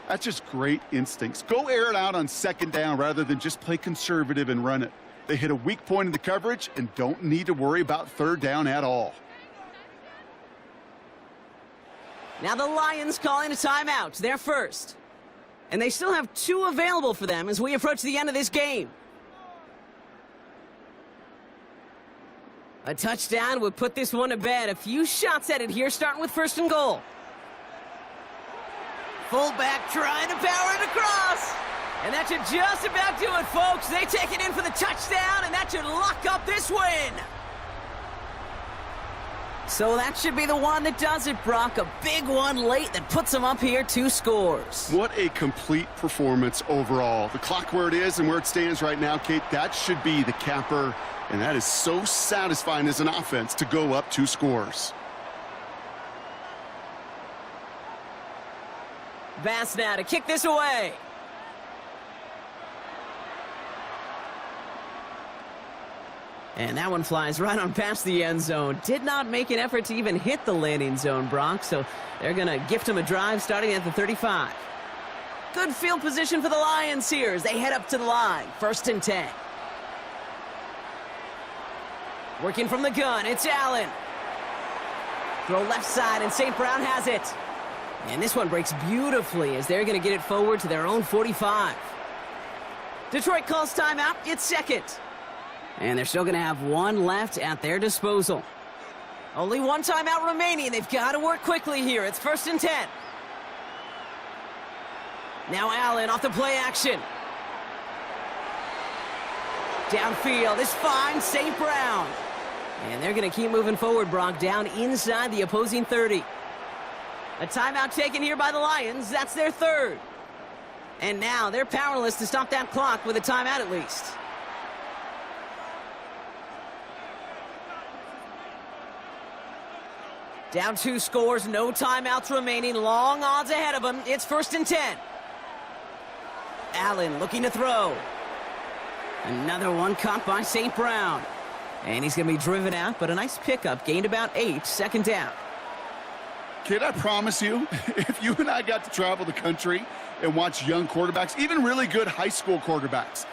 That's just great instincts. Go air it out on second down rather than just play conservative and run it. They hit a weak point in the coverage and don't need to worry about 3rd down at all. Now the Lions calling a timeout. They're first. And they still have 2 available for them as we approach the end of this game. A touchdown would put this one to bed. A few shots at it here, starting with 1st and goal. Fullback trying to power it across. And that should just about do it, folks. They take it in for the touchdown, and that should lock up this win. So that should be the one that does it, Brock. A big one late that puts them up here, 2 scores. What a complete performance overall. The clock where it is and where it stands right now, Kate, that should be the capper. And that is so satisfying as an offense to go up 2 scores. Bass now to kick this away. And that one flies right on past the end zone. Did not make an effort to even hit the landing zone, Brock. So they're going to gift him a drive starting at the 35. Good field position for the Lions here as they head up to the line. 1st and 10. Working from the gun, it's Allen. Throw left side, and St. Brown has it. And this one breaks beautifully as they're going to get it forward to their own 45. Detroit calls timeout. It's second. And they're still going to have one left at their disposal. Only one timeout remaining. They've got to work quickly here. It's 1st and 10. Now Allen off the play action. Downfield, this finds St. Brown. And they're going to keep moving forward, Brock, down inside the opposing 30. A timeout taken here by the Lions. That's their third. And now they're powerless to stop that clock with a timeout at least. Down 2 scores, no timeouts remaining. Long odds ahead of them. It's 1st and 10. Allen looking to throw. Another one caught by St. Brown. And he's going to be driven out, but a nice pickup. Gained about 8, 2nd down. Kid, I promise you, if you and I got to travel the country and watch young quarterbacks, even really good high school quarterbacks,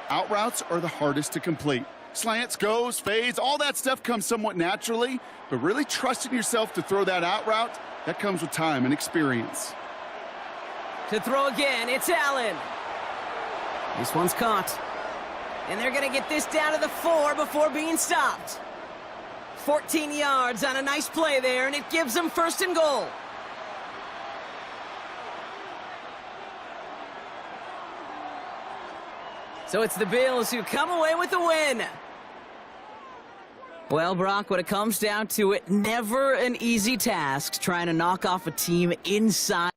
out routes are the hardest to complete. Slants, goes, fades, all that stuff comes somewhat naturally, but really trusting yourself to throw that out route, that comes with time and experience. To throw again, it's Allen. This one's caught. And they're going to get this down to the 4 before being stopped. 14 yards on a nice play there, and it gives them 1st and goal. So it's the Bills who come away with the win. Well, Brock, when it comes down to it, never an easy task trying to knock off a team inside.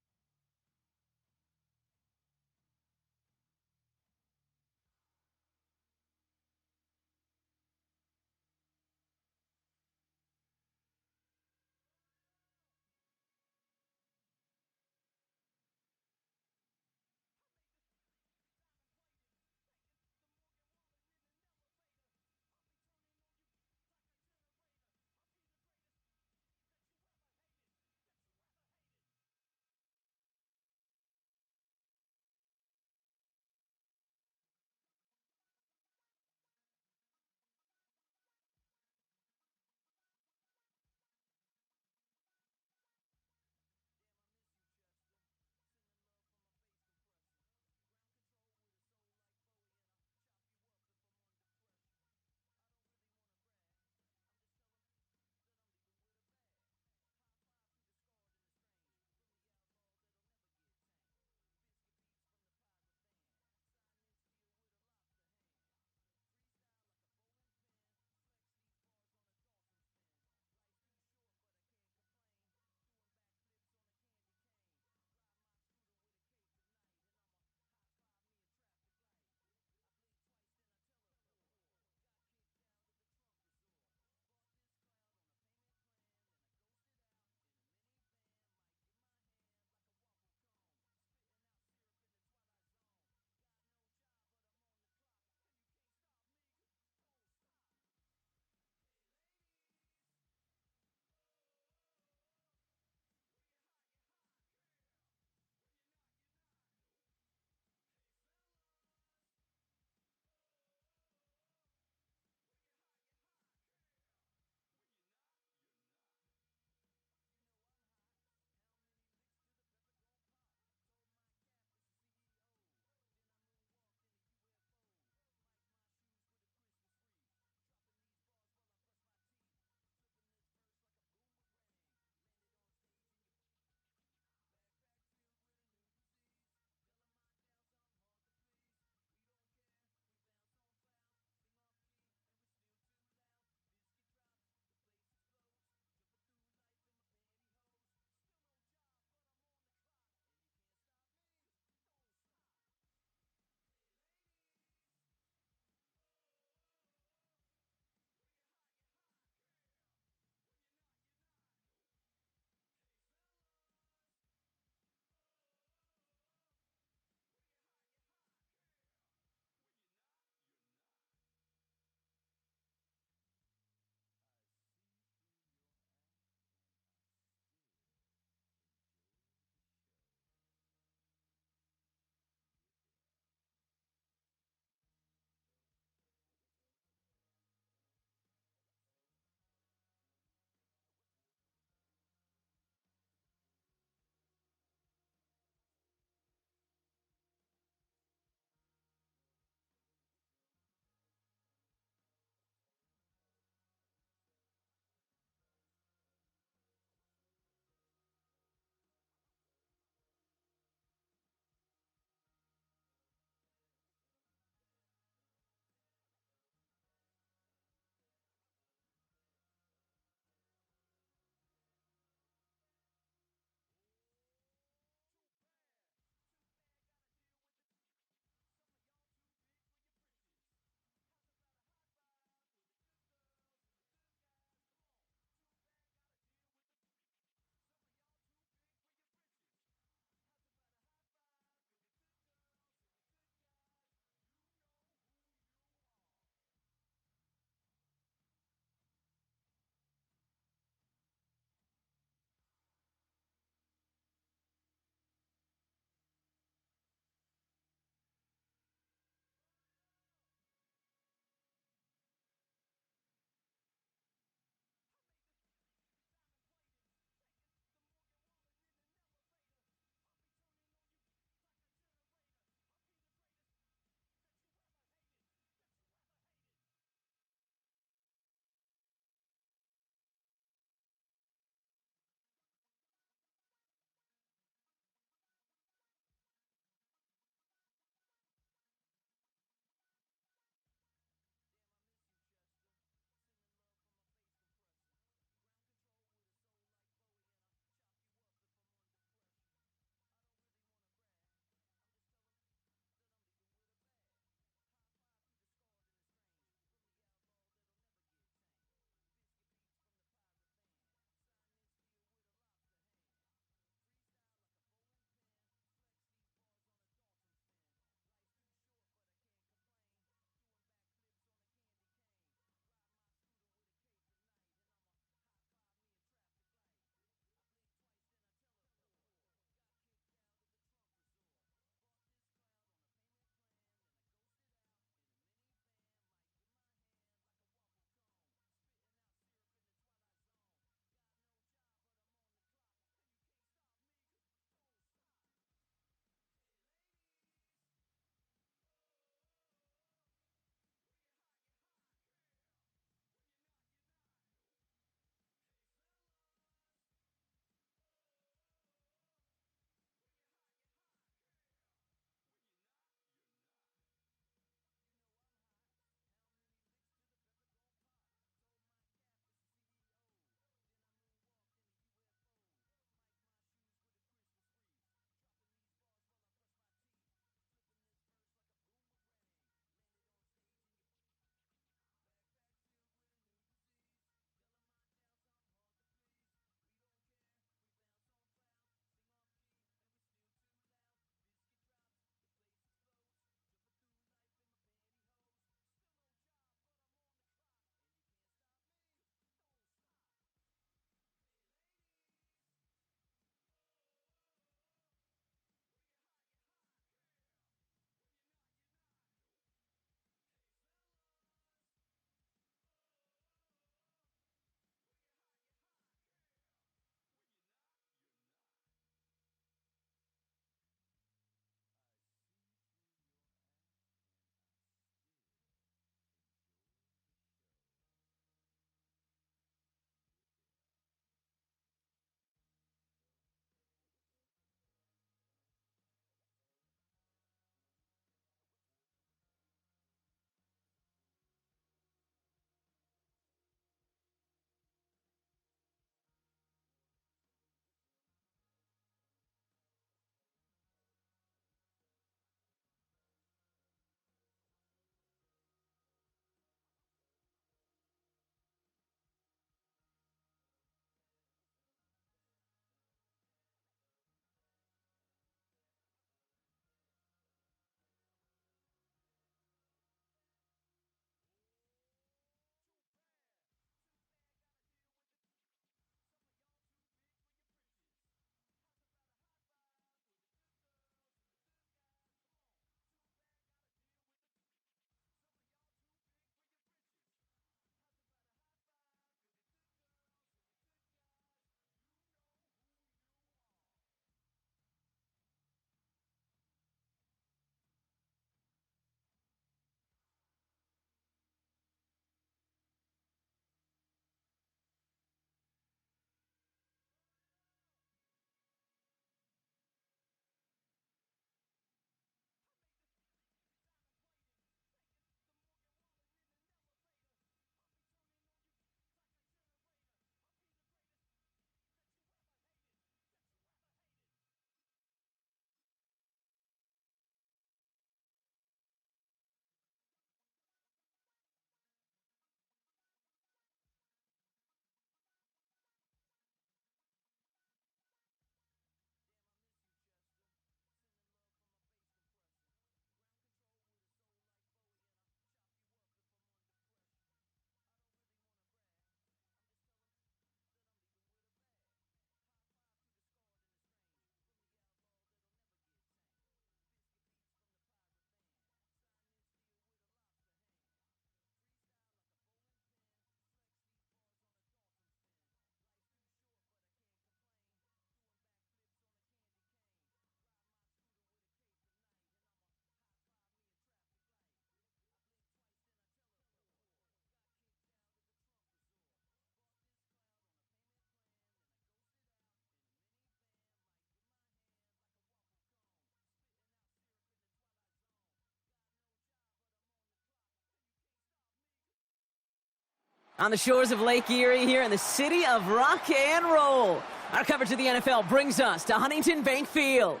On the shores of Lake Erie here in the city of rock and roll. Our coverage of the NFL brings us to Huntington Bank Field.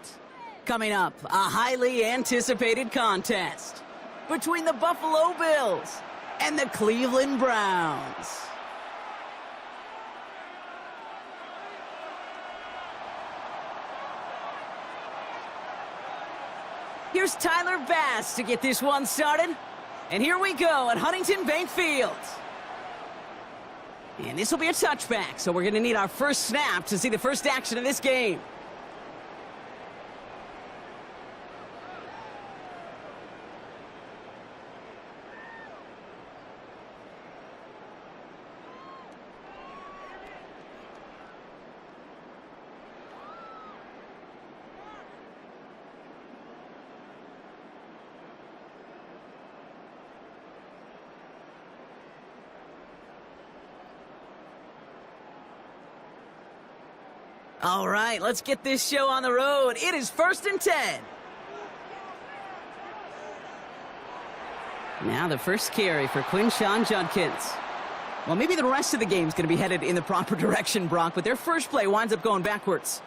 Coming up, a highly anticipated contest between the Buffalo Bills and the Cleveland Browns. Here's Tyler Bass to get this one started. And here we go at Huntington Bank Field. And this will be a touchback, so we're going to need our first snap to see the first action of this game. All right, let's get this show on the road. It is 1st and 10. Now the first carry for Quinshon Judkins. Well, maybe the rest of the game is going to be headed in the proper direction, Brock, but their first play winds up going backwards.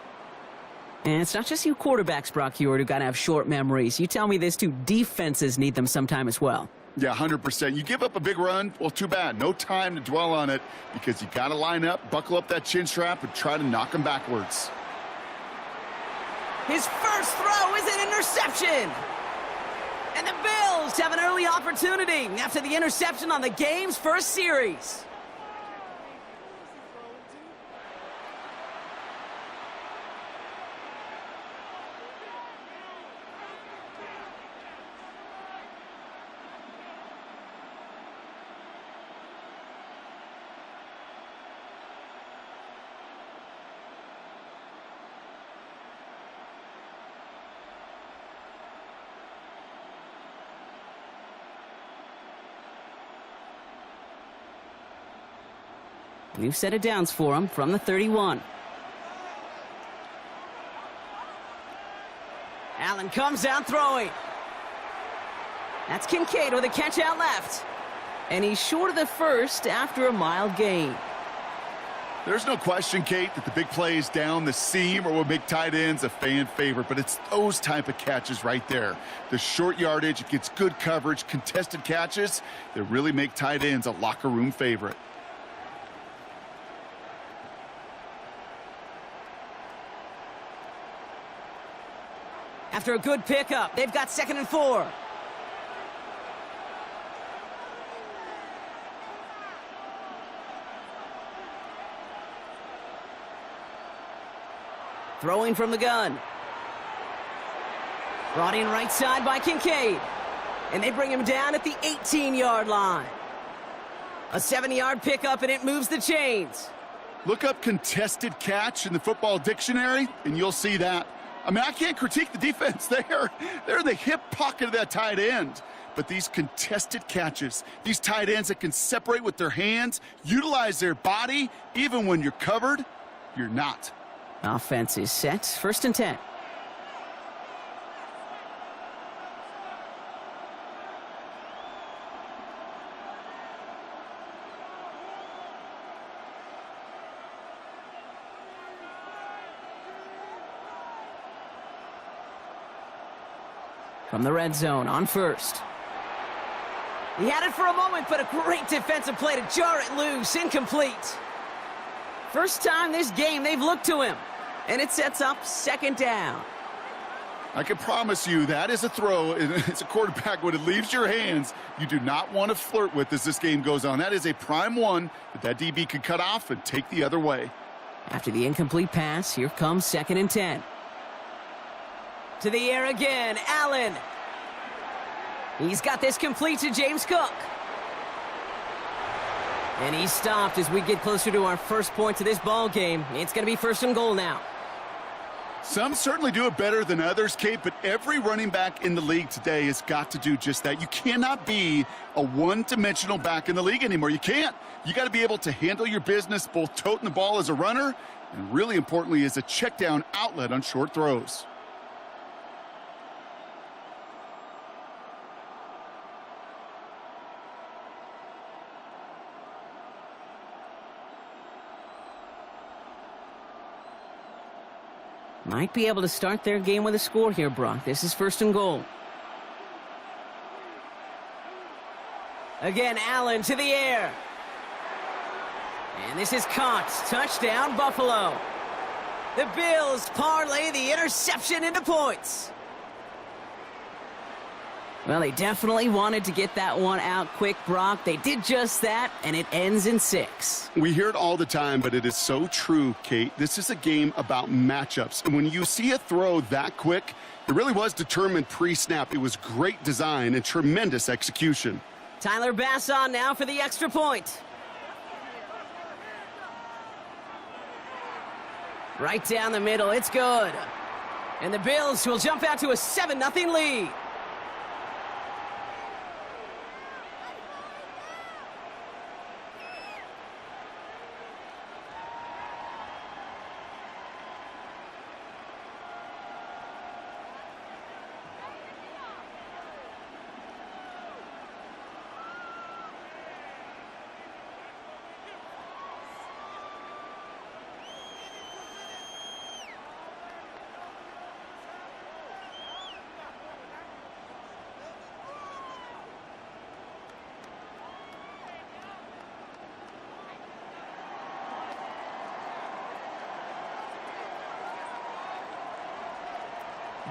And it's not just you quarterbacks, Brock Heward, who got to have short memories. You tell me this too, defenses need them sometime as well. Yeah, 100%. You give up a big run, well, too bad. No time to dwell on it because you got to line up, buckle up that chin strap, and try to knock them backwards. His first throw is an interception. And the Bills have an early opportunity after the interception on the game's first series. New set of downs for him from the 31. Allen comes out throwing. That's Kincaid with a catch out left. And he's short of the first after a mild gain. There's no question, Kate, that the big plays down the seam or will make tight ends a fan favorite, but it's those type of catches right there. The short yardage, it gets good coverage, contested catches that really make tight ends a locker room favorite. After a good pickup, they've got 2nd and 4. Throwing from the gun. Brought in right side by Kincaid. And they bring him down at the 18-yard line. A 7-yard pickup, and it moves the chains. Look up contested catch in the football dictionary, and you'll see that. I mean, I can't critique the defense there. They're in the hip pocket of that tight end. But these contested catches, these tight ends that can separate with their hands, utilize their body, even when you're covered, you're not. Offense is set. 1st and 10. From the red zone on 1st. He had it for a moment, but a great defensive play to jar it loose. Incomplete. First time this game they've looked to him, and it sets up 2nd down. I can promise you that is a throw. It's a quarterback when it leaves your hands, you do not want to flirt with as this game goes on. That is a prime one that DB could cut off and take the other way. After the incomplete pass, here comes 2nd and 10. To the air again, Allen. He's got this complete to James Cook. And he's stopped as we get closer to our first point of this ball game. It's going to be 1st and goal now. Some certainly do it better than others, Kate, but every running back in the league today has got to do just that. You cannot be a one-dimensional back in the league anymore. You can't. You got to be able to handle your business, both toting the ball as a runner and really importantly as a check down outlet on short throws. Might be able to start their game with a score here, Brock. This is 1st and goal. Again, Allen to the air. And this is caught. Touchdown, Buffalo. The Bills parlay the interception into points. Well, they definitely wanted to get that one out quick, Brock. They did just that, and it ends in 6. We hear it all the time, but it is so true, Kate. This is a game about matchups. And when you see a throw that quick, it really was determined pre-snap. It was great design and tremendous execution. Tyler Bass on now for the extra point. Right down the middle, it's good. And the Bills will jump out to a 7-0 lead.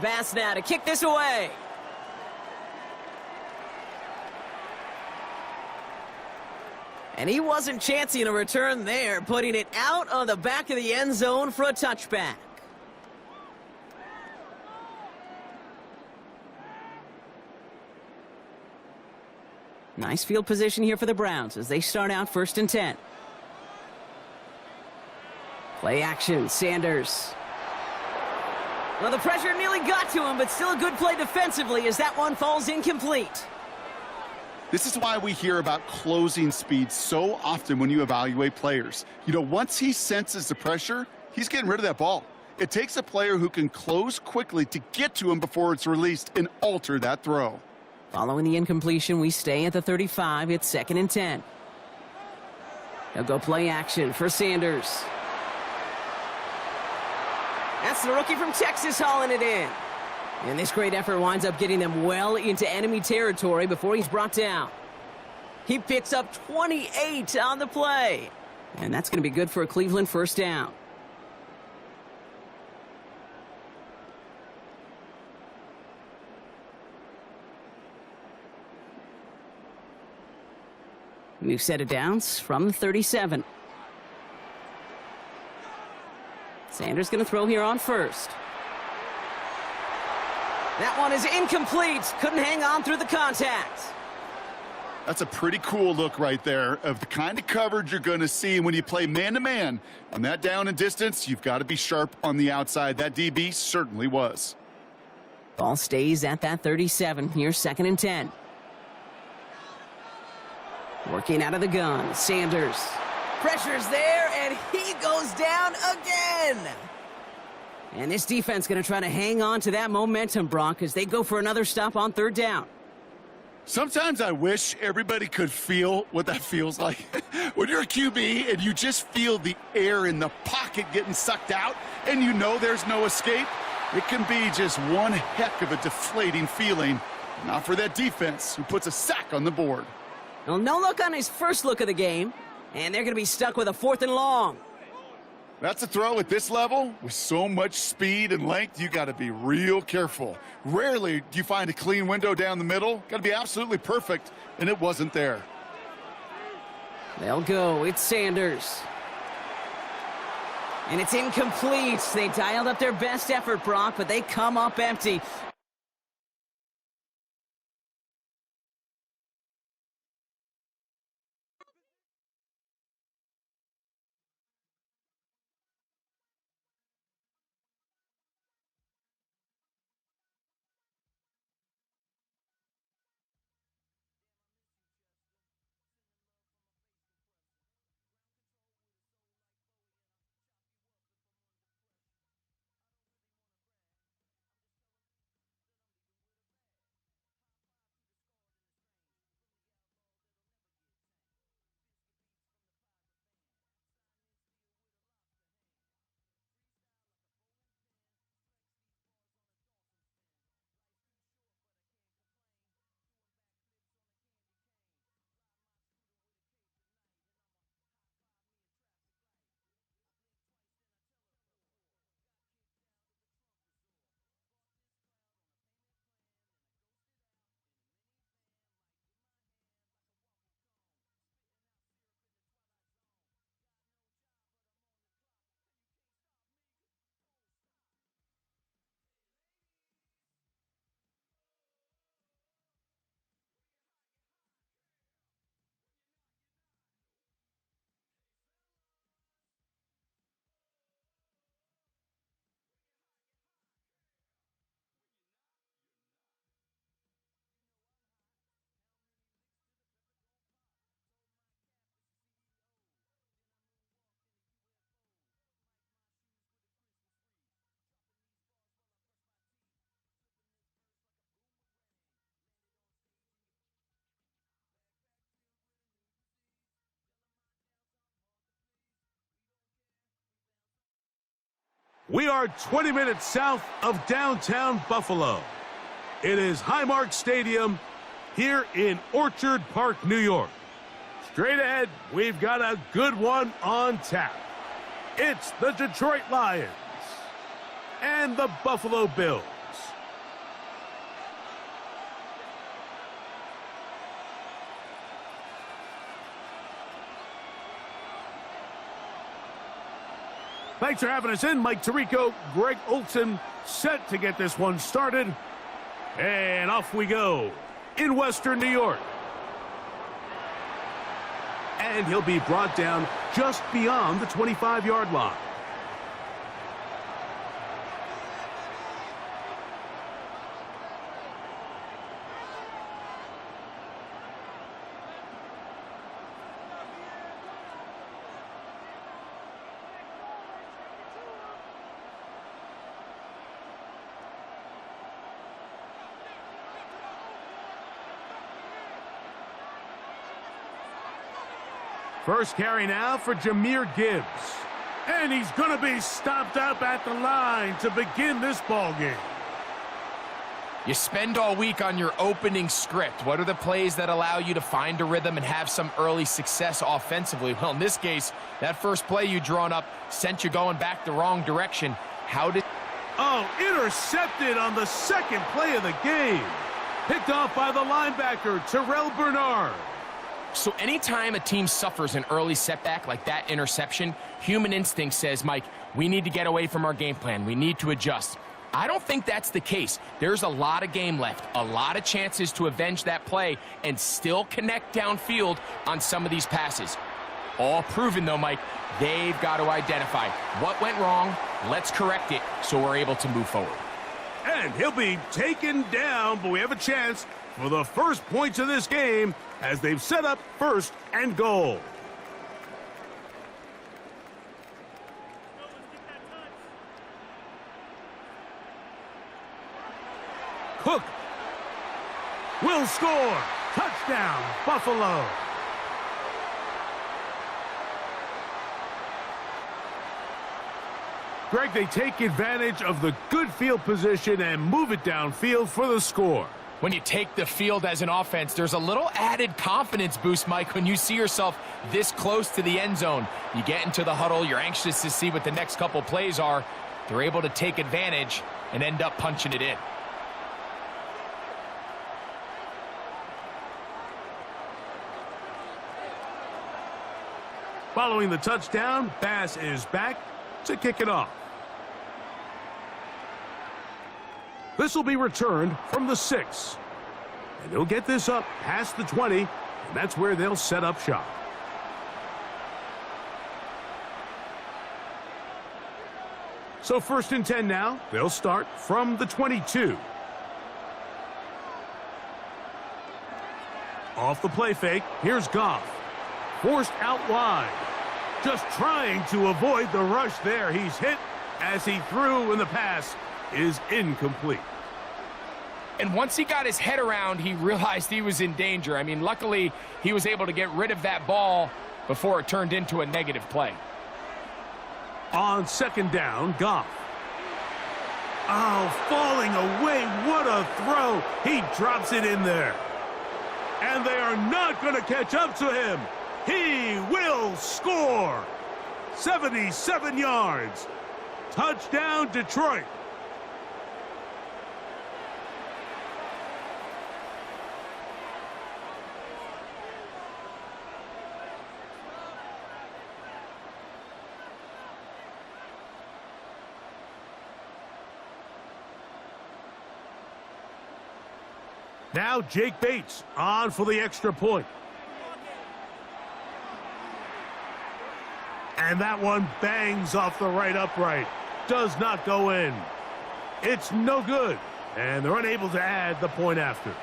Bass now to kick this away. And he wasn't chancing a return there, putting it out on the back of the end zone for a touchback. Nice field position here for the Browns as they start out 1st and 10. Play action, Sanders. Well, the pressure nearly got to him, but still a good play defensively as that one falls incomplete. This is why we hear about closing speed so often when you evaluate players. You know, once he senses the pressure, he's getting rid of that ball. It takes a player who can close quickly to get to him before it's released and alter that throw. Following the incompletion, we stay at the 35. It's 2nd and 10. They'll go play action for Sanders. That's the rookie from Texas hauling it in. And this great effort winds up getting them well into enemy territory before he's brought down. He picks up 28 on the play. And that's going to be good for a Cleveland 1st down. New set of downs from the 37. Sanders going to throw here on 1st. That one is incomplete. Couldn't hang on through the contact. That's a pretty cool look right there of the kind of coverage you're going to see when you play man-to-man. On that down and distance, you've got to be sharp on the outside. That DB certainly was. Ball stays at that 37. Here's 2nd and 10. Working out of the gun, Sanders. Pressure's there, and he goes down again. And this defense going to try to hang on to that momentum, Brock, as they go for another stop on 3rd down. Sometimes I wish everybody could feel what that feels like. When you're a QB and you just feel the air in the pocket getting sucked out and you know there's no escape, it can be just one heck of a deflating feeling. Not for that defense who puts a sack on the board. Well, no look on his first look of the game, and they're going to be stuck with a 4th and long. That's a throw at this level. With so much speed and length, you got to be real careful. Rarely do you find a clean window down the middle. Got to be absolutely perfect, and it wasn't there. They'll go. It's Sanders. And it's incomplete. They dialed up their best effort, Brock, but they come up empty. We are 20 minutes south of downtown Buffalo. It is Highmark Stadium here in Orchard Park, New York. Straight ahead, we've got a good one on tap. It's the Detroit Lions and the Buffalo Bills. Thanks for having us in. Mike Tirico, Greg Olson, set to get this one started. And off we go in Western New York. And he'll be brought down just beyond the 25-yard line. First carry now for Jahmyr Gibbs. And he's going to be stopped up at the line to begin this ball game. You spend all week on your opening script. What are the plays that allow you to find a rhythm and have some early success offensively? Well, in this case, that first play you drawn up sent you going back the wrong direction. How did... Oh, intercepted on the second play of the game. Picked off by the linebacker, Terrell Bernard. So anytime a team suffers an early setback like that interception, human instinct says, Mike, we need to get away from our game plan. We need to adjust. I don't think that's the case. There's a lot of game left, a lot of chances to avenge that play and still connect downfield on some of these passes. All proven, though, Mike, they've got to identify what went wrong, let's correct it so we're able to move forward. And he'll be taken down, but we have a chance for the first points of this game as they've set up 1st and goal. Cook will score. Touchdown, Buffalo. Greg, they take advantage of the good field position and move it downfield for the score. When you take the field as an offense, there's a little added confidence boost, Mike, when you see yourself this close to the end zone. You get into the huddle, you're anxious to see what the next couple plays are. They're able to take advantage and end up punching it in. Following the touchdown, Bass is back to kick it off. This will be returned from the 6. And he'll get this up past the 20, and that's where they'll set up shop. So 1st and 10 now. They'll start from the 22. Off the play fake, here's Goff. Forced out wide. Just trying to avoid the rush there. He's hit as he threw, and the pass is incomplete. And once he got his head around, he realized he was in danger. I mean, luckily, he was able to get rid of that ball before it turned into a negative play. On 2nd down, Goff. Oh, falling away. What a throw. He drops it in there. And they are not going to catch up to him. He will score. 77 yards. Touchdown, Detroit. Now Jake Bates on for the extra point. And that one bangs off the right upright. Does not go in. It's no good. And they're unable to add the point after.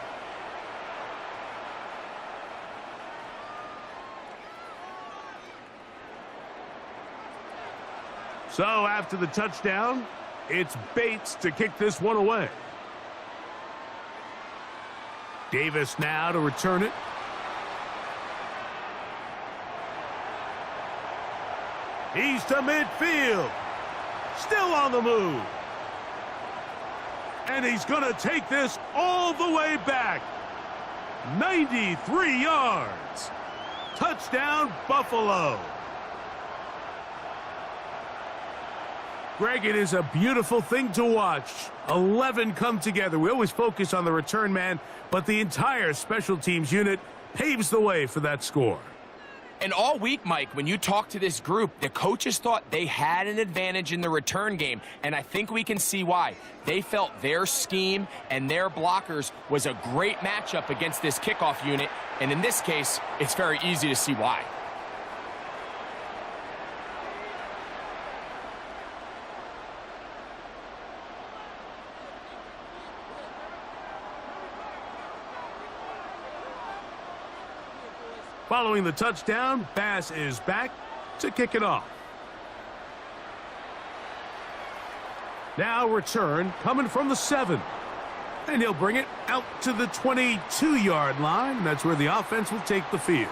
So after the touchdown, it's Bates to kick this one away. Davis now to return it. He's to midfield. Still on the move. And he's going to take this all the way back. 93 yards. Touchdown, Buffalo. Greg, it is a beautiful thing to watch. 11 come together. We always focus on the return man, but the entire special teams unit paves the way for that score. And all week, Mike, when you talk to this group, the coaches thought they had an advantage in the return game, and I think we can see why. They felt their scheme and their blockers was a great matchup against this kickoff unit, and in this case, it's very easy to see why. Following the touchdown, Bass is back to kick it off. Now return coming from the 7. And he'll bring it out to the 22-yard line. That's where the offense will take the field.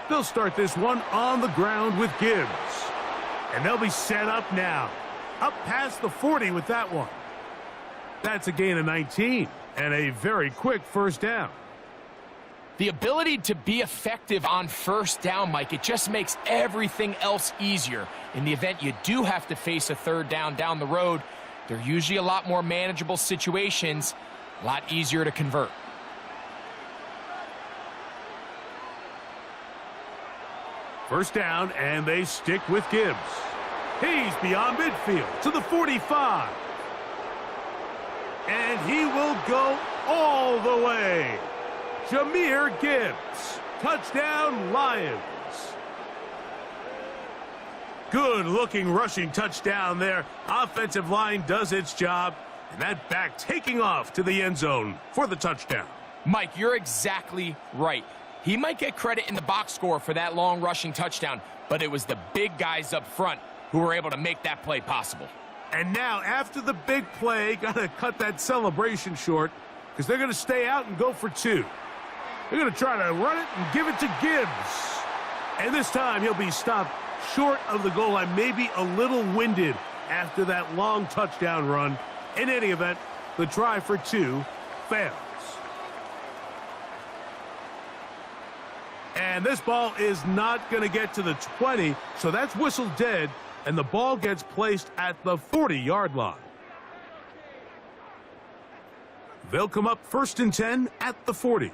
They'll start this one on the ground with Gibbs. And they'll be set up now. Up past the 40 with that one. That's a gain of 19 and a very quick first down. The ability to be effective on first down, Mike, it just makes everything else easier. In the event you do have to face a third down the road, they're usually a lot more manageable situations, a lot easier to convert. First down, and they stick with Gibbs. He's beyond midfield to the 45. And he will go all the way. Jahmyr Gibbs. Touchdown, Lions. Good-looking rushing touchdown there. Offensive line does its job. And that back taking off to the end zone for the touchdown. Mike, you're exactly right. He might get credit in the box score for that long rushing touchdown, but it was the big guys up front who were able to make that play possible. And now, after the big play, got to cut that celebration short because they're going to stay out and go for 2. They're going to try to run it and give it to Gibbs. And this time, he'll be stopped short of the goal line, maybe a little winded after that long touchdown run. In any event, the try for 2 fails. And this ball is not going to get to the 20, so that's whistled dead, and the ball gets placed at the 40-yard line. They'll come up 1st and 10 at the 40.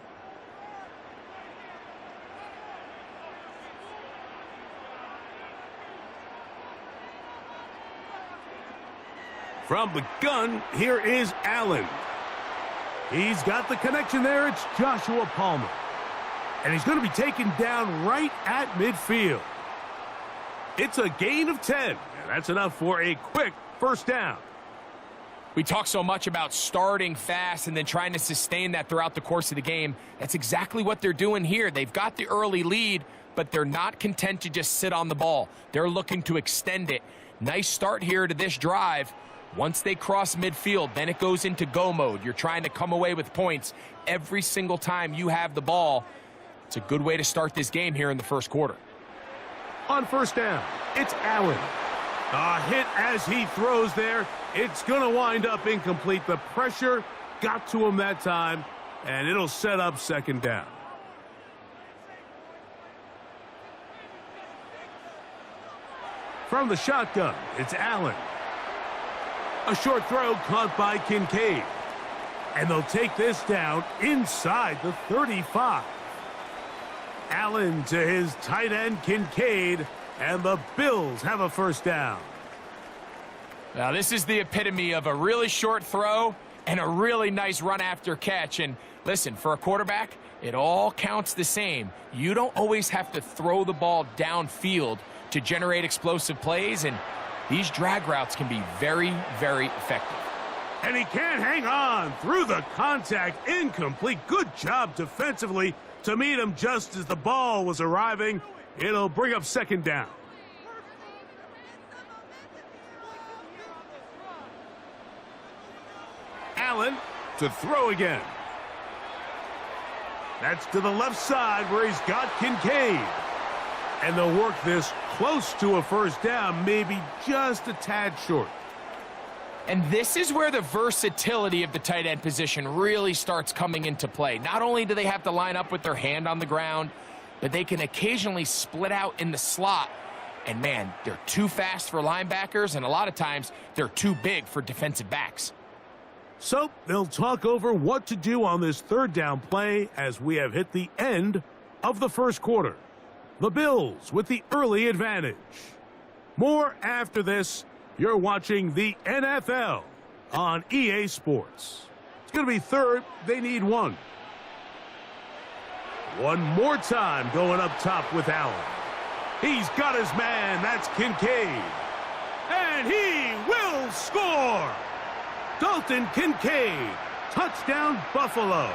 From the gun, here is Allen. He's got the connection there. It's Joshua Palmer. And he's going to be taken down right at midfield. It's a gain of 10. And that's enough for a quick first down. We talk so much about starting fast and then trying to sustain that throughout the course of the game. That's exactly what they're doing here. They've got the early lead, but they're not content to just sit on the ball. They're looking to extend it. Nice start here to this drive. Once they cross midfield, then it goes into go mode. You're trying to come away with points every single time you have the ball. It's a good way to start this game here in the first quarter. On first down, it's Allen. A hit as he throws there. It's going to wind up incomplete. The pressure got to him that time, and it'll set up second down. From the shotgun, it's Allen. A short throw caught by Kincaid. And they'll take this down inside the 35. Allen to his tight end, Kincaid, and the Bills have a first down. Now, this is the epitome of a really short throw and a really nice run after catch. And listen, for a quarterback, it all counts the same. You don't always have to throw the ball downfield to generate explosive plays, and these drag routes can be very, very effective. And he can't hang on through the contact. Incomplete. Good job defensively to meet him just as the ball was arriving. It'll bring up second down. Allen to throw again. That's to the left side where he's got Kincaid. And they'll work this close to a first down, maybe just a tad short. And this is where the versatility of the tight end position really starts coming into play. Not only do they have to line up with their hand on the ground, but they can occasionally split out in the slot. And man, they're too fast for linebackers, and a lot of times they're too big for defensive backs. So they'll talk over what to do on this third down play as we have hit the end of the first quarter. The Bills with the early advantage. More after this. You're watching the NFL on EA Sports. It's going to be third. They need one. One more time going up top with Allen. He's got his man. That's Kincaid. And he will score. Dalton Kincaid. Touchdown, Buffalo.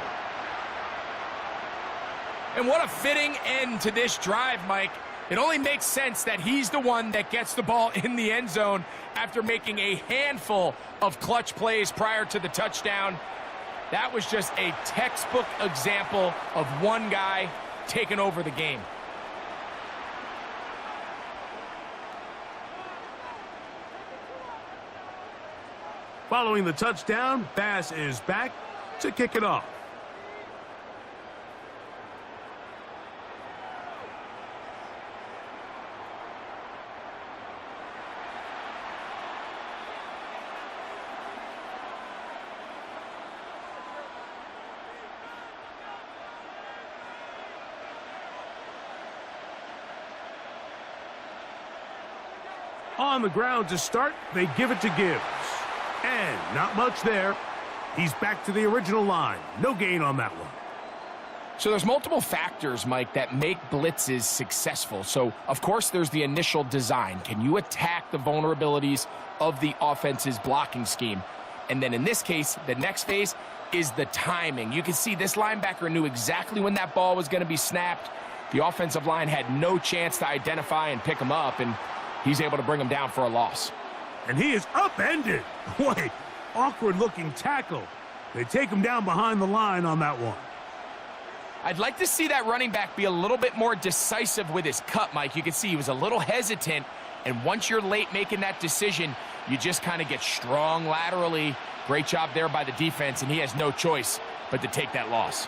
And what a fitting end to this drive, Mike. It only makes sense that he's the one that gets the ball in the end zone after making a handful of clutch plays prior to the touchdown. That was just a textbook example of one guy taking over the game. Following the touchdown, Bass is back to kick it off. On the ground to start, they give it to Gibbs. And not much there. He's back to the original line. No gain on that one. So there's multiple factors, Mike, that make blitzes successful. So, of course, there's the initial design. Can you attack the vulnerabilities of the offense's blocking scheme? And then in this case, the next phase is the timing. You can see this linebacker knew exactly when that ball was going to be snapped. The offensive line had no chance to identify and pick him up, and he's able to bring him down for a loss. And he is upended. Boy, awkward-looking tackle. They take him down behind the line on that one. I'd like to see that running back be a little bit more decisive with his cut, Mike. You can see he was a little hesitant, and once you're late making that decision, you just kind of get strong laterally. Great job there by the defense, and he has no choice but to take that loss.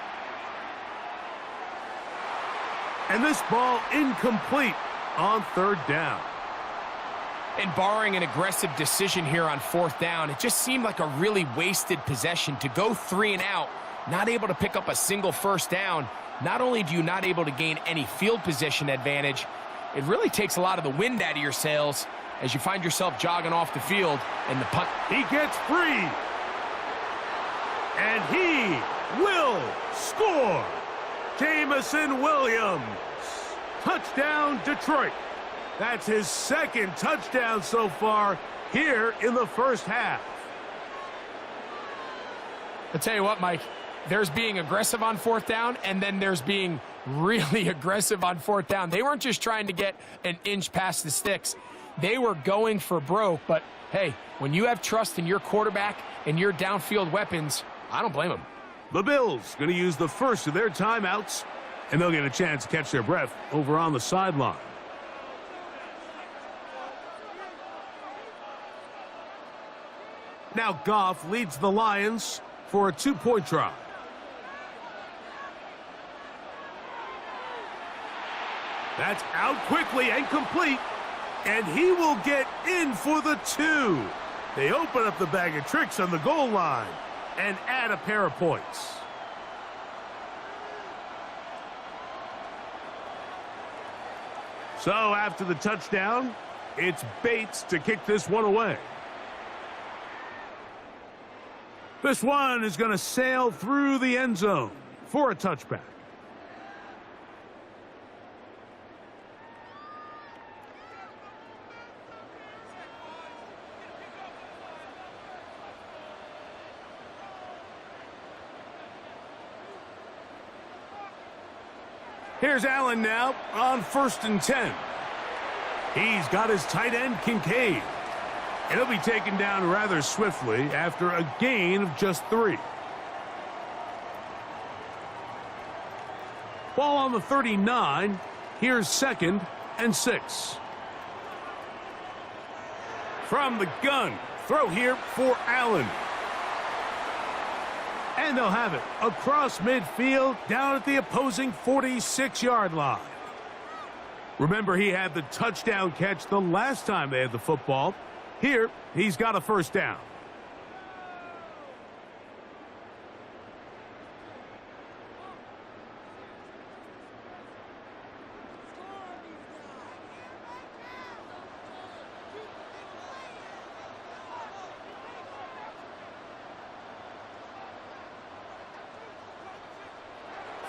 And this ball incomplete on third down. And barring an aggressive decision here on fourth down, it just seemed like a really wasted possession to go 3 and out, not able to pick up a single first down. Not only do you not able to gain any field position advantage, it really takes a lot of the wind out of your sails as you find yourself jogging off the field and the punt. He gets free. And he will score. Jamison Williams. Touchdown, Detroit. That's his second touchdown so far here in the first half. I'll tell you what, Mike, there's being aggressive on fourth down, and then there's being really aggressive on fourth down. They weren't just trying to get an inch past the sticks. They were going for broke, but hey, when you have trust in your quarterback and your downfield weapons, I don't blame them. The Bills going to use the first of their timeouts, and they'll get a chance to catch their breath over on the sideline. Now Goff leads the Lions for a 2-point try. That's out quickly and complete, and he will get in for the 2. They open up the bag of tricks on the goal line and add a pair of points. So after the touchdown, it's Bates to kick this one away. This one is going to sail through the end zone for a touchback. Here's Allen now on 1st and 10. He's got his tight end, Kincaid. And he'll be taken down rather swiftly after a gain of just 3. Ball on the 39. Here's 2nd and 6. From the gun, throw here for Allen. And they'll have it across midfield down at the opposing 46-yard line. Remember, he had the touchdown catch the last time they had the football. Here, he's got a first down.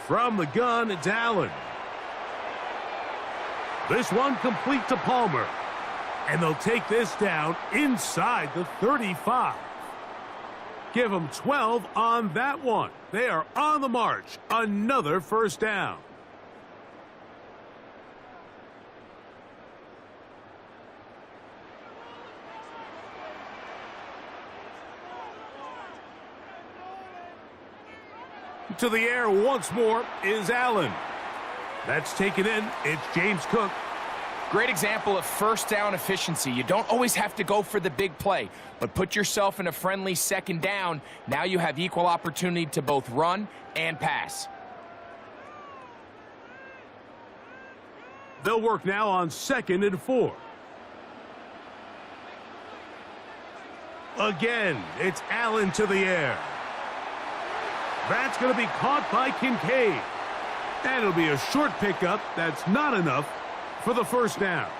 From the gun, it's Allen. This one complete to Palmer. And they'll take this down inside the 35. Give them 12 on that one. They are on the march. Another first down. To the air once more is Allen. That's taken in. It's James Cook. Great example of first down efficiency. You don't always have to go for the big play, but put yourself in a friendly second down. Now you have equal opportunity to both run and pass. They'll work now on 2nd and 4. Again, it's Allen to the air. That's going to be caught by Kincaid. And it'll be a short pickup. That's not enough for the first down.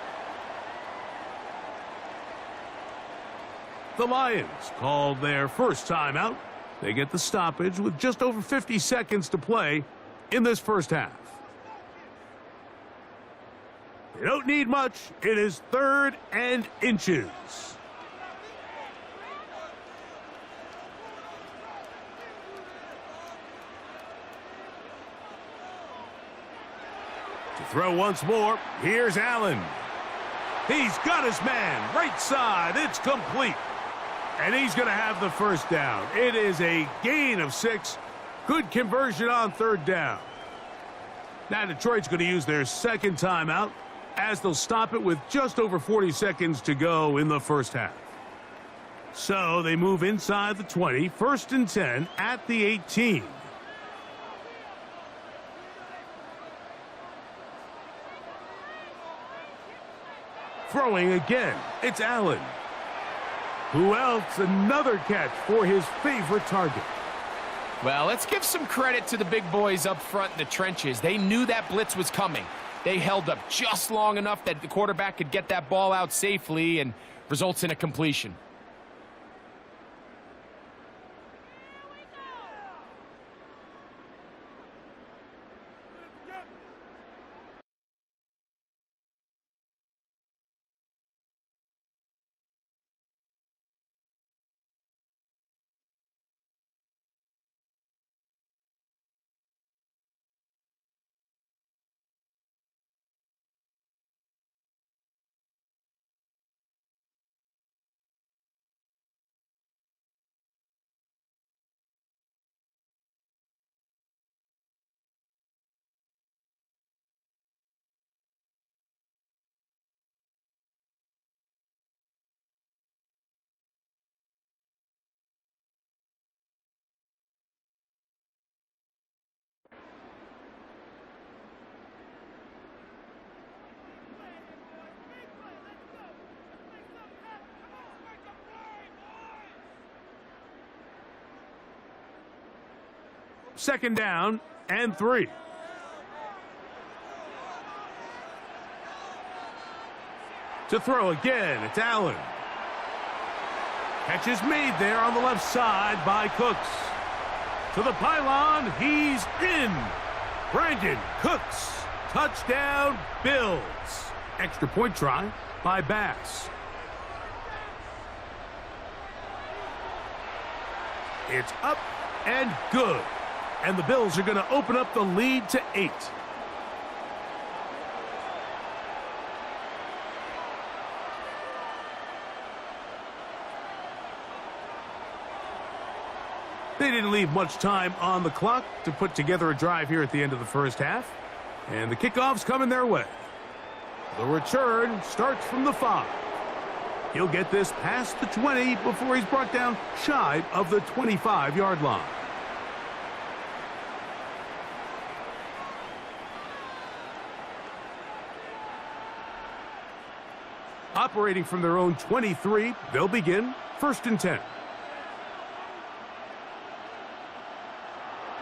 The Lions called their first timeout. They get the stoppage with just over 50 seconds to play in this first half. They don't need much. It is 3rd and inches. Throw once more. Here's Allen. He's got his man. Right side. It's complete. And he's going to have the first down. It is a gain of 6. Good conversion on 3rd down. Now Detroit's going to use their second timeout as they'll stop it with just over 40 seconds to go in the first half. So they move inside the 20. 1st and 10 at the 18. Throwing again, it's Allen. Who else? Another catch for his favorite target. Well, let's give some credit to the big boys up front in the trenches. They knew that blitz was coming. They held up just long enough that the quarterback could get that ball out safely and results in a completion. Second down and 3. To throw again, it's Allen. Catch is made there on the left side by Cooks. To the pylon, he's in. Brandon Cooks. Touchdown, Bills. Extra point try by Bass. It's up and good. And the Bills are going to open up the lead to 8. They didn't leave much time on the clock to put together a drive here at the end of the first half. And the kickoff's coming their way. The return starts from the 5. He'll get this past the 20 before he's brought down shy of the 25-yard line. Operating from their own 23, they'll begin 1st and 10.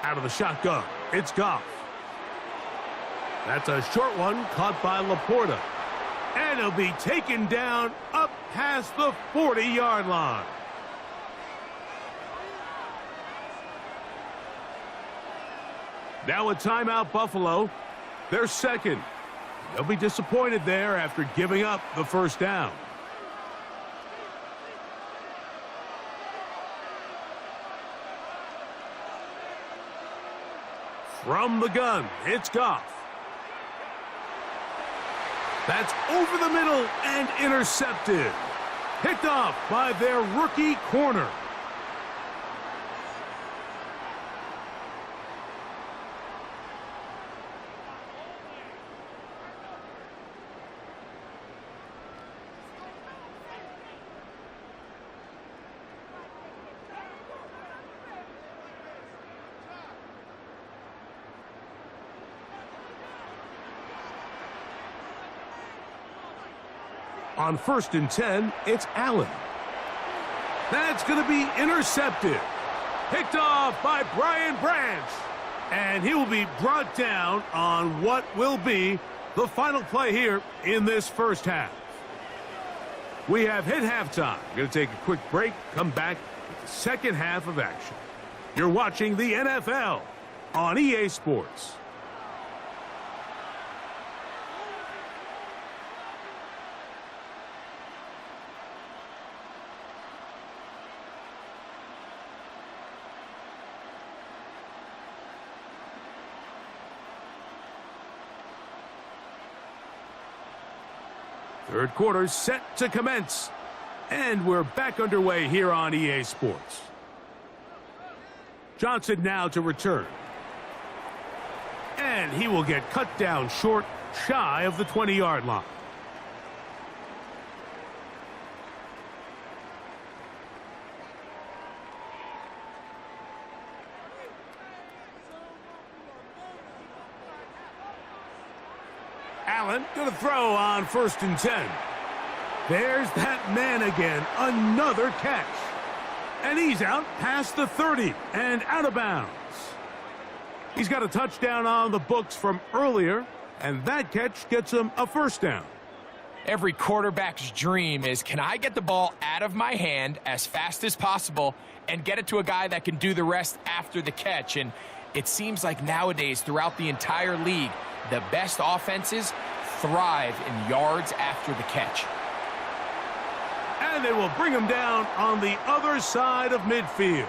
Out of the shotgun, it's Goff. That's a short one caught by Laporta. And he'll be taken down up past the 40-yard line. Now a timeout, Buffalo. They're second. They'll be disappointed there after giving up the first down. From the gun, it's Goff. That's over the middle and intercepted. Picked off by their rookie corner. On 1st and 10, it's Allen. That's going to be intercepted. Picked off by Brian Branch. And he will be brought down on what will be the final play here in this first half. We have hit halftime. We're going to take a quick break, come back with the second half of action. You're watching the NFL on EA Sports. Third quarter set to commence. And we're back underway here on EA Sports. Johnson now to return. And he will get cut down short, shy of the 20-yard line. Allen going to throw on 1st and 10. There's that man again. Another catch. And he's out past the 30 and out of bounds. He's got a touchdown on the books from earlier, and that catch gets him a first down. Every quarterback's dream is, can I get the ball out of my hand as fast as possible and get it to a guy that can do the rest after the catch? And it seems like nowadays throughout the entire league, the best offenses thrive in yards after the catch. And they will bring him down on the other side of midfield.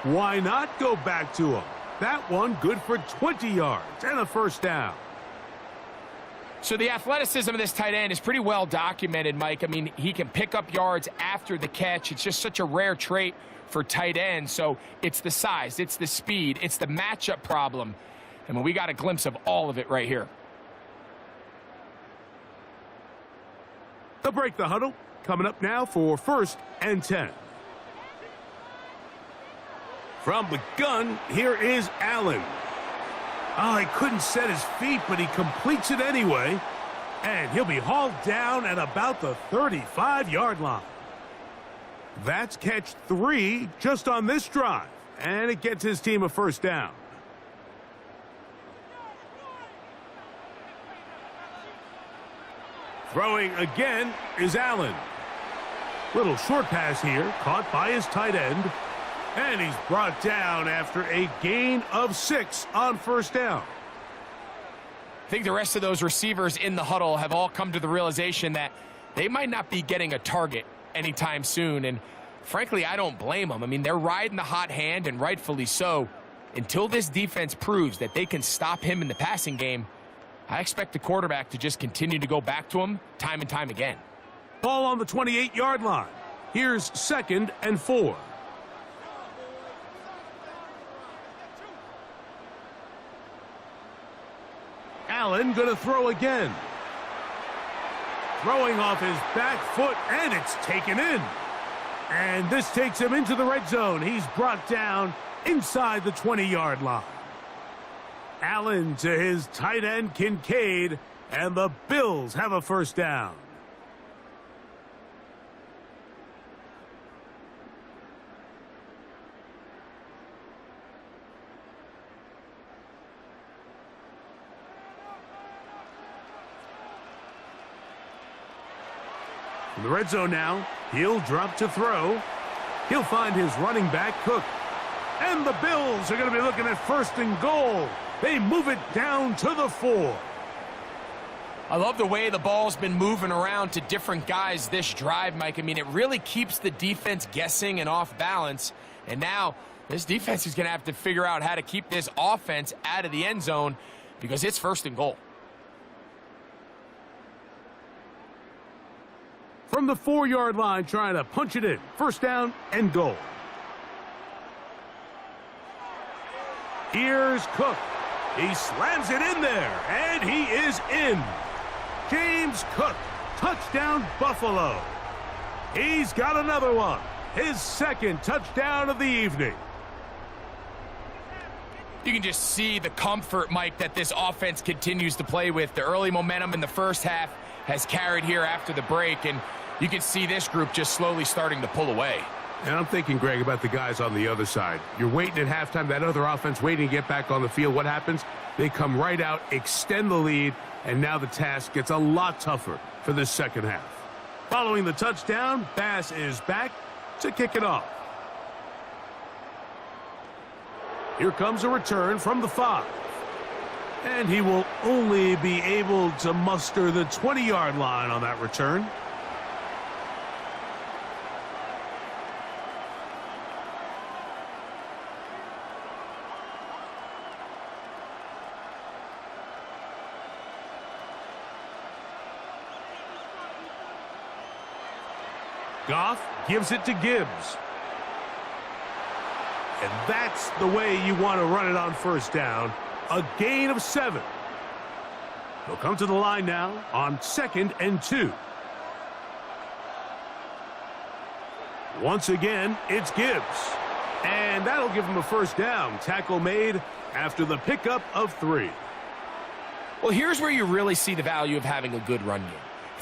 Why not go back to him? That one good for 20 yards and a first down. So the athleticism of this tight end is pretty well documented, Mike. I mean, he can pick up yards after the catch. It's just such a rare trait for tight ends. So it's the size, it's the speed, it's the matchup problem. And we got a glimpse of all of it right here. They'll break the huddle. Coming up now for 1st and 10. From the gun, here is Allen. Oh, he couldn't set his feet, but he completes it anyway. And he'll be hauled down at about the 35-yard line. That's catch 3 just on this drive. And it gets his team a first down. Throwing again is Allen. Little short pass here, caught by his tight end. And he's brought down after a gain of 6 on first down. I think the rest of those receivers in the huddle have all come to the realization that they might not be getting a target anytime soon. And frankly, I don't blame them. I mean, they're riding the hot hand, and rightfully so. Until this defense proves that they can stop him in the passing game, I expect the quarterback to just continue to go back to him time and time again. Ball on the 28-yard line. Here's 2nd and 4. Allen going to throw again. Throwing off his back foot, and it's taken in. And this takes him into the red zone. He's brought down inside the 20-yard line. Allen to his tight end, Kincaid, and the Bills have a first down. In the red zone now, he'll drop to throw. He'll find his running back, Cook. And the Bills are going to be looking at 1st and goal. They move it down to the 4. I love the way the ball's been moving around to different guys this drive, Mike. I mean, it really keeps the defense guessing and off balance. And now this defense is going to have to figure out how to keep this offense out of the end zone because it's 1st and goal. From the 4-yard line, trying to punch it in. 1st down and goal. Here's Cook. He slams it in there, and he is in. James Cook, touchdown Buffalo. He's got another one. His 2nd touchdown of the evening. You can just see the comfort, Mike, that this offense continues to play with. The early momentum in the first half has carried here after the break, and you can see this group just slowly starting to pull away. And I'm thinking, Greg, about the guys on the other side. You're waiting at halftime, that other offense waiting to get back on the field. What happens? They come right out, extend the lead, and now the task gets a lot tougher for this second half. Following the touchdown, Bass is back to kick it off. Here comes a return from the 5. And he will only be able to muster the 20-yard line on that return. Goff gives it to Gibbs. And that's the way you want to run it on 1st down. A gain of 7. He'll come to the line now on 2nd and 2. Once again, it's Gibbs. And that'll give him a 1st down. Tackle made after the pickup of 3. Well, here's where you really see the value of having a good run game.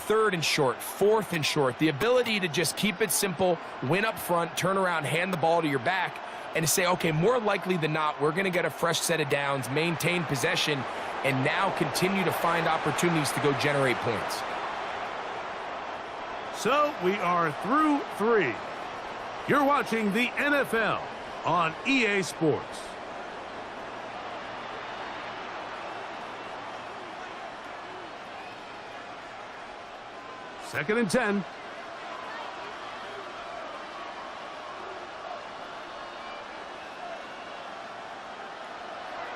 3rd and short, 4th and short. The ability to just keep it simple, win up front, turn around, hand the ball to your back, and to say, okay, more likely than not, we're going to get a fresh set of downs, maintain possession, and now continue to find opportunities to go generate points. So we are through 3. You're watching the NFL on EA Sports. Second and 10.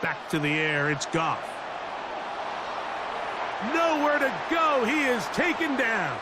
Back to the air, it's Goff. Nowhere to go, he is taken down.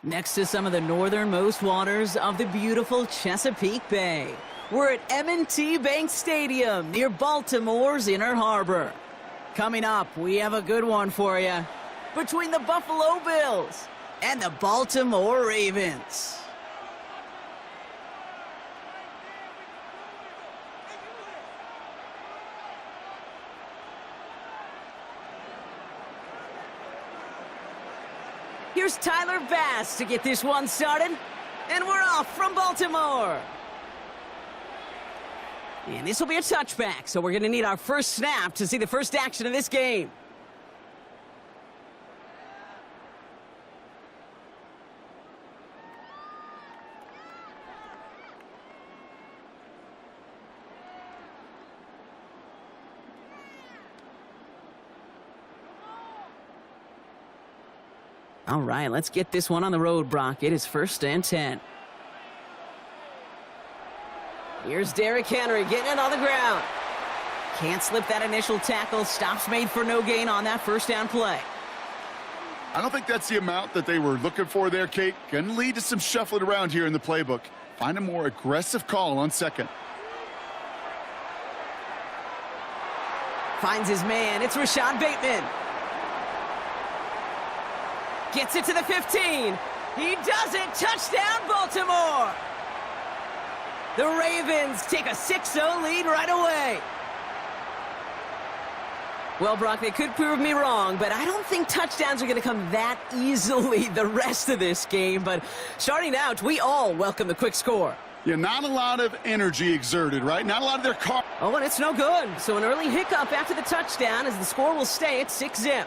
Next to some of the northernmost waters of the beautiful Chesapeake Bay, we're at M&T Bank Stadium near Baltimore's Inner Harbor. Coming up, we have a good one for you. Between the Buffalo Bills and the Baltimore Ravens. Here's Tyler Bass to get this one started. And we're off from Baltimore. And this will be a touchback, so we're going to need our first snap to see the first action of this game. All right, let's get this one on the road, Brock. It is 1st and 10. Here's Derrick Henry getting it on the ground. Can't slip that initial tackle. Stops made for no gain on that first down play. I don't think that's the amount that they were looking for there, Kate. Going to lead to some shuffling around here in the playbook. Find a more aggressive call on second. Finds his man. It's Rashad Bateman. Gets it to the 15. He does it. Touchdown, Baltimore. The Ravens take a 6-0 lead right away. Well, Brock, they could prove me wrong, but I don't think touchdowns are going to come that easily the rest of this game. But starting out, we all welcome the quick score. Yeah, not a lot of energy exerted, right? Not a lot of their car. Oh, and it's no good. So an early hiccup after the touchdown as the score will stay at 6-0.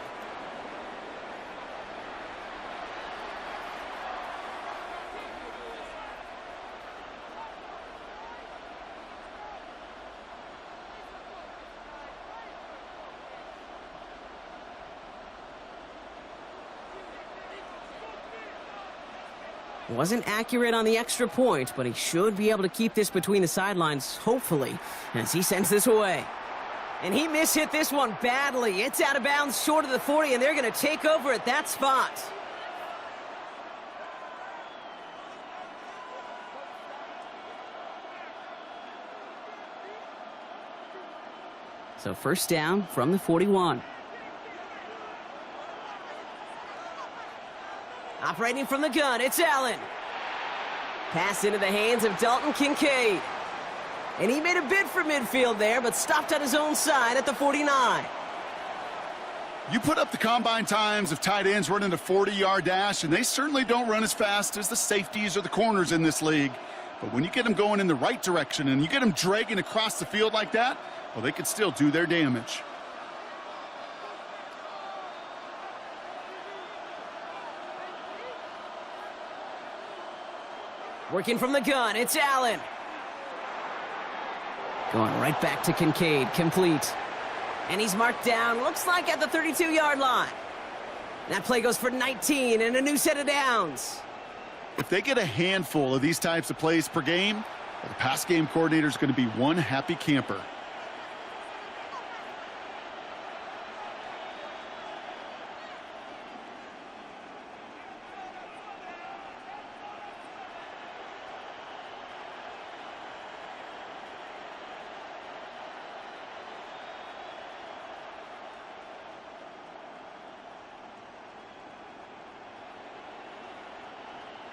Wasn't accurate on the extra point, but he should be able to keep this between the sidelines, hopefully, as he sends this away. And he mishit this one badly. It's out of bounds short of the 40, and they're going to take over at that spot. So first down from the 41. Operating from the gun, it's Allen. Pass into the hands of Dalton Kincaid. And he made a bid for midfield there, but stopped on his own side at the 49. You put up the combine times of tight ends running a 40-yard dash, and they certainly don't run as fast as the safeties or the corners in this league. But when you get them going in the right direction and you get them dragging across the field like that, well, they could still do their damage. Working from the gun, it's Allen. Going right back to Kincaid, complete. And he's marked down, looks like at the 32-yard line. That play goes for 19 and a new set of downs. If they get a handful of these types of plays per game, well, the pass game coordinator is going to be one happy camper.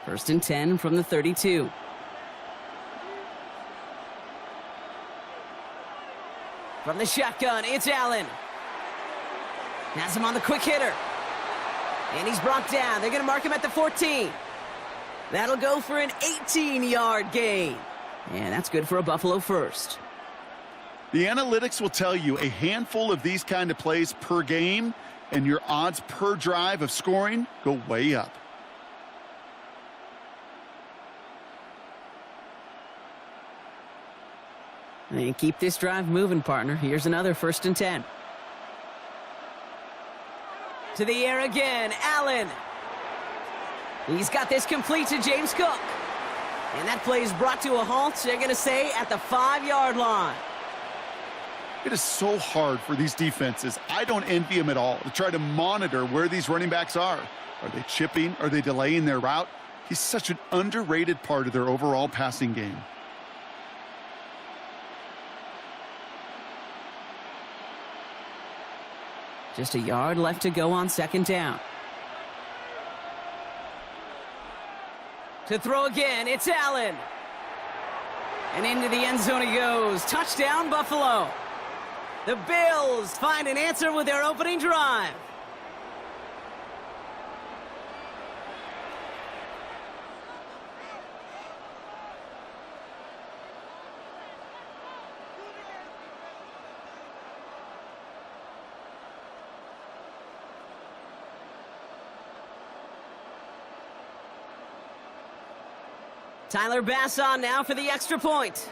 First and 10 from the 32. From the shotgun, it's Allen. Has him on the quick hitter. And he's brought down. They're going to mark him at the 14. That'll go for an 18-yard gain. And that's good for a Buffalo first. The analytics will tell you a handful of these kind of plays per game, and your odds per drive of scoring go way up. And keep this drive moving, partner. Here's another first and 10. To the air again, Allen. He's got this complete to James Cook. And that play is brought to a halt, they're going to say, at the 5-yard line. It is so hard for these defenses. I don't envy them at all to try to monitor where these running backs are. Are they chipping? Are they delaying their route? He's such an underrated part of their overall passing game. Just a yard left to go on second down. To throw again, it's Allen. And into the end zone he goes. Touchdown, Buffalo. The Bills find an answer with their opening drive. Tyler Bass on now for the extra point.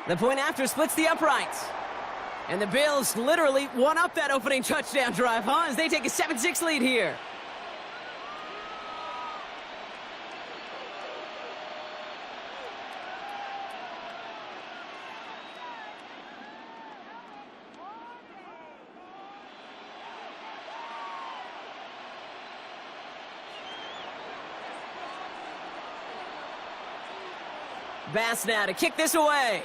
The point after splits the uprights. And the Bills literally won up that opening touchdown drive, as they take a 7-6 lead here. Bass now to kick this away.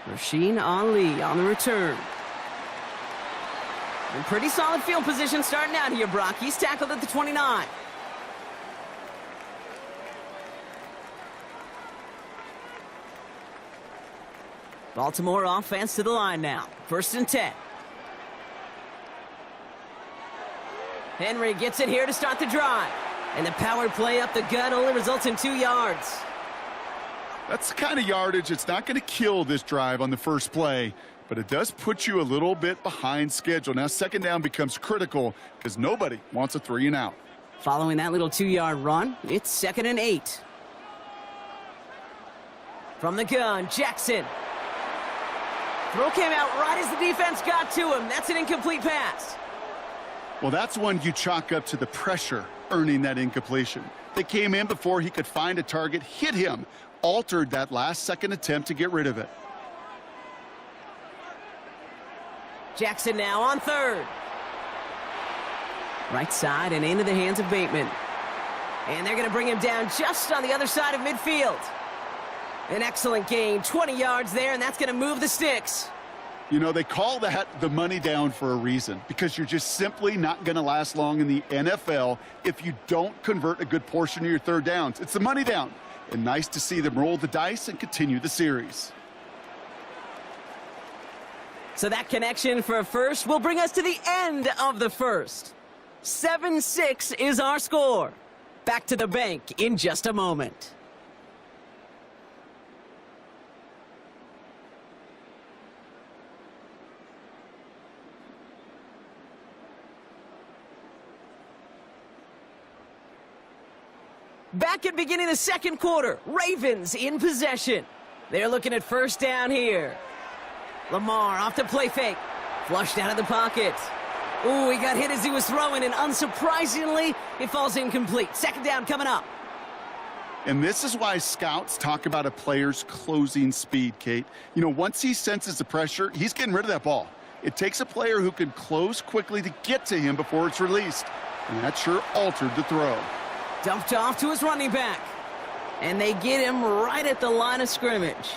Rasheen Ali on the return. In pretty solid field position starting out here, Brock. He's tackled at the 29. Baltimore offense to the line now. 1st and 10. Henry gets it here to start the drive. And the power play up the gut only results in 2 yards. That's the kind of yardage it's not going to kill this drive on the first play, but it does put you a little bit behind schedule. Now second down becomes critical because nobody wants a 3 and out. Following that little 2-yard run, it's 2nd and 8. From the gun, Jackson. Throw came out right as the defense got to him. That's an incomplete pass. Well, that's one you chalk up to the pressure earning that incompletion. They came in before he could find a target, hit him, altered that last-second attempt to get rid of it. Jackson now on 3rd. Right side and into the hands of Bateman. And they're going to bring him down just on the other side of midfield. An excellent gain, 20 yards there, and that's going to move the sticks. You know, they call that the money down for a reason, because you're just simply not going to last long in the NFL if you don't convert a good portion of your third downs. It's the money down. And nice to see them roll the dice and continue the series. So that connection for a first will bring us to the end of the first. 7-6 is our score. Back to the bank in just a moment. Back at beginning of the second quarter, Ravens in possession. They're looking at first down here. Lamar off the play fake. Flushed out of the pocket. Ooh, he got hit as he was throwing, and unsurprisingly, it falls incomplete. Second down coming up. And this is why scouts talk about a player's closing speed, Kate. You know, once he senses the pressure, he's getting rid of that ball. It takes a player who can close quickly to get to him before it's released. And that sure altered the throw. Dumped off to his running back. And they get him right at the line of scrimmage.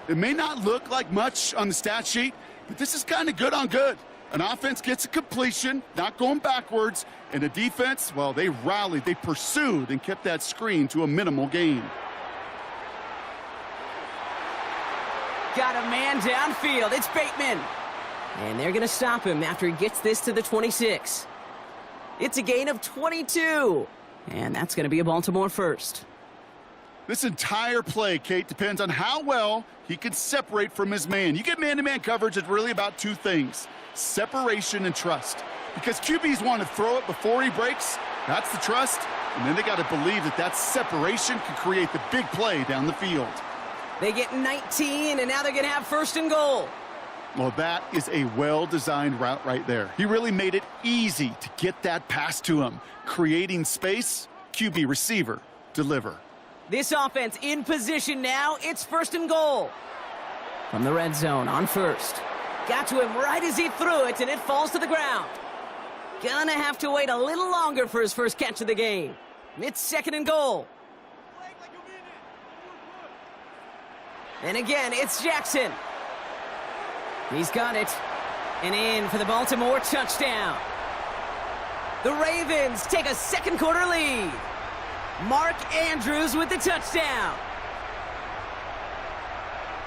It may not look like much on the stat sheet, but this is kind of good on good. An offense gets a completion, not going backwards, and a defense, well, they rallied, they pursued, and kept that screen to a minimal gain. Got a man downfield. It's Bateman. And they're going to stop him after he gets this to the 26. It's a gain of 22. And that's going to be a Baltimore first. This entire play, Kate, depends on how well he can separate from his man. You get man-to-man coverage, it's really about 2 things: separation and trust. Because QBs want to throw it before he breaks. That's the trust. And then they got to believe that that separation can create the big play down the field. They get 19, and now they're going to have 1st and goal. Well, that is a well-designed route right there. He really made it easy to get that pass to him. Creating space, QB receiver, deliver. This offense in position now. It's 1st and goal. From the red zone on 1st. Got to him right as he threw it, and it falls to the ground. Gonna have to wait a little longer for his first catch of the game. It's 2nd and goal. And again, it's Jackson. He's got it. And in for the Baltimore touchdown. The Ravens take a 2nd quarter lead. Mark Andrews with the touchdown.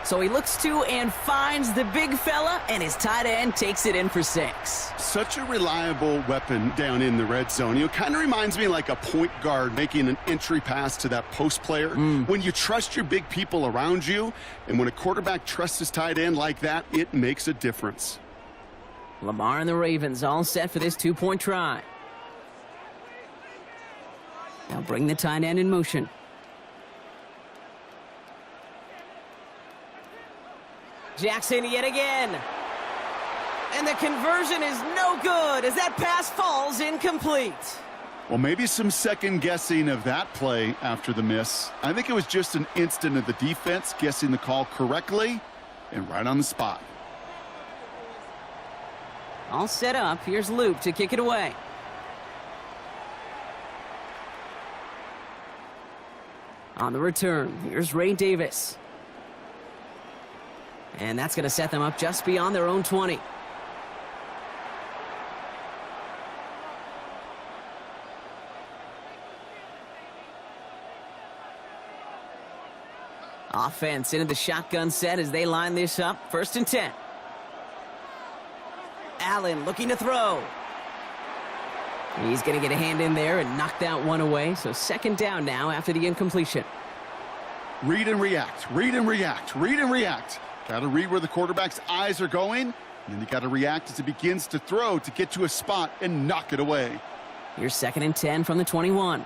So he looks to and finds the big fella, and his tight end takes it in for 6. Such a reliable weapon down in the red zone. It kind of reminds me like a point guard making an entry pass to that post player. When you trust your big people around you, and when a quarterback trusts his tight end like that, it makes a difference. Lamar and the Ravens all set for this 2-point try. Now bring the tight end in motion. Jackson yet again. And the conversion is no good as that pass falls incomplete. Well, maybe some second guessing of that play after the miss. I think it was just an instant of the defense guessing the call correctly and right on the spot. All set up. Here's Luke to kick it away. On the return, here's Ray Davis. And that's going to set them up just beyond their own 20. Offense into the shotgun set as they line this up. 1st and 10. Allen looking to throw. He's going to get a hand in there and knock that one away. So 2nd down now after the incompletion. Read and react, read and react, read and react. Got to read where the quarterback's eyes are going, and then you got to react as he begins to throw to get to a spot and knock it away. Here's 2nd and 10 from the 21.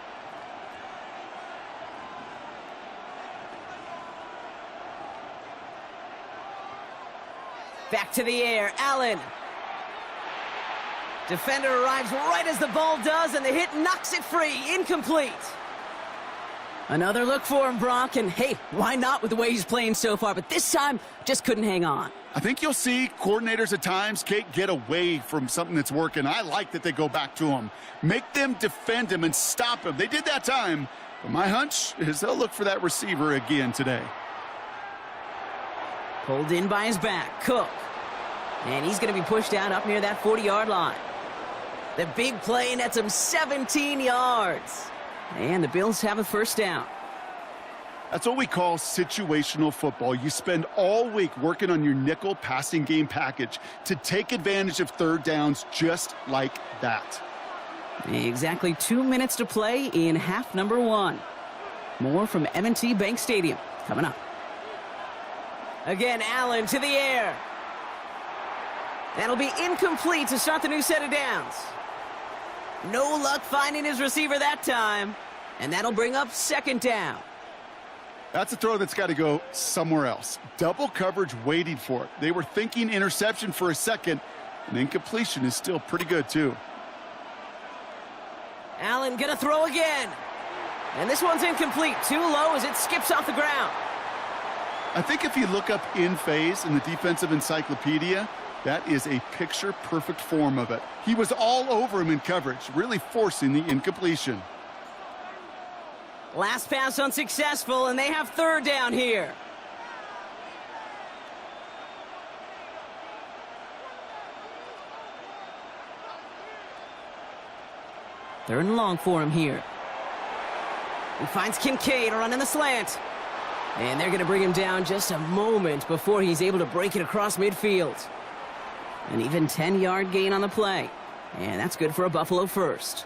Back to the air, Allen. Defender arrives right as the ball does, and the hit knocks it free. Incomplete. Another look for him, Brock, and hey, why not with the way he's playing so far? But this time, just couldn't hang on. I think you'll see coordinators at times, Kate, get away from something that's working. I like that they go back to him. Make them defend him and stop him. They did that time. But my hunch is they'll look for that receiver again today. Pulled in by his back, Cook. And he's going to be pushed out up near that 40-yard line. The big play nets him 17 yards. And the Bills have a 1st down. That's what we call situational football. You spend all week working on your nickel passing game package to take advantage of 3rd downs just like that. Exactly 2 minutes to play in half number 1. More from M&T Bank Stadium coming up. Again, Allen to the air. That'll be incomplete to start the new set of downs. No luck finding his receiver that time. And that'll bring up 2nd down. That's a throw that's got to go somewhere else. Double coverage waiting for it. They were thinking interception for a second, and incompletion is still pretty good, too. Allen gonna throw again. And this one's incomplete. Too low as it skips off the ground. I think if you look up in phase in the defensive encyclopedia, that is a picture-perfect form of it. He was all over him in coverage, really forcing the incompletion. Last pass unsuccessful, and they have 3rd down here. Third and long for him here. He finds Kincaid running the slant. And they're going to bring him down just a moment before he's able to break it across midfield. An even 10-yard gain on the play. And that's good for a Buffalo 1st.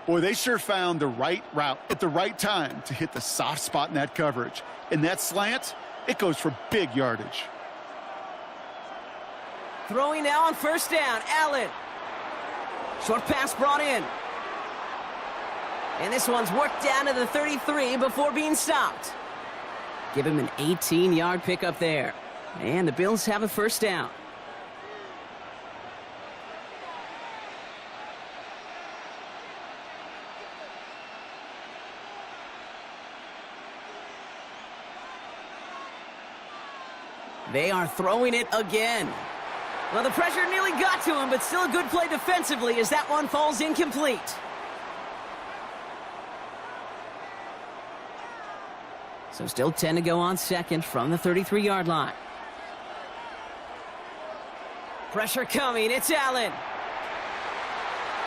Boy, they sure found the right route at the right time to hit the soft spot in that coverage. And that slant, it goes for big yardage. Throwing now on 1st down, Allen. Short pass brought in. And this one's worked down to the 33 before being stopped. Give him an 18-yard pickup there. And the Bills have a first down. They are throwing it again. Well, the pressure nearly got to him, but still a good play defensively as that one falls incomplete. So still 10 to go on second from the 33-yard line. Pressure coming. It's Allen.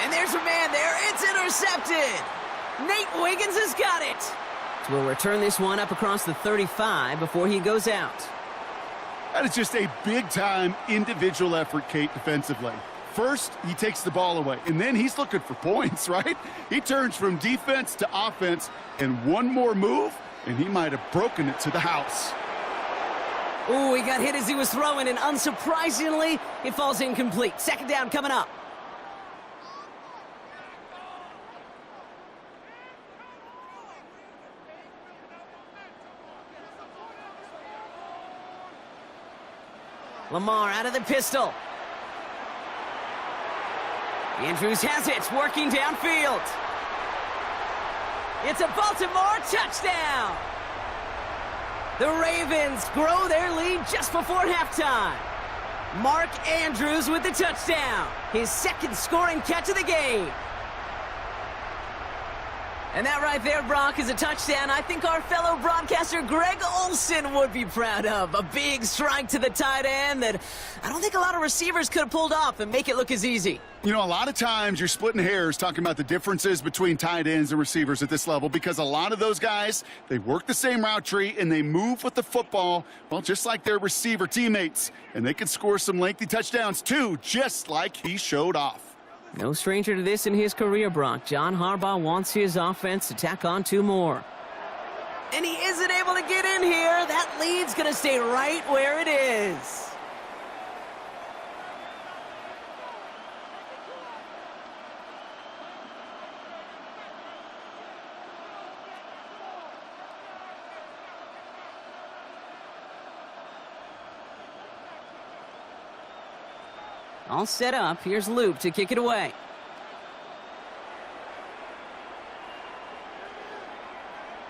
And there's a man there. It's intercepted. Nate Wiggins has got it. So we'll return this one up across the 35 before he goes out. That is just a big-time individual effort, Kate, defensively. First, he takes the ball away, and then he's looking for points, right? He turns from defense to offense, and one more move, and he might have broken it to the house. Oh, he got hit as he was throwing, and unsurprisingly, it falls incomplete. Second down coming up. Lamar out of the pistol. Andrews has it, working downfield. It's a Baltimore touchdown. The Ravens grow their lead just before halftime. Mark Andrews with the touchdown. His second scoring catch of the game. And that right there, Brock, is a touchdown I think our fellow broadcaster Greg Olsen would be proud of. A big strike to the tight end that I don't think a lot of receivers could have pulled off and make it look as easy. You know, a lot of times you're splitting hairs talking about the differences between tight ends and receivers at this level because a lot of those guys, they work the same route tree and they move with the football, well, just like their receiver teammates. And they can score some lengthy touchdowns, too, just like he showed off. No stranger to this in his career, Brock. John Harbaugh wants his offense to tack on 2 more. And he isn't able to get in here. That lead's going to stay right where it is. All set up. Here's Luke to kick it away.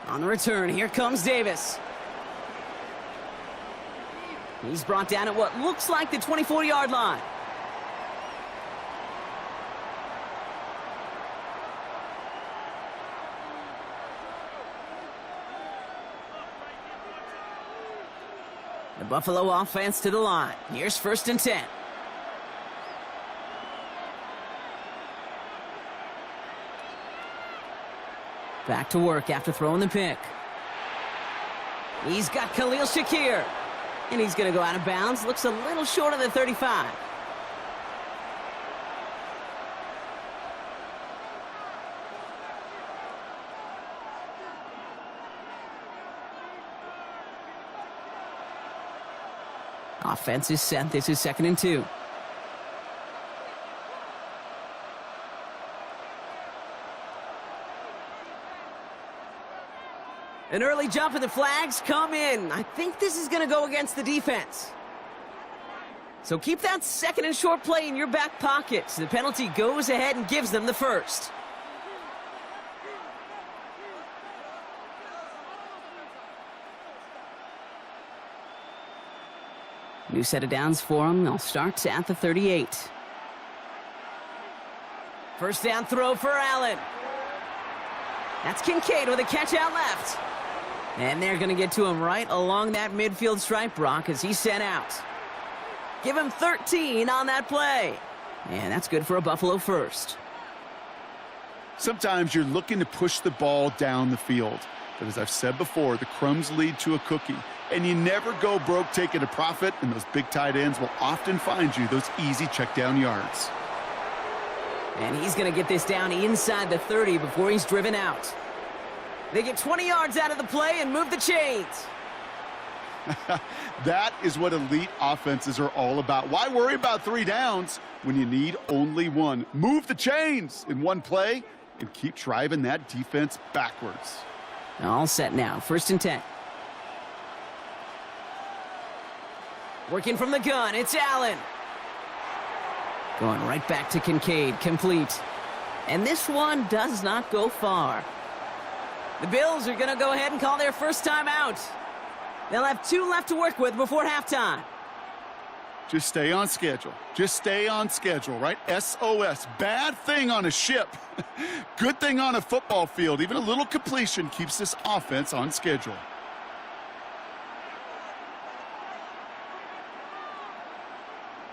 On the return, here comes Davis. He's brought down at what looks like the 24-yard line. The Buffalo offense to the line. Here's 1st and 10. Back to work after throwing the pick. He's got Khalil Shakir. And he's going to go out of bounds. Looks a little short of the 35. Offense is set. This is 2nd and 2. An early jump and the flags come in. I think this is going to go against the defense. So keep that 2nd and short play in your back pocket. The penalty goes ahead and gives them the first. New set of downs for them. They'll start at the 38. First down throw for Allen. That's Kincaid with a catch out left. And they're going to get to him right along that midfield stripe, Brock, as he's sent out. Give him 13 on that play. And that's good for a Buffalo first. Sometimes you're looking to push the ball down the field. But as I've said before, the crumbs lead to a cookie. And you never go broke taking a profit, and those big tight ends will often find you those easy check down yards. And he's going to get this down inside the 30 before he's driven out. They get 20 yards out of the play and move the chains. That is what elite offenses are all about. Why worry about 3 downs when you need only 1? Move the chains in one play and keep driving that defense backwards. All set now. 1st and 10. Working from the gun, it's Allen. Going right back to Kincaid, complete. And this one does not go far. The Bills are going to go ahead and call their first timeout. They'll have 2 left to work with before halftime. Just stay on schedule. Just stay on schedule, right? SOS. Bad thing on a ship. Good thing on a football field. Even a little completion keeps this offense on schedule.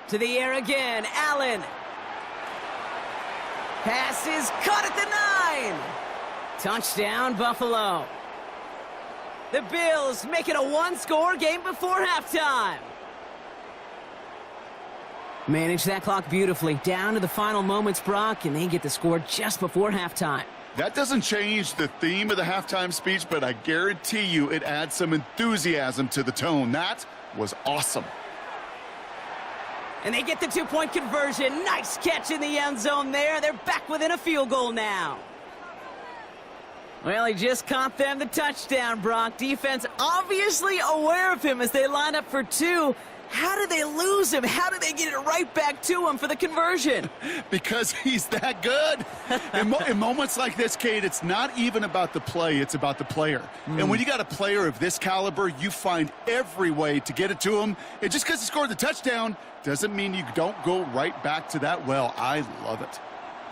To the air again, Allen. Pass is caught at the 9. Touchdown, Buffalo. The Bills make it a 1-score game before halftime. Manage that clock beautifully. Down to the final moments, Brock, and they get the score just before halftime. That doesn't change the theme of the halftime speech, but I guarantee you it adds some enthusiasm to the tone. That was awesome. And they get the 2-point conversion. Nice catch in the end zone there. They're back within a field goal now. Well, he just caught them the touchdown, Brock. Defense obviously aware of him as they line up for 2. How did they lose him? How did they get it right back to him for the conversion? Because he's that good. In moments like this, Kate, it's not even about the play, it's about the player. And when you got a player of this caliber, you find every way to get it to him. And just because he scored the touchdown doesn't mean you don't go right back to that well. I love it.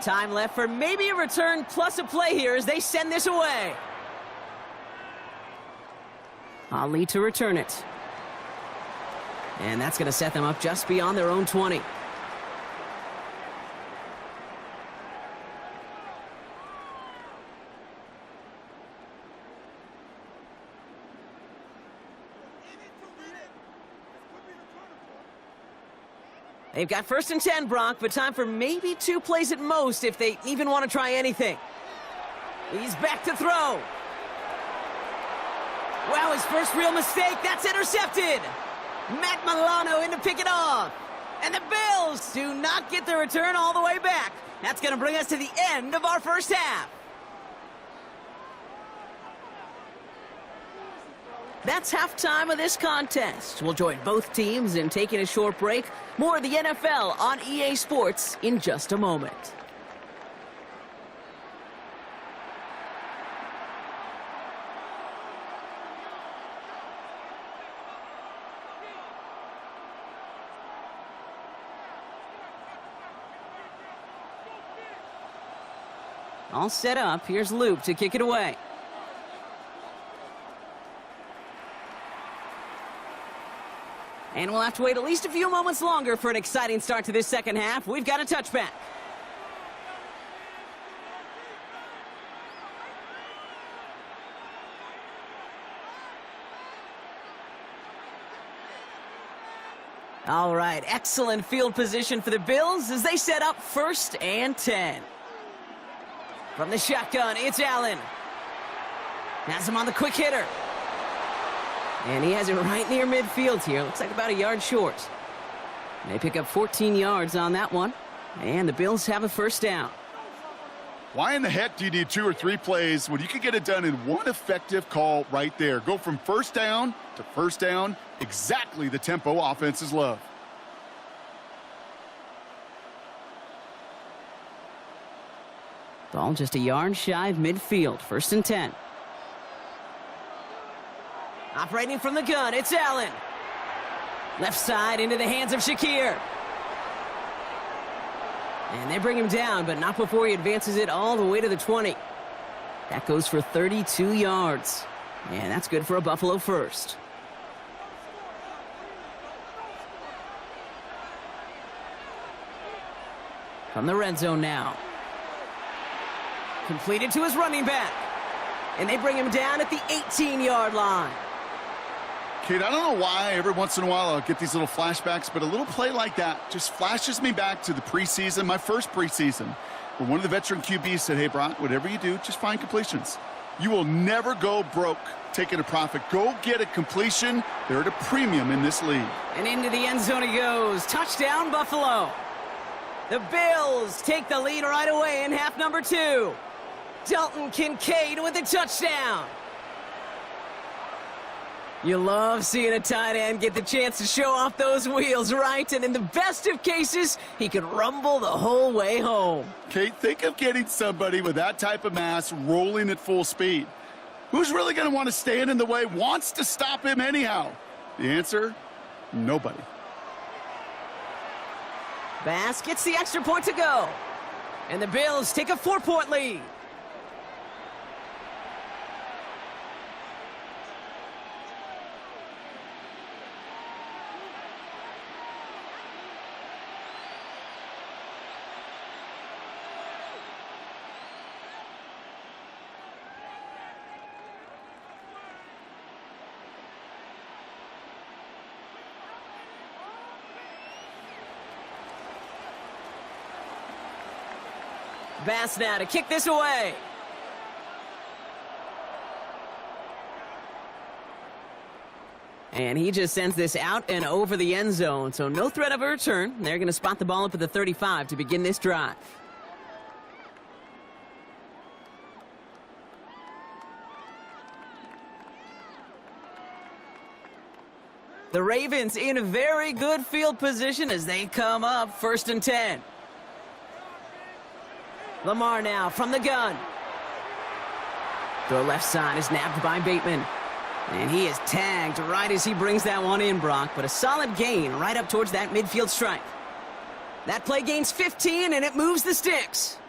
Time left for maybe a return plus a play here as they send this away. Ali to return it. And that's going to set them up just beyond their own 20. They've got 1st and 10, Brock, but time for maybe 2 plays at most if they even want to try anything. He's back to throw. Wow, his first real mistake. That's intercepted. Matt Milano in to pick it off. And the Bills do not get the return all the way back. That's going to bring us to the end of our first half. That's halftime of this contest. We'll join both teams in taking a short break. More of the NFL on EA Sports in just a moment. All set up. Here's Luke to kick it away. And we'll have to wait at least a few moments longer for an exciting start to this second half. We've got a touchback. All right, excellent field position for the Bills as they set up 1st and 10. From the shotgun, it's Allen. Has him on the quick hitter. And he has it right near midfield here. Looks like about a yard short. And they pick up 14 yards on that one. And the Bills have a 1st down. Why in the heck do you need 2 or 3 plays when you can get it done in one effective call right there? Go from 1st down to 1st down. Exactly the tempo offenses love. Ball just a yard shy of midfield. 1st and 10. Operating from the gun, it's Allen. Left side into the hands of Shakir. And they bring him down, but not before he advances it all the way to the 20. That goes for 32 yards. And that's good for a Buffalo 1st. From the red zone now. Completed to his running back. And they bring him down at the 18-yard line. Kid, I don't know why every once in a while I'll get these little flashbacks, but a little play like that just flashes me back to the preseason, my first preseason, where one of the veteran QBs said, hey, Brock, whatever you do, just find completions. You will never go broke taking a profit. Go get a completion. They're at a premium in this league. And into the end zone he goes. Touchdown, Buffalo. The Bills take the lead right away in half number 2. Dalton Kincaid with a touchdown. You love seeing a tight end get the chance to show off those wheels, right? And in the best of cases, he can rumble the whole way home. Kate, think of getting somebody with that type of mass rolling at full speed. Who's really going to want to stand in the way, wants to stop him anyhow? The answer, nobody. Bass gets the extra point to go. And the Bills take a 4-point lead. Bass now to kick this away. And he just sends this out and over the end zone, so no threat of a return. They're going to spot the ball up at the 35 to begin this drive. The Ravens in a very good field position as they come up 1st and 10. Lamar now from the gun. The left side is nabbed by Bateman. And he is tagged right as he brings that one in, Brock. But a solid gain right up towards that midfield stripe. That play gains 15, and it moves the sticks.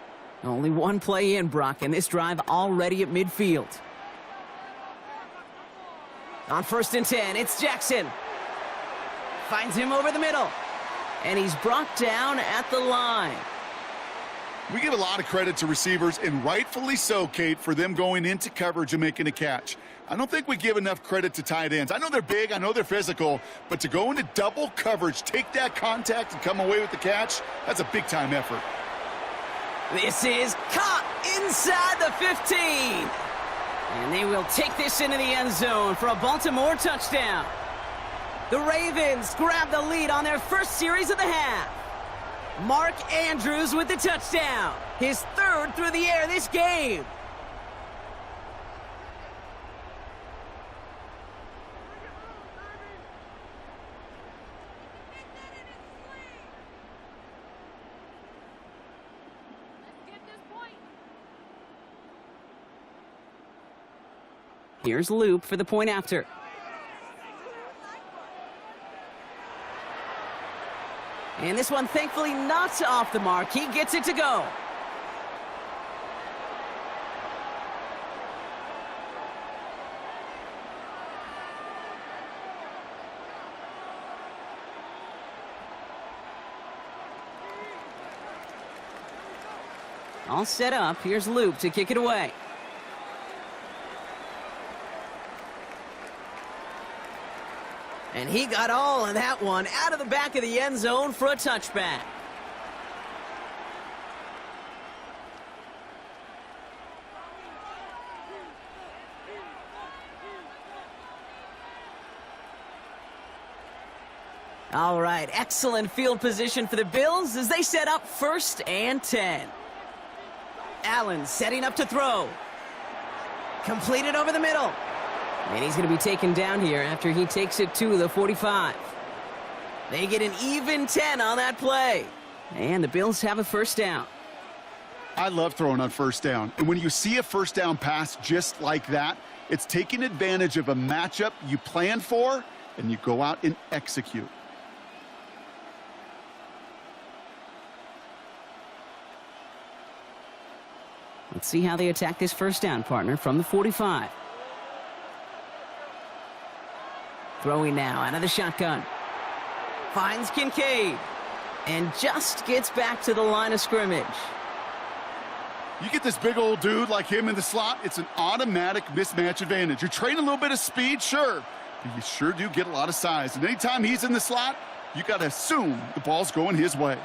Only one play in, Brock, and this drive already at midfield. On 1st and 10, it's Jackson. Finds him over the middle. And he's brought down at the line. We give a lot of credit to receivers, and rightfully so, Kate, for them going into coverage and making a catch. I don't think we give enough credit to tight ends. I know they're big, I know they're physical, but to go into double coverage, take that contact, and come away with the catch, that's a big-time effort. This is caught inside the 15. And they will take this into the end zone for a Baltimore touchdown. The Ravens grab the lead on their first series of the half. Mark Andrews with the touchdown. His 3rd through the air this game. Here's Loop for the point after. And this one thankfully not off the mark. He gets it to go. All set up. Here's Loop to kick it away. And he got all of that one out of the back of the end zone for a touchback. All right, excellent field position for the Bills as they set up 1st and 10. Allen setting up to throw. Completed over the middle. And he's going to be taken down here after he takes it to the 45. They get an even 10 on that play. And the Bills have a 1st down. I love throwing on 1st down. And when you see a 1st down pass just like that, it's taking advantage of a matchup you plan for, and you go out and execute. Let's see how they attack this 1st down, partner, from the 45. Throwing now out of the shotgun. Finds Kincaid. And just gets back to the line of scrimmage. You get this big old dude like him in the slot, it's an automatic mismatch advantage. You're trading a little bit of speed, sure, but you sure do get a lot of size. And anytime he's in the slot, you got to assume the ball's going his way.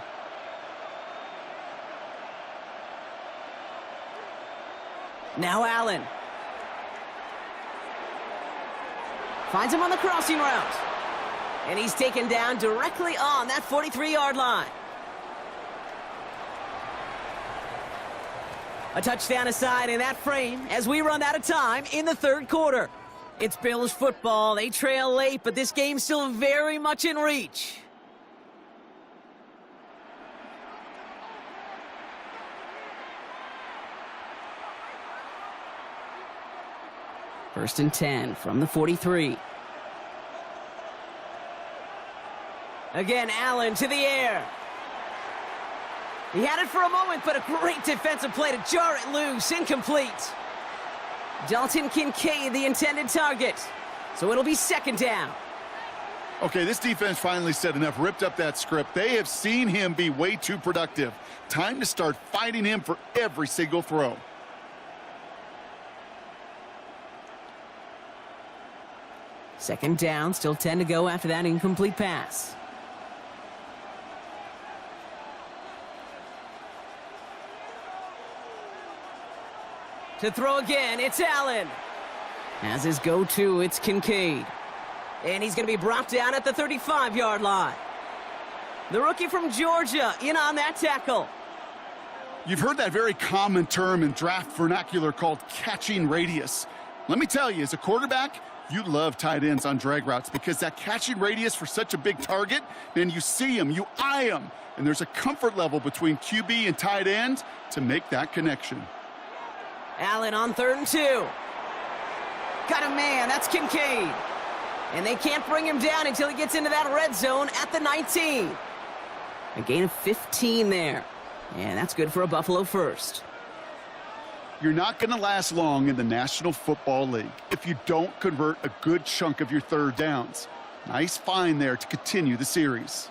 Now Allen. Finds him on the crossing route. And he's taken down directly on that 43-yard line. A touchdown aside in that frame as we run out of time in the 3rd quarter. It's Bills football. They trail late, but this game's still very much in reach. First and 10 from the 43. Again, Allen to the air. He had it for a moment, but a great defensive play to jar it loose. Incomplete. Dalton Kincaid, the intended target. So it'll be second down. Okay, this defense finally said enough, ripped up that script. They have seen him be way too productive. Time to start fighting him for every single throw. Second down, still 10 to go after that incomplete pass. To throw again, it's Allen. As his go-to, it's Kincaid. And he's going to be brought down at the 35-yard line. The rookie from Georgia in on that tackle. You've heard that very common term in draft vernacular called catching radius. Let me tell you, as a quarterback, you love tight ends on drag routes because that catching radius for such a big target, then you see him, you eye him, and there's a comfort level between QB and tight end to make that connection. Allen on 3rd and 2. Got a man, that's Kincaid. And they can't bring him down until he gets into that red zone at the 19. A gain of 15 there. And that's good for a Buffalo first. You're not going to last long in the National Football League if you don't convert a good chunk of your third downs. Nice find there to continue the series.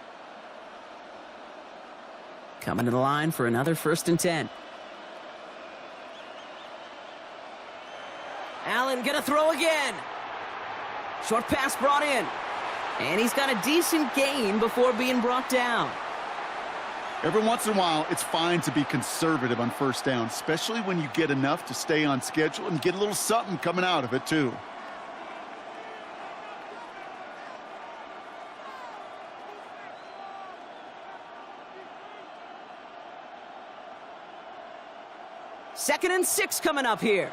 Coming to the line for another 1st and 10. Allen gonna throw again. Short pass brought in. And he's got a decent gain before being brought down. Every once in a while, it's fine to be conservative on first down, especially when you get enough to stay on schedule and get a little something coming out of it, too. Second and 6 coming up here.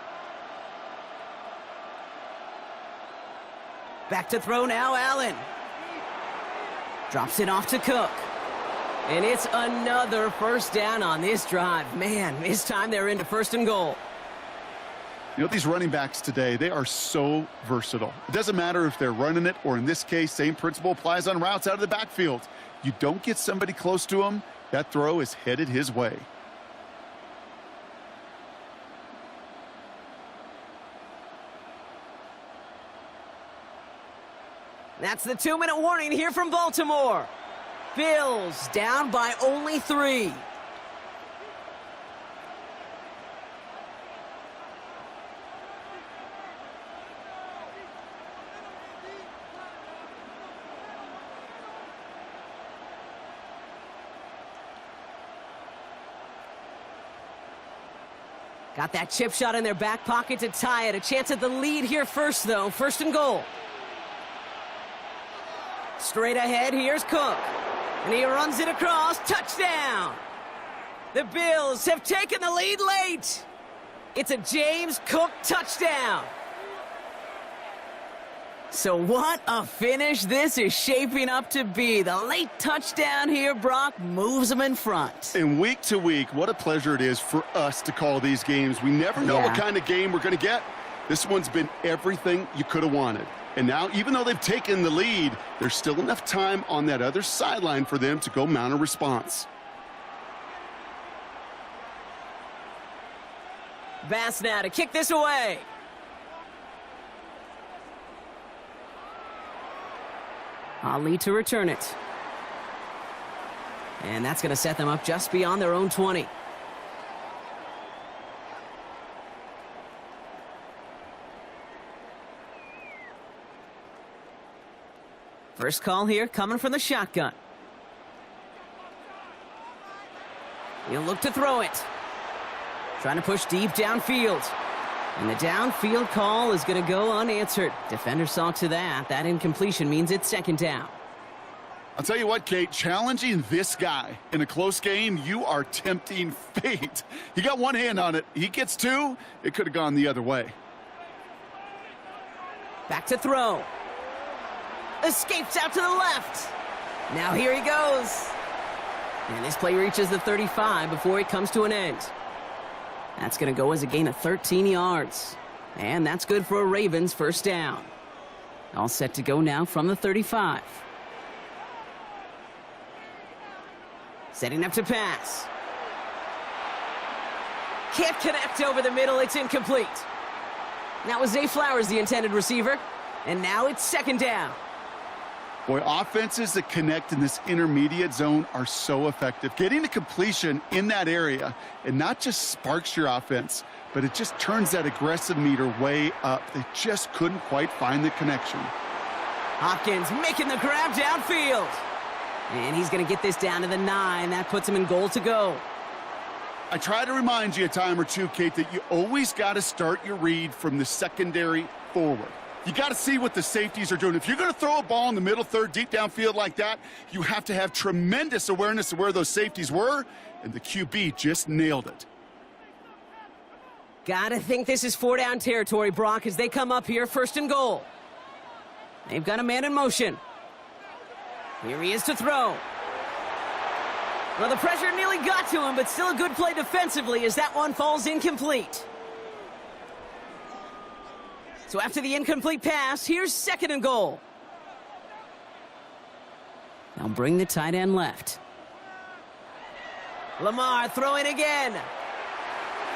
Back to throw now, Allen. Drops it off to Cook. And it's another first down on this drive. Man, this time they're into 1st and goal. You know, these running backs today, they are so versatile. It doesn't matter if they're running it or, in this case, same principle applies on routes out of the backfield. You don't get somebody close to him, that throw is headed his way. That's the 2-minute warning here from Baltimore. Bills down by only 3. Got that chip shot in their back pocket to tie it. A chance at the lead here first, though. 1st and goal. Straight ahead, here's Cook. And he runs it across. Touchdown! The Bills have taken the lead late. It's a James Cook touchdown. So what a finish this is shaping up to be. The late touchdown here, Brock, moves them in front. And week to week, what a pleasure it is for us to call these games. We never know what kind of game we're going to get. This one's been everything you could have wanted. And now, even though they've taken the lead, there's still enough time on that other sideline for them to go mount a response. Bass now to kick this away. Ali to return it. And that's going to set them up just beyond their own 20. First call here coming from the shotgun. He'll look to throw it. Trying to push deep downfield. And the downfield call is going to go unanswered. Defender saw to that. That incompletion means it's 2nd down. I'll tell you what, Kate, challenging this guy in a close game, you are tempting fate. He got one hand on it. He gets 2. It could have gone the other way. Back to throw. Escapes out to the left. Now here he goes. And this play reaches the 35 before it comes to an end. That's going to go as a gain of 13 yards. And that's good for a Ravens first down. All set to go now from the 35. Setting up to pass. Can't connect over the middle. It's incomplete. That was Zay Flowers, the intended receiver. And now it's second down. Boy, offenses that connect in this intermediate zone are so effective. Getting to completion in that area, it not just sparks your offense, but it just turns that aggressive meter way up. They just couldn't quite find the connection. Hopkins making the grab downfield. And he's going to get this down to the 9. That puts him in goal to go. I try to remind you a time or two, Kate, that you always got to start your read from the secondary forward. You got to see what the safeties are doing. If you're going to throw a ball in the middle third, deep downfield like that, you have to have tremendous awareness of where those safeties were, and the QB just nailed it. Got to think this is 4-down territory, Brock, as they come up here first and goal. They've got a man in motion. Here he is to throw. Well, the pressure nearly got to him, but still a good play defensively as that one falls incomplete. So after the incomplete pass, here's second and goal. They'll bring the tight end left. Lamar throwing again.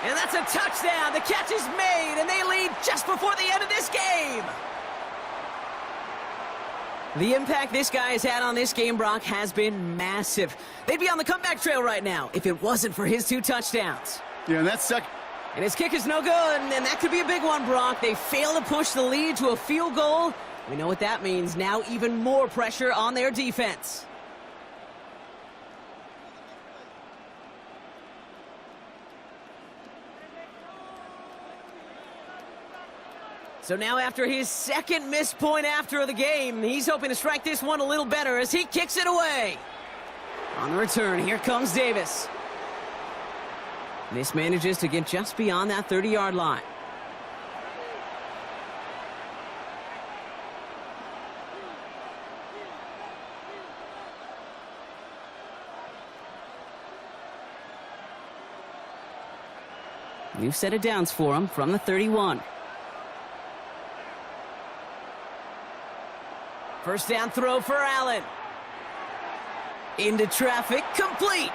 And that's a touchdown. The catch is made, and they lead just before the end of this game. The impact this guy has had on this game, Brock, has been massive. They'd be on the comeback trail right now if it wasn't for his 2 touchdowns. Yeah, and that's second. And his kick is no good, and that could be a big one, Brock. They fail to push the lead to a field goal. We know what that means. Now even more pressure on their defense. So now after his second missed point after the game, he's hoping to strike this one a little better as he kicks it away. On the return, here comes Davis. This manages to get just beyond that 30-yard line. New set of downs for him from the 31. First down throw for Allen. Into traffic, complete.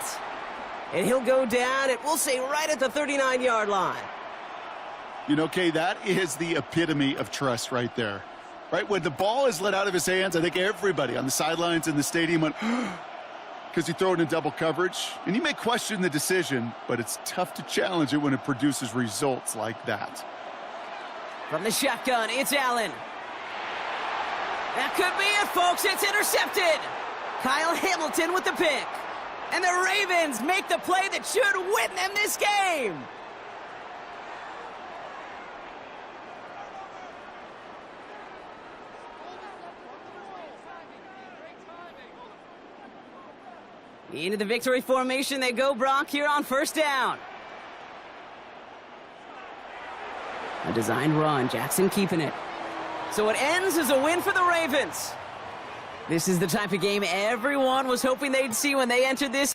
And he'll go down, it will say right at the 39-yard line. You know, Kay, that is the epitome of trust right there. Right? When the ball is let out of his hands, I think everybody on the sidelines in the stadium went, because he threw it in double coverage. And you may question the decision, but it's tough to challenge it when it produces results like that. From the shotgun, it's Allen. That could be it, folks. It's intercepted. Kyle Hamilton with the pick. And the Ravens make the play that should win them this game. Into the victory formation they go, Brock, here on first down. A designed run, Jackson keeping it. So it ends as a win for the Ravens. This is the type of game everyone was hoping they'd see when they entered this.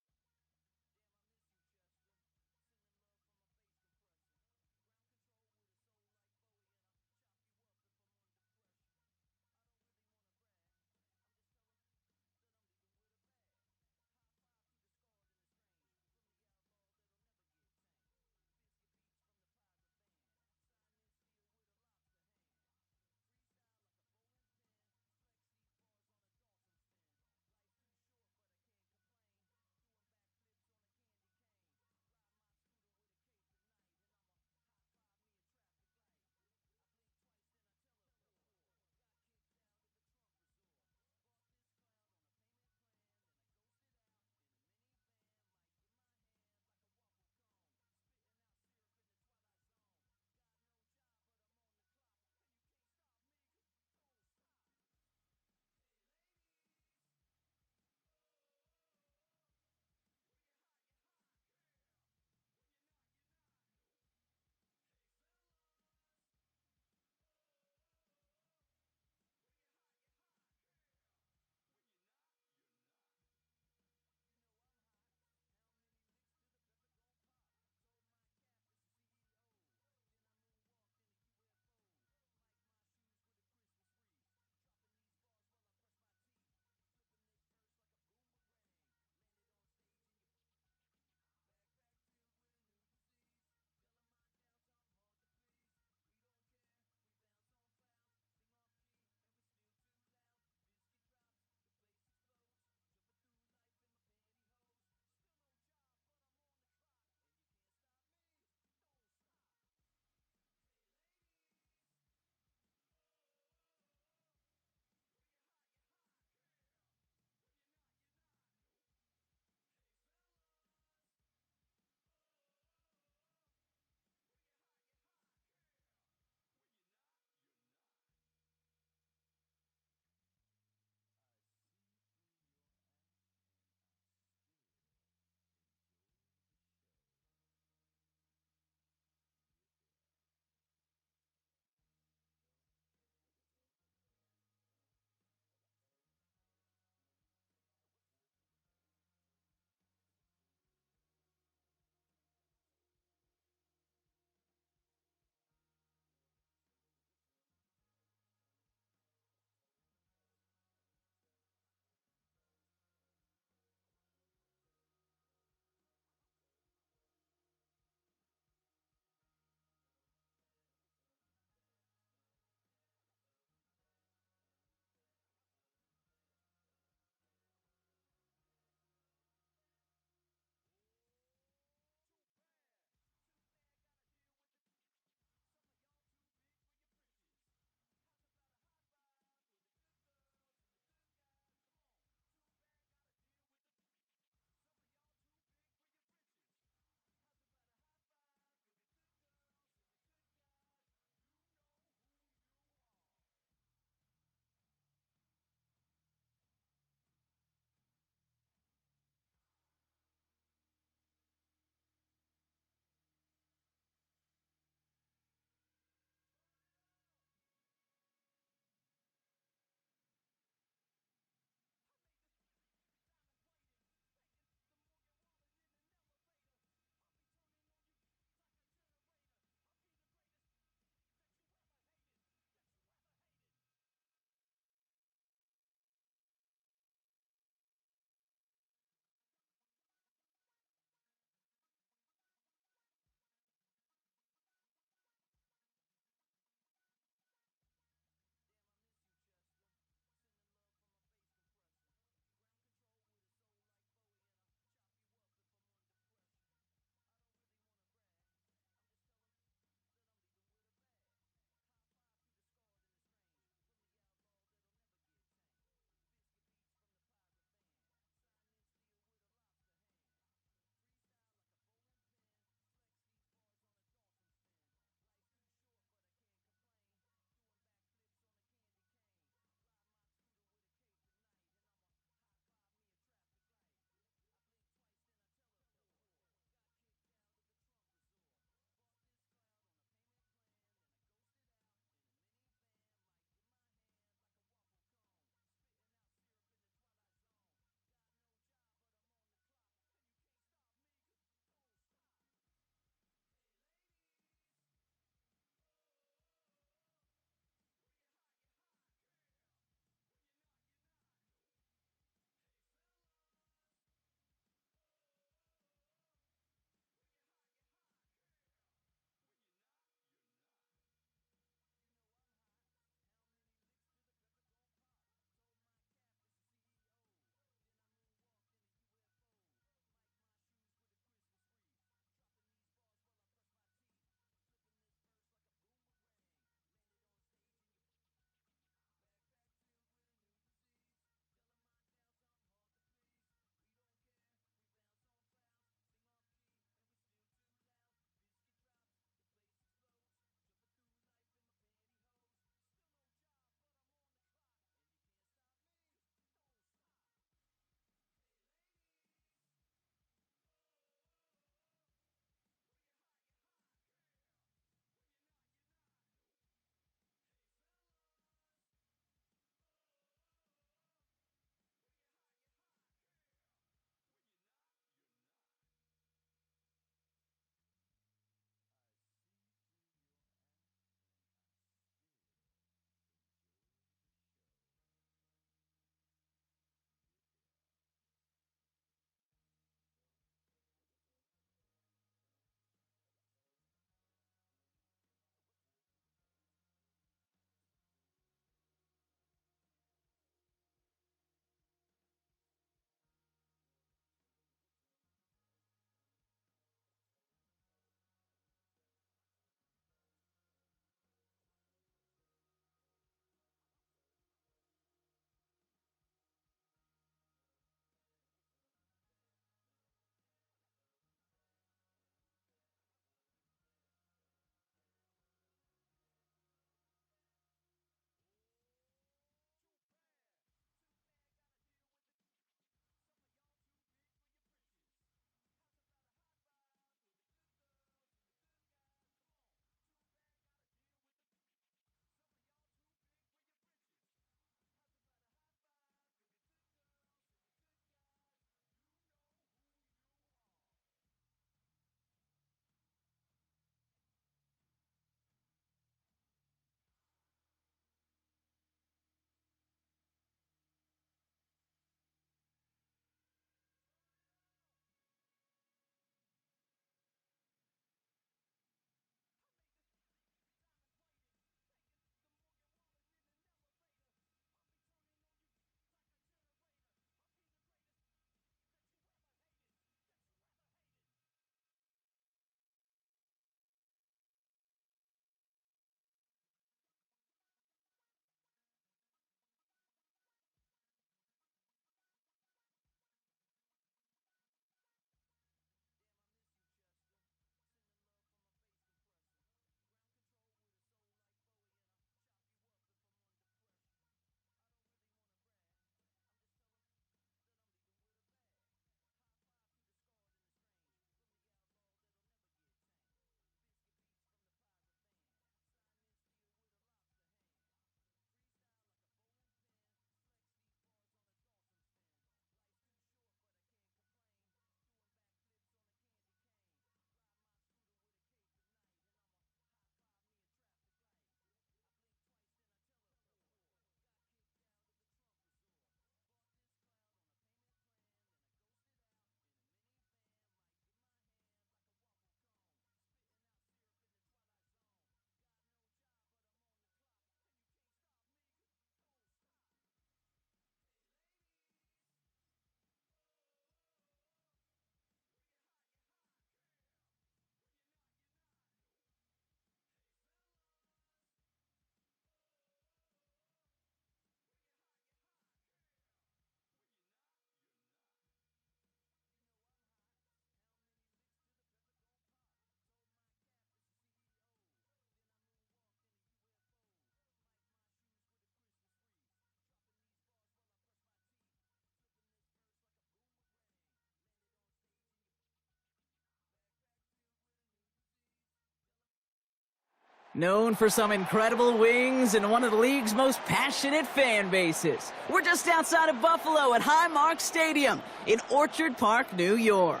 Known for some incredible wings and one of the league's most passionate fan bases. We're just outside of Buffalo at Highmark Stadium in Orchard Park, New York.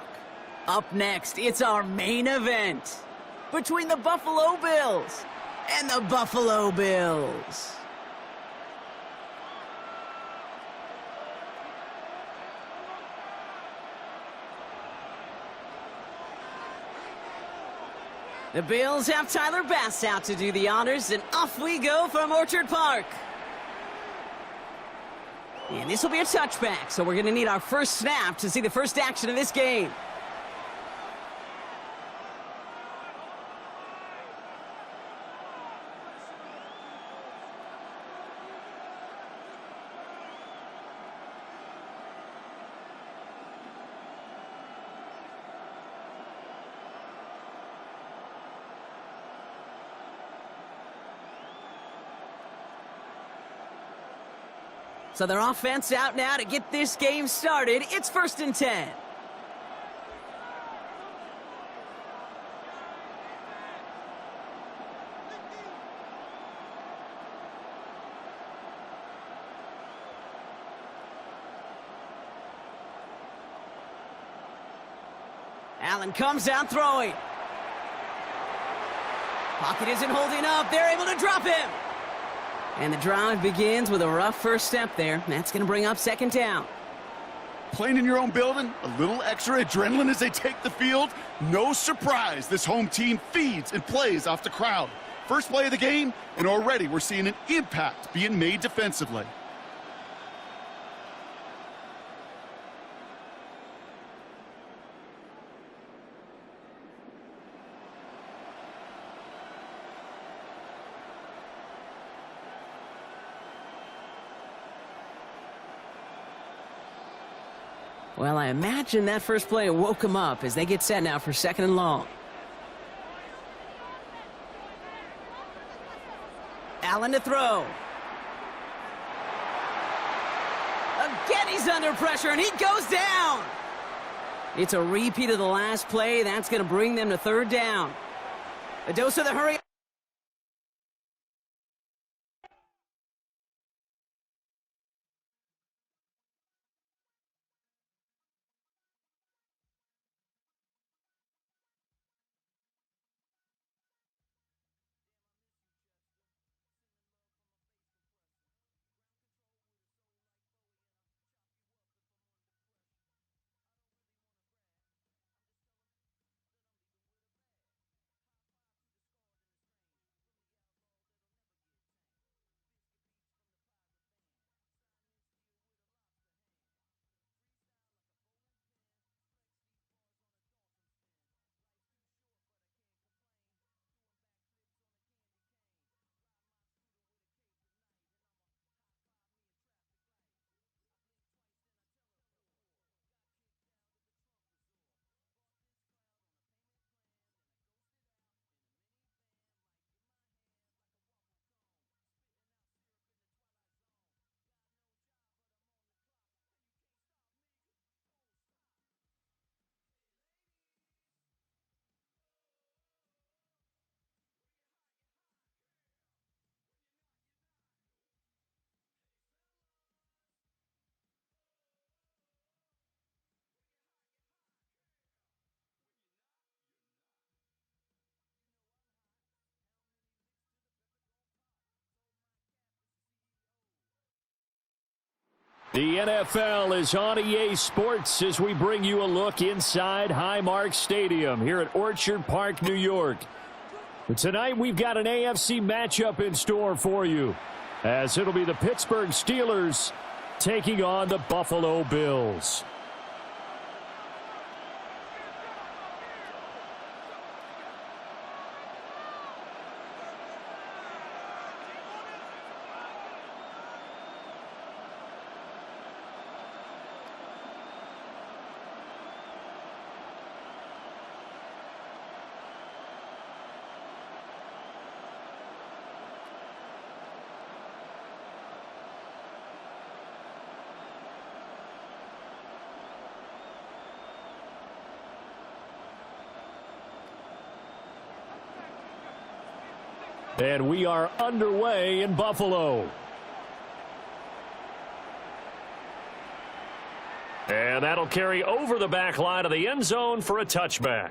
Up next, it's our main event between the Buffalo Bills and the Buffalo Bills. The Bills have Tyler Bass out to do the honors, and off we go from Orchard Park. And this will be a touchback, so we're going to need our first snap to see the first action of this game. So their offense out now to get this game started. It's 1st and 10. Allen comes out throwing. Pocket isn't holding up. They're able to drop him. And the drive begins with a rough first step there. That's going to bring up 2nd down. Playing in your own building, a little extra adrenaline as they take the field. No surprise, this home team feeds and plays off the crowd. First play of the game, and already we're seeing an impact being made defensively. Well, I imagine that first play woke them up as they get set now for 2nd and long. Allen to throw. Again, he's under pressure, and he goes down. It's a repeat of the last play. That's going to bring them to 3rd down. A dose of the hurry. The NFL is on EA Sports as we bring you a look inside Highmark Stadium here at Orchard Park, New York. But tonight we've got an AFC matchup in store for you, as it'll be the Pittsburgh Steelers taking on the Buffalo Bills. And we are underway in Buffalo. And that'll carry over the back line of the end zone for a touchback.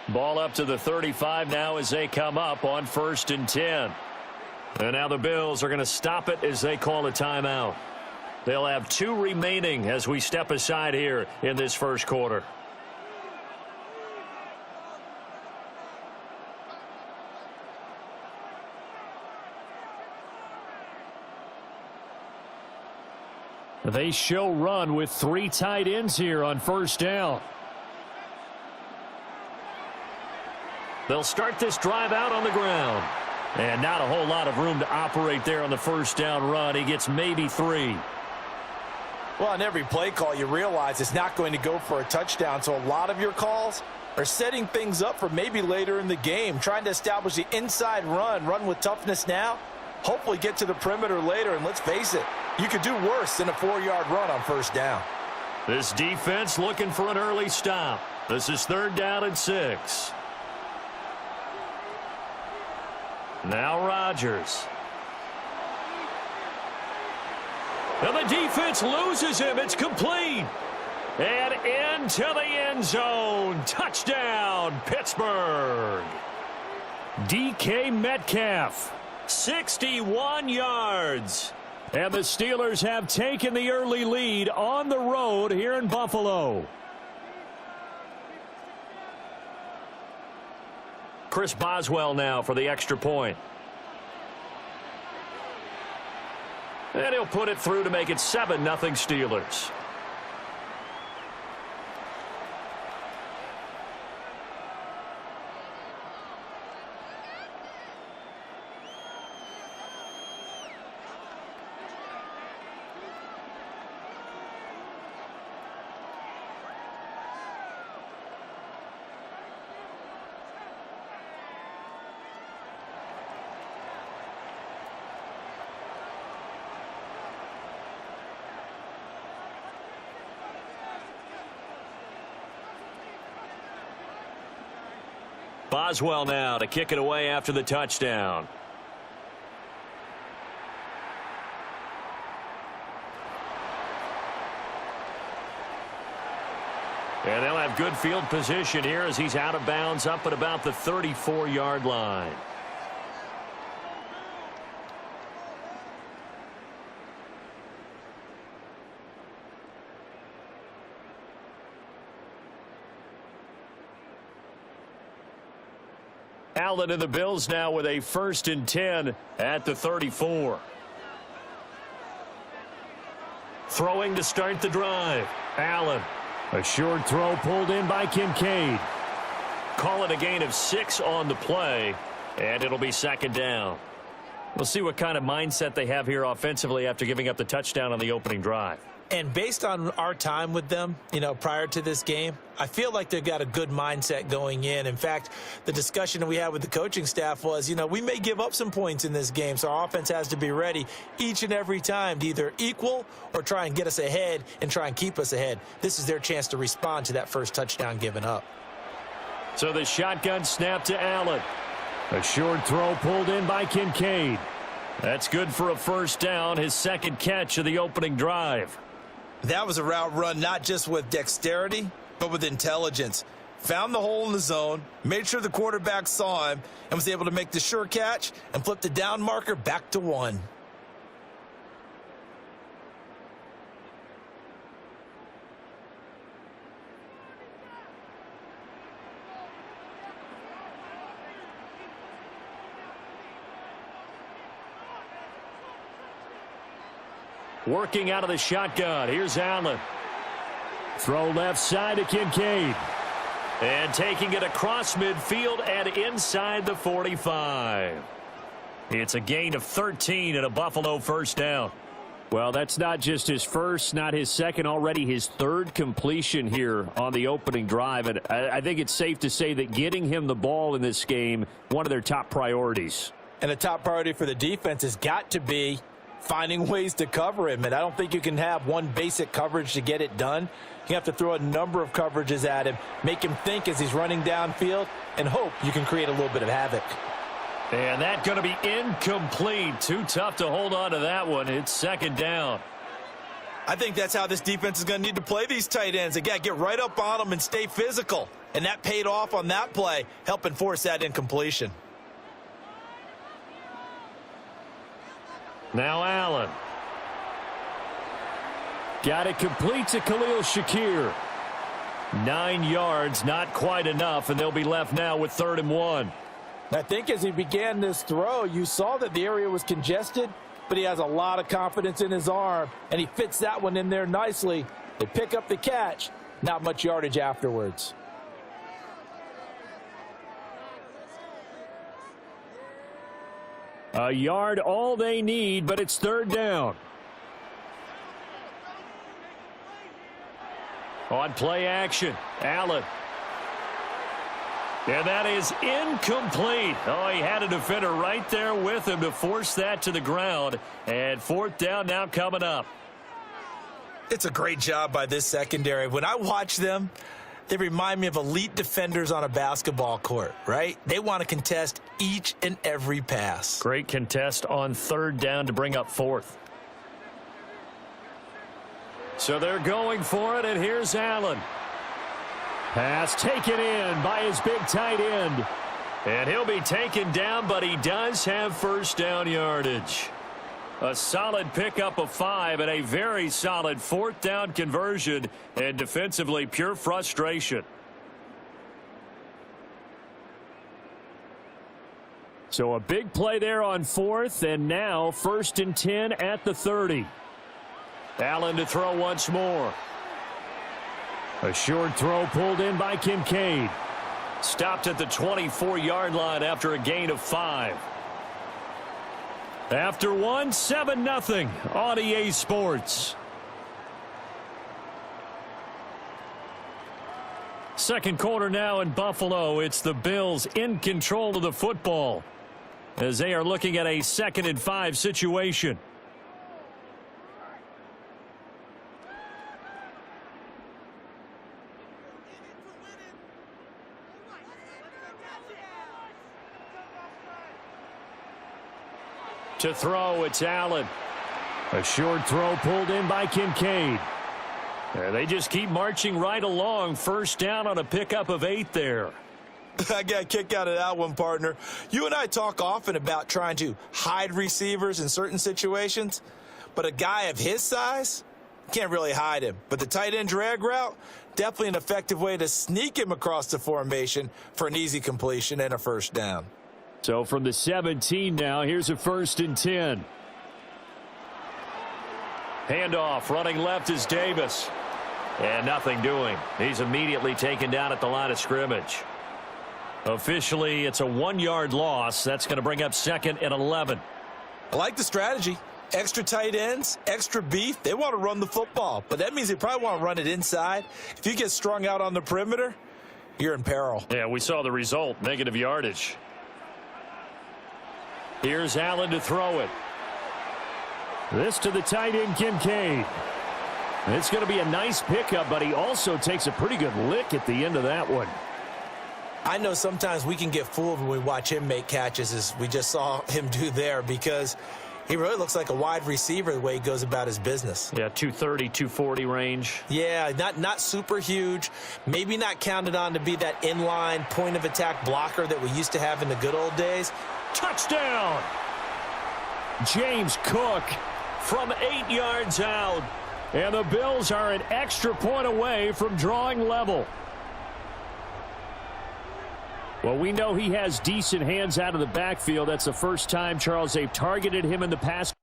Ball up to the 35 now as they come up on 1st and 10. And now the Bills are going to stop it as they call a timeout. They'll have 2 remaining as we step aside here in this first quarter. They show run with 3 tight ends here on 1st down. They'll start this drive out on the ground. And not a whole lot of room to operate there on the 1st down run. He gets maybe 3. Well, on every play call, you realize it's not going to go for a touchdown. So a lot of your calls are setting things up for maybe later in the game, trying to establish the inside run with toughness now, hopefully get to the perimeter later. And let's face it, you could do worse than a 4-yard run on 1st down. This defense looking for an early stop. This is 3rd down and 6. Now Rodgers. And the defense loses him. It's complete. And into the end zone. Touchdown, Pittsburgh. DK Metcalf. 61 yards. And the Steelers have taken the early lead on the road here in Buffalo. Chris Boswell now for the extra point. And he'll put it through to make it 7-0 Steelers. Boswell now to kick it away after the touchdown. And they'll have good field position here as he's out of bounds up at about the 34-yard line. Allen and the Bills now with a 1st and 10 at the 34. Throwing to start the drive. Allen. A short throw pulled in by Kincaid. Call it a gain of 6 on the play, and it'll be 2nd down. We'll see what kind of mindset they have here offensively after giving up the touchdown on the opening drive. And based on our time with them, prior to this game, I feel like they've got a good mindset going in. In fact, the discussion we had with the coaching staff was, we may give up some points in this game, so our offense has to be ready each and every time to either equal or try and get us ahead and try and keep us ahead. This is their chance to respond to that first touchdown given up. So the shotgun snap to Allen. A short throw pulled in by Kincaid. That's good for a 1st down, his 2nd catch of the opening drive. That was a route run not just with dexterity, but with intelligence. Found the hole in the zone, made sure the quarterback saw him, and was able to make the sure catch and flip the down marker back to 1. Working out of the shotgun. Here's Allen. Throw left side to Kincaid. And taking it across midfield and inside the 45. It's a gain of 13 and a Buffalo 1st down. Well, that's not just his first, not his second, already his third completion here on the opening drive. And I think it's safe to say that getting him the ball in this game, one of their top priorities. And a top priority for the defense has got to be finding ways to cover him. And I don't think you can have one basic coverage to get it done. You have to throw a number of coverages at him, make him think as he's running downfield, and hope you can create a little bit of havoc. And that's going to be incomplete. Too tough to hold on to that one. It's second down. I think that's how this defense is going to need to play these tight ends. They got to get right up on them and stay physical. And that paid off on that play, helping force that incompletion. Now Allen. Got it complete to Khalil Shakir. 9 yards, not quite enough, and they'll be left now with 3rd and 1. I think as he began this throw, you saw that the area was congested, but he has a lot of confidence in his arm, and he fits that one in there nicely. They pick up the catch, not much yardage afterwards. A yard all they need, but it's 3rd down. On play action, Allen. And that is incomplete. Oh, he had a defender right there with him to force that to the ground. And 4th down now coming up. It's a great job by this secondary. When I watch them, they remind me of elite defenders on a basketball court, right? They want to contest each and every pass. Great contest on 3rd down to bring up 4th. So they're going for it, and here's Allen. Pass taken in by his big tight end. And he'll be taken down, but he does have 1st down yardage. A solid pickup of 5 and a very solid 4th down conversion, and defensively pure frustration. So a big play there on 4th, and now 1st and 10 at the 30. Allen to throw once more. A short throw pulled in by Kincaid. Stopped at the 24-yard line after a gain of 5. After 1, 7-0 on EA Sports. Second quarter now in Buffalo. It's the Bills in control of the football as they are looking at a 2nd and 5 situation. To throw, it's Allen. A short throw pulled in by Kincaid. They just keep marching right along. 1st down on a pickup of 8 there. I got a kick out of that one, partner. You and I talk often about trying to hide receivers in certain situations, but a guy of his size, can't really hide him. But the tight end drag route, definitely an effective way to sneak him across the formation for an easy completion and a 1st down. So from the 17 now, here's a 1st and 10. Handoff, running left is Davis. And nothing doing. He's immediately taken down at the line of scrimmage. Officially, it's a 1-yard loss. That's going to bring up 2nd and 11. I like the strategy. Extra tight ends, extra beef. They want to run the football, but that means they probably want to run it inside. If you get strung out on the perimeter, you're in peril. Yeah, we saw the result, negative yardage. Here's Allen to throw it. This to the tight end, Kincaid. It's going to be a nice pickup, but he also takes a pretty good lick at the end of that one. I know sometimes we can get fooled when we watch him make catches, as we just saw him do there, because he really looks like a wide receiver the way he goes about his business. Yeah, 230, 240 range. Yeah, not super huge. Maybe not counted on to be that inline point of attack blocker that we used to have in the good old days. Touchdown! James Cook from 8 yards out. And the Bills are an extra point away from drawing level. Well, we know he has decent hands out of the backfield. That's the first time, Charles, they've targeted him in the past.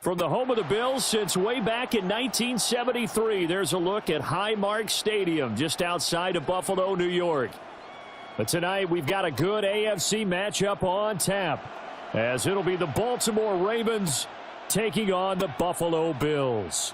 From the home of the Bills since way back in 1973, there's a look at Highmark Stadium just outside of Buffalo, New York. But tonight we've got a good AFC matchup on tap, as it'll be the Baltimore Ravens taking on the Buffalo Bills.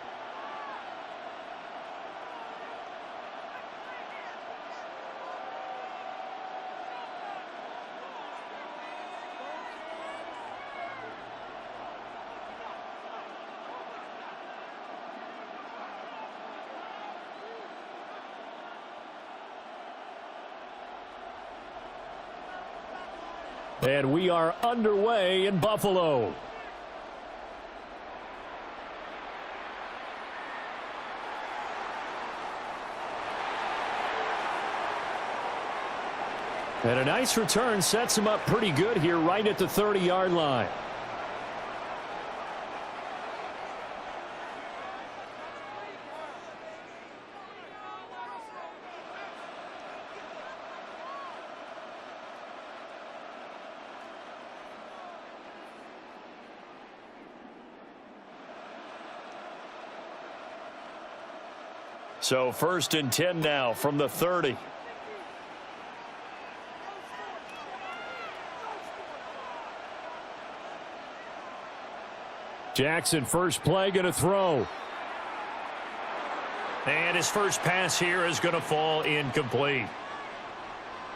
And we are underway in Buffalo. And a nice return sets him up pretty good here right at the 30-yard line. So 1st and 10 now from the 30. Jackson, first play, going to throw. And his first pass here is going to fall incomplete.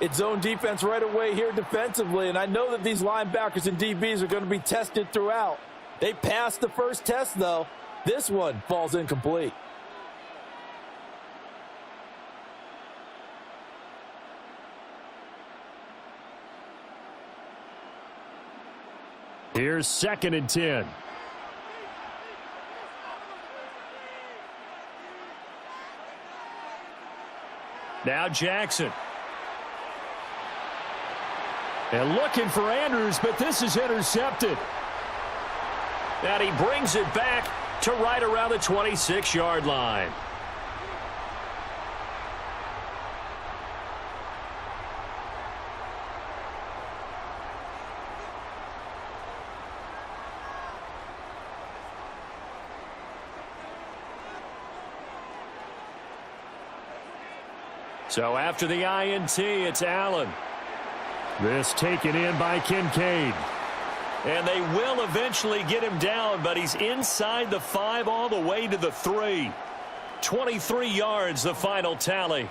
It's zone defense right away here defensively, and I know that these linebackers and DBs are going to be tested throughout. They passed the first test, though. This one falls incomplete. Here's 2nd and 10. Now Jackson. And looking for Andrews, but this is intercepted. And he brings it back to right around the 26-yard line. So after the INT, it's Allen. This taken in by Kincaid. And they will eventually get him down, but he's inside the 5 all the way to the 3. 23 yards, the final tally.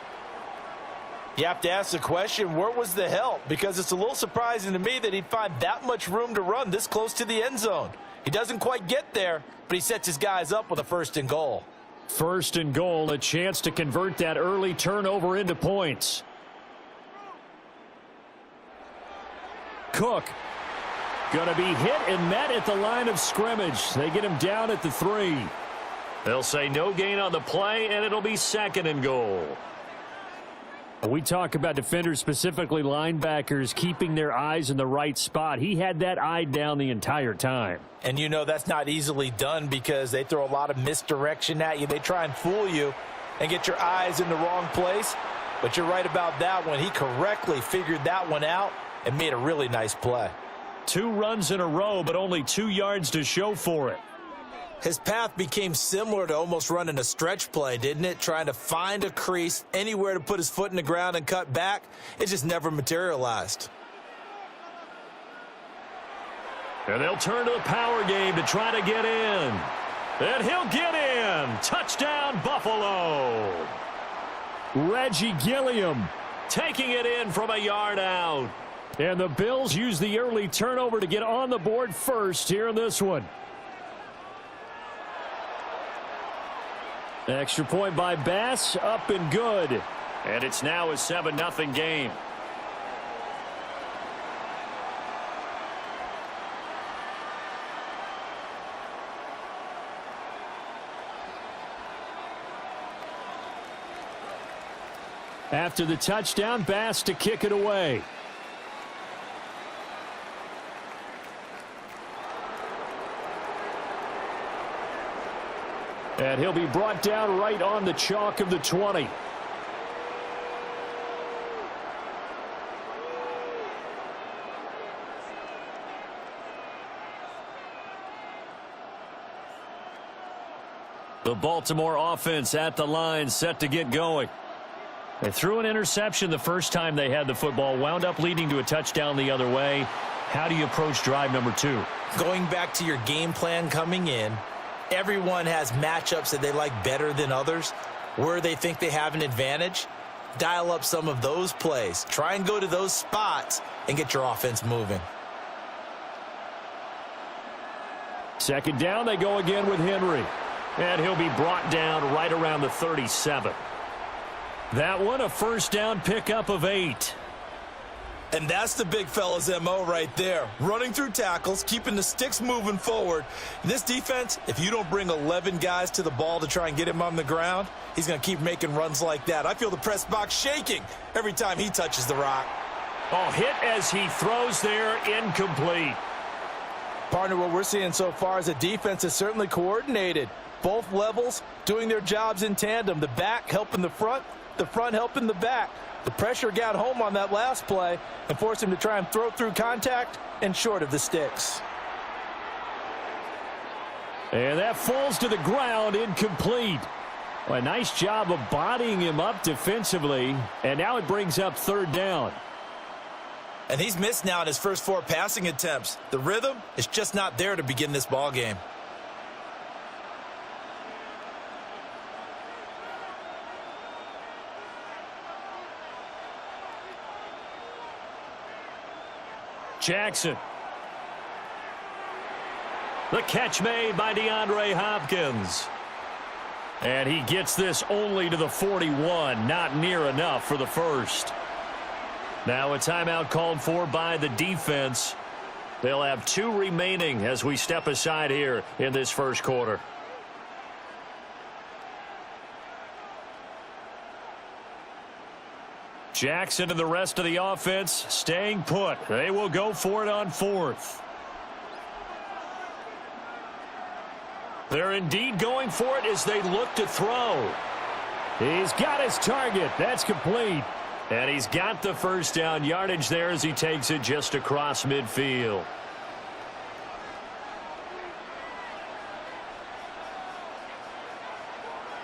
You have to ask the question, where was the help? Because it's a little surprising to me that he'd find that much room to run this close to the end zone. He doesn't quite get there, but he sets his guys up with a 1st and goal. 1st and goal, a chance to convert that early turnover into points. Cook going to be hit and met at the line of scrimmage. They get him down at the 3. They'll say no gain on the play, and it'll be 2nd and goal. We talk about defenders, specifically linebackers, keeping their eyes in the right spot. He had that eye down the entire time. And you know that's not easily done because they throw a lot of misdirection at you. They try and fool you and get your eyes in the wrong place. But you're right about that one. He correctly figured that one out and made a really nice play. 2 runs in a row, but only 2 yards to show for it. His path became similar to almost running a stretch play, didn't it? Trying to find a crease, anywhere to put his foot in the ground and cut back. It just never materialized. And they'll turn to the power game to try to get in. And he'll get in. Touchdown, Buffalo. Reggie Gilliam taking it in from a yard out. And the Bills use the early turnover to get on the board first here in this one. Extra point by Bass, up and good. And it's now a 7-0 game. After the touchdown, Bass to kick it away. And he'll be brought down right on the chalk of the 20. The Baltimore offense at the line, set to get going. They threw an interception the first time they had the football, wound up leading to a touchdown the other way. How do you approach drive number 2? Going back to your game plan coming in, everyone has matchups that they like better than others, where they think they have an advantage. Dial up some of those plays. Try and go to those spots and get your offense moving. Second down, they go again with Henry. And he'll be brought down right around the 37. That one, a first down pickup of 8. And that's the big fella's MO right there. Running through tackles, keeping the sticks moving forward. This defense, if you don't bring 11 guys to the ball to try and get him on the ground, he's going to keep making runs like that. I feel the press box shaking every time he touches the rock. Oh, hit as he throws there, incomplete. Partner, what we're seeing so far is a defense is certainly coordinated. Both levels doing their jobs in tandem. The back helping the front helping the back. The pressure got home on that last play and forced him to try and throw through contact and short of the sticks. And that falls to the ground, incomplete. Well, a nice job of bodying him up defensively, and now it brings up third down. And he's missed now in his first 4 passing attempts. The rhythm is just not there to begin this ball game. Jackson. The catch made by DeAndre Hopkins. And he gets this only to the 41, not near enough for the first. Now a timeout called for by the defense. They'll have 2 remaining as we step aside here in this first quarter. Jackson and the rest of the offense staying put. They will go for it on 4th. They're indeed going for it as they look to throw. He's got his target. That's complete. And he's got the first down yardage there as he takes it just across midfield.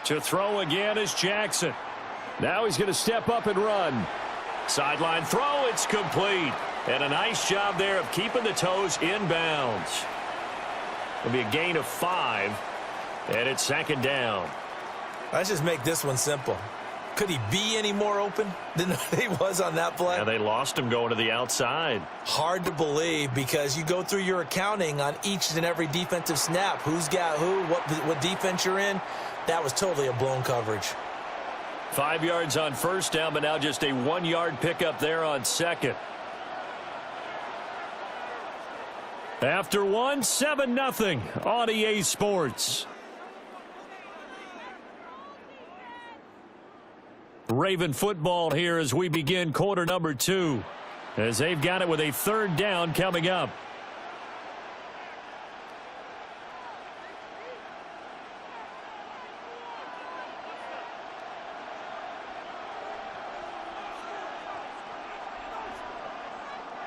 To throw again is Jackson. Now he's going to step up and run. Sideline throw, it's complete. And a nice job there of keeping the toes inbounds. It'll be a gain of 5. And it's second down. Let's just make this one simple. Could he be any more open than he was on that play? And they lost him going to the outside. Hard to believe because you go through your accounting on each and every defensive snap. Who's got who, what defense you're in. That was totally a blown coverage. 5 yards on first down, but now just a 1-yard pickup there on second. After 1, 7-0 on EA Sports. Raven football here as we begin quarter number 2. As they've got it with a third down coming up.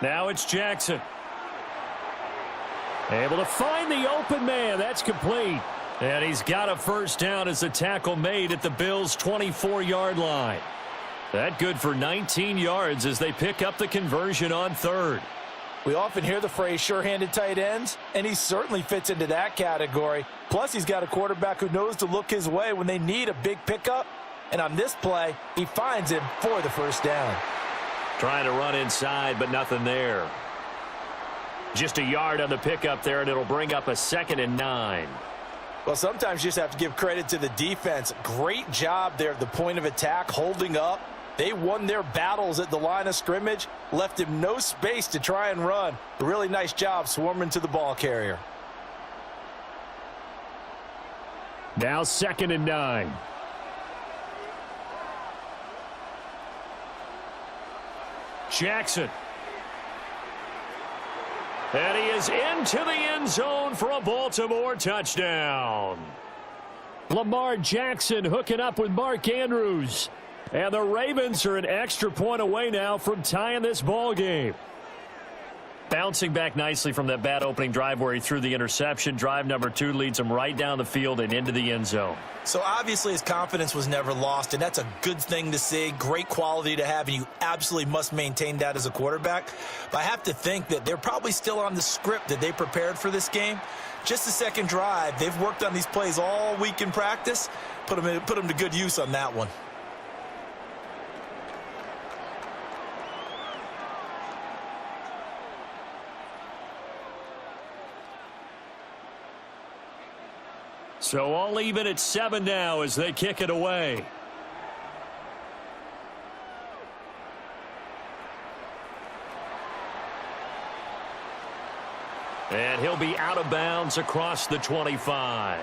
Now it's Jackson. Able to find the open man. That's complete. And he's got a first down as the tackle made at the Bills' 24-yard line. That good for 19 yards as they pick up the conversion on third. We often hear the phrase sure-handed tight ends, and he certainly fits into that category. Plus, he's got a quarterback who knows to look his way when they need a big pickup. And on this play, he finds him for the first down. Trying to run inside, but nothing there. Just a yard on the pickup there, and it'll bring up a 2nd and 9. Well, sometimes you just have to give credit to the defense. Great job there at the point of attack, holding up. They won their battles at the line of scrimmage, left him no space to try and run. A really nice job swarming to the ball carrier. Now 2nd and 9. Jackson. And he is into the end zone for a Baltimore touchdown. Lamar Jackson hooking up with Mark Andrews. And the Ravens are an extra point away now from tying this ball game. Bouncing back nicely from that bad opening drive where he threw the interception. Drive number 2 leads him right down the field and into the end zone. So obviously his confidence was never lost, and that's a good thing to see. Great quality to have, and you absolutely must maintain that as a quarterback. But I have to think that they're probably still on the script that they prepared for this game. Just the second drive, they've worked on these plays all week in practice. Put them to good use on that one. So all even at 7 now as they kick it away. And he'll be out of bounds across the 25.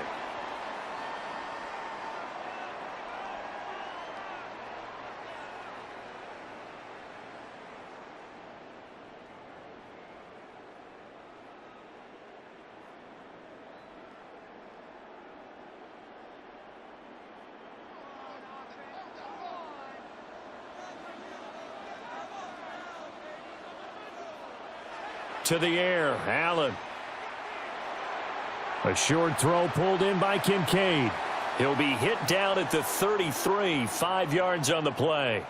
To the air, Allen. A short throw pulled in by Kincaid. He'll be hit down at the 33, 5 yards on the play.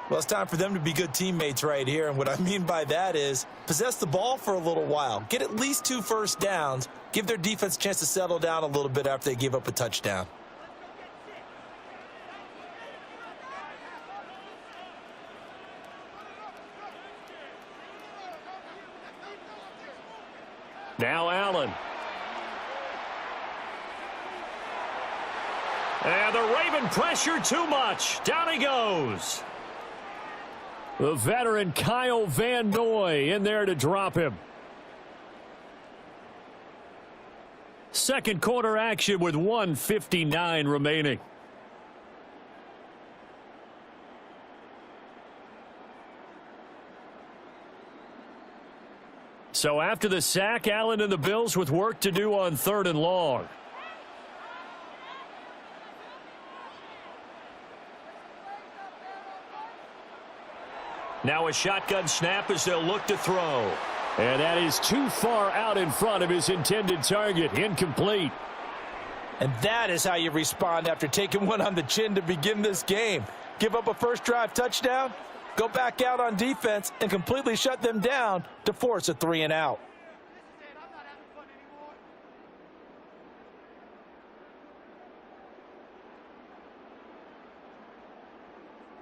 Well, it's time for them to be good teammates right here, and what I mean by that is possess the ball for a little while. Get at least 2 first downs. Give their defense a chance to settle down a little bit after they give up a touchdown. Now Allen. And the Raven pressure too much. Down he goes. The veteran Kyle Van Noy in there to drop him. Second quarter action with 1:59 remaining. So after the sack, Allen and the Bills with work to do on 3rd and long. Now a shotgun snap as they'll look to throw. And that is too far out in front of his intended target. Incomplete. And that is how you respond after taking one on the chin to begin this game. Give up a first drive touchdown, go back out on defense, and completely shut them down to force a 3 and out.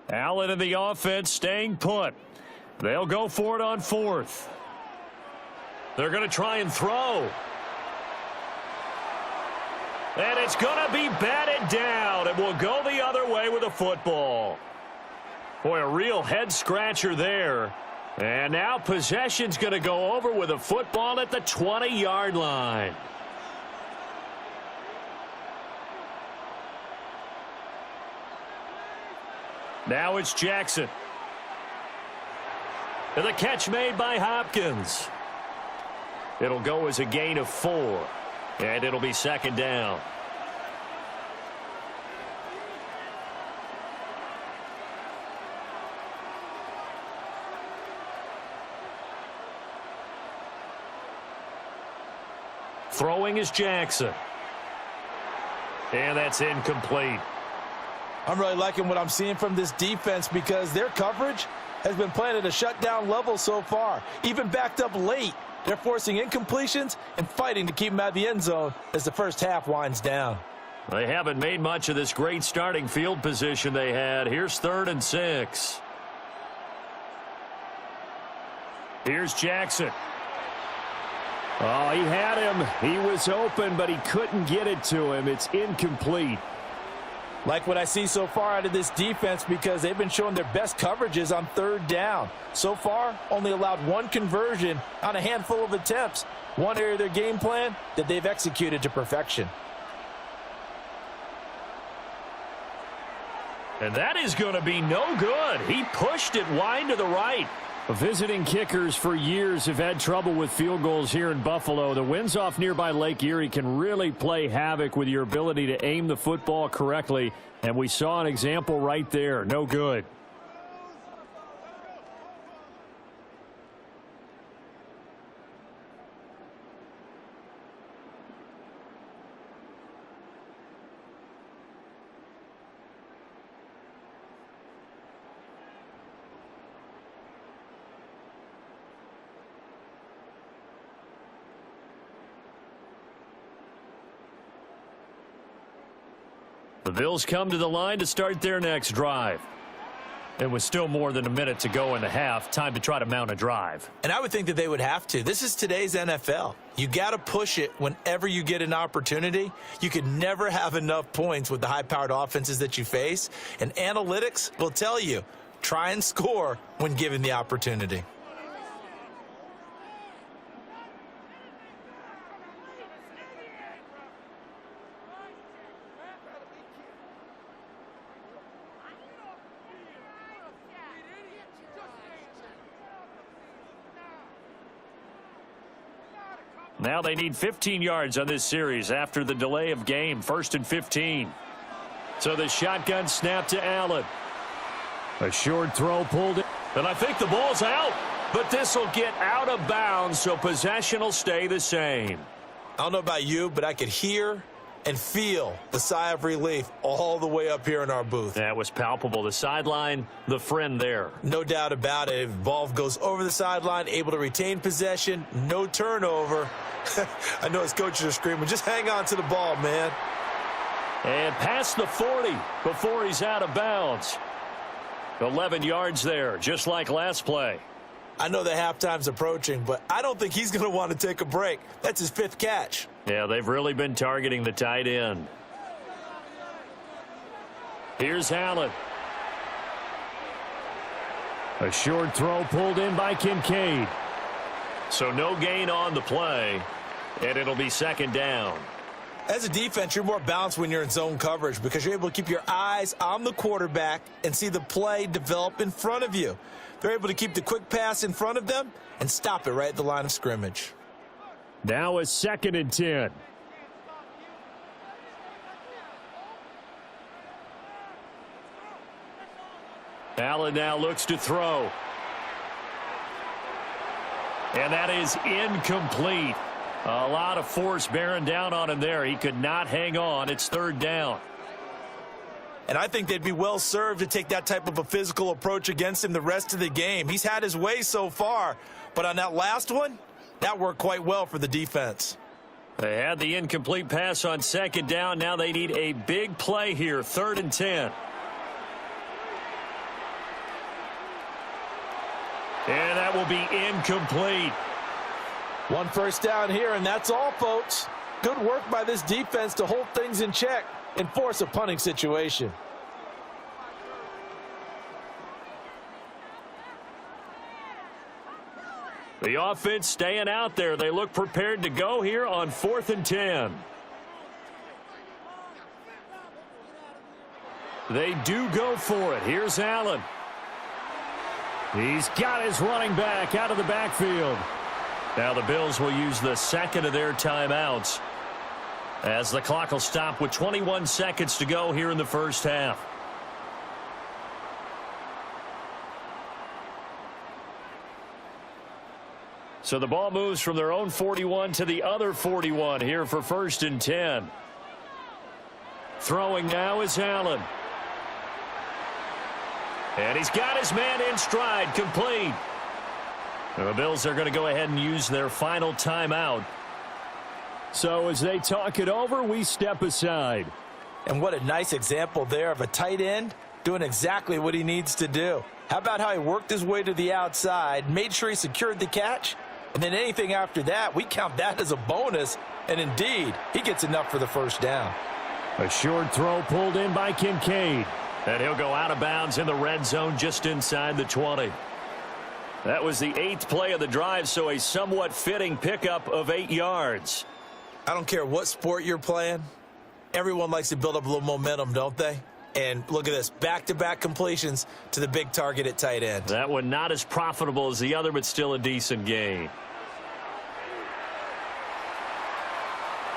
Allen and the offense staying put. They'll go for it on 4th. They're going to try and throw. And it's going to be batted down, and we'll go the other way with a football. Boy, a real head-scratcher there. And now possession's going to go over with a football at the 20-yard line. Now it's Jackson. And the catch made by Hopkins. It'll go as a gain of 4. And it'll be 2nd down. Throwing is Jackson. And that's incomplete. I'm really liking what I'm seeing from this defense because their coverage has been playing at a shutdown level so far. Even backed up late, they're forcing incompletions and fighting to keep them out of the end zone as the first half winds down. They haven't made much of this great starting field position they had. Here's 3rd and 6. Here's Jackson. Oh, he had him. He was open, but he couldn't get it to him. It's incomplete. Like what I see so far out of this defense because they've been showing their best coverages on 3rd down. So far, only allowed 1 conversion on a handful of attempts. One area of their game plan that they've executed to perfection. And that is going to be no good. He pushed it wide to the right. Visiting kickers for years have had trouble with field goals here in Buffalo. The winds off nearby Lake Erie can really play havoc with your ability to aim the football correctly. And we saw an example right there. No good. Bills come to the line to start their next drive. It was still more than a minute to go in the half. Time to try to mount a drive. And I would think that they would have to. This is today's NFL. You got to push it whenever you get an opportunity. You can never have enough points with the high-powered offenses that you face. And analytics will tell you, try and score when given the opportunity. Now they need 15 yards on this series after the delay of game. 1st and 15. So the shotgun snap to Allen. A short throw pulled in. And I think the ball's out. But this will get out of bounds, so possession will stay the same. I don't know about you, but I could hear and feel the sigh of relief all the way up here in our booth. That was palpable. The sideline, the friend there. No doubt about it. If the ball goes over the sideline, able to retain possession, no turnover. I know his coaches are screaming, just hang on to the ball, man. And past the 40 before he's out of bounds. 11 yards there, just like last play. I know that halftime's approaching, but I don't think he's going to want to take a break. That's his 5th catch. Yeah, they've really been targeting the tight end. Here's Allen. A short throw pulled in by Kincaid. So no gain on the play, and it'll be 2nd down. As a defense, you're more balanced when you're in zone coverage because you're able to keep your eyes on the quarterback and see the play develop in front of you. They're able to keep the quick pass in front of them and stop it right at the line of scrimmage. Now a 2nd and 10. Allen now looks to throw. And that is incomplete. A lot of force bearing down on him there. He could not hang on. It's 3rd down. And I think they'd be well served to take that type of a physical approach against him the rest of the game. He's had his way so far, but on that last one, that worked quite well for the defense. They had the incomplete pass on 2nd down. Now they need a big play here, 3rd and 10. And that will be incomplete. 1 first down here, and that's all, folks. Good work by this defense to hold things in check and force a punting situation. The offense staying out there. They look prepared to go here on 4th and 10. They do go for it. Here's Allen. He's got his running back out of the backfield. Now the Bills will use the 2nd of their timeouts as the clock will stop with 21 seconds to go here in the 1st half. So the ball moves from their own 41 to the other 41 here for 1st and 10. Throwing now is Allen. And he's got his man in stride, complete. The Bills are going to go ahead and use their final timeout. So as they talk it over, we step aside. And what a nice example there of a tight end doing exactly what he needs to do. How about how he worked his way to the outside, made sure he secured the catch, and then anything after that, we count that as a bonus. And indeed, he gets enough for the 1st down. A short throw pulled in by Kincaid. And he'll go out of bounds in the red zone just inside the 20. That was the 8th play of the drive, so a somewhat fitting pickup of 8 yards. I don't care what sport you're playing. Everyone likes to build up a little momentum, don't they? And look at this, back-to-back completions to the big target at tight end. That one not as profitable as the other, but still a decent gain.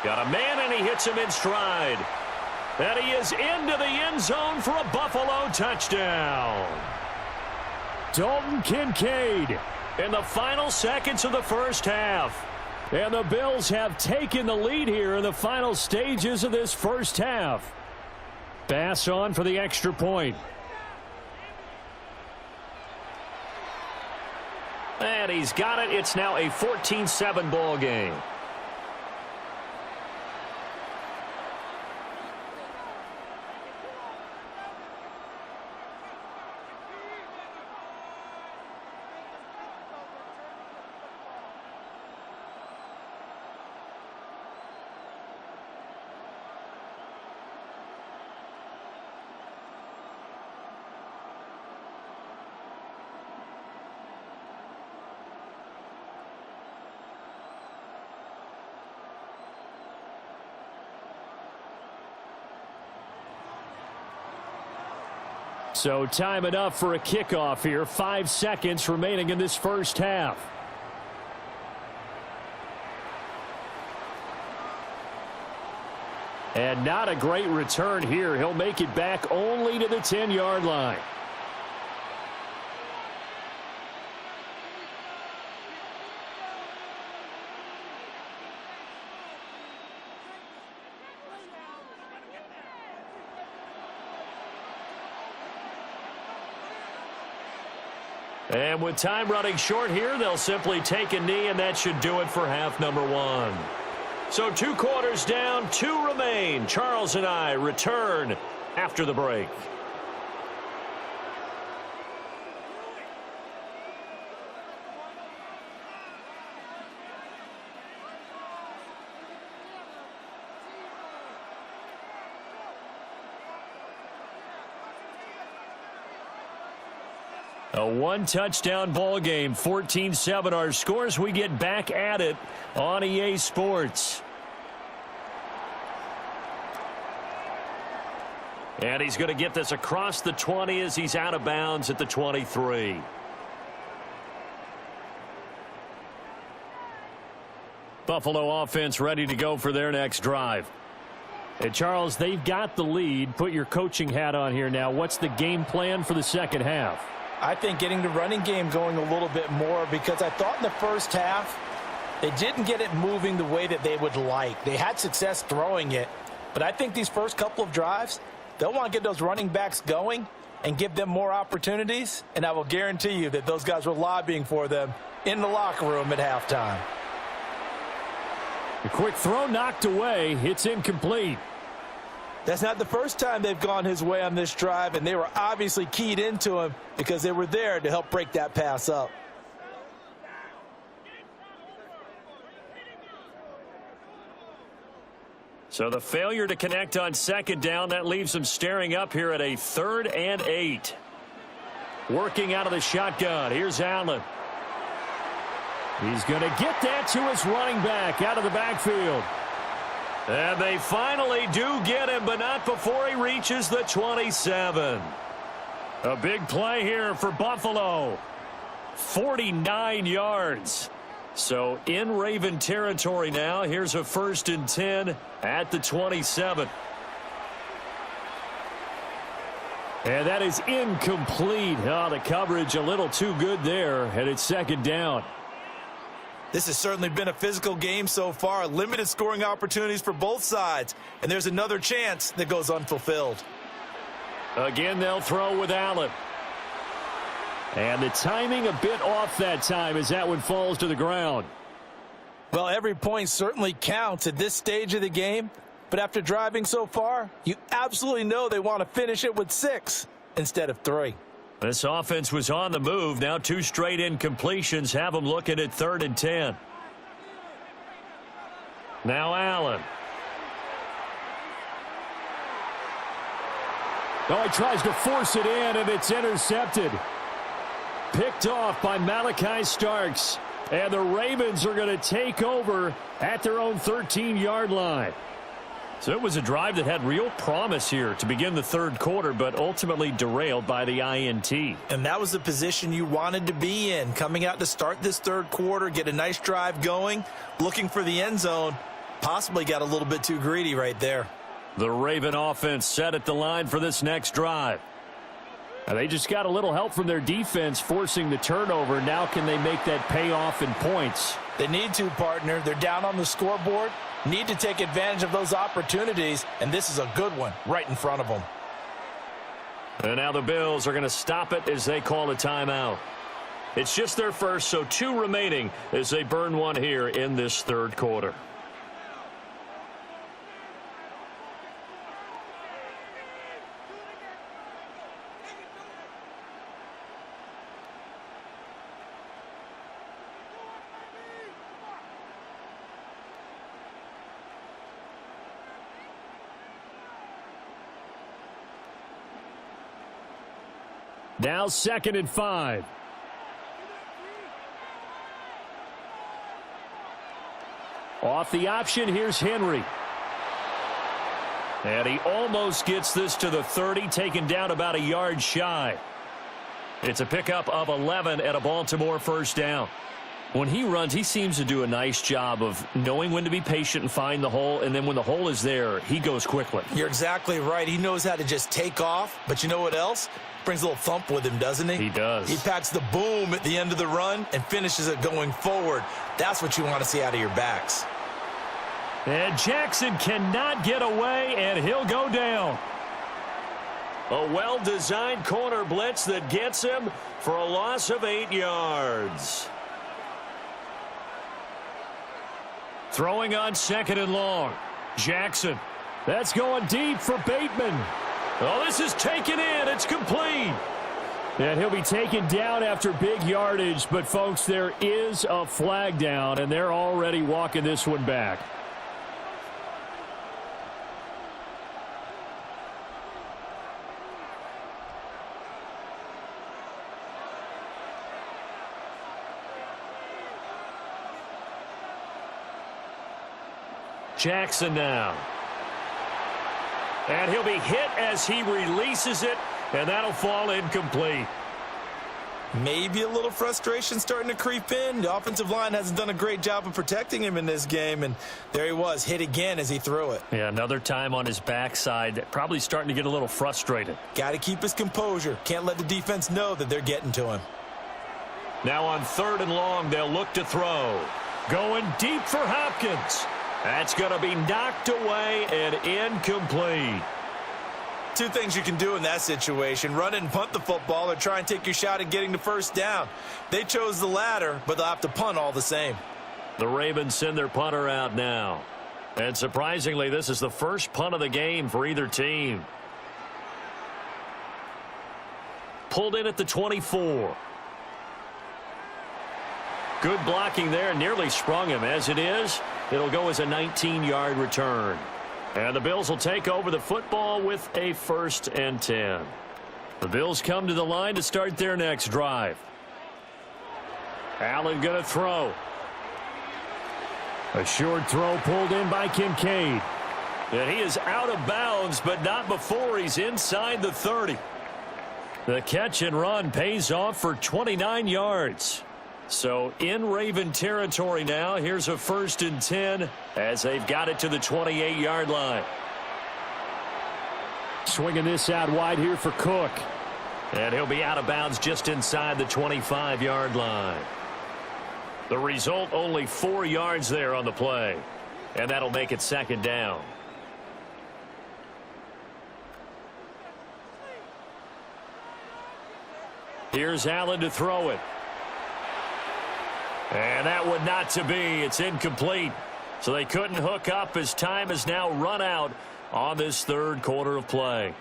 Got a man, and he hits him in stride. And he is into the end zone for a Buffalo touchdown. Dalton Kincaid In the final seconds of the 1st half. And the Bills have taken the lead here in the final stages of this 1st half. Pass on for the extra point. And he's got it. It's now a 14-7 ball game. So time enough for a kickoff here. 5 seconds remaining in this first half. And not a great return here. He'll make it back only to the 10-yard line. And with time running short here, they'll simply take a knee, and that should do it for half number 1. So 2 quarters down, 2 remain. Charles and I return after the break. A 1-touchdown ball game, 14-7 our scores. We get back at it on EA Sports. And he's going to get this across the 20 as he's out of bounds at the 23. Buffalo offense ready to go for their next drive. Hey, Charles, they've got the lead. Put your coaching hat on here now. What's the game plan for the second half? I think getting the running game going a little bit more, because I thought in the first half they didn't get it moving the way that they would like. They had success throwing it, but I think these first couple of drives, they'll want to get those running backs going and give them more opportunities, and I will guarantee you that those guys were lobbying for them in the locker room at halftime. A quick throw knocked away. It's incomplete. That's not the first time they've gone his way on this drive, and they were obviously keyed into him because they were there to help break that pass up. So the failure to connect on second down, that leaves them staring up here at a 3rd and 8. Working out of the shotgun. Here's Allen. He's going to get that to his running back out of the backfield. And they finally do get him, but not before he reaches the 27. A big play here for Buffalo. 49 yards. So in Raven territory now. Here's a 1st and 10 at the 27. And that is incomplete. Oh, the coverage a little too good there, and it's 2nd down. This has certainly been a physical game so far. Limited scoring opportunities for both sides. And there's another chance that goes unfulfilled. Again, they'll throw with Allen. And the timing a bit off that time as that one falls to the ground. Well, every point certainly counts at this stage of the game. But after driving so far, you absolutely know they want to finish it with 6 instead of 3. This offense was on the move. Now 2 straight incompletions have them looking at 3rd and 10. Now Allen. Oh, he tries to force it in, and it's intercepted. Picked off by Malachi Starks. And the Ravens are going to take over at their own 13-yard line. So it was a drive that had real promise here to begin the 3rd quarter, but ultimately derailed by the INT. And that was the position you wanted to be in, coming out to start this 3rd quarter, get a nice drive going, looking for the end zone. Possibly got a little bit too greedy right there. The Raven offense set at the line for this next drive. And they just got a little help from their defense forcing the turnover. Now can they make that pay off in points? They need to, partner. They're down on the scoreboard. Need to take advantage of those opportunities, and this is a good one right in front of them. And now the Bills are going to stop it as they call a timeout. It's just their first, so 2 remaining as they burn one here in this 3rd quarter. Now 2nd and 5. Off the option, here's Henry. And he almost gets this to the 30, taken down about a yard shy. It's a pickup of 11 at a Baltimore first down. When he runs, he seems to do a nice job of knowing when to be patient and find the hole, and then when the hole is there, he goes quickly. You're exactly right. He knows how to just take off, but you know what else? Brings a little thump with him, doesn't he? He does. He packs the boom at the end of the run and finishes it going forward. That's what you want to see out of your backs. And Jackson cannot get away, and he'll go down. A well-designed corner blitz that gets him for a loss of 8 yards. Throwing on 2nd and long. Jackson. That's going deep for Bateman. Oh, this is taken in. It's complete. And he'll be taken down after big yardage. But, folks, there is a flag down, and they're already walking this one back. Jackson now. And he'll be hit as he releases it, and that'll fall incomplete. Maybe a little frustration starting to creep in. The offensive line hasn't done a great job of protecting him in this game, and there he was, hit again as he threw it. Yeah, another time on his backside, probably starting to get a little frustrated. Got to keep his composure. Can't let the defense know that they're getting to him. Now on 3rd and long, they'll look to throw. Going deep for Hopkins. That's going to be knocked away and incomplete. Two things you can do in that situation: run and punt the football, or try and take your shot at getting the first down. They chose the latter, but they'll have to punt all the same. The Ravens send their punter out now. And surprisingly, this is the first punt of the game for either team. Pulled in at the 24. Good blocking there, nearly sprung him. As it is, it'll go as a 19-yard return. And the Bills will take over the football with a 1st and 10. The Bills come to the line to start their next drive. Allen going to throw. A short throw pulled in by Kincaid. And he is out of bounds, but not before he's inside the 30. The catch and run pays off for 29 yards. So in Raven territory now. Here's a 1st and 10 as they've got it to the 28-yard line. Swinging this out wide here for Cook. And he'll be out of bounds just inside the 25-yard line. The result, only 4 yards there on the play. And that'll make it 2nd down. Here's Allen to throw it. And that would not to be. It's incomplete. So they couldn't hook up as time is now run out on this 3rd quarter of play.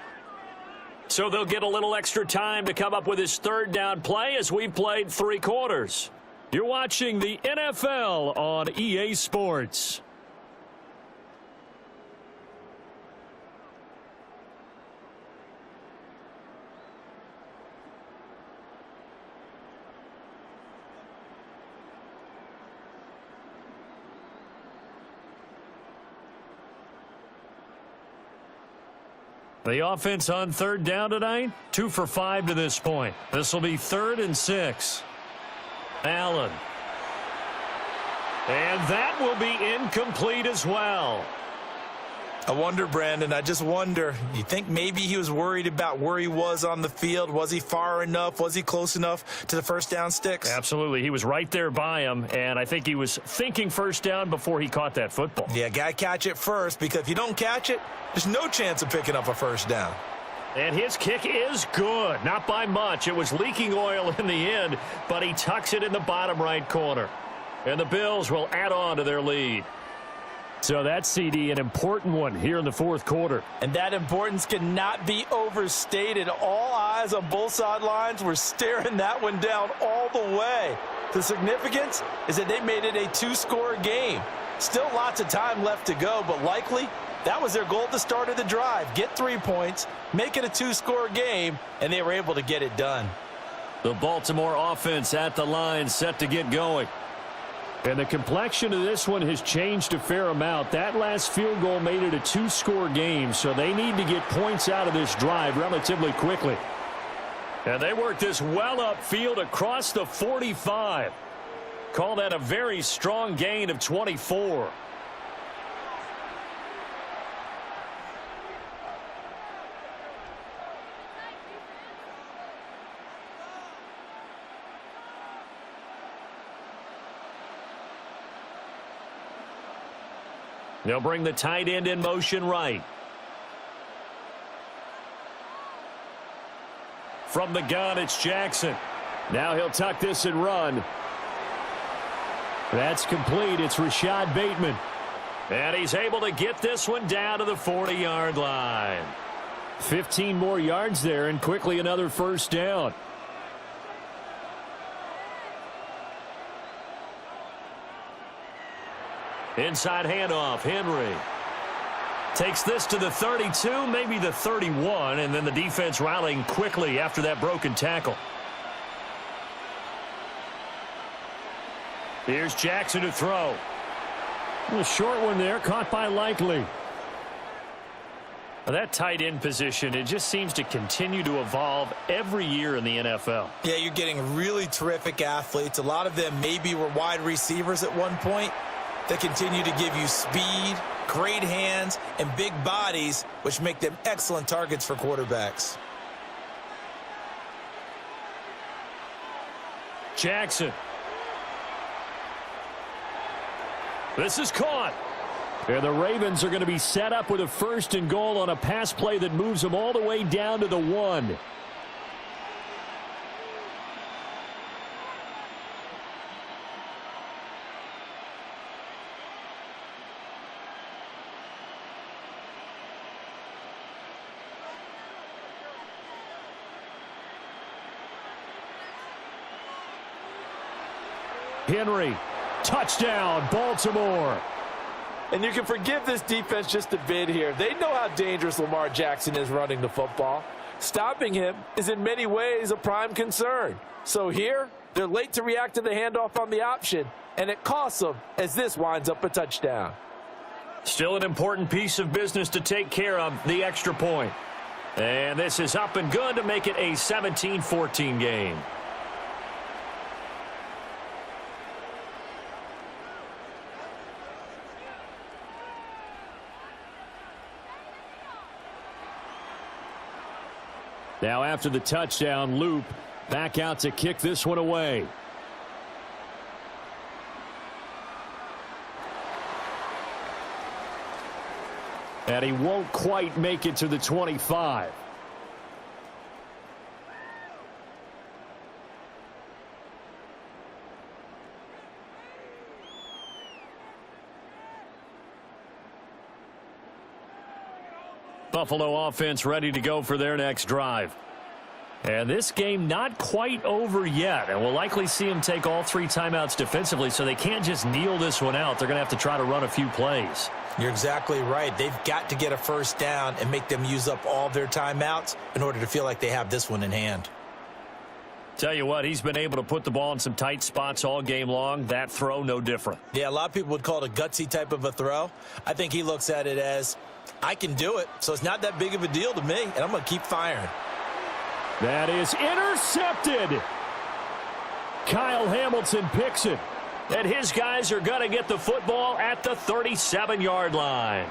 So they'll get a little extra time to come up with his 3rd down play as we've played 3 quarters. You're watching the NFL on EA Sports. The offense on 3rd down tonight, 2 for 5 to this point. This will be 3rd and 6. Allen. And that will be incomplete as well. I wonder, Brandon, I just wonder, you think maybe he was worried about where he was on the field? Was he far enough? Was he close enough to the first down sticks? Absolutely. He was right there by him, and I think he was thinking first down before he caught that football. Yeah, got to catch it first, because if you don't catch it, there's no chance of picking up a first down. And his kick is good. Not by much. It was leaking oil in the end, but he tucks it in the bottom right corner. And the Bills will add on to their lead. So that CD, an important one here in the 4th quarter. And that importance cannot be overstated. All eyes on both sidelines were staring that one down all the way. The significance is that they made it a 2-score game. Still lots of time left to go, but likely that was their goal at the start of the drive. Get 3 points, make it a 2-score game, and they were able to get it done. The Baltimore offense at the line, set to get going. And the complexion of this one has changed a fair amount. That last field goal made it a 2-score game, so they need to get points out of this drive relatively quickly. And they work this well upfield across the 45. Call that a very strong gain of 24. They'll bring the tight end in motion right. From the gun, it's Jackson. Now he'll tuck this and run. That's complete. It's Rashad Bateman. And he's able to get this one down to the 40-yard line. 15 more yards there and quickly another first down. Inside handoff, Henry. Takes this to the 32, maybe the 31, and then the defense rallying quickly after that broken tackle. Here's Jackson to throw. A short one there, caught by Likely. That tight end position, it just seems to continue to evolve every year in the NFL. Yeah, you're getting really terrific athletes. A lot of them maybe were wide receivers at one point. They continue to give you speed, great hands, and big bodies, which make them excellent targets for quarterbacks. Jackson. This is caught. And the Ravens are going to be set up with a 1st and goal on a pass play that moves them all the way down to the 1. Henry, touchdown, Baltimore. And you can forgive this defense just a bit here. They know how dangerous Lamar Jackson is running the football. Stopping him is in many ways a prime concern. So here, they're late to react to the handoff on the option, and it costs them as this winds up a touchdown. Still an important piece of business to take care of, the extra point. And this is up and good to make it a 17-14 game. Now after the touchdown, Loop back out to kick this one away. And he won't quite make it to the 25. Buffalo offense ready to go for their next drive. And this game not quite over yet. And we'll likely see them take all 3 timeouts defensively, so they can't just kneel this one out. They're going to have to try to run a few plays. You're exactly right. They've got to get a first down and make them use up all their timeouts in order to feel like they have this one in hand. Tell you what, he's been able to put the ball in some tight spots all game long. That throw, no different. Yeah, a lot of people would call it a gutsy type of a throw. I think he looks at it as, I can do it, so it's not that big of a deal to me, and I'm going to keep firing. That is intercepted. Kyle Hamilton picks it. And his guys are going to get the football at the 37-yard line.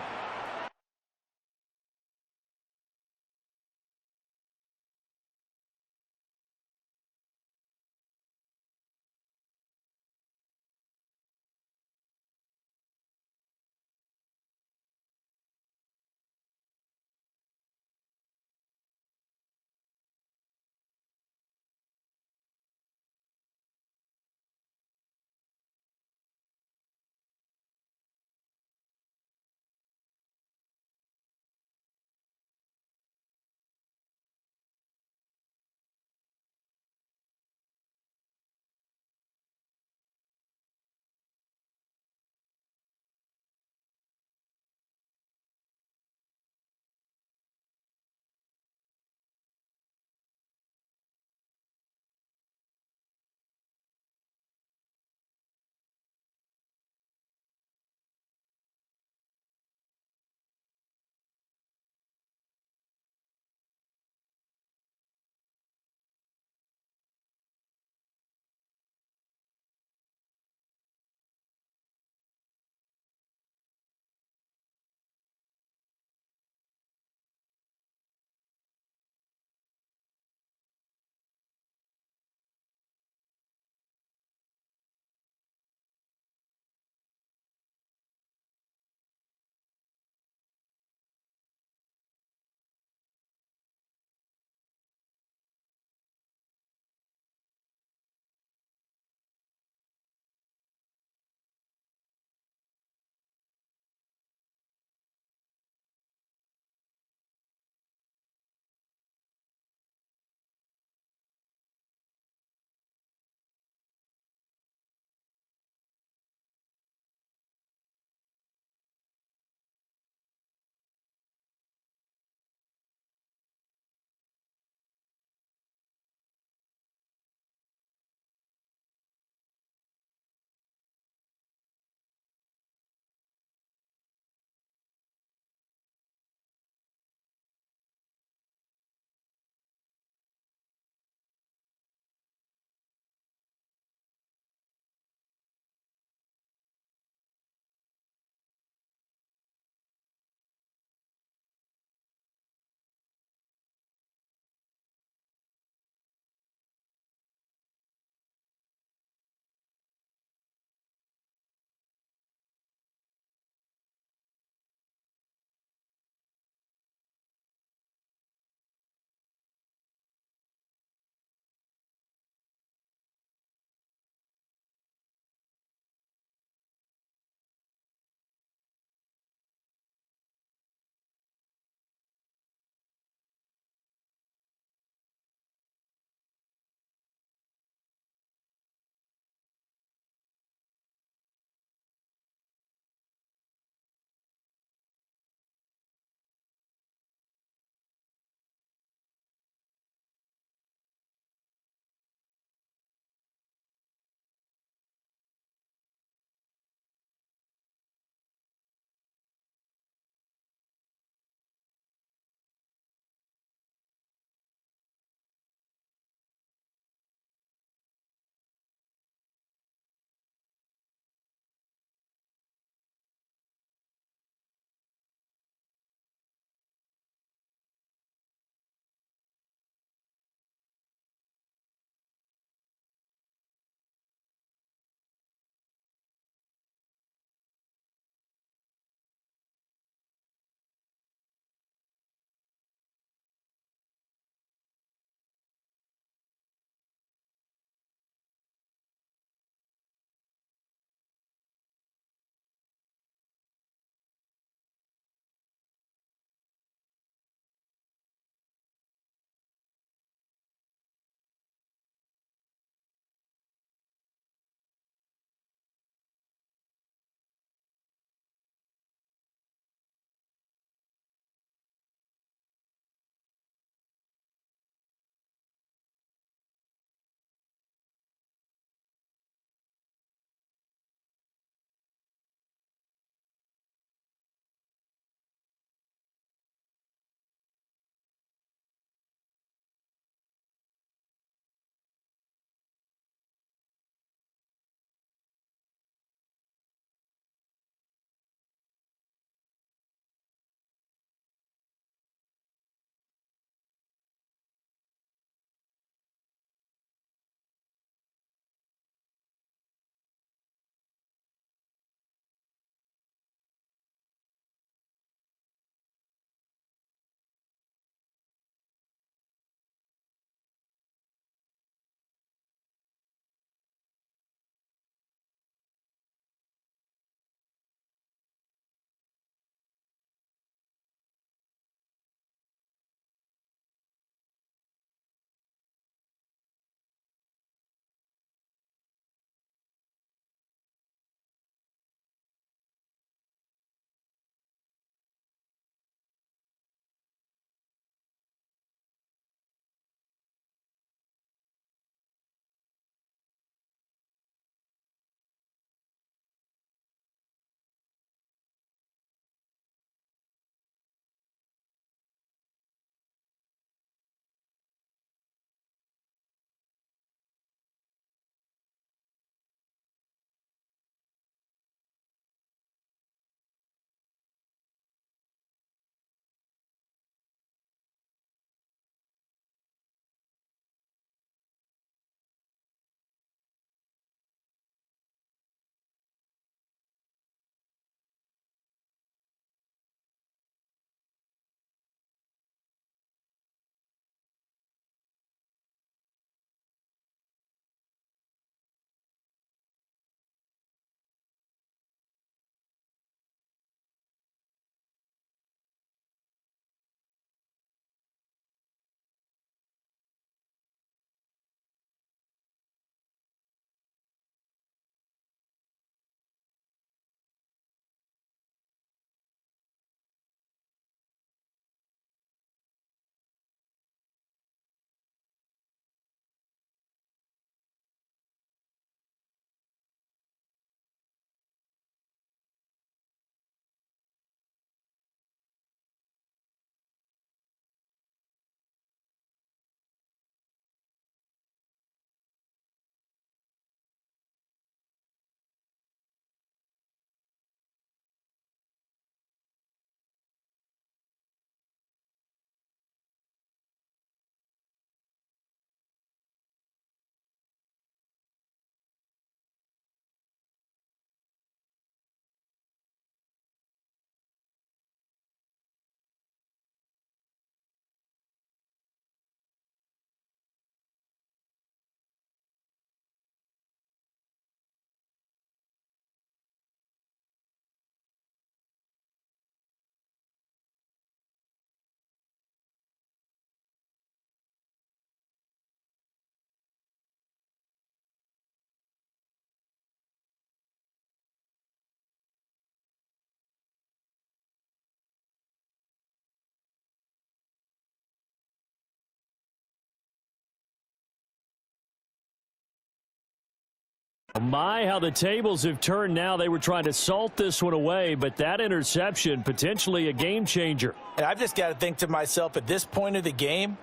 My, how the tables have turned now. They were trying to salt this one away, but that interception, potentially a game changer. And I've just got to think to myself, at this point of the game,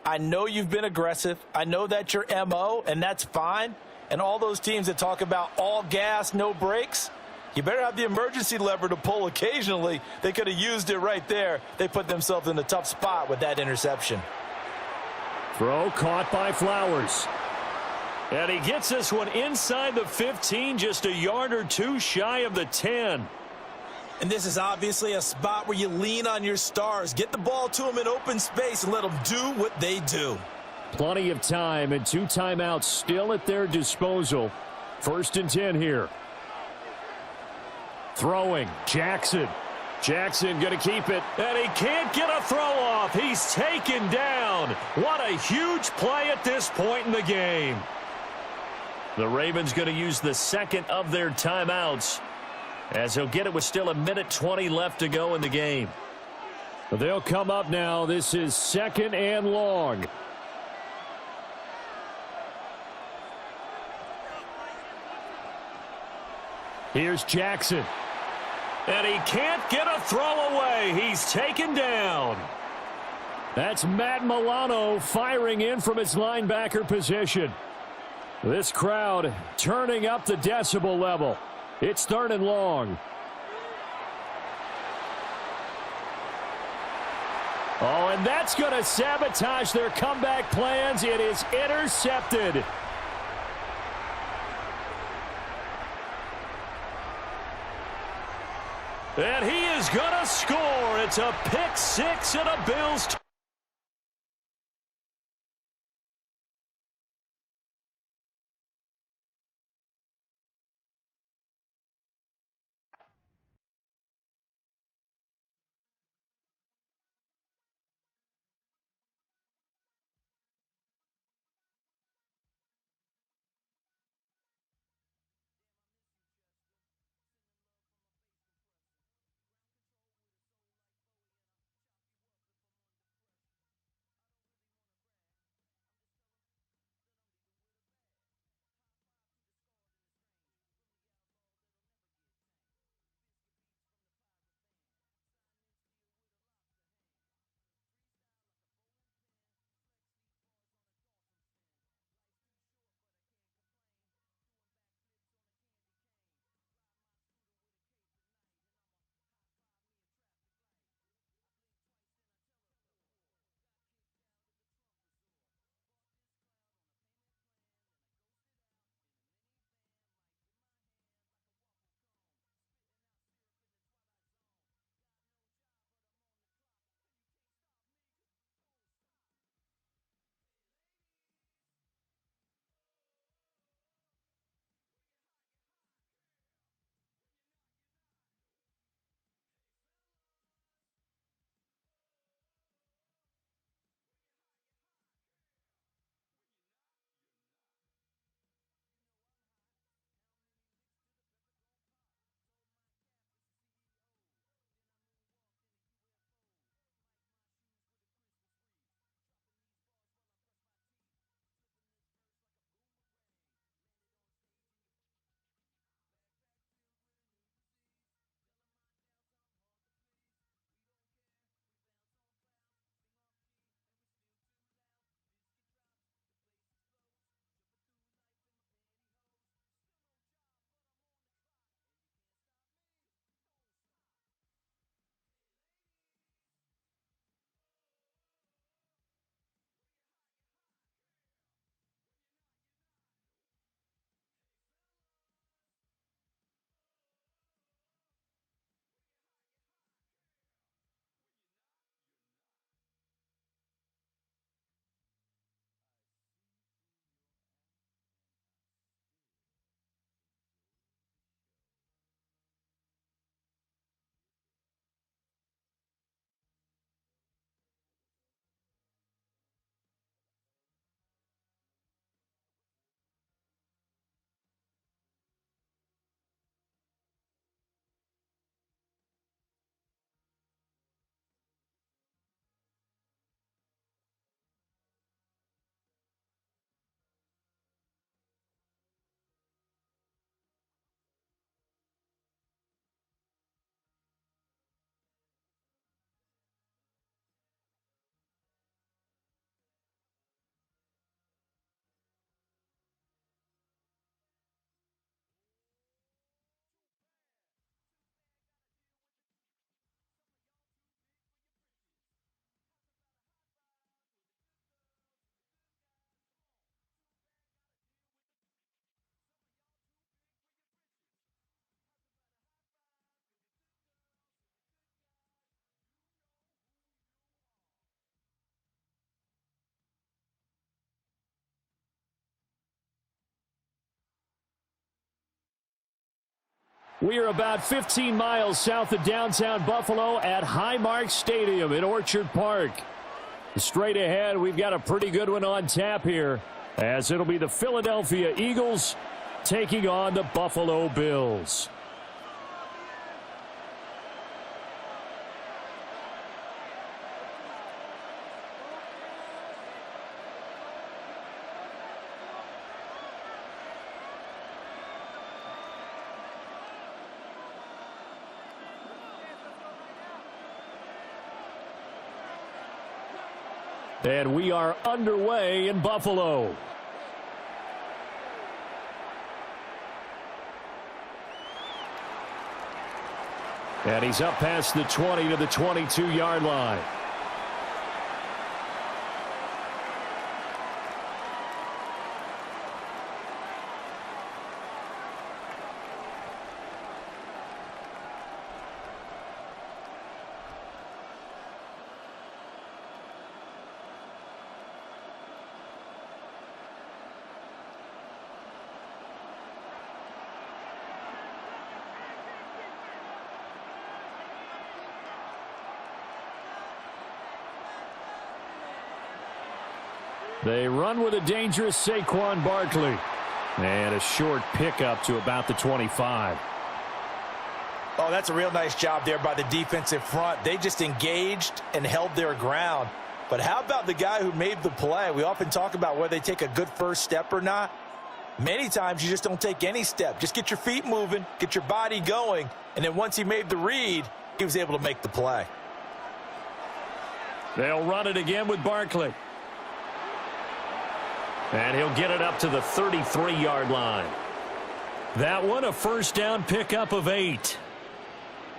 I know you've been aggressive. I know that's your MO, and that's fine. And all those teams that talk about all gas, no brakes, you better have the emergency lever to pull occasionally. They could have used it right there. They put themselves in a tough spot with that interception. Throw caught by Flowers. And he gets this one inside the 15, just a yard or two shy of the 10. And this is obviously a spot where you lean on your stars. Get the ball to them in open space and let them do what they do. Plenty of time and 2 timeouts still at their disposal. 1st and 10 here. Throwing, Jackson. Jackson going to keep it, and he can't get a throw off. He's taken down. What a huge play at this point in the game. The Ravens going to use the second of their timeouts, as he'll get it with still 1:20 left to go in the game. They'll come up now. This is 2nd and long. Here's Jackson. And he can't get a throw away. He's taken down. That's Matt Milano firing in from his linebacker position. This crowd turning up the decibel level. It's 3rd and long. Oh, and that's going to sabotage their comeback plans. It is intercepted. And he is going to score. It's a pick six and a Bills. We are about 15 miles south of downtown Buffalo at Highmark Stadium in Orchard Park. Straight ahead, we've got a pretty good one on tap here, as it'll be the Philadelphia Eagles taking on the Buffalo Bills. And we are underway in Buffalo. And he's up past the 20 to the 22-yard line. They run with a dangerous Saquon Barkley. And a short pickup to about the 25. Oh, that's a real nice job there by the defensive front. They just engaged and held their ground. But how about the guy who made the play? We often talk about whether they take a good first step or not. Many times you just don't take any step. Just get your feet moving, get your body going, and then once he made the read, he was able to make the play. They'll run it again with Barkley. And he'll get it up to the 33-yard line. That one, a first down pickup of 8.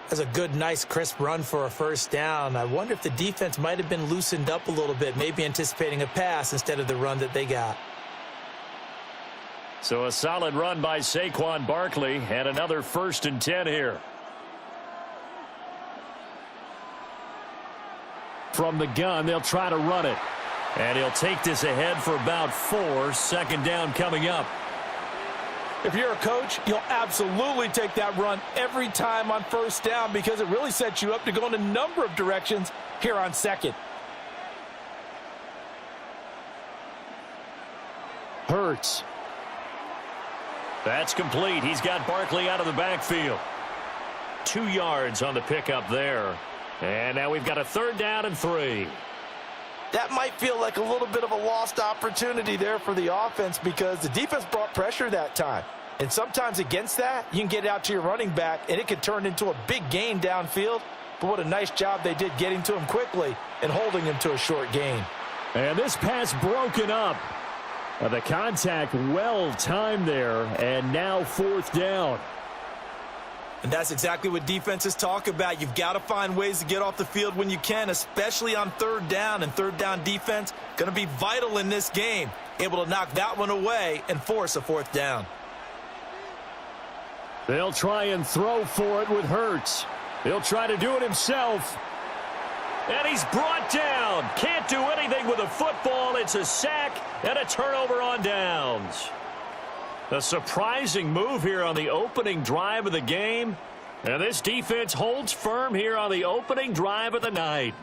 That's a good, nice, crisp run for a first down. I wonder if the defense might have been loosened up a little bit, maybe anticipating a pass instead of the run that they got. So a solid run by Saquon Barkley, and another 1st and 10 here. From the gun, they'll try to run it. And he'll take this ahead for about 4. 2nd down coming up. If you're a coach, you'll absolutely take that run every time on first down because it really sets you up to go in a number of directions here on 2nd. Hurts. That's complete. He's got Barkley out of the backfield. 2 yards on the pickup there. And now we've got a 3rd down and 3. That might feel like a little bit of a lost opportunity there for the offense because the defense brought pressure that time. And sometimes against that, you can get out to your running back, and it can turn into a big gain downfield. But what a nice job they did getting to him quickly and holding him to a short gain. And this pass broken up. The contact well timed there, and now 4th down. And that's exactly what defenses talk about. You've got to find ways to get off the field when you can, especially on 3rd down. And 3rd down defense going to be vital in this game. Able to knock that one away and force a 4th down. They'll try and throw for it with Hurts. He'll try to do it himself. And he's brought down. Can't do anything with a football. It's a sack and a turnover on downs. A surprising move here on the opening drive of the game. And this defense holds firm here on the opening drive of the night.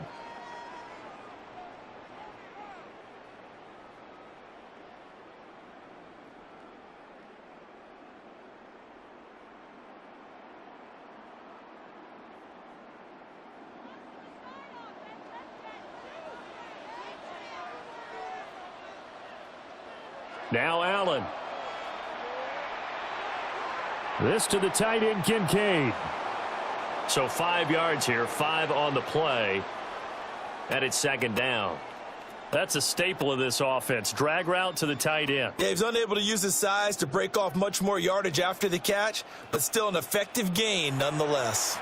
Now Allen. This to the tight end, Kincaid. So 5 yards here, 5 on the play. And it's 2nd down. That's a staple of this offense. Drag route to the tight end. Yeah, he's unable to use his size to break off much more yardage after the catch, but still an effective gain nonetheless.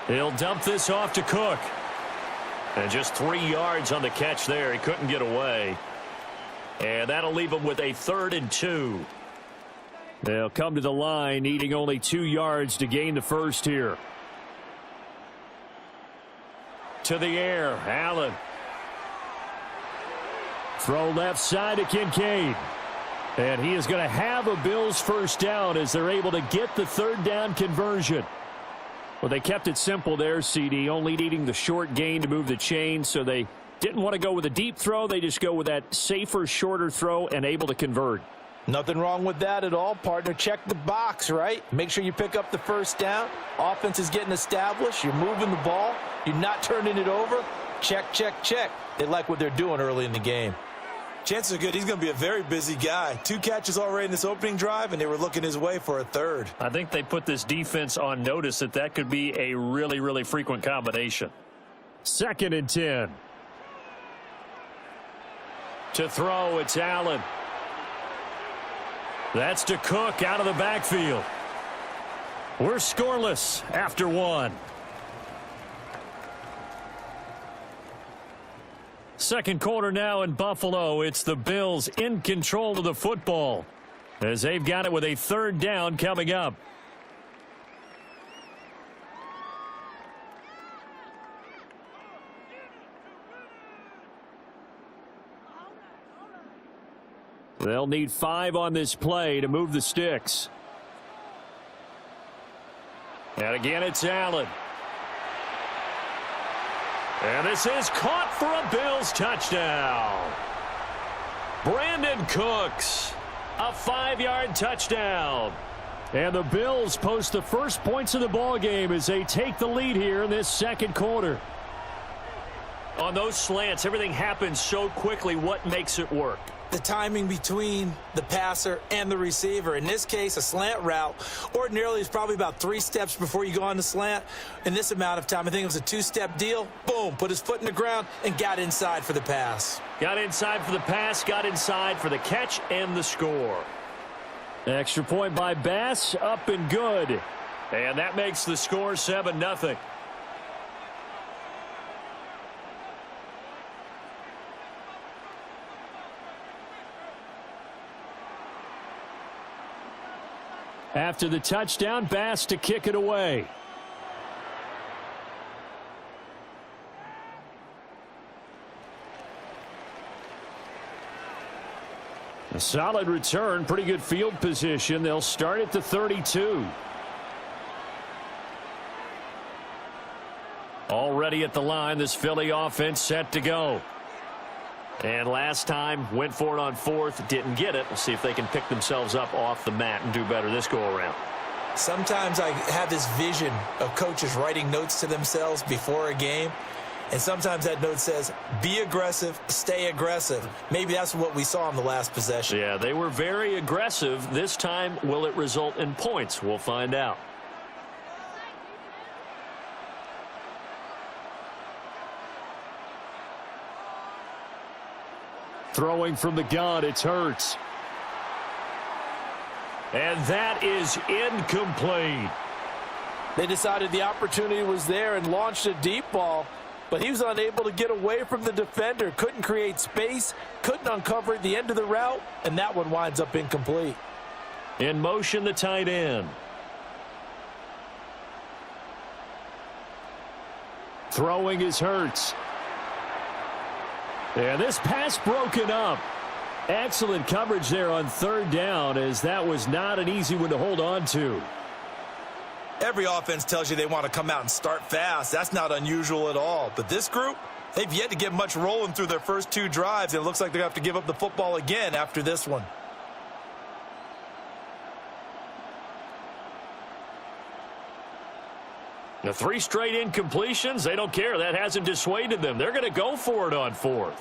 He'll dump this off to Cook. And just 3 yards on the catch there. He couldn't get away. And that'll leave him with a 3rd and 2. They'll come to the line, needing only 2 yards to gain the first here. To the air, Allen. Throw left side to Kincaid. And he is going to have a Bills first down as they're able to get the third down conversion. Well, they kept it simple there, CD, only needing the short gain to move the chain, so they didn't want to go with a deep throw. They just go with that safer, shorter throw and able to convert. Nothing wrong with that at all, partner. Check the box, right? Make sure you pick up the first down. Offense is getting established. You're moving the ball. You're not turning it over. Check, check, check. They like what they're doing early in the game. Chances are good he's going to be a very busy guy. 2 catches already in this opening drive, and they were looking his way for a third. I think they put this defense on notice that could be a really, really frequent combination. 2nd and 10. To throw, it's Allen. That's to Cook out of the backfield. We're scoreless after 1. Second quarter now in Buffalo. It's the Bills in control of the football as they've got it with a third down coming up. They'll need 5 on this play to move the sticks. And again, it's Allen. And this is caught for a Bills touchdown. Brandon Cooks, a 5-yard touchdown. And the Bills post the first points of the ball game as they take the lead here in this second quarter. On those slants, everything happens so quickly. What makes it work? The timing between the passer and the receiver. In this case, a slant route ordinarily is probably about 3 steps before you go on the slant. In this amount of time, I think it was a 2-step deal. Boom, put his foot in the ground and got inside for the pass. Got inside for the pass, got inside for the catch and the score. Extra point by Bass, up and good. And that makes the score 7-0. After the touchdown, Bass to kick it away. A solid return, pretty good field position. They'll start at the 32. Already at the line, this Philly offense set to go. And last time, went for it on 4th, didn't get it. We'll see if they can pick themselves up off the mat and do better this go-around. Sometimes I have this vision of coaches writing notes to themselves before a game. And sometimes that note says, be aggressive, stay aggressive. Maybe that's what we saw in the last possession. Yeah, they were very aggressive. This time, will it result in points? We'll find out. Throwing from the gun, it's Hurts. And that is incomplete. They decided the opportunity was there and launched a deep ball, but he was unable to get away from the defender. Couldn't create space, couldn't uncover the end of the route, and that one winds up incomplete. In motion, the tight end. Throwing is Hurts. And this pass broken up. Excellent coverage there on 3rd down, as that was not an easy one to hold on to. Every offense tells you they want to come out and start fast. That's not unusual at all. But this group, they've yet to get much rolling through their first 2 drives. And it looks like they're going to have to give up the football again after this one. The 3 straight incompletions, they don't care. That hasn't dissuaded them. They're going to go for it on 4th.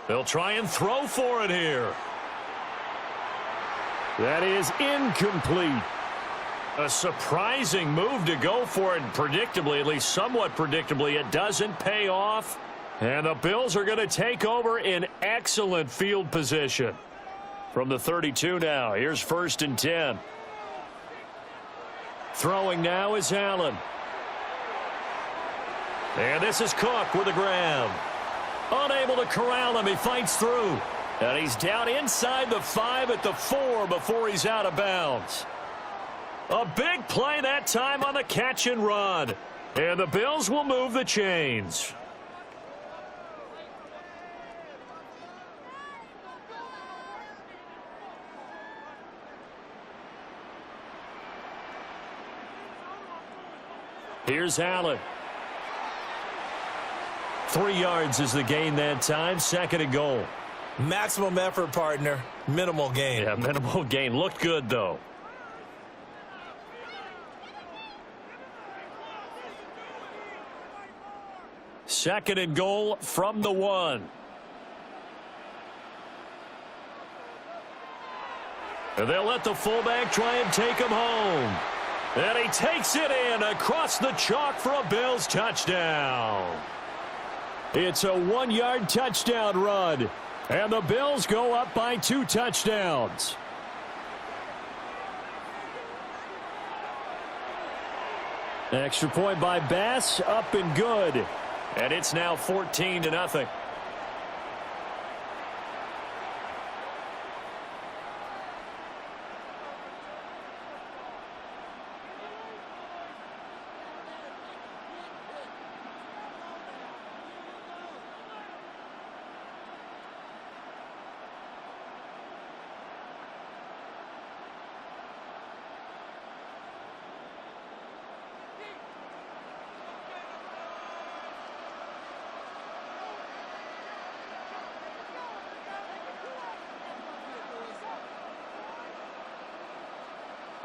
They'll try and throw for it here. That is incomplete. A surprising move to go for it, and predictably, at least somewhat predictably, it doesn't pay off. And the Bills are going to take over in excellent field position. From the 32 now, here's 1st and 10. Throwing now is Allen. And this is Cook with the grab. Unable to corral him. He fights through. And he's down inside the 5 at the 4 before he's out of bounds. A big play that time on the catch and run. And the Bills will move the chains. Here's Allen. 3 yards is the gain that time. 2nd and goal. Maximum effort, partner. Minimal gain. Yeah, minimal gain. Looked good, though. Second and goal from the 1. And they'll let the fullback try and take him home. And he takes it in across the chalk for a Bills touchdown. It's a 1-yard touchdown run. And the Bills go up by 2 touchdowns. Extra point by Bass, up and good. And it's now 14-0.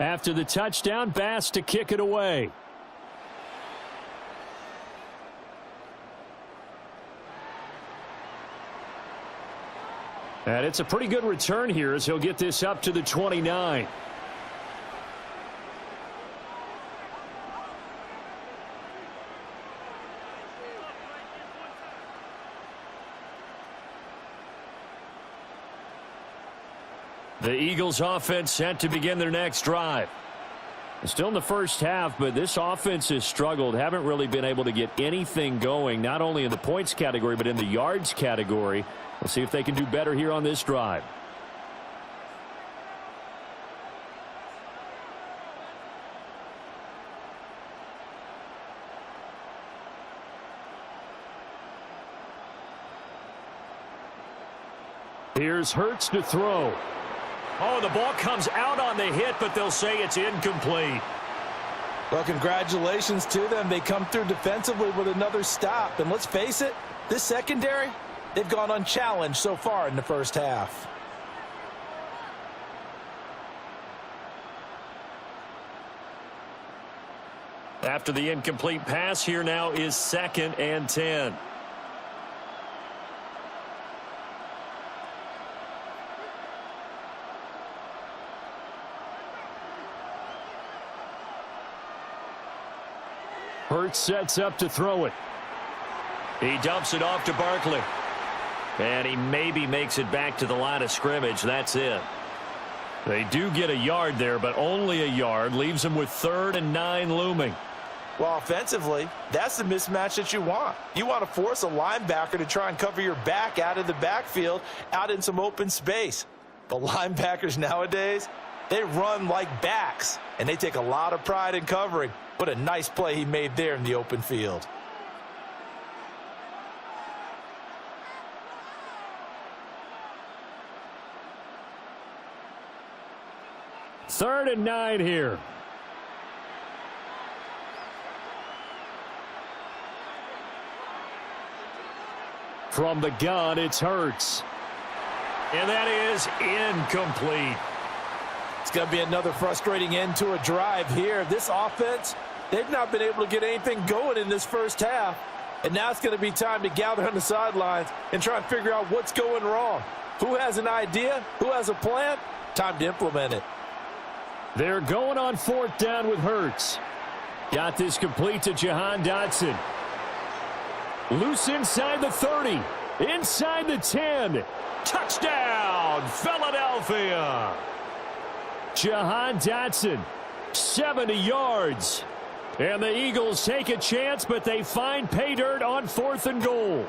After the touchdown, Bass to kick it away. And it's a pretty good return here as he'll get this up to the 29. The Eagles offense set to begin their next drive. Still in the first half, but this offense has struggled. Haven't really been able to get anything going, not only in the points category, but in the yards category. We'll see if they can do better here on this drive. Here's Hurts to throw. Oh, the ball comes out on the hit, but they'll say it's incomplete. Well, congratulations to them. They come through defensively with another stop. And let's face it, this secondary, they've gone unchallenged so far in the first half. After the incomplete pass, here now is 2nd and 10. Hurts sets up to throw it. He dumps it off to Barkley. And he maybe makes it back to the line of scrimmage. That's it. They do get a yard there, but only a yard. Leaves them with 3rd and 9 looming. Well, offensively, that's the mismatch that you want. You want to force a linebacker to try and cover your back out of the backfield, out in some open space. But linebackers nowadays, they run like backs, and they take a lot of pride in covering. What a nice play he made there in the open field. Third and 9 here. From the gun, it's Hurts. And that is incomplete. It's going to be another frustrating end to a drive here. This offense, they've not been able to get anything going in this first half. And now it's going to be time to gather on the sidelines and try and figure out what's going wrong. Who has an idea? Who has a plan? Time to implement it. They're going on 4th down with Hurts. Got this complete to Jahan Dotson. Loose inside the 30. Inside the 10. Touchdown, Philadelphia. Jahan Dotson, 70 yards. And the Eagles take a chance, but they find pay dirt on 4th and goal.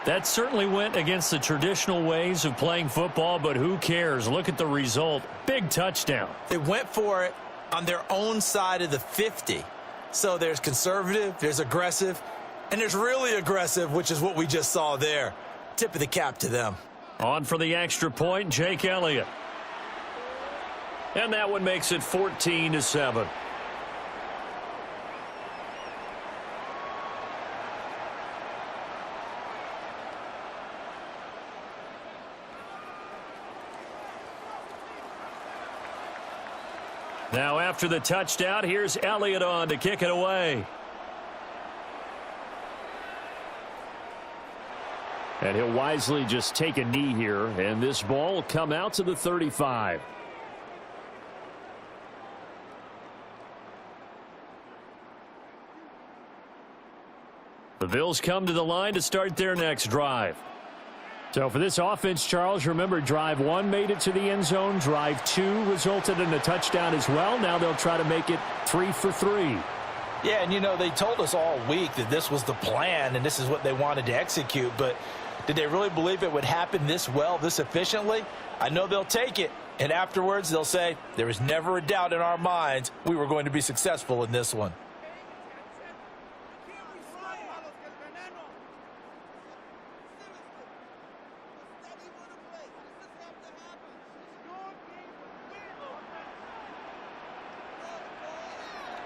That certainly went against the traditional ways of playing football, but who cares? Look at the result. Big touchdown. They went for it on their own side of the 50. So there's conservative, there's aggressive, and there's really aggressive, which is what we just saw there. Tip of the cap to them. On for the extra point, Jake Elliott. And that one makes it 14-7. Now after the touchdown, here's Elliott on to kick it away. And he'll wisely just take a knee here, and this ball will come out to the 35. The Bills come to the line to start their next drive. So for this offense, Charles, remember drive 1 made it to the end zone. Drive 2 resulted in a touchdown as well. Now they'll try to make it 3 for 3. Yeah, and you know, they told us all week that this was the plan and this is what they wanted to execute, but did they really believe it would happen this well, this efficiently? I know they'll take it, and afterwards they'll say, there was never a doubt in our minds we were going to be successful in this one.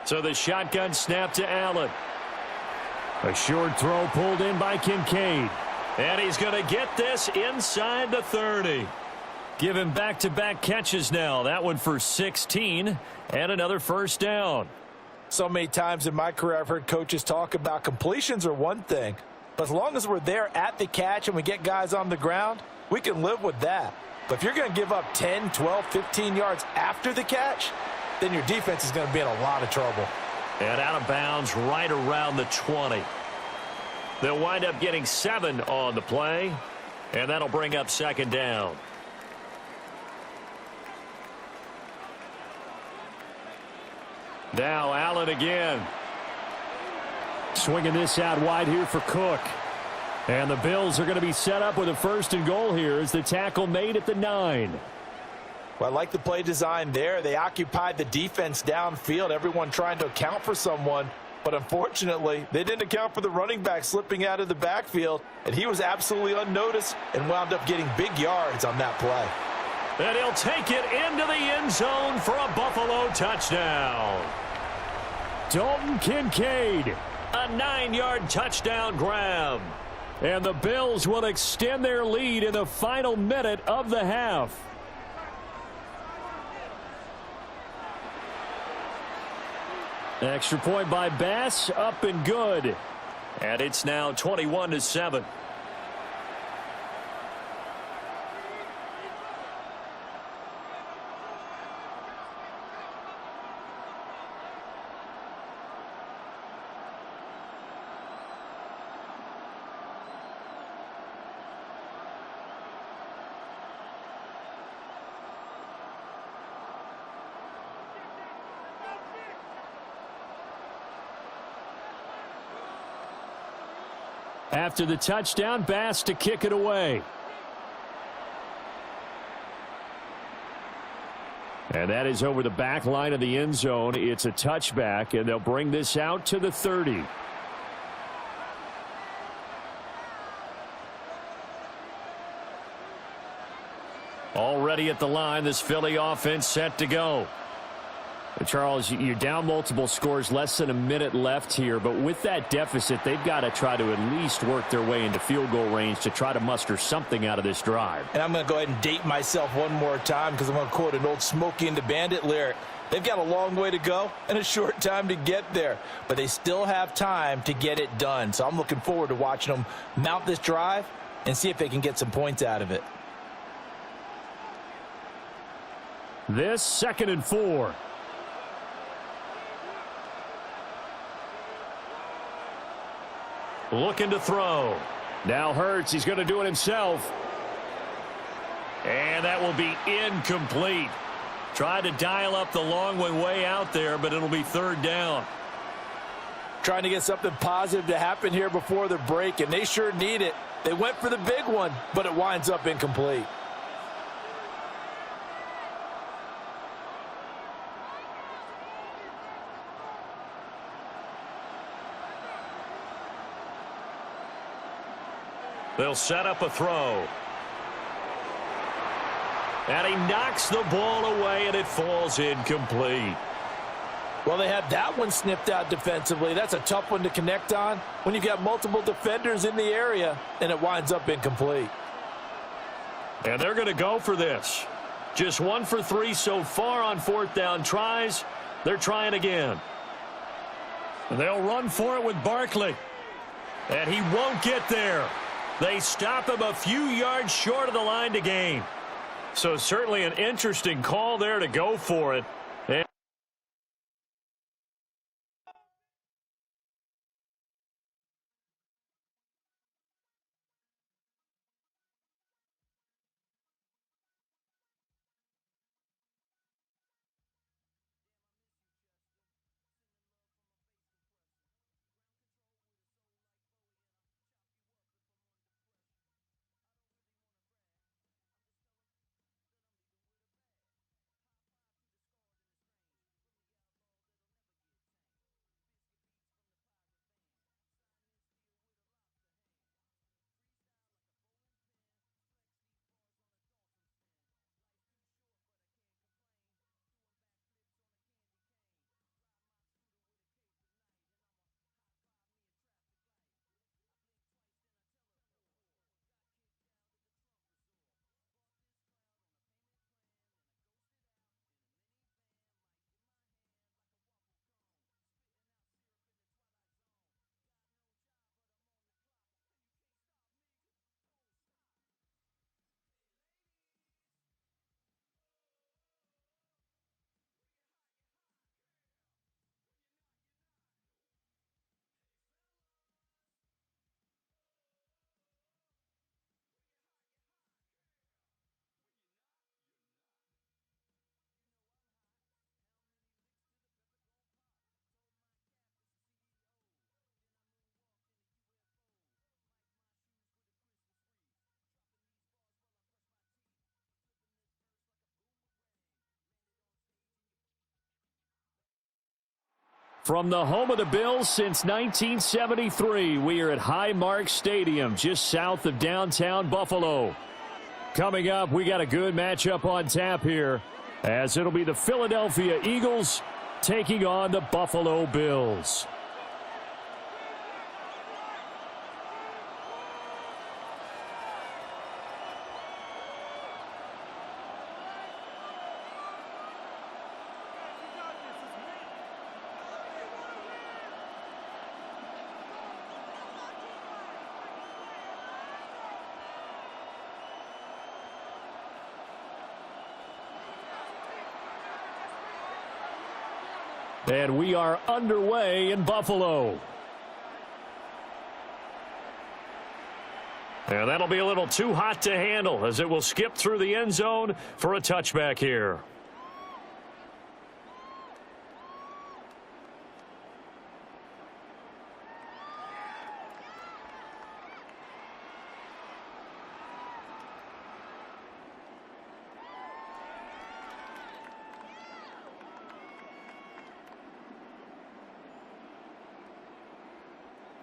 So the shotgun snap to Allen. A short throw pulled in by Kincaid. And he's going to get this inside the 30. Give him back-to-back catches now. That one for 16 and another first down. So many times in my career I've heard coaches talk about completions are one thing, but as long as we're there at the catch and we get guys on the ground, we can live with that. But if you're going to give up 10, 12, 15 yards after the catch, then your defense is going to be in a lot of trouble. And out of bounds right around the 20. They'll wind up getting 7 on the play, and that'll bring up second down. Now Allen again. Swinging this out wide here for Cook. And the Bills are going to be set up with a 1st and goal here as the tackle made at the 9. Well, I like the play design there. They occupied the defense downfield, everyone trying to account for someone. But unfortunately, they didn't account for the running back slipping out of the backfield, and he was absolutely unnoticed and wound up getting big yards on that play. And he'll take it into the end zone for a Buffalo touchdown. Dalton Kincaid. A 9-yard touchdown grab. And the Bills will extend their lead in the final minute of the half. Extra point by Bass, up and good. And it's now 21-7. After the touchdown, Bass to kick it away. And that is over the back line of the end zone. It's a touchback, and they'll bring this out to the 30. Already at the line, this Philly offense set to go. Charles, you're down multiple scores, less than a minute left here, but with that deficit, they've got to try to at least work their way into field goal range to try to muster something out of this drive. And I'm going to go ahead and date myself one more time because I'm going to quote an old Smokey and the Bandit lyric. They've got a long way to go and a short time to get there, but they still have time to get it done. So I'm looking forward to watching them mount this drive and see if they can get some points out of it. This 2nd and 4. Looking to throw. Now Hurts, he's going to do it himself. And that will be incomplete. Tried to dial up the long one way out there, but it'll be 3rd down. Trying to get something positive to happen here before the break, and they sure need it. They went for the big one, but it winds up incomplete. They'll set up a throw. And he knocks the ball away, and it falls incomplete. Well, they had that one snipped out defensively. That's a tough one to connect on when you've got multiple defenders in the area, and it winds up incomplete. And they're going to go for this. Just 1 for 3 so far on 4th down tries. They're trying again. And they'll run for it with Barkley. And he won't get there. They stop him a few yards short of the line to gain. So certainly an interesting call there to go for it. From the home of the Bills since 1973, we are at Highmark Stadium, just south of downtown Buffalo. Coming up, we got a good matchup on tap here, as it'll be the Philadelphia Eagles taking on the Buffalo Bills. And we are underway in Buffalo. And that'll be a little too hot to handle as it will skip through the end zone for a touchback here.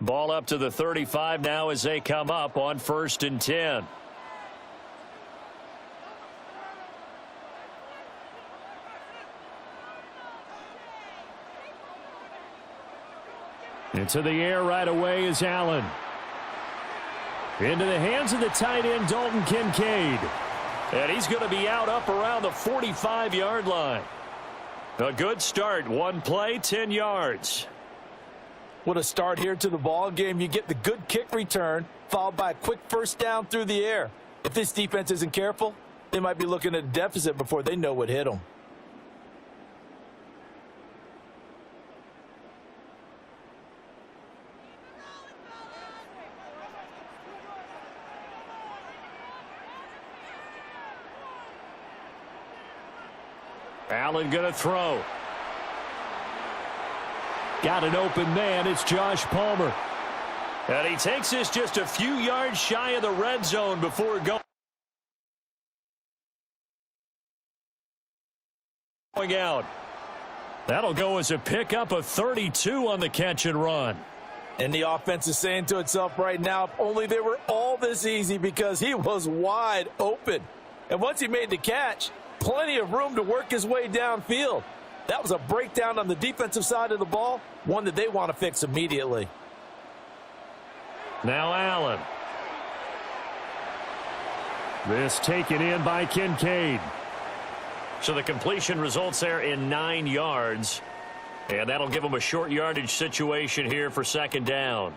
Ball up to the 35 now as they come up on 1st and 10. Into the air right away is Allen. Into the hands of the tight end, Dalton Kincaid. And he's going to be out up around the 45-yard line. A good start. One play, 10 yards. What a start here to the ball game. You get the good kick return, followed by a quick first down through the air. If this defense isn't careful, they might be looking at a deficit before they know what hit them. Allen going to throw. Got an open man. It's Josh Palmer. And he takes this just a few yards shy of the red zone before going out. That'll go as a pickup of 32 on the catch and run. And the offense is saying to itself right now, if only they were all this easy, because he was wide open. And once he made the catch, plenty of room to work his way downfield. That was a breakdown on the defensive side of the ball, one that they want to fix immediately. Now Allen. This taken in by Kincaid. So the completion results there in 9 yards. And that'll give them a short yardage situation here for second down.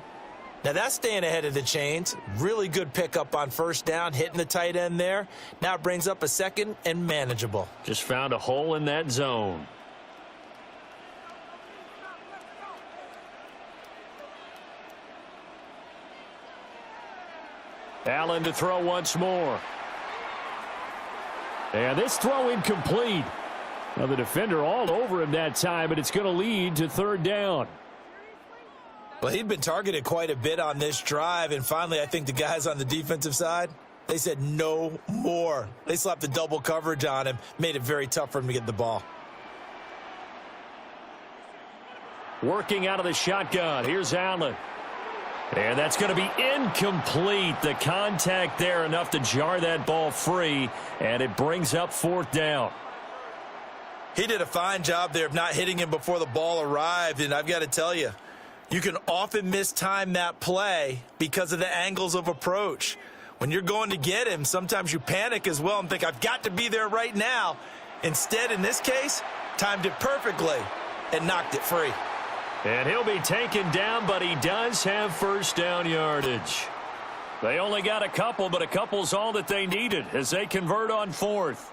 Now that's staying ahead of the chains. Really good pickup on first down, hitting the tight end there. Now it brings up a second and manageable. Just found a hole in that zone. Allen to throw once more. And this throw incomplete. Now the defender all over him that time, but it's going to lead to third down. Well, he'd been targeted quite a bit on this drive, and finally I think the guys on the defensive side, they said no more. They slapped the double coverage on him, made it very tough for him to get the ball. Working out of the shotgun. Here's Allen. And that's going to be incomplete. The contact there enough to jar that ball free, and it brings up fourth down. He did a fine job there of not hitting him before the ball arrived, and I've got to tell you, you can often mistime that play because of the angles of approach. When you're going to get him, sometimes you panic as well and think, I've got to be there right now. Instead, in this case, timed it perfectly and knocked it free. And he'll be taken down, but he does have first down yardage. They only got a couple, but a couple's all that they needed as they convert on fourth.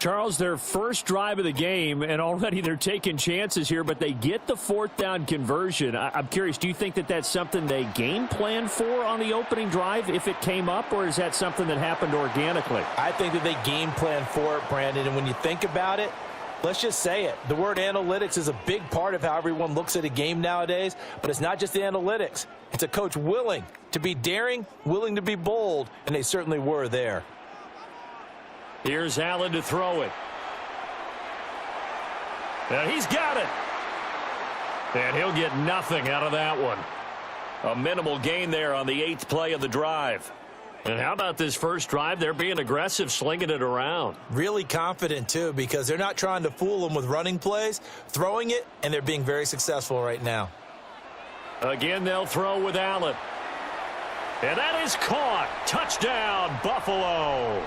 Charles, their first drive of the game, and already they're taking chances here, but they get the fourth down conversion. I'm curious, do you think that that's something they game plan for on the opening drive if it came up, or is that something that happened organically? I think that they game plan for it, Brandon, and when you think about it, let's just say it. The word analytics is a big part of how everyone looks at a game nowadays, but it's not just the analytics. It's a coach willing to be daring, willing to be bold, and they certainly were there. Here's Allen to throw it. And he's got it. And he'll get nothing out of that one. A minimal gain there on the 8th play of the drive. And how about this first drive? They're being aggressive, slinging it around. Really confident, too, because they're not trying to fool them with running plays, throwing it, and they're being very successful right now. Again, they'll throw with Allen. And that is caught. Touchdown, Buffalo.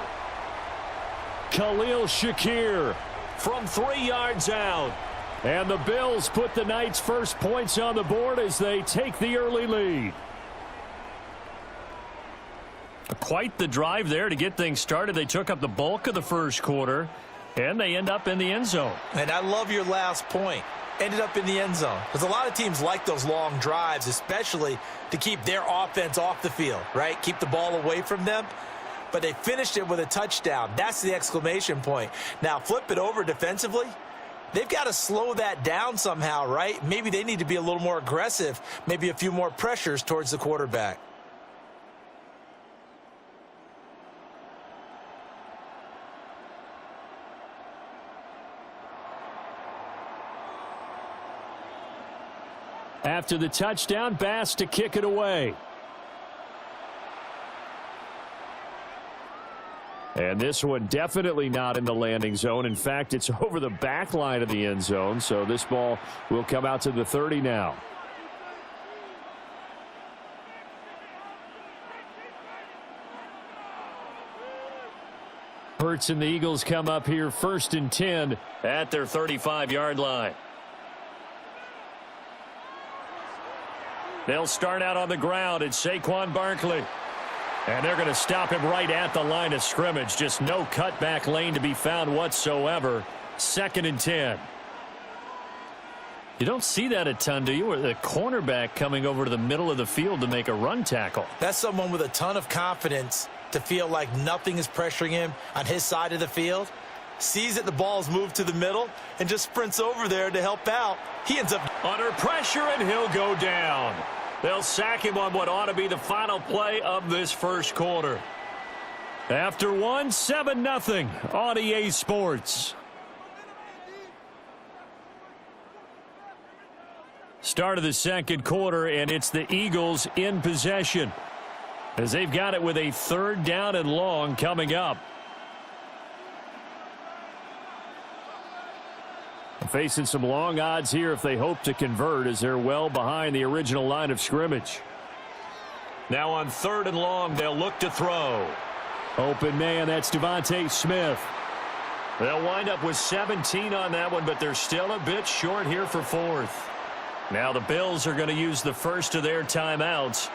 Khalil Shakir From 3 yards out. And the Bills put the Knights' first points on the board as they take the early lead. Quite the drive there to get things started. They took up the bulk of the first quarter, and they end up in the end zone. And I love your last point. Ended up in the end zone. Because a lot of teams like those long drives, especially to keep their offense off the field, right? Keep the ball away from them. But they finished it with a touchdown. That's the exclamation point. Now, flip it over defensively. They've got to slow that down somehow, right? Maybe they need to be a little more aggressive. Maybe a few more pressures towards the quarterback. After the touchdown, Bass to kick it away. And this one definitely not in the landing zone. In fact, it's over the back line of the end zone. So this ball will come out to the 30 now. Hurts and the Eagles come up here 1st and 10 at their 35-yard line. They'll start out on the ground. It's Saquon Barkley. And they're going to stop him right at the line of scrimmage. Just no cutback lane to be found whatsoever. 2nd and 10. You don't see that a ton, do you? Where the cornerback coming over to the middle of the field to make a run tackle. That's someone with a ton of confidence to feel like nothing is pressuring him on his side of the field. Sees that the ball's moved to the middle and just sprints over there to help out. He ends up under pressure, and he'll go down. They'll sack him on what ought to be the final play of this first quarter. After 7-0 on EA Sports. Start of the second quarter, and it's the Eagles in possession as they've got it with a 3rd down and long coming up. Facing some long odds here if they hope to convert, as they're well behind the original line of scrimmage. Now on 3rd and long, they'll look to throw. Open man, that's Devontae Smith. They'll wind up with 17 on that one, but they're still a bit short here for fourth. Now the Bills are going to use the first of their timeouts.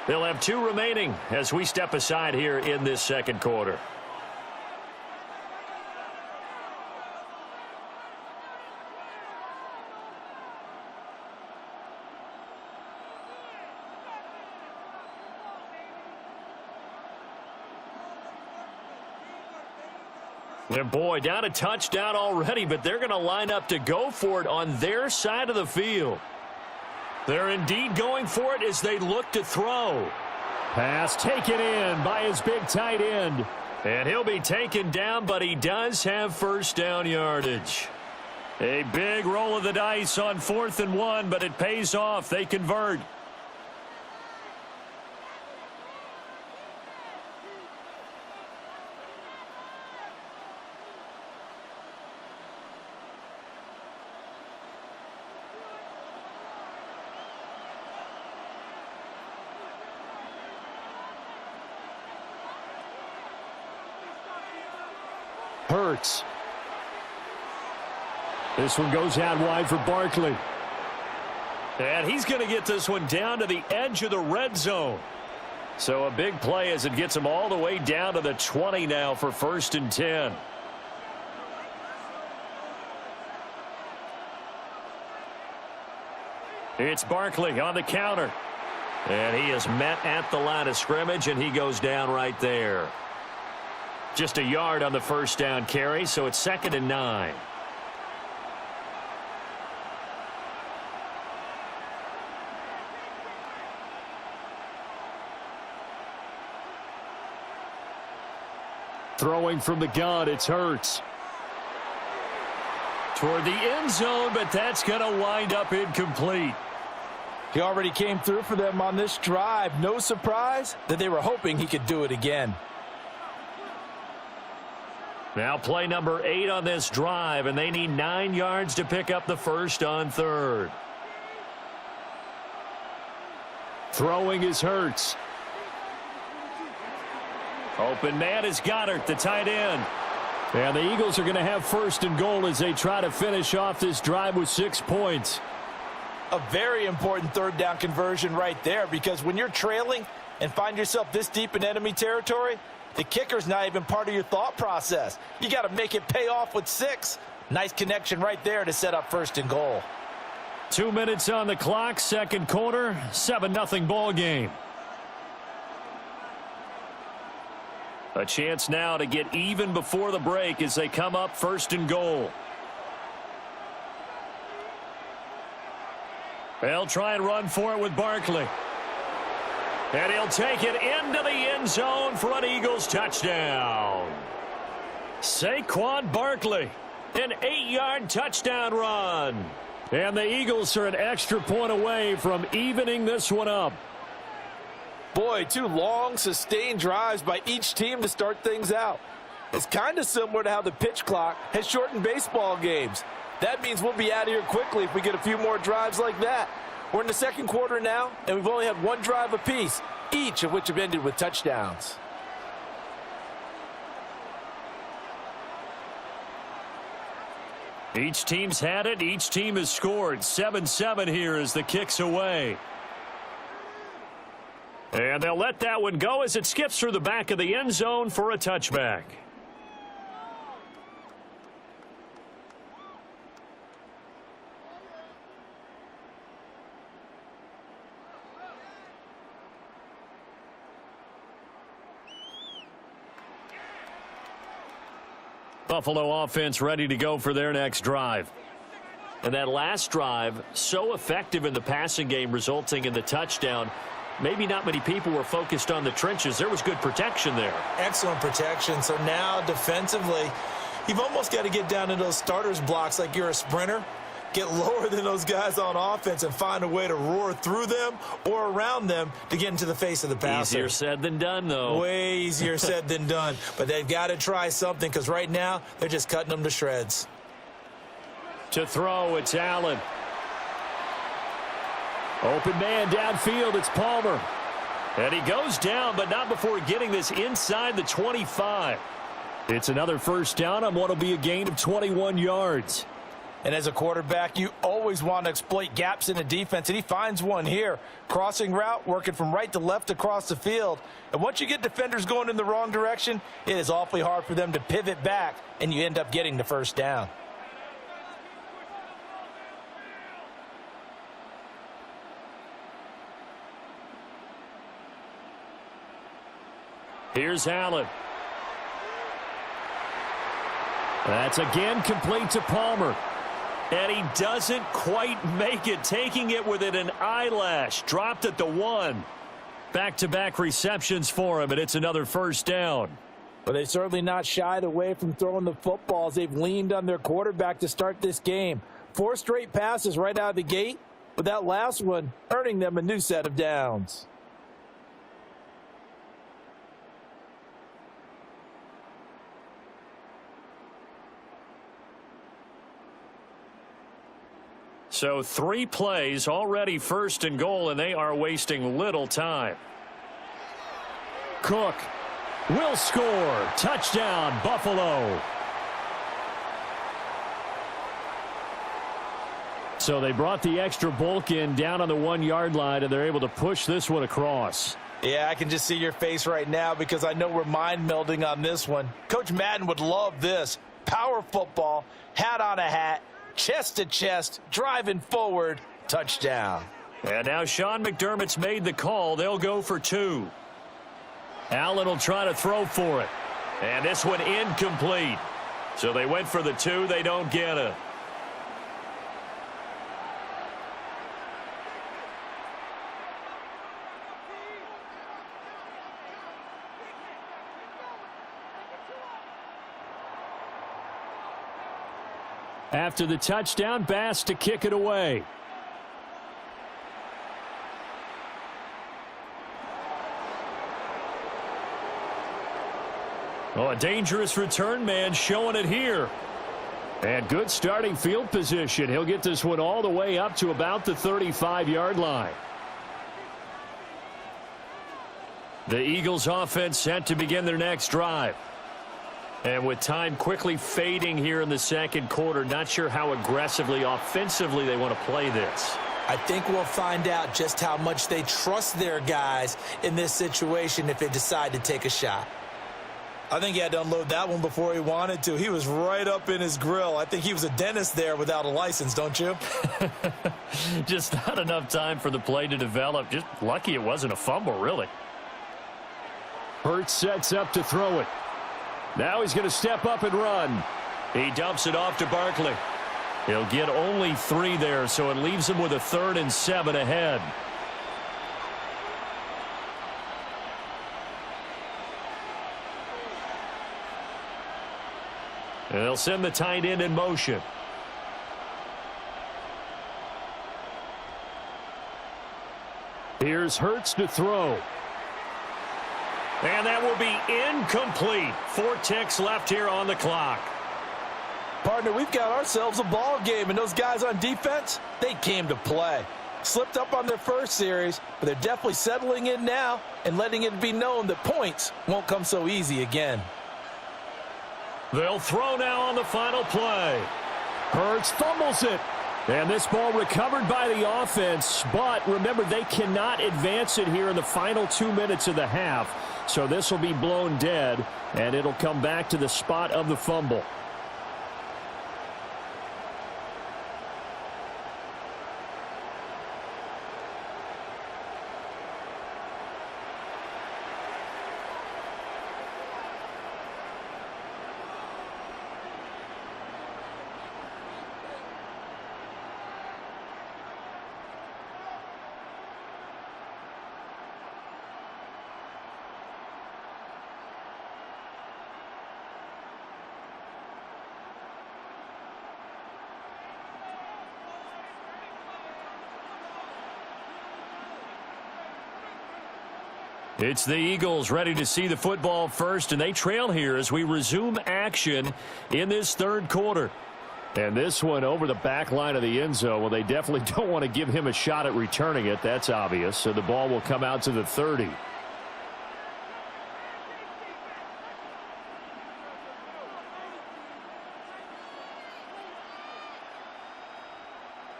They'll have 2 remaining as we step aside here in this second quarter. And boy, down a touchdown already, but they're going to line up to go for it on their side of the field. They're indeed going for it as they look to throw. Pass taken in by his big tight end. And he'll be taken down, but he does have first down yardage. A big roll of the dice on 4th and 1, but it pays off. They convert. Hurts. This one goes out wide for Barkley. And he's going to get this one down to the edge of the red zone. So a big play as it gets him all the way down to the 20 now for 1st and 10. It's Barkley on the counter. And he is met at the line of scrimmage, and he goes down right there. Just a yard on the first down carry, so it's 2nd and 9. Throwing from the gun, it's Hurts. Toward the end zone, but that's going to wind up incomplete. He already came through for them on this drive. No surprise that they were hoping he could do it again. Now play number 8 on this drive, and they need 9 yards to pick up the first on 3rd. Throwing is Hurts. Open man is Goddard, the tight end. And the Eagles are going to have 1st and goal as they try to finish off this drive with 6 points. A very important 3rd down conversion right there, because when you're trailing and find yourself this deep in enemy territory, the kicker's not even part of your thought process. You got to make it pay off with 6. Nice connection right there to set up 1st and goal. 2 minutes on the clock, second quarter, 7-0 ball game. A chance now to get even before the break as they come up 1st and goal. They'll try and run for it with Barkley. And he'll take it into the end zone for an Eagles touchdown. Saquon Barkley, an 8-yard touchdown run. And the Eagles are an extra point away from evening this one up. Boy, 2 long, sustained drives by each team to start things out. It's kind of similar to how the pitch clock has shortened baseball games. That means we'll be out of here quickly if we get a few more drives like that. We're in the second quarter now, and we've only had 1 drive apiece, each of which have ended with touchdowns. Each team's had it. Each team has scored. 7-7 here as the kick's away. And they'll let that one go as it skips through the back of the end zone for a touchback. Buffalo offense ready to go for their next drive. And that last drive, so effective in the passing game, resulting in the touchdown. Maybe not many people were focused on the trenches. There was good protection there. Excellent protection. So now defensively, you've almost got to get down to those starters blocks like you're a sprinter. Get lower than those guys on offense and find a way to roar through them or around them to get into the face of the passer. Easier said than done, though. Way easier said than done. But they've got to try something because right now they're just cutting them to shreds. To throw, it's Allen. Open man downfield, it's Palmer. And he goes down, but not before getting this inside the 25. It's another first down on what will be a gain of 21 yards. And as a quarterback, you always want to exploit gaps in the defense, and he finds one here. Crossing route, working from right to left across the field. And once you get defenders going in the wrong direction, it is awfully hard for them to pivot back, and you end up getting the first down. Here's Allen. That's again complete to Palmer. And he doesn't quite make it, taking it within an eyelash. Dropped at the 1. Back-to-back receptions for him, and it's another first down. But they've certainly not shied away from throwing the footballs. They've leaned on their quarterback to start this game. 4 straight passes right out of the gate, with that last one earning them a new set of downs. So 3 plays already first and goal, and they are wasting little time. Cook will score. Touchdown, Buffalo. So they brought the extra bulk in down on the 1-yard line, and they're able to push this one across. Yeah, I can just see your face right now because I know we're mind melding on this one. Coach Madden would love this. Power football, hat on a hat, chest to chest, driving forward, touchdown. And now Sean McDermott's made the call. They'll go for 2. Allen will try to throw for it. And this one incomplete. So they went for the 2. They don't get it. After the touchdown, Bass to kick it away. Oh, a dangerous return man showing it here. And good starting field position. He'll get this one all the way up to about the 35-yard line. The Eagles offense set to begin their next drive. And with time quickly fading here in the second quarter, not sure how aggressively, offensively they want to play this. I think we'll find out just how much they trust their guys in this situation if they decide to take a shot. I think he had to unload that one before he wanted to. He was right up in his grill. I think he was a dentist there without a license, don't you? Just not enough time for the play to develop. Just lucky it wasn't a fumble, really. Hurts sets up to throw it. Now he's going to step up and run. He dumps it off to Barkley. He'll get only 3 there, so it leaves him with a 3rd and 7 ahead. And they'll send the tight end in motion. Here's Hurts to throw. And that will be incomplete. 4 ticks left here on the clock. Partner, we've got ourselves a ball game, and those guys on defense, they came to play. Slipped up on their first series, but they're definitely settling in now and letting it be known that points won't come so easy again. They'll throw now on the final play. Hurts fumbles it. And this ball recovered by the offense, but remember, they cannot advance it here in the final 2 minutes of the half. So this will be blown dead, and it'll come back to the spot of the fumble. It's the Eagles ready to see the football first, and they trail here as we resume action in this third quarter. And this one over the back line of the end zone. Well, they definitely don't want to give him a shot at returning it. That's obvious. So the ball will come out to the 30.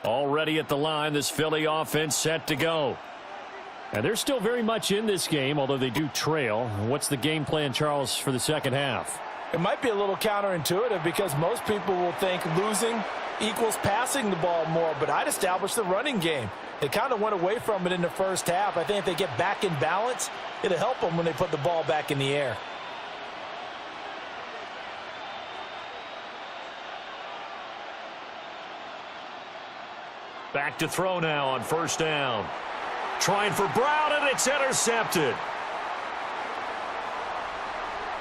Already at the line, this Philly offense set to go. And they're still very much in this game, although they do trail. What's the game plan, Charles, for the second half? It might be a little counterintuitive because most people will think losing equals passing the ball more, but I'd establish the running game. They kind of went away from it in the first half. I think if they get back in balance, it'll help them when they put the ball back in the air. Back to throw now on first down. Trying for Brown, and it's intercepted.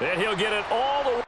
And he'll get it all the way.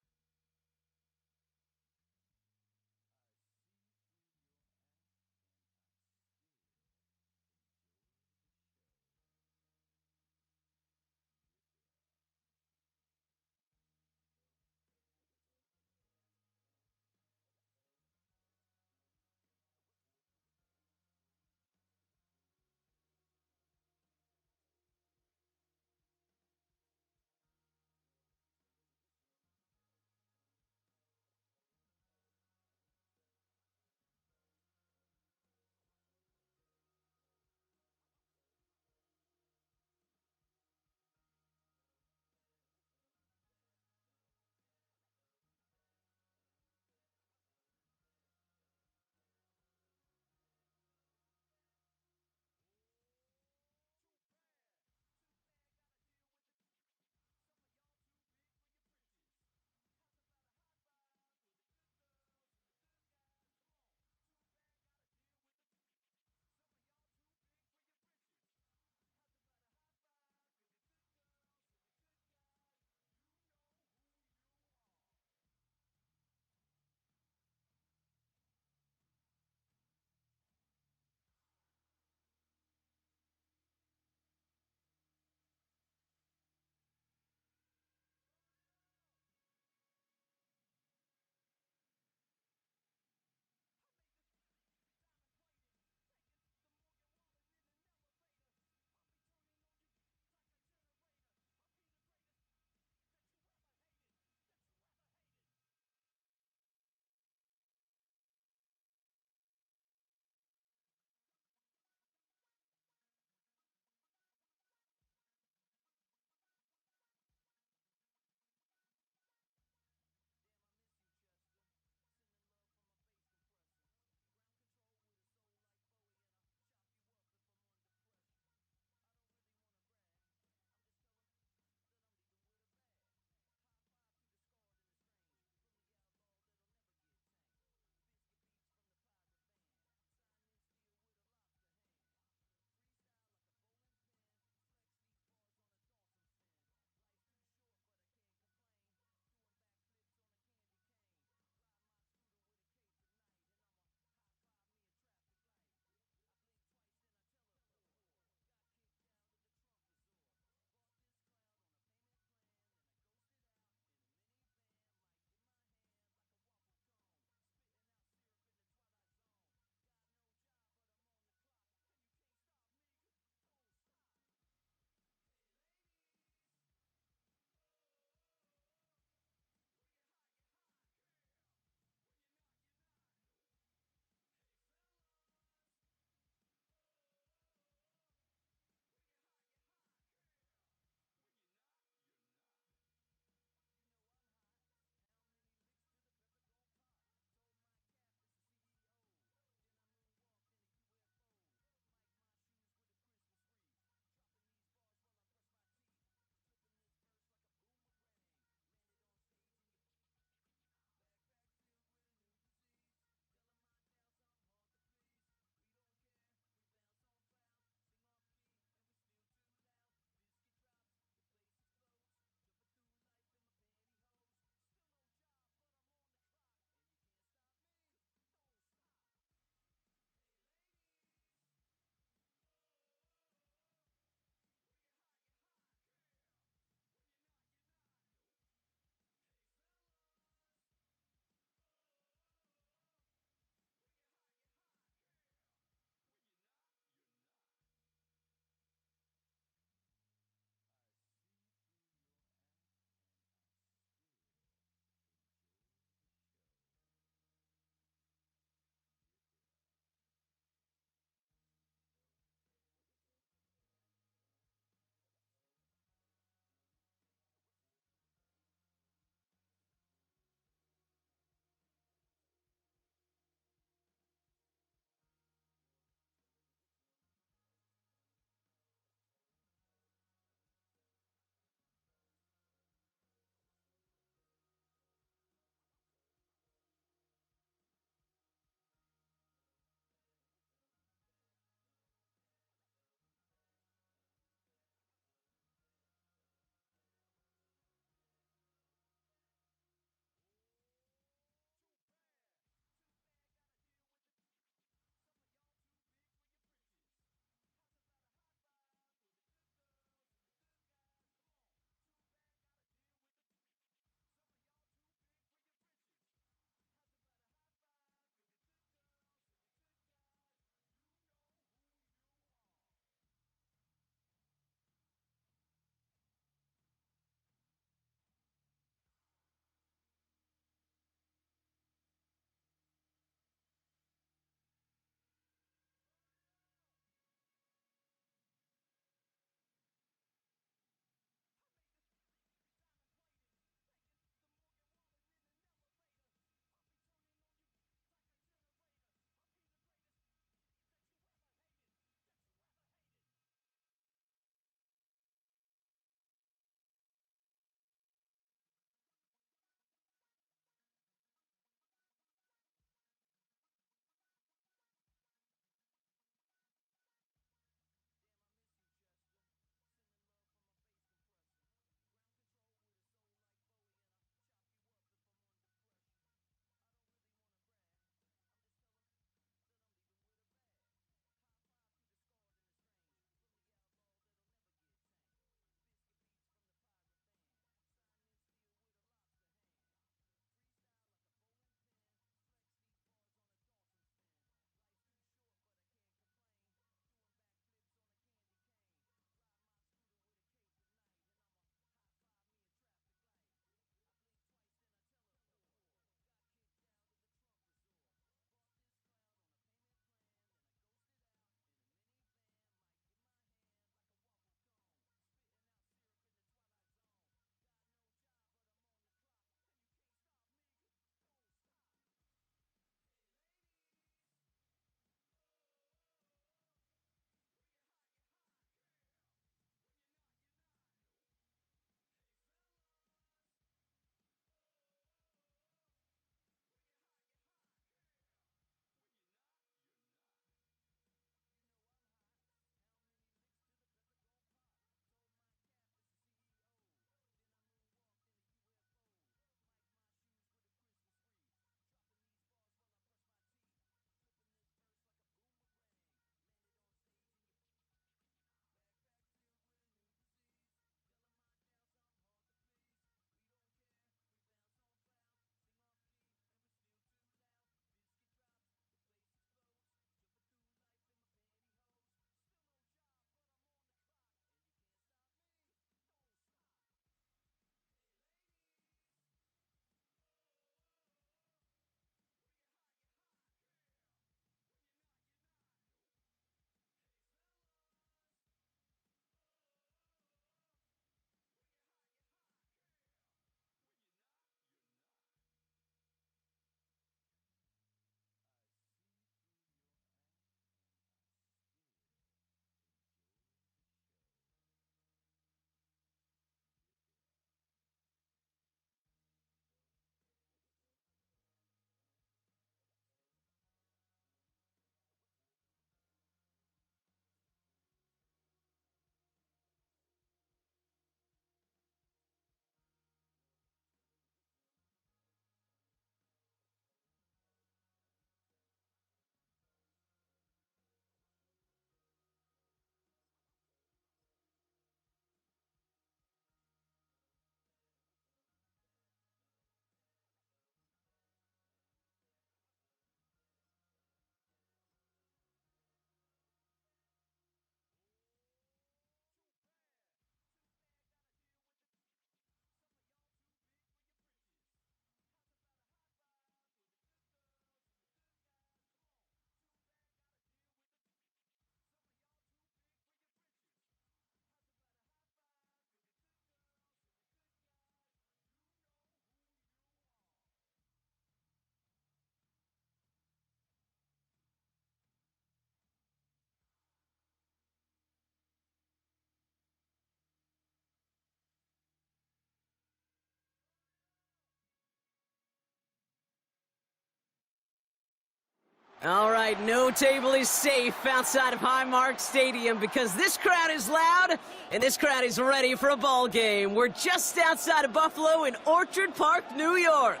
All right, no table is safe outside of Highmark Stadium because this crowd is loud and this crowd is ready for a ball game. We're just outside of Buffalo in Orchard Park, New York.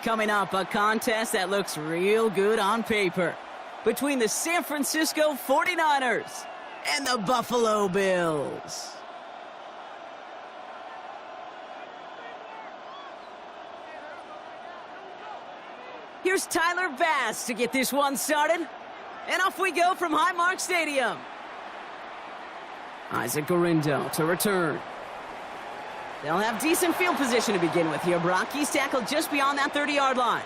Coming up, a contest that looks real good on paper between the San Francisco 49ers and the Buffalo Bills. Here's Tyler Bass to get this one started. And off we go from Highmark Stadium. Isaac Gorindo to return. They'll have decent field position to begin with here, Brock. He's tackled just beyond that 30-yard line.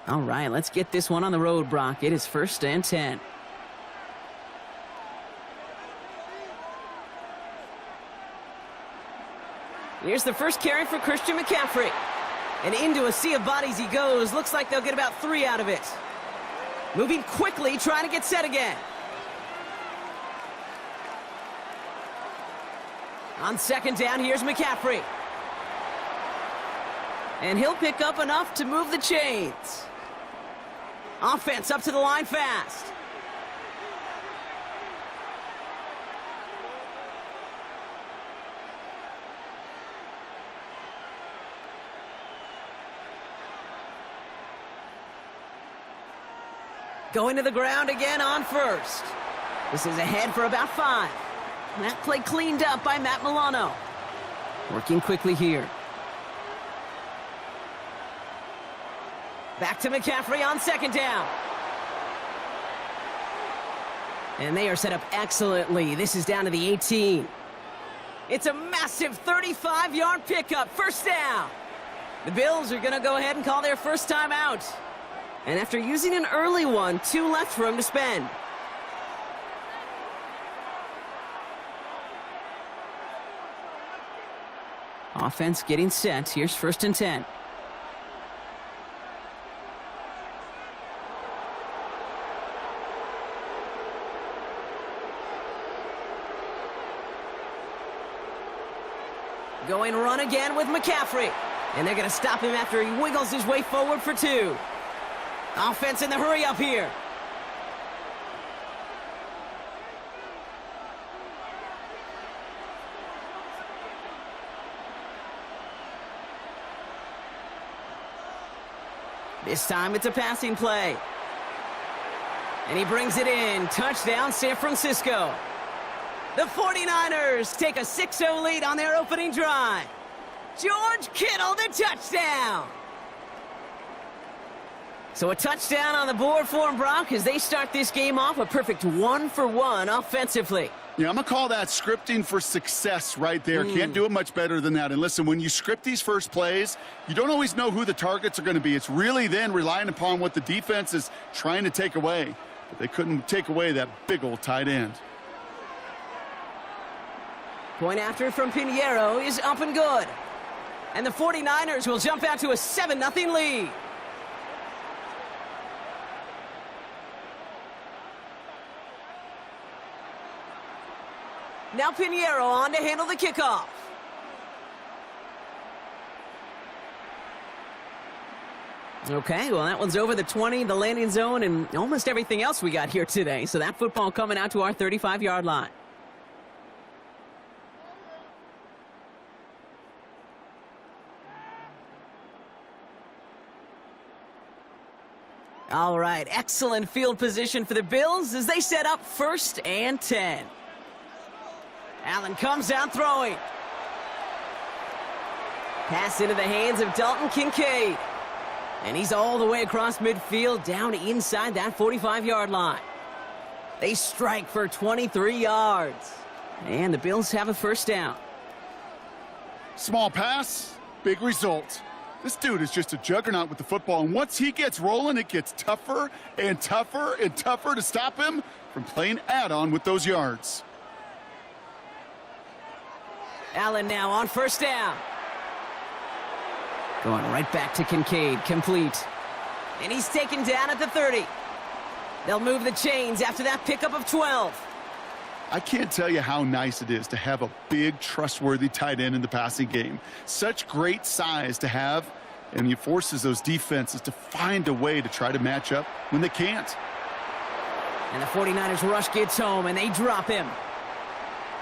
All right, let's get this one on the road, Brock. It is 1st and 10. Here's the first carry for Christian McCaffrey. And into a sea of bodies he goes. Looks like they'll get about 3 out of it. Moving quickly, trying to get set again. On 2nd down, here's McCaffrey. And he'll pick up enough to move the chains. Offense up to the line fast. Going to the ground again on 1st. This is ahead for about 5. That play cleaned up by Matt Milano. Working quickly here. Back to McCaffrey on 2nd down. And they are set up excellently. This is down to the 18. It's a massive 35-yard pickup. 1st down. The Bills are going to go ahead and call their first time out. And after using an early one, 2 left for him to spend. Offense getting set. Here's 1st and 10. Going run again with McCaffrey. And they're going to stop him after he wiggles his way forward for 2. Offense in the hurry up here. This time it's a passing play. And he brings it in. Touchdown, San Francisco. The 49ers take a 6-0 lead on their opening drive. George Kittle, the touchdown. So a touchdown on the board for him, Brock, as they start this game off a perfect 1-for-1 offensively. Yeah, I'm going to call that scripting for success right there. Can't do it much better than that. And listen, when you script these first plays, you don't always know who the targets are going to be. It's really then relying upon what the defense is trying to take away. But they couldn't take away that big old tight end. Point after from Pinheiro is up and good. And the 49ers will jump out to a 7-0 lead. Now Pinheiro on to handle the kickoff. Okay, well, that one's over the 20, the landing zone, and almost everything else we got here today. So that football coming out to our 35-yard line. All right, excellent field position for the Bills as they set up 1st and 10. Allen comes down throwing. Pass into the hands of Dalton Kincaid. And he's all the way across midfield down inside that 45-yard line. They strike for 23 yards. And the Bills have a 1st down. Small pass, big result. This dude is just a juggernaut with the football, and once he gets rolling, it gets tougher and tougher and tougher to stop him from playing add-on with those yards. Allen now on first down. Going right back to Kincaid, complete. And he's taken down at the 30. They'll move the chains after that pickup of 12. I can't tell you how nice it is to have a big, trustworthy tight end in the passing game. Such great size to have, and he forces those defenses to find a way to try to match up when they can't. And the 49ers rush gets home, and they drop him.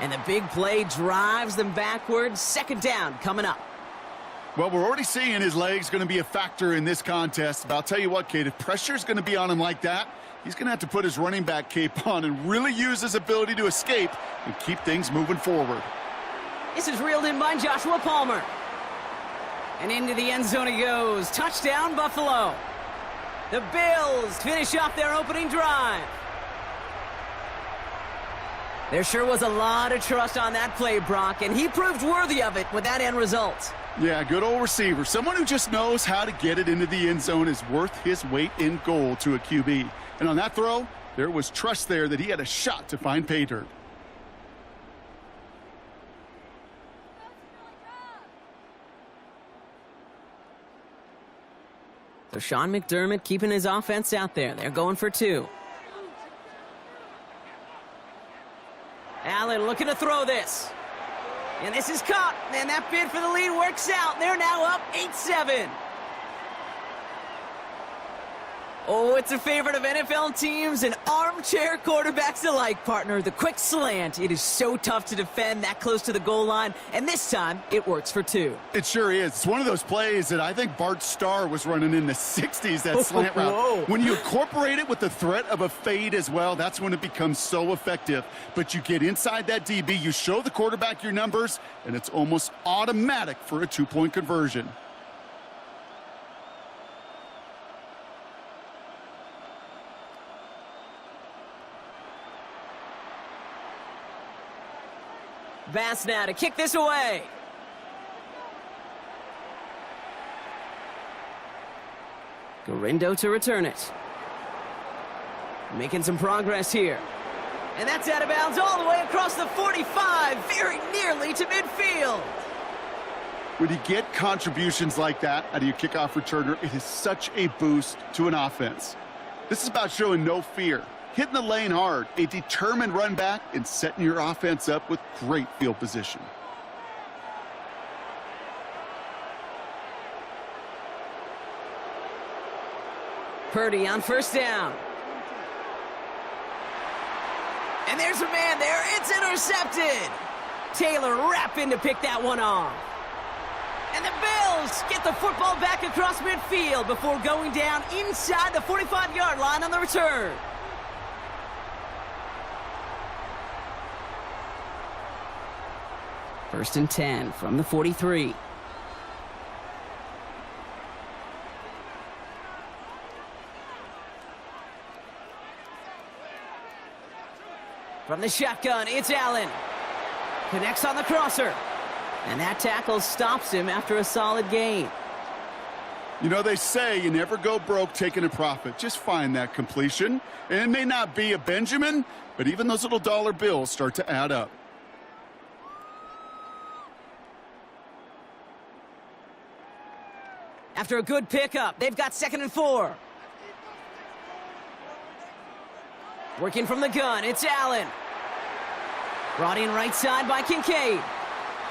And the big play drives them backwards. Second down coming up. Well, we're already seeing his legs going to be a factor in this contest. But I'll tell you what, Kate, if pressure's going to be on him like that, he's going to have to put his running back cape on and really use his ability to escape and keep things moving forward. This is reeled in by Joshua Palmer. And into the end zone he goes. Touchdown, Buffalo. The Bills finish off their opening drive. There sure was a lot of trust on that play, Brock, and he proved worthy of it with that end result. Yeah, good old receiver. Someone who just knows how to get it into the end zone is worth his weight in gold to a QB. And on that throw, there was trust there that he had a shot to find pay dirt. So Sean McDermott keeping his offense out there. They're going for 2. Allen looking to throw this. And this is caught. And that bid for the lead works out. They're now up 8-7. Oh, it's a favorite of NFL teams and armchair quarterbacks alike, partner. The quick slant. It is so tough to defend that close to the goal line. And this time, it works for 2. It sure is. It's one of those plays that I think Bart Starr was running in the 60s, that slant route. Whoa. When you incorporate it with the threat of a fade as well, that's when it becomes so effective. But you get inside that DB, you show the quarterback your numbers, and it's almost automatic for a 2-point conversion. Bass now to kick this away. Garindo to return it. Making some progress here. And that's out of bounds all the way across the 45, very nearly to midfield. When you get contributions like that out of your kickoff returner, it is such a boost to an offense. This is about showing no fear, hitting the lane hard, a determined run back, and setting your offense up with great field position. Purdy on first down. And there's a man there. It's intercepted. Taylor rapping to pick that one off. And the Bills get the football back across midfield before going down inside the 45-yard line on the return. First and 10 from the 43. From the shotgun, it's Allen. Connects on the crosser. And that tackle stops him after a solid gain. You know, they say you never go broke taking a profit. Just find that completion. And it may not be a Benjamin, but even those little dollar bills start to add up. After a good pickup, they've got 2nd and 4. Working from the gun, it's Allen. Brought in right side by Kincaid.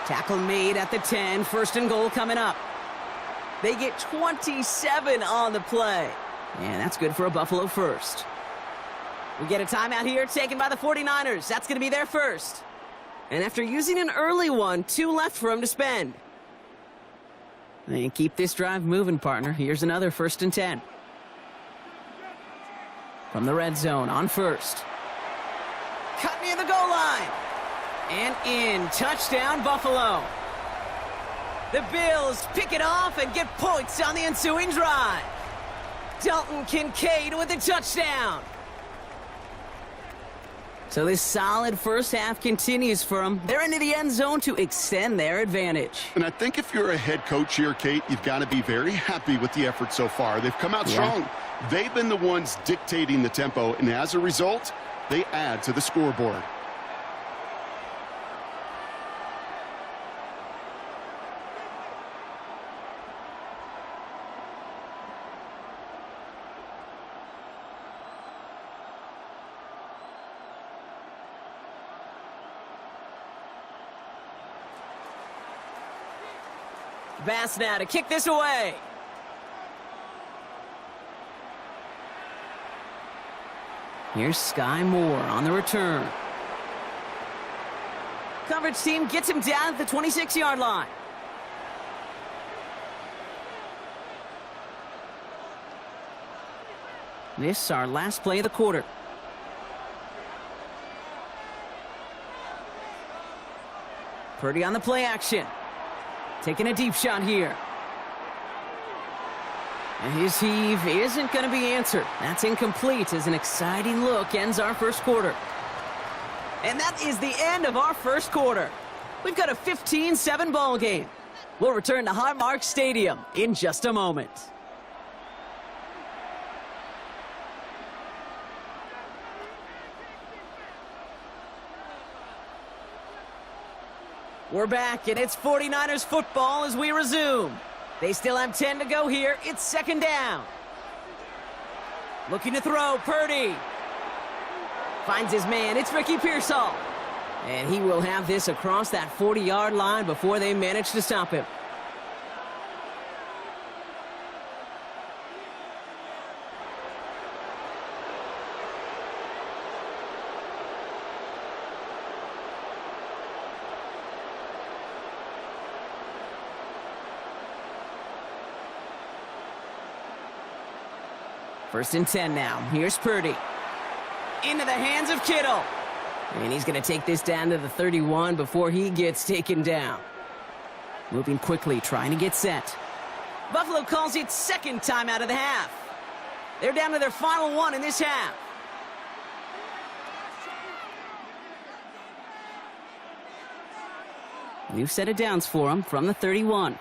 Tackle made at the 10, 1st and goal coming up. They get 27 on the play. And that's good for a Buffalo first. We get a timeout here taken by the 49ers. That's going to be their first. And after using an early one, 2 left for them to spend. And keep this drive moving, partner. Here's another 1st and 10. From the red zone on first. Cut near the goal line. And in. Touchdown, Buffalo. The Bills pick it off and get points on the ensuing drive. Dalton Kincaid with the touchdown. So this solid first half continues for them. They're into the end zone to extend their advantage. And I think if you're a head coach here, Kate, you've got to be very happy with the effort so far. They've come out strong. They've been the ones dictating the tempo, and as a result, they add to the scoreboard. pass now to kick this away. Here's Sky Moore on the return. Coverage team gets him down at the 26-yard line. This is our last play of the quarter. Purdy on the play action. Taking a deep shot here. And his heave isn't going to be answered. That's incomplete as an exciting look ends our first quarter. And that is the end of our first quarter. We've got a 15-7 ball game. We'll return to Highmark Stadium in just a moment. We're back, and it's 49ers football as we resume. They still have 10 to go here. It's second down. Looking to throw, Purdy. Finds his man. It's Ricky Pearsall. And he will have this across that 40-yard line before they manage to stop him. First and 10 now. Here's Purdy. Into the hands of Kittle. And he's going to take this down to the 31 before he gets taken down. Moving quickly, trying to get set. Buffalo calls it second time out of the half. They're down to their final one in this half. New set of downs for him from the 31.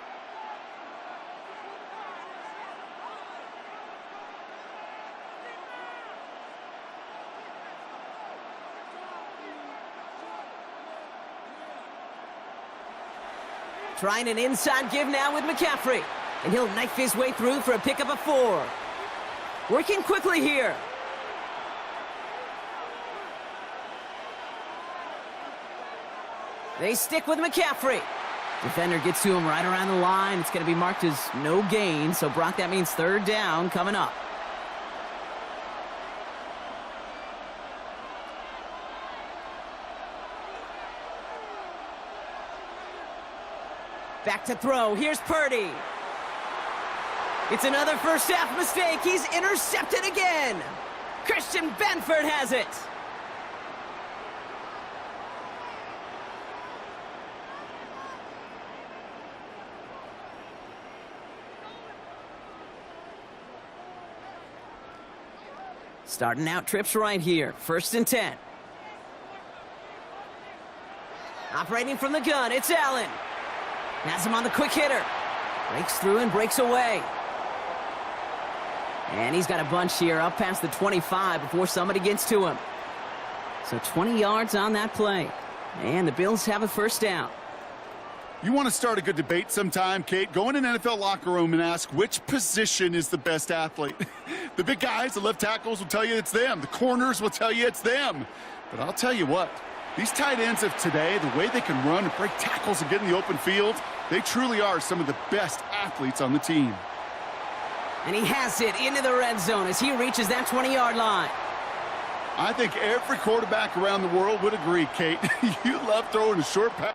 Trying an inside give now with McCaffrey. And he'll knife his way through for a pickup of 4. Working quickly here. They stick with McCaffrey. Defender gets to him right around the line. It's going to be marked as no gain. So, Brock, that means third down coming up. Back to throw. Here's Purdy. It's another first half mistake. He's intercepted again. Christian Benford has it. Starting out trips right here. First and 10. Operating from the gun. It's Allen. Has him on the quick hitter. Breaks through and breaks away. And he's got a bunch here up past the 25 before somebody gets to him. So 20 yards on that play. And the Bills have a first down. You want to start a good debate sometime, Kate? Go in an NFL locker room and ask which position is the best athlete. The big guys, the left tackles will tell you it's them. The corners will tell you it's them. But I'll tell you what, these tight ends of today, the way they can run and break tackles and get in the open field, they truly are some of the best athletes on the team. And he has it into the red zone as he reaches that 20-yard line. I think every quarterback around the world would agree, Kate. You love throwing a short pass.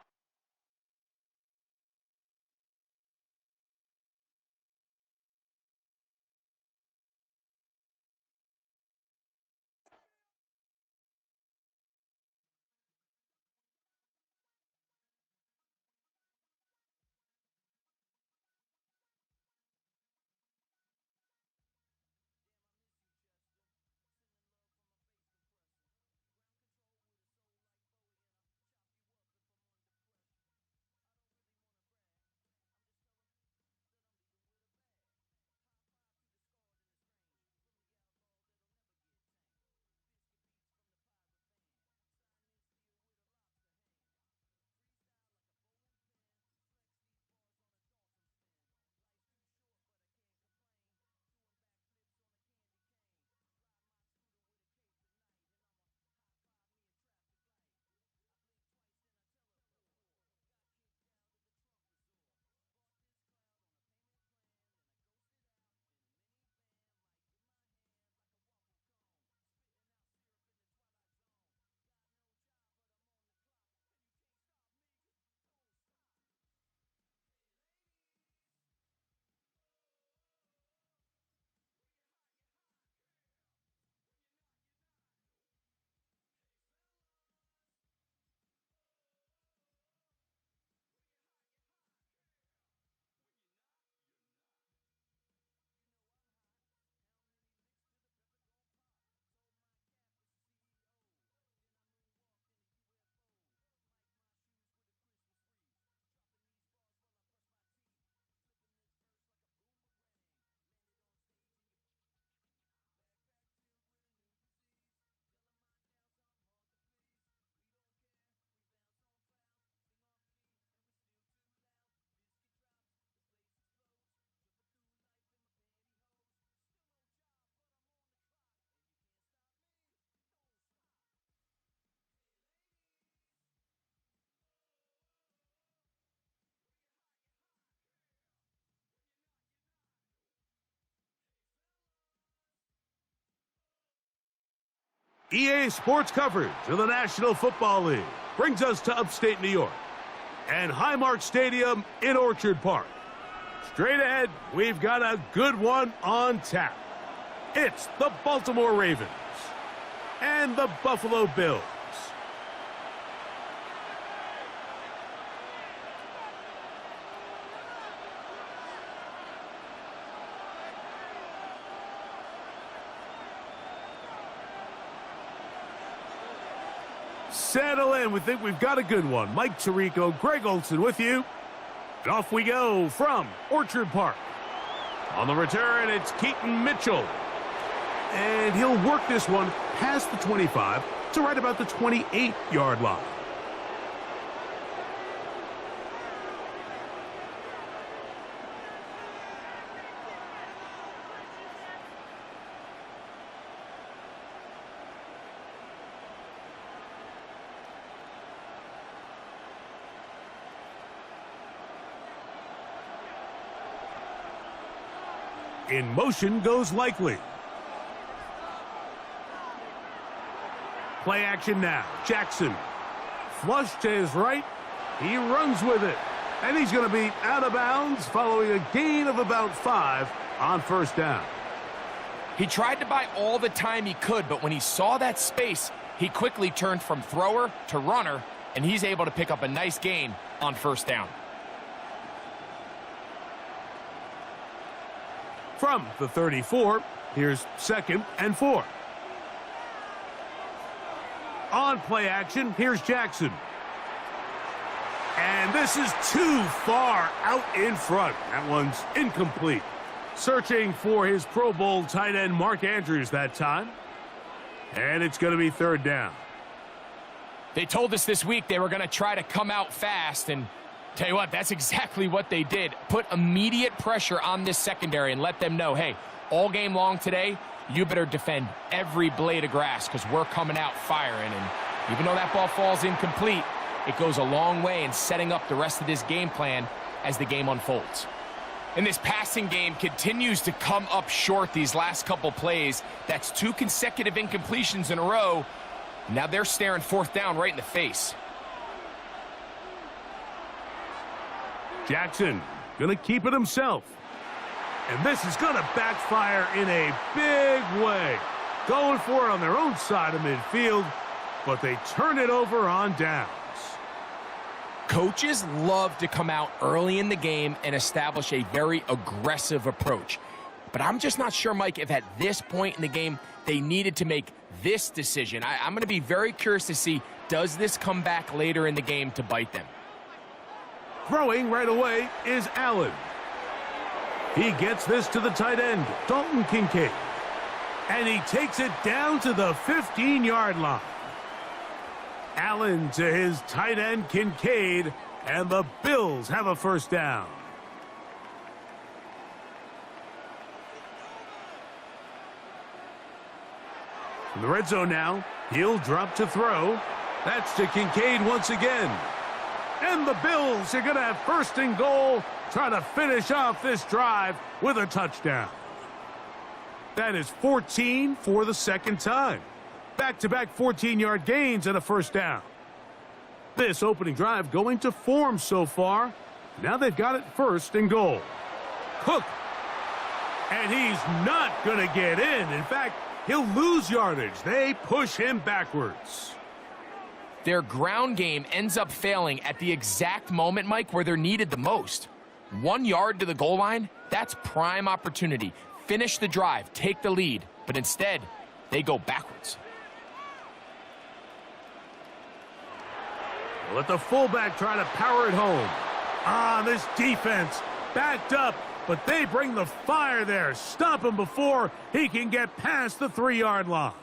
EA Sports coverage of the National Football League brings us to upstate New York and Highmark Stadium in Orchard Park. Straight ahead, we've got a good one on tap. It's the Baltimore Ravens and the Buffalo Bills. Settle in. We think we've got a good one. Mike Tirico, Greg Olson with you. And off we go from Orchard Park. On the return, it's Keaton Mitchell. And he'll work this one past the 25 to right about the 28-yard line. In motion goes Likely. Play action now. Jackson. Flush to his right. He runs with it. And he's going to be out of bounds following a gain of about 5 on first down. He tried to buy all the time he could, but when he saw that space, he quickly turned from thrower to runner, and he's able to pick up a nice gain on first down. From the 34, here's 2nd and 4. On play action, here's Jackson. And this is too far out in front. That one's incomplete. Searching for his Pro Bowl tight end Mark Andrews that time. And it's going to be 3rd down. They told us this week they were going to try to come out fast, and tell you what, that's exactly what they did. Put immediate pressure on this secondary and let them know, hey, all game long today, you better defend every blade of grass because we're coming out firing. And even though that ball falls incomplete, it goes a long way in setting up the rest of this game plan as the game unfolds. And this passing game continues to come up short these last couple plays. That's 2 consecutive incompletions in a row. Now they're staring 4th down right in the face. Jackson going to keep it himself. And this is going to backfire in a big way. Going for it on their own side of midfield, but they turn it over on downs. Coaches love to come out early in the game and establish a very aggressive approach. But I'm just not sure, Mike, if at this point in the game they needed to make this decision. I'm going to be very curious to see, does this come back later in the game to bite them? Throwing right away is Allen. He gets this to the tight end, Dalton Kincaid. And he takes it down to the 15-yard line. Allen to his tight end, Kincaid, and the Bills have a first down. In the red zone now, he'll drop to throw. That's to Kincaid once again. And the Bills are going to have 1st and goal, trying to finish off this drive with a touchdown. That is 14 for the 2nd time. Back-to-back 14-yard gains and a first down. This opening drive going to form so far. Now they've got it 1st and goal. Cook. And he's not going to get in. In fact, he'll lose yardage. They push him backwards. Their ground game ends up failing at the exact moment, Mike, where they're needed the most. 1 yard to the goal line, that's prime opportunity. Finish the drive, take the lead, but instead, they go backwards. Let the fullback try to power it home. This defense backed up, but they bring the fire there. Stop him before he can get past the 3-yard line.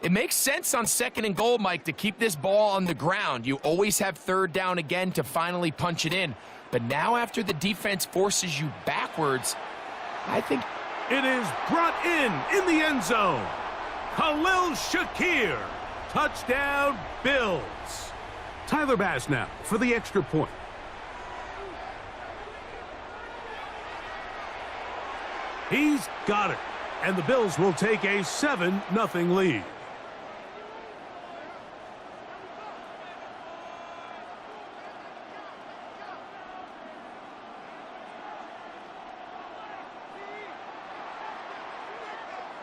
It makes sense on 2nd and goal, Mike, to keep this ball on the ground. You always have 3rd down again to finally punch it in. But now after the defense forces you backwards, I think it is brought in the end zone. Khalil Shakir. Touchdown, Bills. Tyler Bass now for the extra point. He's got it. And the Bills will take a 7-0 lead.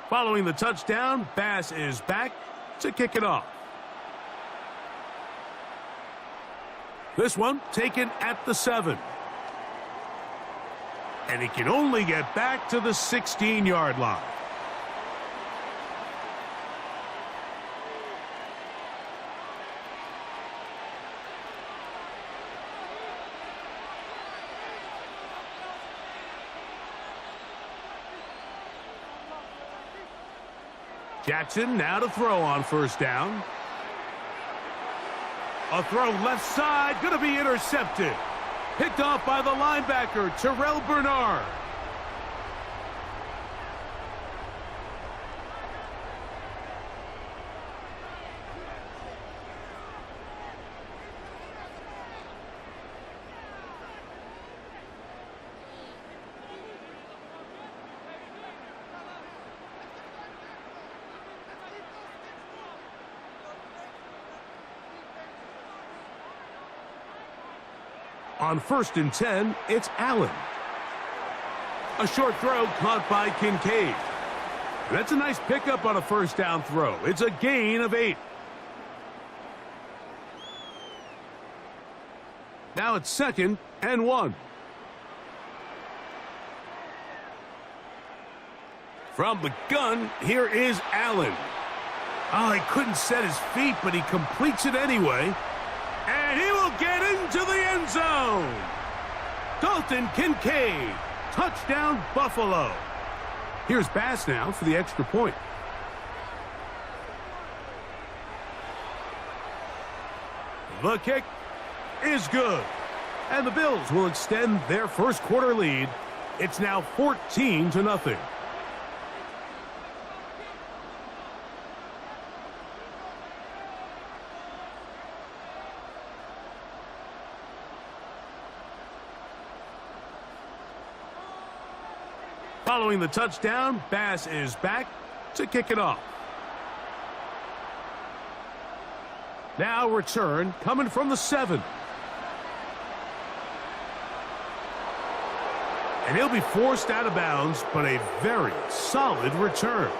Following the touchdown, Bass is back to kick it off. This one taken at the 7. And he can only get back to the 16-yard line. Jackson now to throw on first down. A throw left side, going to be intercepted. Picked off by the linebacker, Terrell Bernard. On 1st and 10, it's Allen. A short throw caught by Kincaid. That's a nice pickup on a first down throw. It's a gain of 8. Now it's 2nd and 1. From the gun, here is Allen. Oh, he couldn't set his feet, but he completes it anyway. And he will get into the end zone. Dalton Kincaid, touchdown Buffalo. Here's Bass now for the extra point. The kick is good. And the Bills will extend their first quarter lead. It's now 14-0. Following the touchdown, Bass is back to kick it off. Now return coming from the 7. And he'll be forced out of bounds, but a very solid return.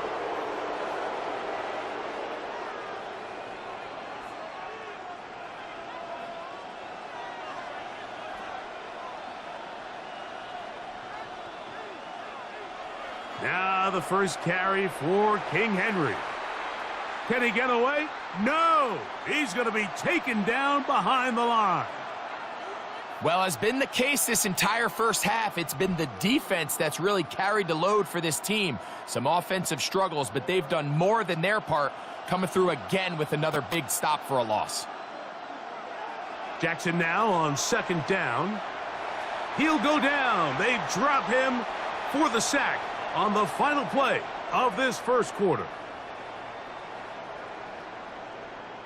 Now the first carry for King Henry. Can he get away? No! He's going to be taken down behind the line. Well, has been the case this entire first half. It's been the defense that's really carried the load for this team. Some offensive struggles, but they've done more than their part, coming through again with another big stop for a loss. Jackson now on 2nd down. He'll go down. They drop him for the sack on the final play of this first quarter.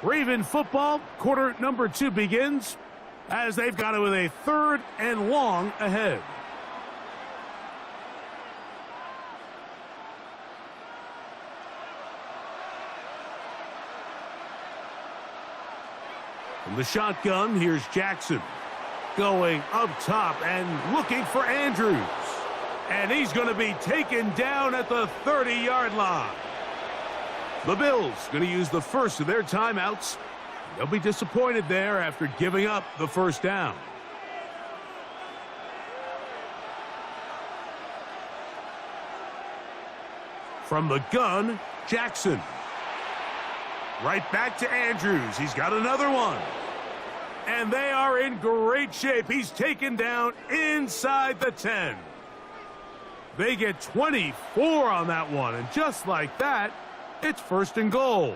Raven football, quarter number 2 begins as they've got it with a 3rd and long ahead. From the shotgun, here's Jackson going up top and looking for Andrews. And he's going to be taken down at the 30-yard line. The Bills going to use the first of their timeouts. They'll be disappointed there after giving up the first down. From the gun, Jackson. Right back to Andrews. He's got another one. And they are in great shape. He's taken down inside the 10. They get 24 on that one, and just like that, it's 1st and goal.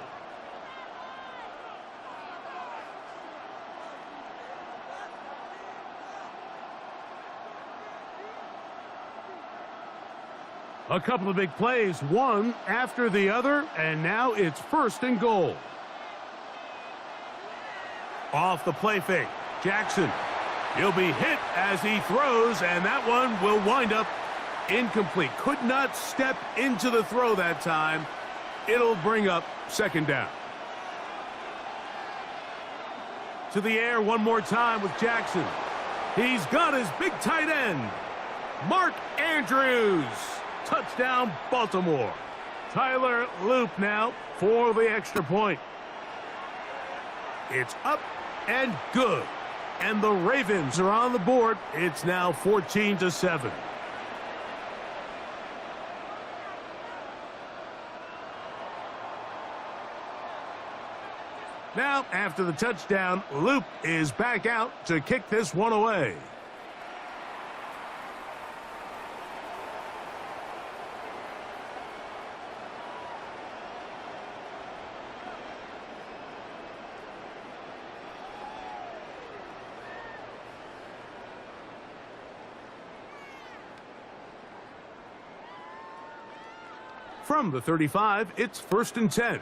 A couple of big plays, one after the other, and now it's 1st and goal. Off the play fake, Jackson. He'll be hit as he throws, and that one will wind up incomplete. Could not step into the throw that time. It'll bring up 2nd down. To the air one more time with Jackson. He's got his big tight end, Mark Andrews. Touchdown, Baltimore. Tyler Loop now for the extra point. It's up and good. And the Ravens are on the board. It's now 14-7. Now, after the touchdown, Loop is back out to kick this one away. From the 35, it's 1st and 10.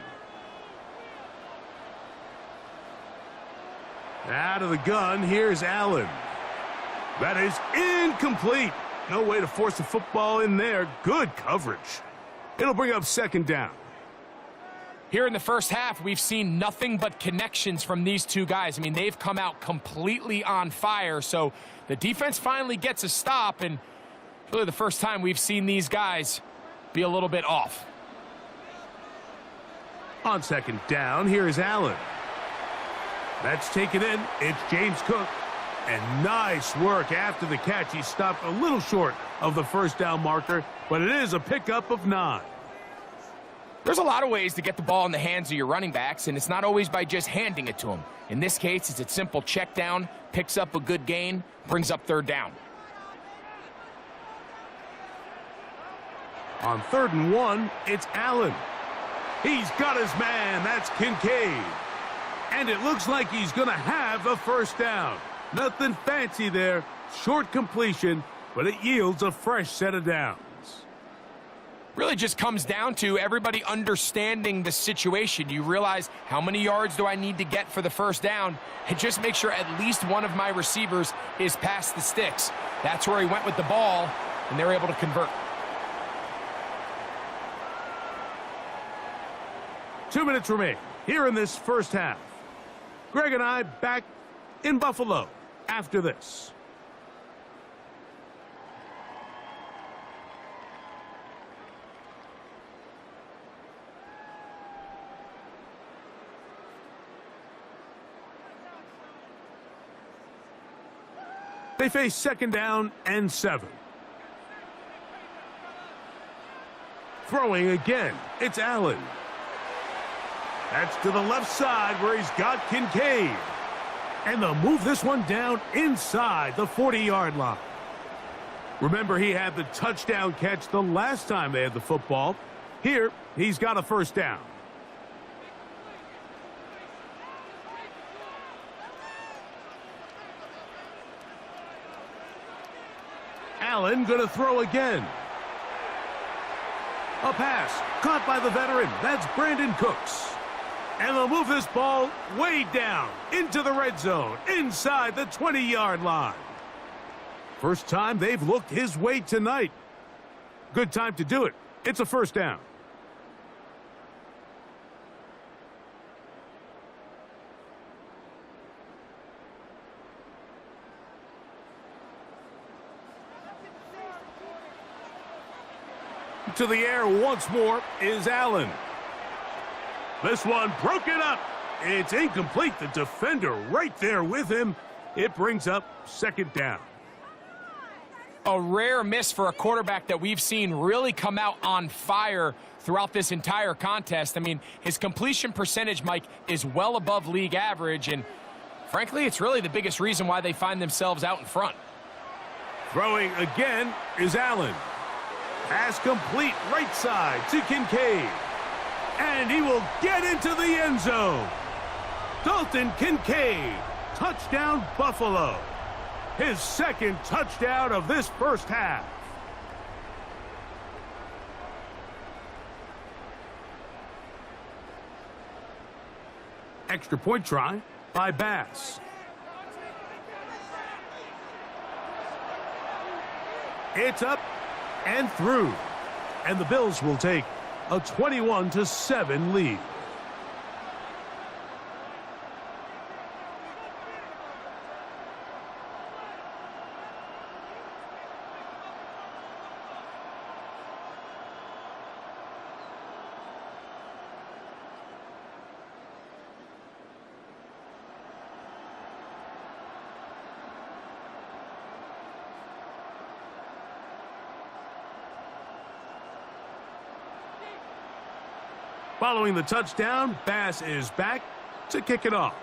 Out of the gun, here's Allen. That is incomplete. No way to force the football in there. Good coverage. It'll bring up 2nd down. Here in the first half, we've seen nothing but connections from these two guys. I mean, they've come out completely on fire. So the defense finally gets a stop, and really the first time we've seen these guys be a little bit off. On 2nd down, here's Allen. That's taken in. It's James Cook. And nice work after the catch. He stopped a little short of the 1st down marker, but it is a pickup of 9. There's a lot of ways to get the ball in the hands of your running backs, and it's not always by just handing it to them. In this case, it's a simple check down, picks up a good gain, brings up 3rd down. On 3rd and 1, it's Allen. He's got his man. That's Kincaid. And it looks like he's going to have the 1st down. Nothing fancy there. Short completion, but it yields a fresh set of downs. Really just comes down to everybody understanding the situation. You realize, how many yards do I need to get for the 1st down? And just make sure at least one of my receivers is past the sticks. That's where he went with the ball, and they're able to convert. 2 minutes remain here in this first half. Greg and I back in Buffalo after this. They face 2nd down and 7. Throwing again, it's Allen. That's to the left side where he's got Kincaid. And they'll move this one down inside the 40-yard line. Remember, he had the touchdown catch the last time they had the football. Here, he's got a 1st down. Allen going to throw again. A pass caught by the veteran. That's Brandon Cooks. And they'll move this ball way down into the red zone, inside the 20-yard line. First time they've looked his way tonight. Good time to do it. It's a 1st down. To the air once more is Allen. This one broken up. It's incomplete. The defender right there with him. It brings up 2nd down. A rare miss for a quarterback that we've seen really come out on fire throughout this entire contest. I mean, his completion percentage, Mike, is well above league average, and frankly, it's really the biggest reason why they find themselves out in front. Throwing again is Allen. Pass complete right side to Kincaid. And he will get into the end zone. Dalton Kincaid, touchdown Buffalo. His 2nd touchdown of this first half. Extra point try by Bass. It's up and through. And the Bills will take a 21-7 lead. Following the touchdown, Bass is back to kick it off.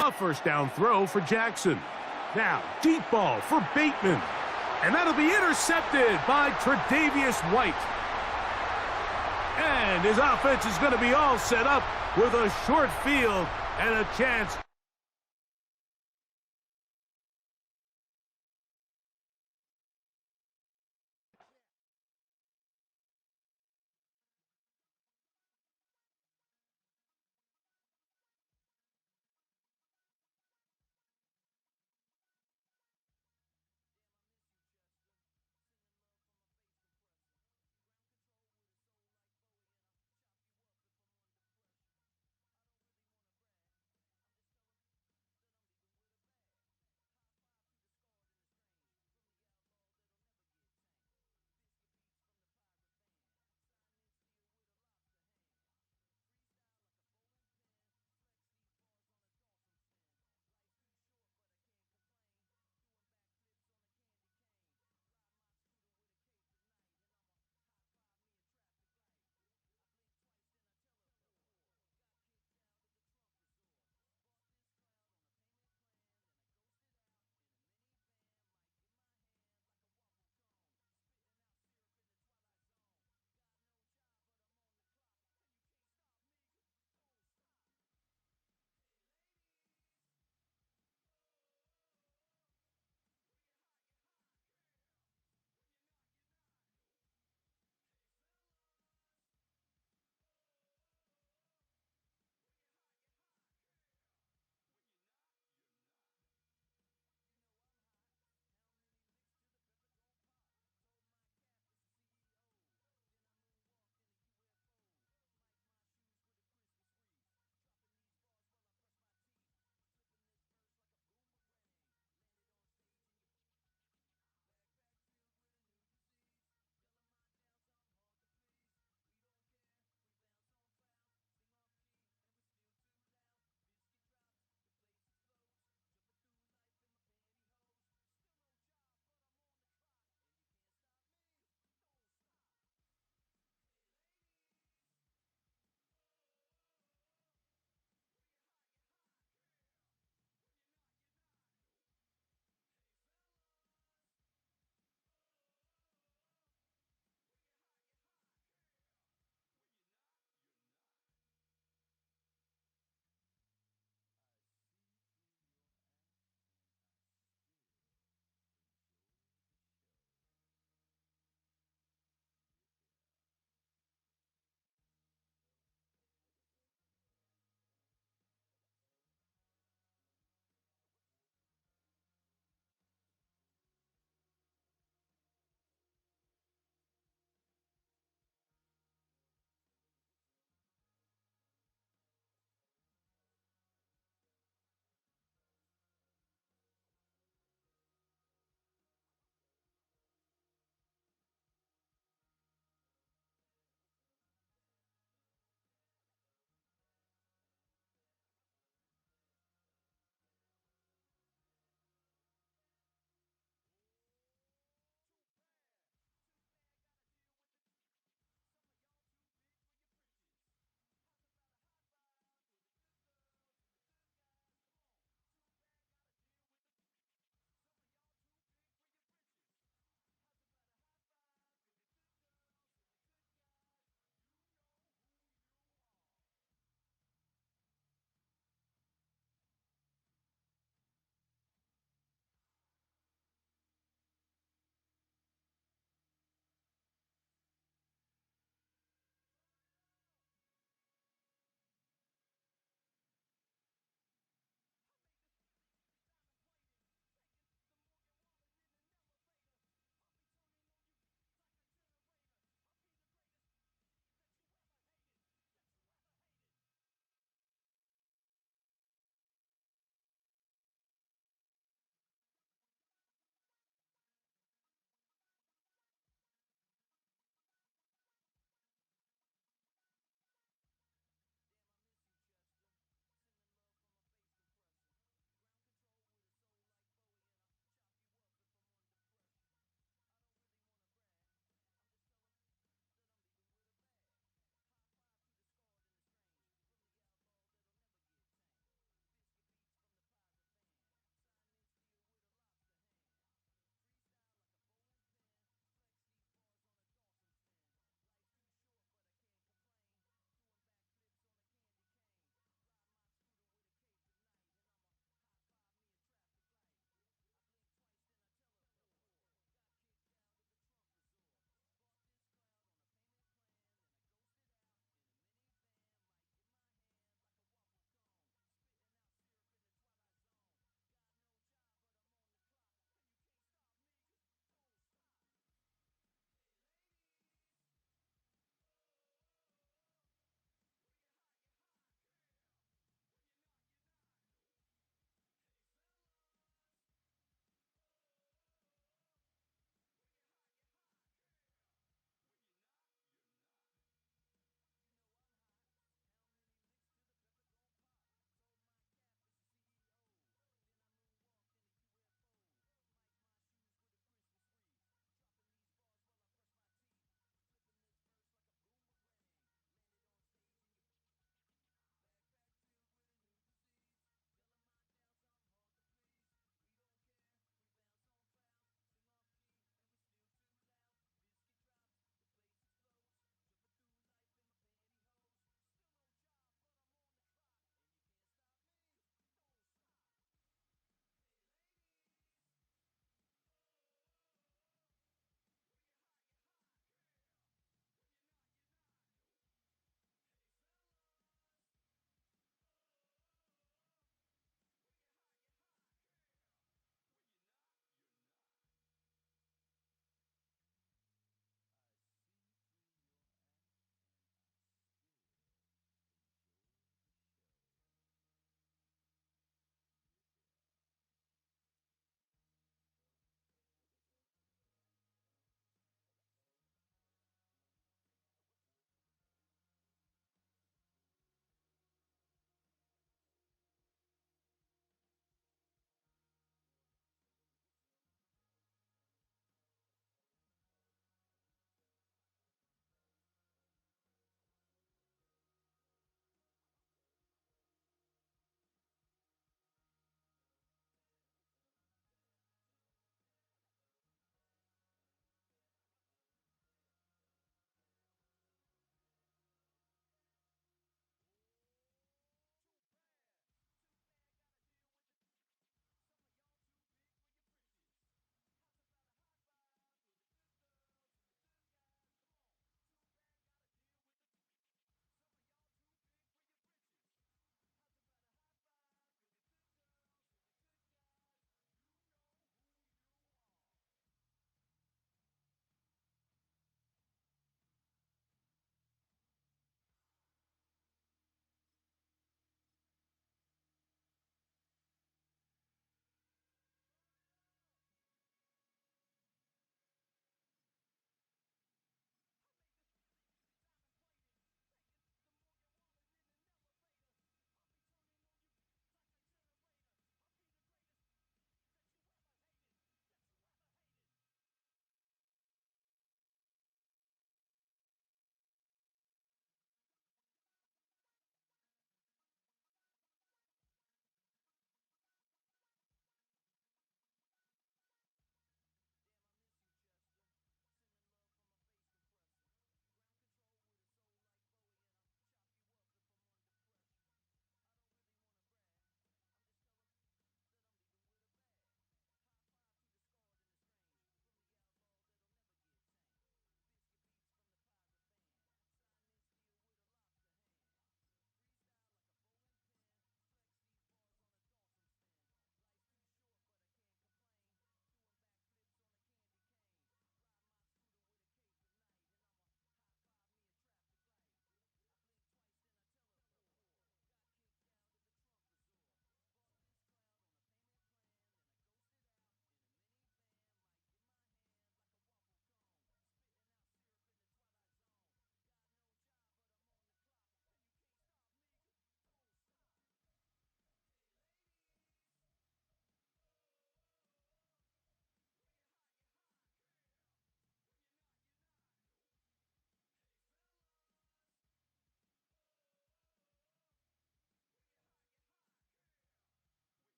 A first down throw for Jackson. Now, deep ball for Bateman. And that'll be intercepted by Tre'Davious White. And his offense is going to be all set up with a short field and a chance.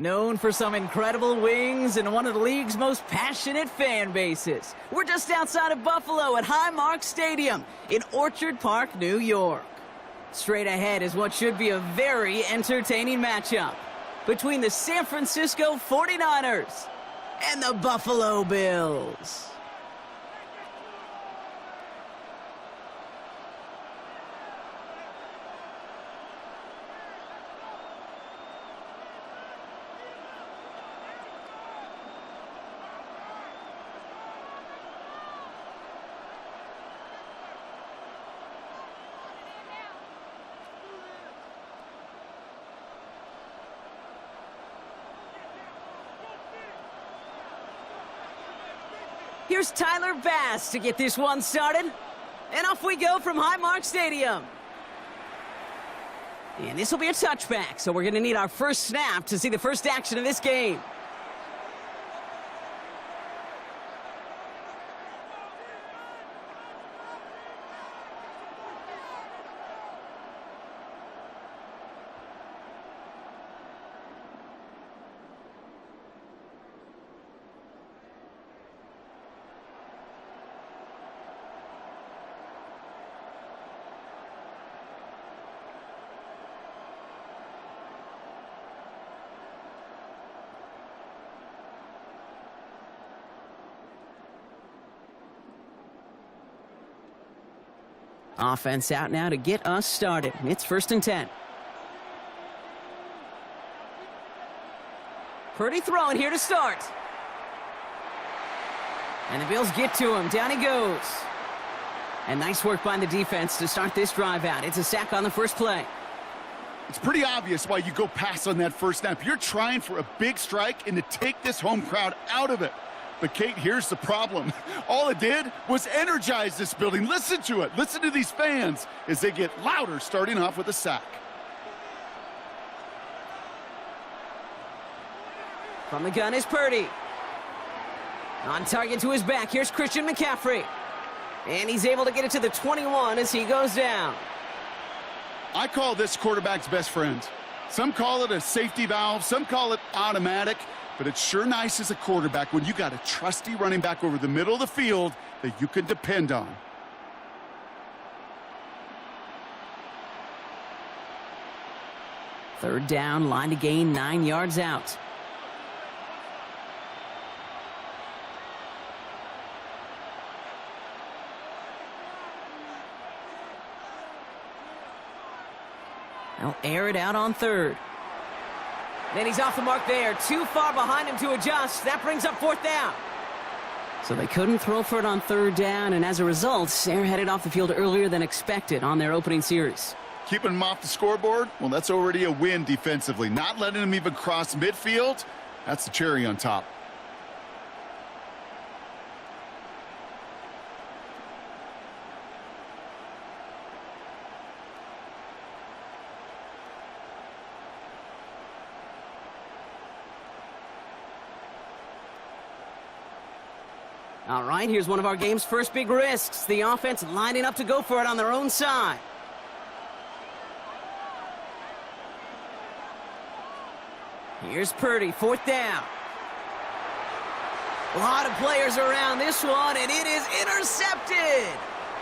Known for some incredible wings and one of the league's most passionate fan bases. We're just outside of Buffalo at Highmark Stadium in Orchard Park, New York. Straight ahead is what should be a very entertaining matchup between the San Francisco 49ers and the Buffalo Bills. Here's Tyler Bass to get this one started. And off we go from Highmark Stadium. And this will be a touchback, so we're going to need our first snap to see the first action of this game. Offense out now to get us started. It's 1st and 10. Purdy throwing here to start. And the Bills get to him. Down he goes. And nice work by the defense to start this drive out. It's a sack on the first play. It's pretty obvious why you go pass on that first snap. You're trying for a big strike and to take this home crowd out of it. But, Kate, here's the problem. All it did was energize this building. Listen to it. Listen to these fans as they get louder starting off with a sack. From the gun is Purdy. On target to his back. Here's Christian McCaffrey. And he's able to get it to the 21 as he goes down. I call this quarterback's best friend. Some call it a safety valve. Some call it automatic. But it's sure nice as a quarterback when you got a trusty running back over the middle of the field that you can depend on. Third down, line to gain 9 yards out. They'll air it out on third. Then he's off the mark there. Too far behind him to adjust. That brings up 4th down. So they couldn't throw for it on 3rd down, and as a result, they're headed off the field earlier than expected on their opening series. Keeping them off the scoreboard? Well, that's already a win defensively. Not letting them even cross midfield, that's the cherry on top. All right, here's one of our game's first big risks. The offense lining up to go for it on their own side. Here's Purdy, 4th down. A lot of players around this one, and it is intercepted.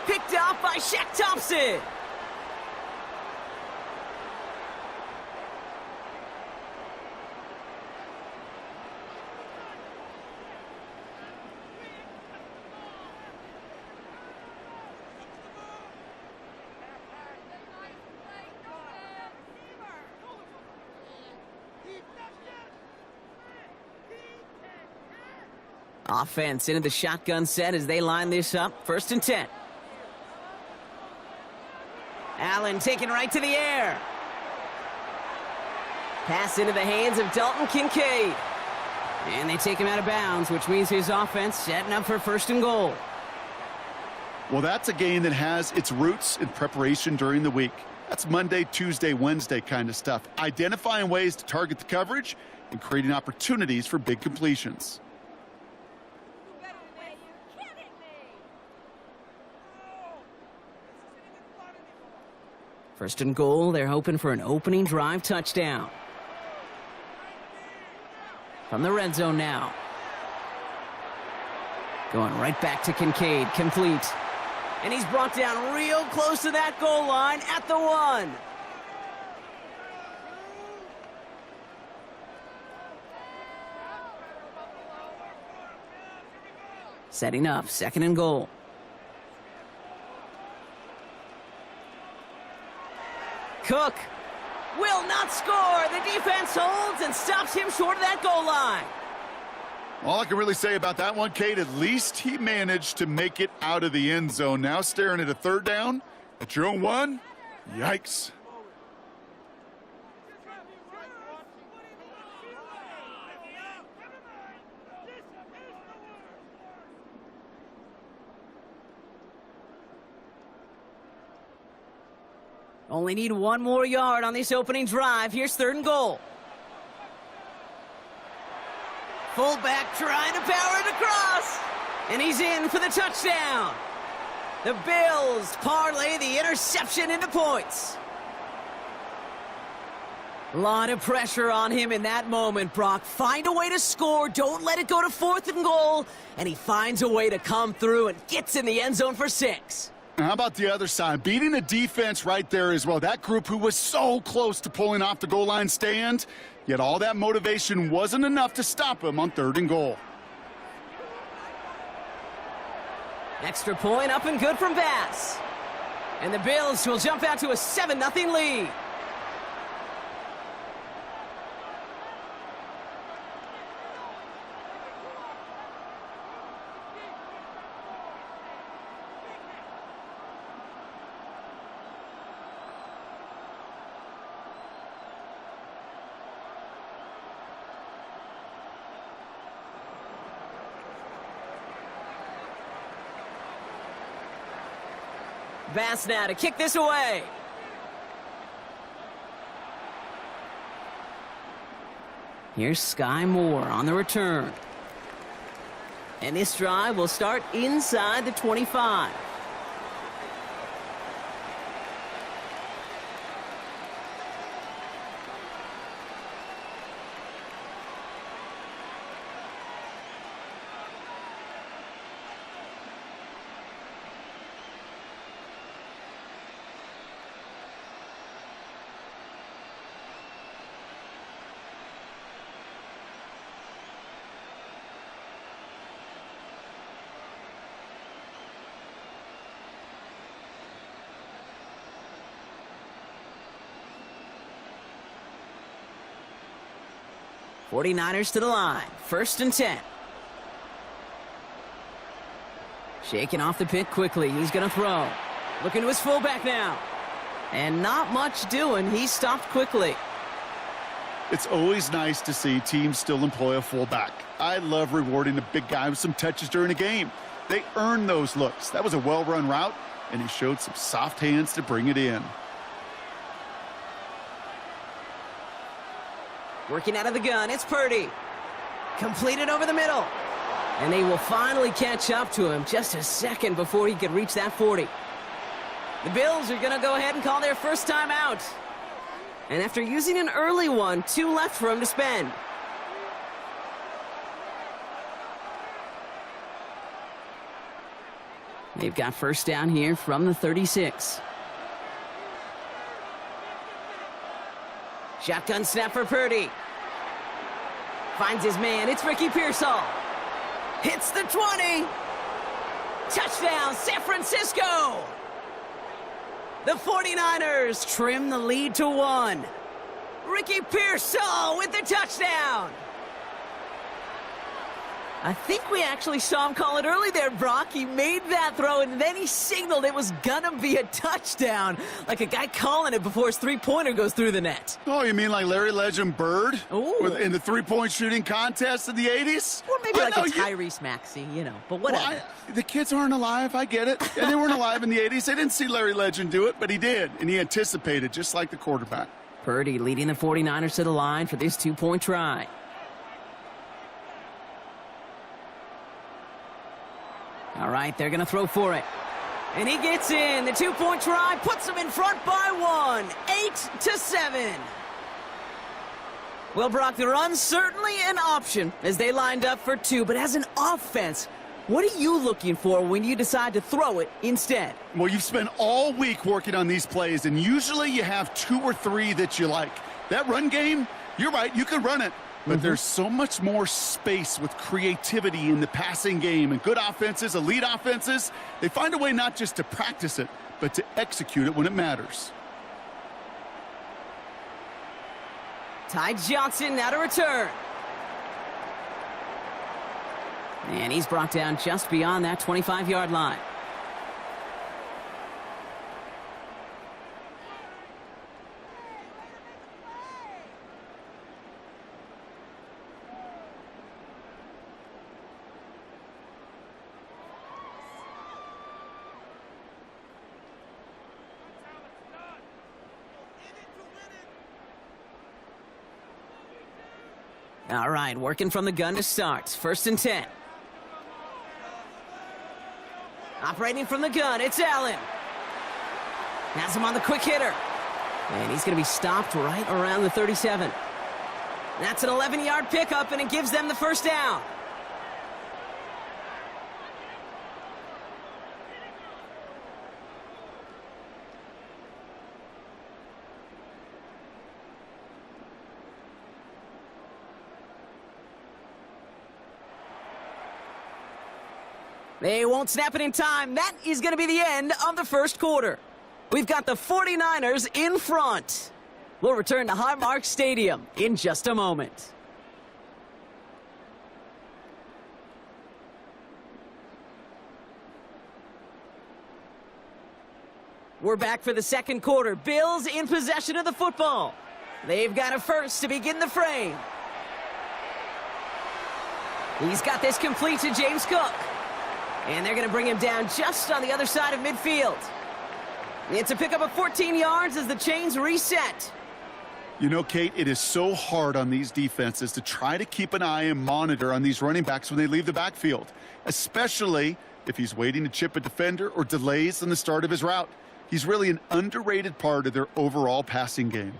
Picked off by Shaq Thompson. Offense into the shotgun set as they line this up. 1st and 10. Allen taken right to the air. Pass into the hands of Dalton Kincaid. And they take him out of bounds, which means his offense setting up for 1st and goal. Well, that's a game that has its roots in preparation during the week. That's Monday, Tuesday, Wednesday kind of stuff. Identifying ways to target the coverage and creating opportunities for big completions. 1st and goal, they're hoping for an opening drive touchdown. From the red zone now. Going right back to Kincaid. Complete. And he's brought down real close to that goal line at the 1. Setting up, 2nd and goal. Cook will not score. The defense holds and stops him short of that goal line. All I can really say about that one, Kate, at least he managed to make it out of the end zone. Now staring at a 3rd down at your own 1. Yikes. Only need 1 more yard on this opening drive. Here's 3rd and goal. Fullback trying to power it across. And he's in for the touchdown. The Bills parlay the interception into points. A lot of pressure on him in that moment, Brock. Find a way to score. Don't let it go to 4th and goal. And he finds a way to come through and gets in the end zone for 6. How about the other side? Beating the defense right there as well. That group who was so close to pulling off the goal line stand, yet all that motivation wasn't enough to stop him on 3rd and goal. Extra point up and good from Bass. And the Bills will jump out to a 7-0 lead. Bass now to kick this away. Here's Sky Moore on the return. And this drive will start inside the 25. '49ers to the line. 1st and 10. Shaking off the pit quickly. He's going to throw. Looking to his fullback now. And not much doing. He stopped quickly. It's always nice to see teams still employ a fullback. I love rewarding a big guy with some touches during a game. They earn those looks. That was a well-run route, and he showed some soft hands to bring it in. Working out of the gun, it's Purdy. Completed over the middle. And they will finally catch up to him just a second before he could reach that 40. The Bills are going to go ahead and call their first time out. And after using an early one, 2 left for him to spend. They've got first down here from the 36. Shotgun snap for Purdy. Finds his man. It's Ricky Pearsall. Hits the 20. Touchdown, San Francisco. The 49ers trim the lead to 1. Ricky Pearsall with the touchdown. I think we actually saw him call it early there, Brock. He made that throw, and then he signaled it was going to be a touchdown, like a guy calling it before his three-pointer goes through the net. Oh, you mean like Larry Legend Bird in the three-point shooting contest in the 80s? Or maybe like a Tyrese Maxey, you know, but whatever. Well, the kids aren't alive, I get it. And they weren't alive in the 80s. They didn't see Larry Legend do it, but he did, and he anticipated, just like the quarterback. Purdy leading the 49ers to the line for this 2-point try. All right, they're going to throw for it. And he gets in. The 2-point try puts them in front by 1. 8-7. Well, Brock, the run's certainly an option as they lined up for two, but as an offense, what are you looking for when you decide to throw it instead? Well, you've spent all week working on these plays, and usually you have 2 or 3 that you like. That run game, you're right, you could run it. But there's so much more space with creativity in the passing game. And good offenses, elite offenses, they find a way not just to practice it, but to execute it when it matters. Ty Johnson now to return. And he's brought down just beyond that 25-yard line. All right, working from the gun to start. 1st and 10. Operating from the gun, it's Allen. Has him on the quick hitter. And he's going to be stopped right around the 37. That's an 11-yard pickup, and it gives them the first down. They won't snap it in time. That is going to be the end of the first quarter. We've got the 49ers in front. We'll return to Highmark Stadium in just a moment. We're back for the second quarter. Bills in possession of the football. They've got a first to begin the frame. He's got this complete to James Cook. And they're going to bring him down just on the other side of midfield. It's a pickup of 14 yards as the chains reset. You know, Kate, it is so hard on these defenses to try to keep an eye and monitor on these running backs when they leave the backfield, especially if he's waiting to chip a defender or delays in the start of his route. He's really an underrated part of their overall passing game.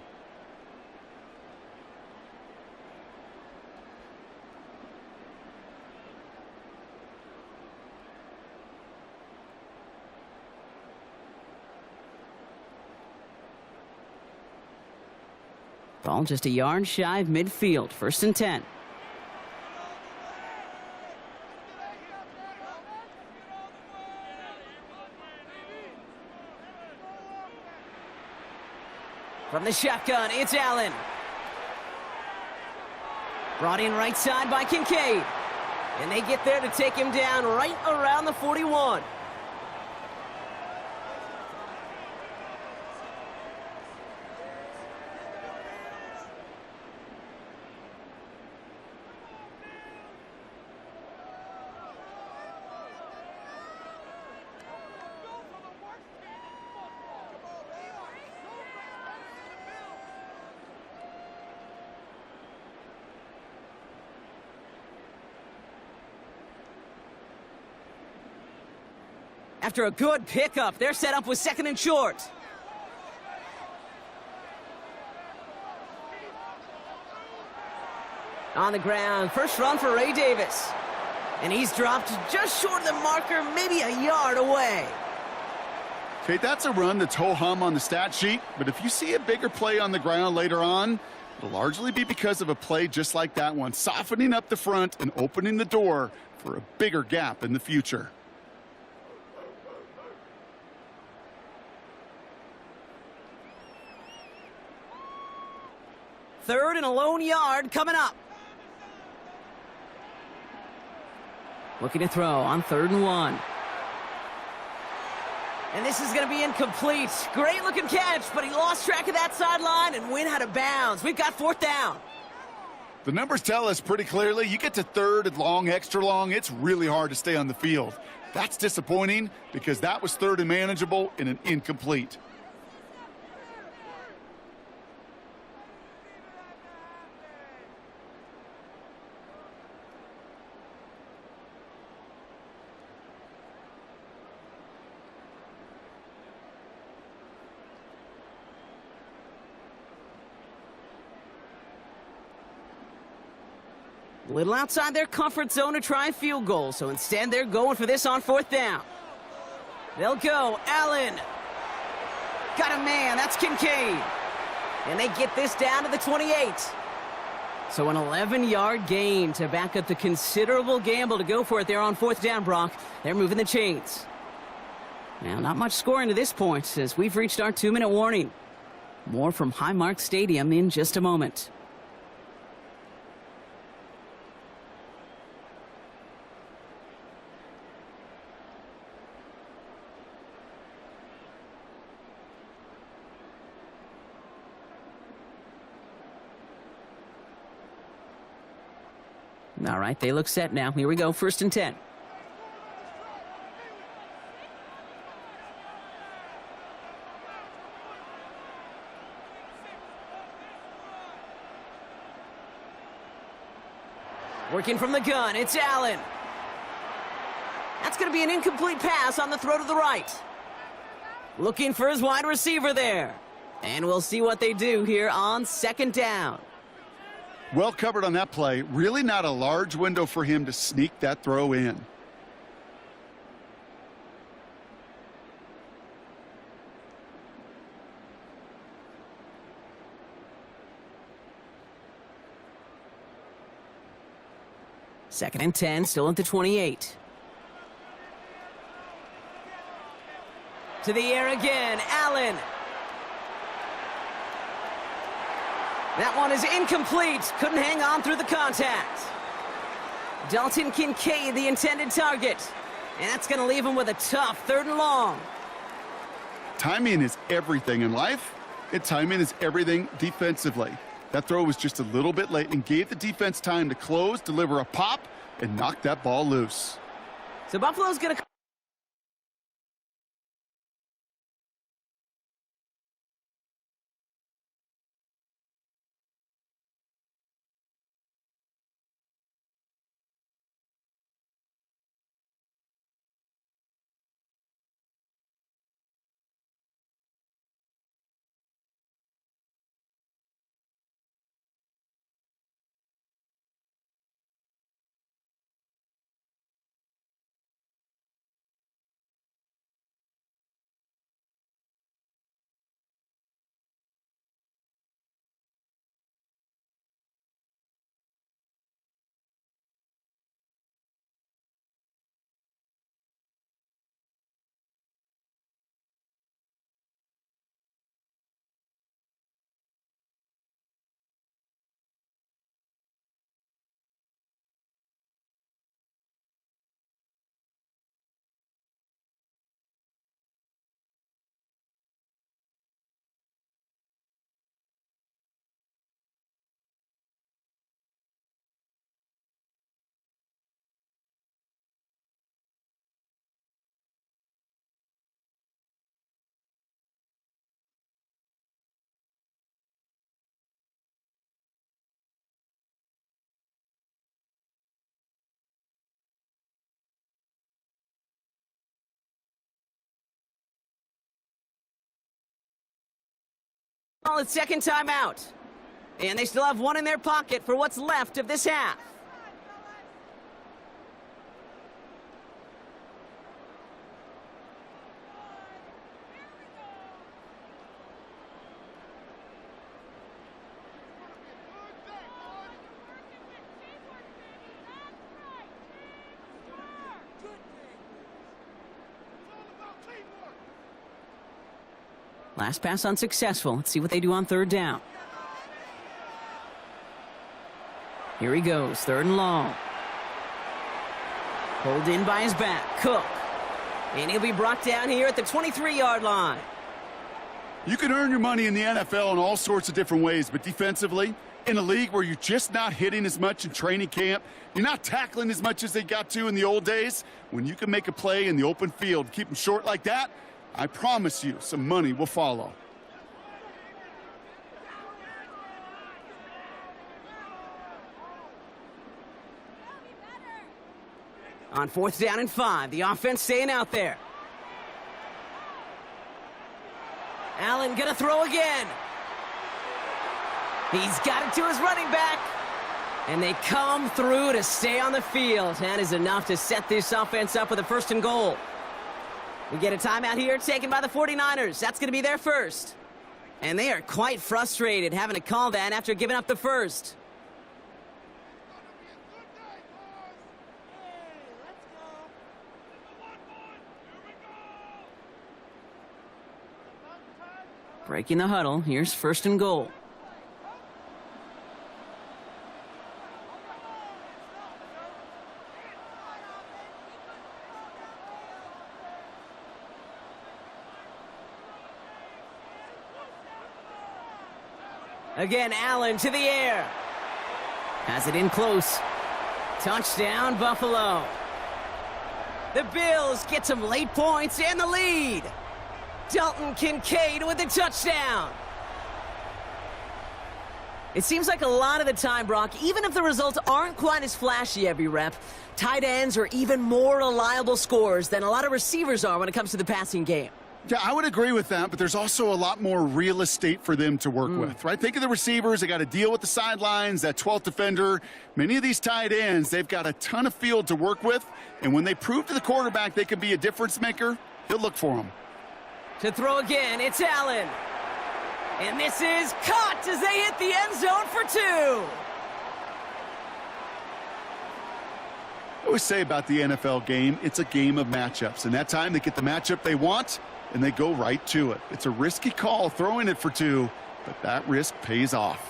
Ball just a yard shy of midfield. 1st and 10. From the shotgun, it's Allen. Brought in right side by Kincaid. And they get there to take him down right around the 41. After a good pickup, they're set up with 2nd and short. On the ground, first run for Ray Davis. And he's dropped just short of the marker, maybe a yard away. Kate, that's a run that's ho-hum on the stat sheet, but if you see a bigger play on the ground later on, it'll largely be because of a play just like that one, softening up the front and opening the door for a bigger gap in the future. Third and a lone yard coming up. Looking to throw on 3rd and 1. And this is going to be incomplete. Great looking catch, but he lost track of that sideline and went out of bounds. We've got 4th down. The numbers tell us pretty clearly, you get to 3rd and long, extra long, it's really hard to stay on the field. That's disappointing because that was 3rd and manageable and an incomplete. A little outside their comfort zone to try a field goal, so instead they're going for this on 4th down. They'll go. Allen. Got a man. That's Kincaid. And they get this down to the 28. So an 11-yard gain to back up the considerable gamble to go for it there on 4th down, Brock. They're moving the chains. Now, not much scoring to this point as we've reached our 2-minute warning. More from Highmark Stadium in just a moment. All right, they look set now. Here we go, 1st and 10. Working from the gun, it's Allen. That's going to be an incomplete pass on the throw to the right. Looking for his wide receiver there. And we'll see what they do here on 2nd down. Well covered on that play. Really not a large window for him to sneak that throw in. Second and 10, still at the 28. To the air again, Allen. That one is incomplete. Couldn't hang on through the contact. Dalton Kincaid, the intended target. And that's going to leave him with a tough 3rd and long. Timing is everything in life, and timing is everything defensively. That throw was just a little bit late and gave the defense time to close, deliver a pop, and knock that ball loose. So Buffalo's going to... It's 2nd time out. And they still have one in their pocket for what's left of this half. Last pass unsuccessful. Let's see what they do on 3rd down. Here he goes, 3rd and long. Pulled in by his back, Cook. And he'll be brought down here at the 23-yard line. You can earn your money in the NFL in all sorts of different ways, but defensively, in a league where you're just not hitting as much in training camp, you're not tackling as much as they got to in the old days, when you can make a play in the open field, keep them short like that, I promise you some money will follow. On 4th down and 5, the offense staying out there. Allen gonna throw again. He's got it to his running back. And they come through to stay on the field. That is enough to set this offense up with a 1st and goal. We get a timeout here taken by the 49ers. That's going to be their first. And they are quite frustrated having to call that after giving up the first. Breaking the huddle. Here's 1st and goal. Again, Allen to the air. Has it in close. Touchdown, Buffalo. The Bills get some late points and the lead. Dalton Kincaid with the touchdown. It seems like a lot of the time, Brock, even if the results aren't quite as flashy every rep, tight ends are even more reliable scorers than a lot of receivers are when it comes to the passing game. Yeah, I would agree with that, but there's also a lot more real estate for them to work with, right? Think of the receivers. They got to deal with the sidelines, that 12th defender. Many of these tight ends, they've got a ton of field to work with, and when they prove to the quarterback they can be a difference maker, he'll look for them. To throw again, it's Allen. And this is caught as they hit the end zone for 2. I always say about the NFL game, it's a game of matchups, and that time they get the matchup they want, and they go right to it. It's a risky call throwing it for 2, but that risk pays off.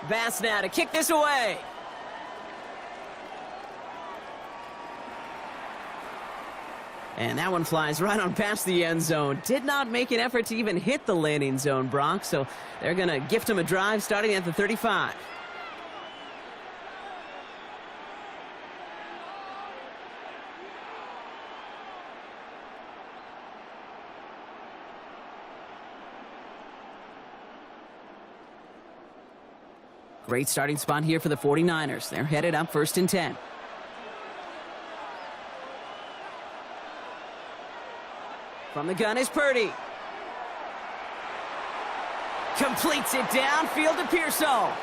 Bass now to kick this away. And that one flies right on past the end zone. Did not make an effort to even hit the landing zone, Brock. So they're going to gift him a drive starting at the 35. Great starting spot here for the 49ers. They're headed up 1st and 10. From the gun is Purdy. Completes it downfield to Pearsall.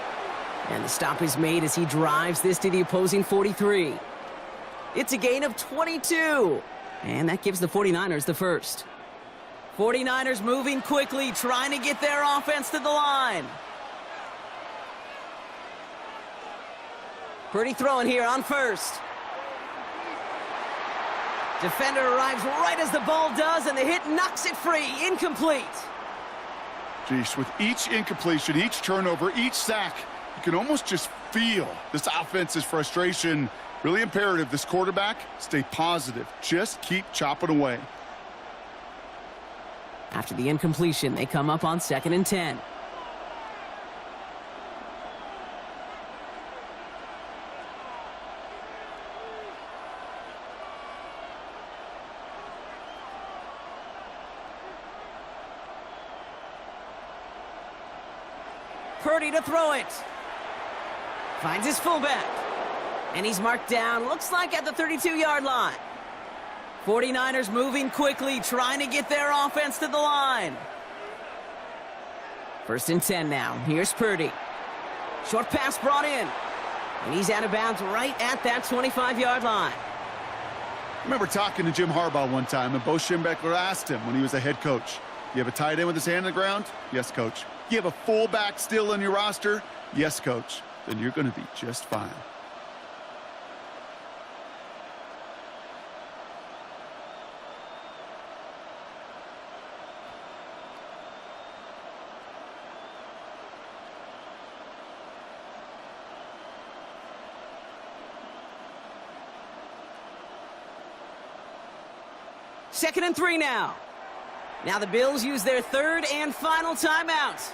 And the stop is made as he drives this to the opposing 43. It's a gain of 22. And that gives the 49ers the first. 49ers moving quickly, trying to get their offense to the line. Purdy throwing here on 1st. Defender arrives right as the ball does, and the hit knocks it free. Incomplete. Geez, with each incompletion, each turnover, each sack, you can almost just feel this offense's frustration. Really imperative, this quarterback, stay positive. Just keep chopping away. After the incompletion, they come up on 2nd and 10. Purdy to throw it. Finds his fullback. And he's marked down, looks like at the 32-yard line. 49ers moving quickly, trying to get their offense to the line. 1st and 10 now. Here's Purdy. Short pass brought in. And he's out of bounds right at that 25-yard line. I remember talking to Jim Harbaugh one time, and Bo Schembechler asked him when he was a head coach, you have a tight end with his hand on the ground? Yes, coach. You have a fullback still on your roster? Yes, coach. Then you're going to be just fine. 2nd and 3 now. Now the Bills use their 3rd and final timeout.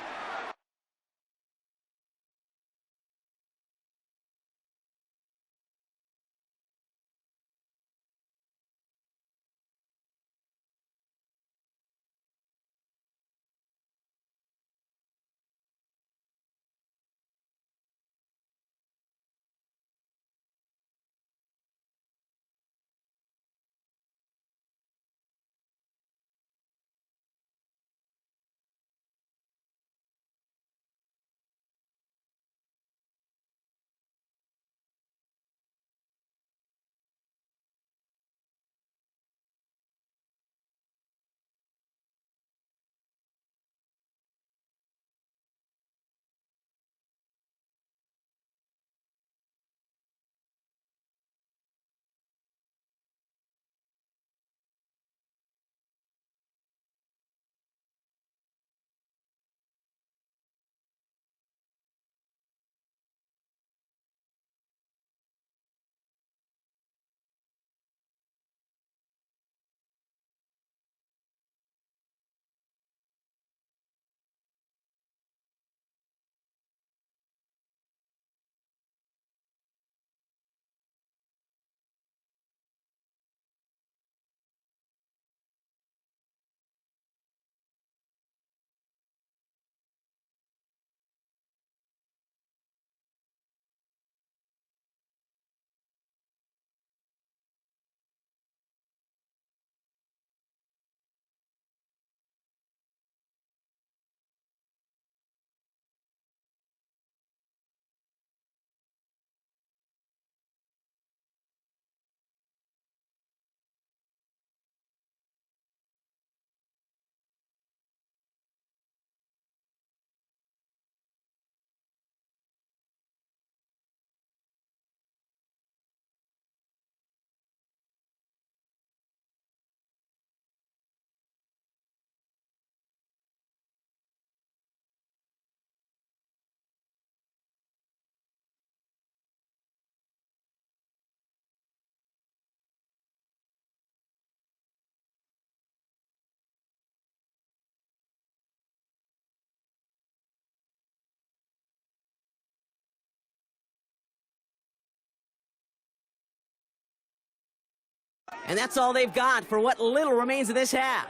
And that's all they've got for what little remains of this half.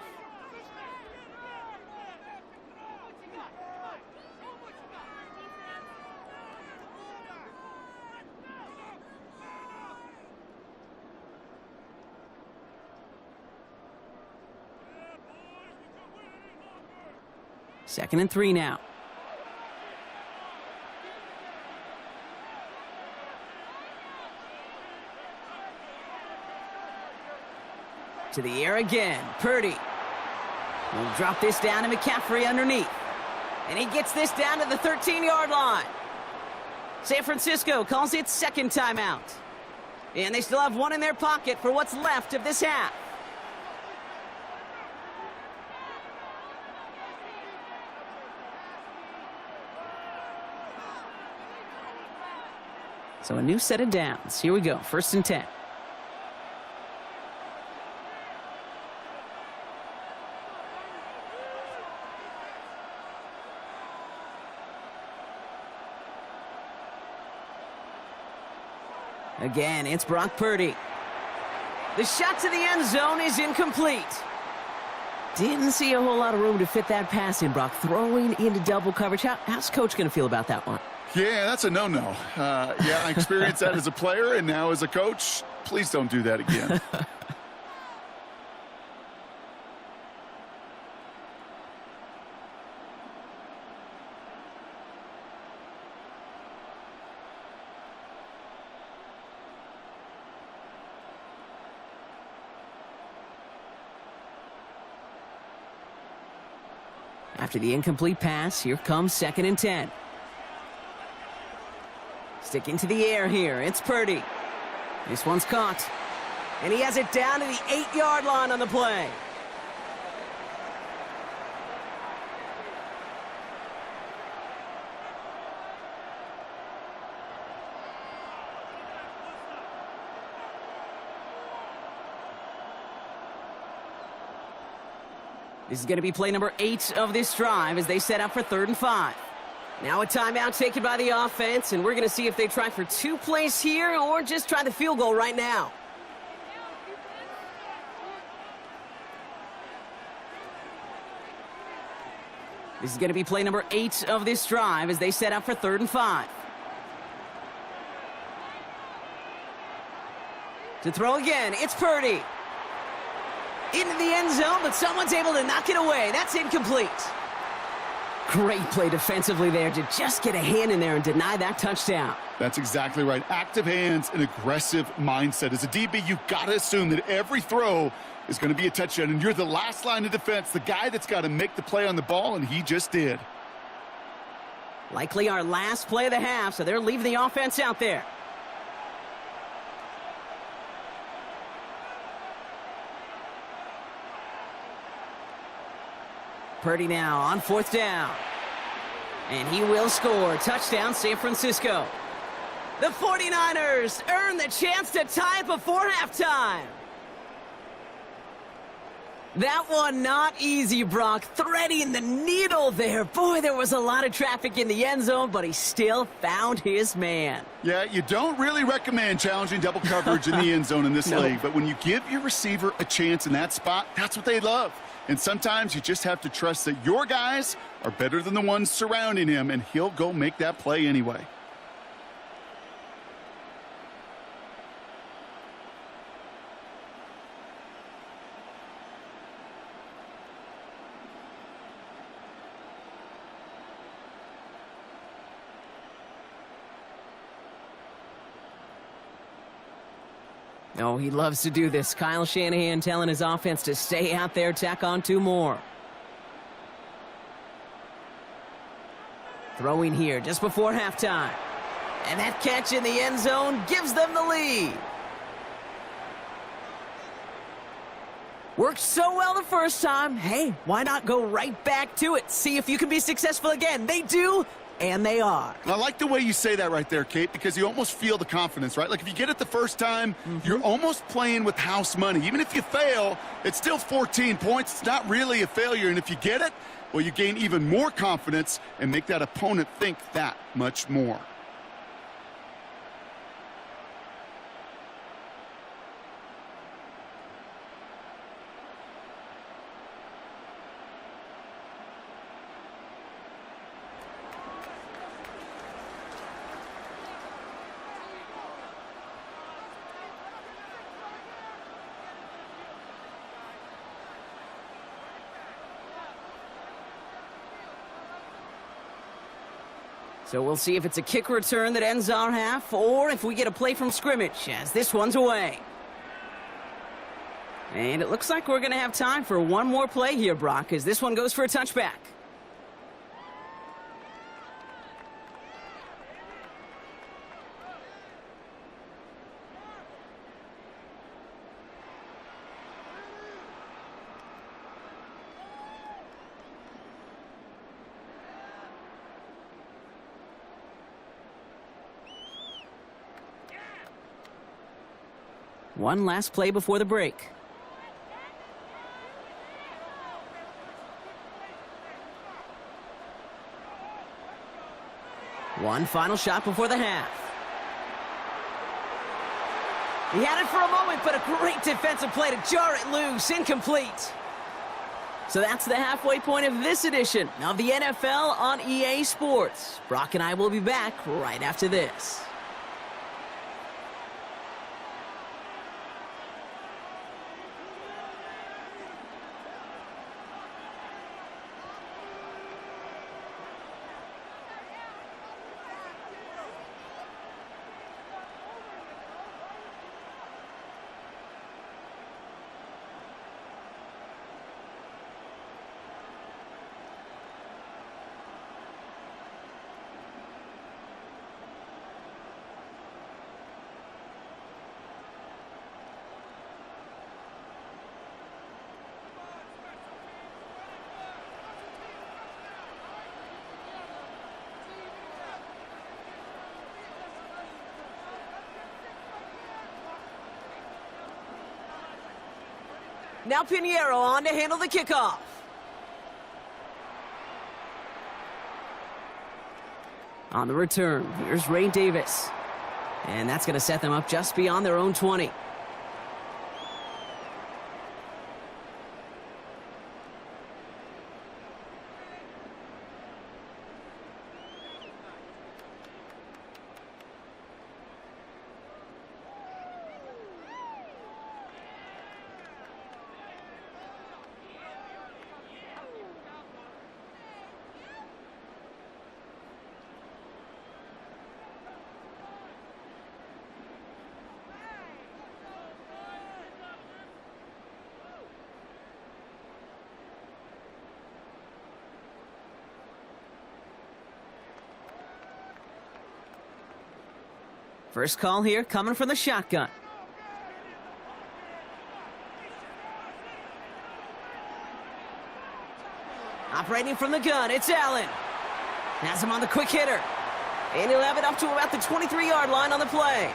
Second and 3 now. To the air again. Purdy will drop this down to McCaffrey underneath. And he gets this down to the 13-yard line. San Francisco calls it second timeout. And they still have one in their pocket for what's left of this half. So a new set of downs. Here we go. 1st and 10. Again, it's Brock Purdy. The shot to the end zone is incomplete. Didn't see a whole lot of room to fit that pass in, Brock. Throwing into double coverage. How's Coach going to feel about that one? Yeah, that's a no-no. Yeah, I experienced that as a player, and now as a coach, please don't do that again. After the incomplete pass, here comes 2nd and 10. Sticking to the air here, it's Purdy. This one's caught. And he has it down to the 8-yard line on the play. This is going to be play number 8 of this drive as they set up for 3rd and 5. Now a timeout taken by the offense, and we're going to see if they try for 2 plays here or just try the field goal right now. This is going to be play number 8 of this drive as they set up for 3rd and 5. To throw again, it's Purdy. Into the end zone, but someone's able to knock it away. That's incomplete. Great play defensively there to just get a hand in there and deny that touchdown. That's exactly right. Active hands and aggressive mindset. As a DB, you've got to assume that every throw is going to be a touchdown, and you're the last line of defense, the guy that's got to make the play on the ball, and he just did. Likely our last play of the half, so they're leaving the offense out there. Purdy now on 4th down. And he will score. Touchdown, San Francisco. The 49ers earn the chance to tie it before halftime. That one not easy, Brock. Threading the needle there. Boy, there was a lot of traffic in the end zone, but he still found his man. Yeah, you don't really recommend challenging double coverage in the end zone in this league, but when you give your receiver a chance in that spot, that's what they love. And sometimes you just have to trust that your guys are better than the ones surrounding him, and he'll go make that play anyway. Oh, he loves to do this. Kyle Shanahan telling his offense to stay out there, tack on 2 more. Throwing here just before halftime. And that catch in the end zone gives them the lead. Worked so well the first time. Hey, why not go right back to it? See if you can be successful again. They do. And they are. I like the way you say that right there, Kate, because you almost feel the confidence, right? Like if you get it the first time, you're almost playing with house money. Even if you fail, it's still 14 points. It's not really a failure. And if you get it, well, you gain even more confidence and make that opponent think that much more. So we'll see if it's a kick return that ends our half or if we get a play from scrimmage as this one's away. And it looks like we're going to have time for one more play here, Brock, as this one goes for a touchback. One last play before the break. One final shot before the half. He had it for a moment, but a great defensive play to jar it loose. Incomplete. So that's the halfway point of this edition of the NFL on EA Sports. Brock and I will be back right after this. Now Pinheiro on to handle the kickoff. On the return, here's Ray Davis. And that's going to set them up just beyond their own 20. First call here coming from the shotgun. Operating from the gun, it's Allen. Has him on the quick hitter. And he'll have it up to about the 23-yard line on the play.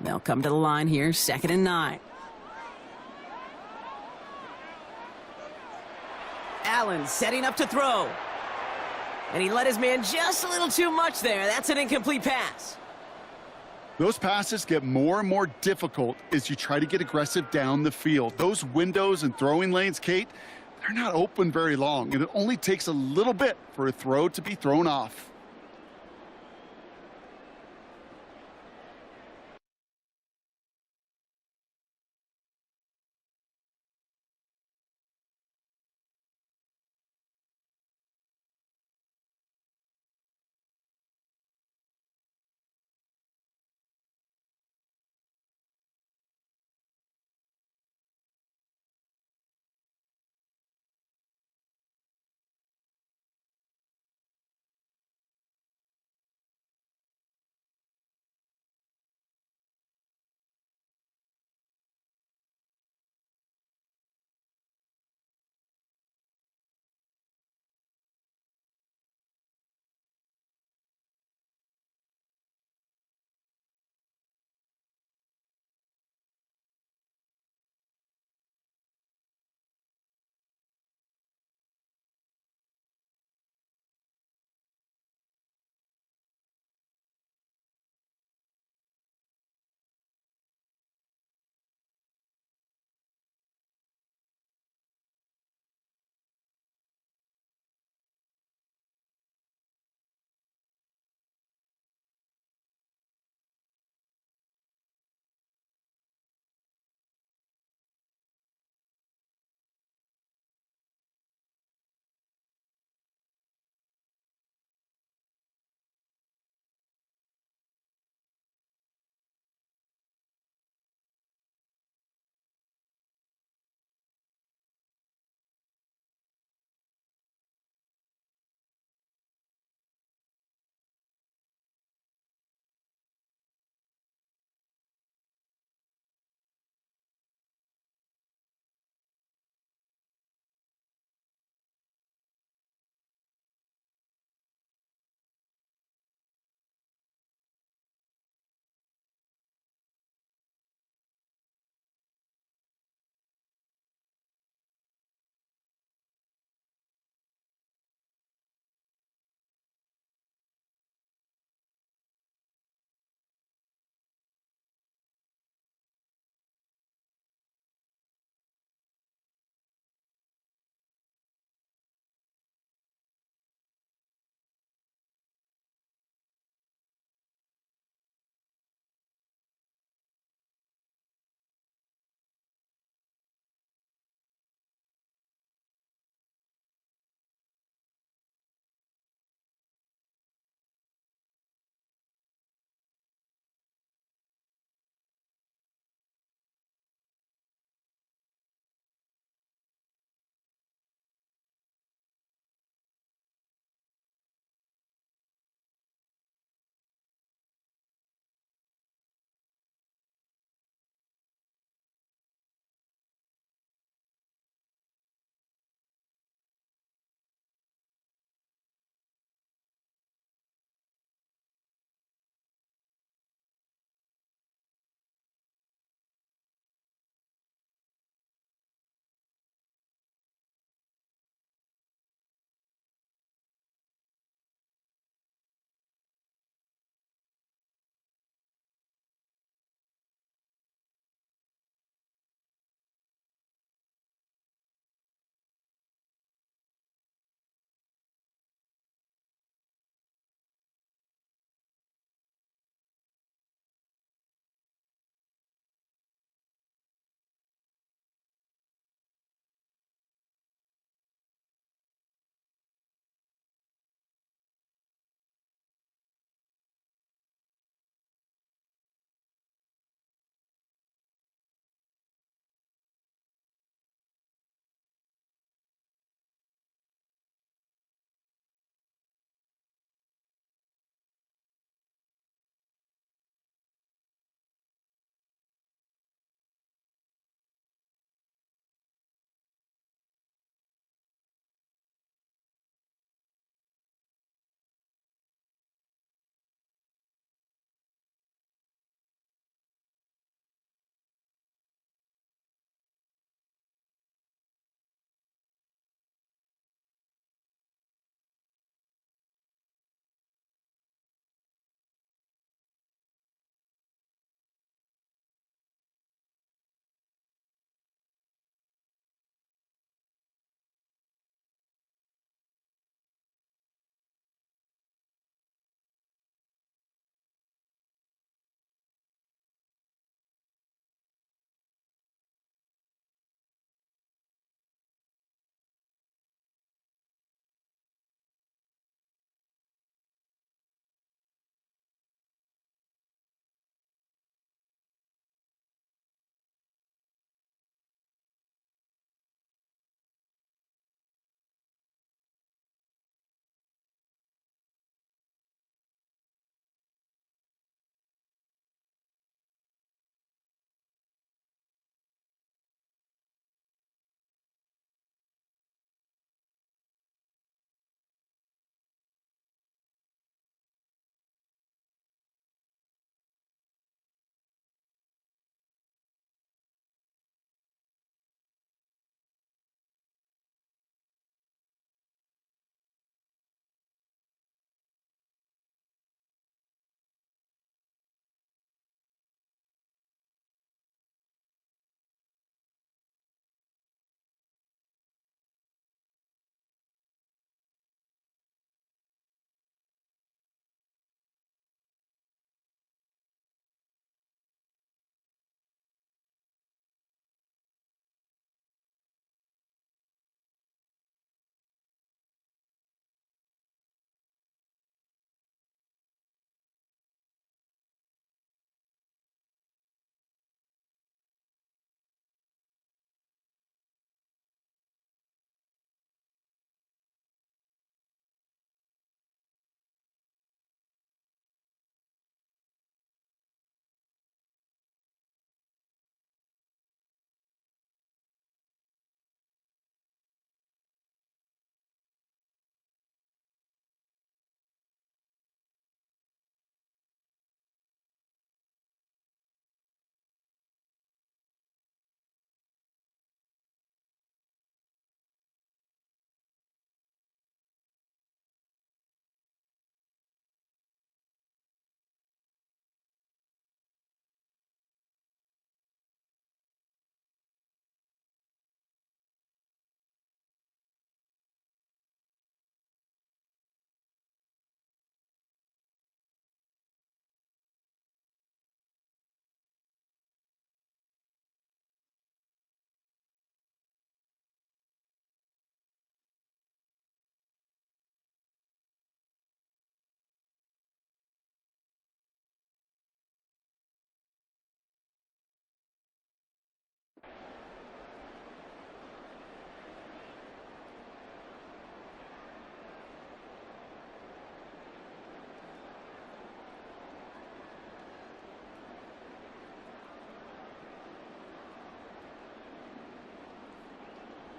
They'll come to the line here, 2nd and 9. Allen setting up to throw. And he let his man just a little too much there. That's an incomplete pass. Those passes get more and more difficult as you try to get aggressive down the field. Those windows and throwing lanes, Kate, they're not open very long, and it only takes a little bit for a throw to be thrown off.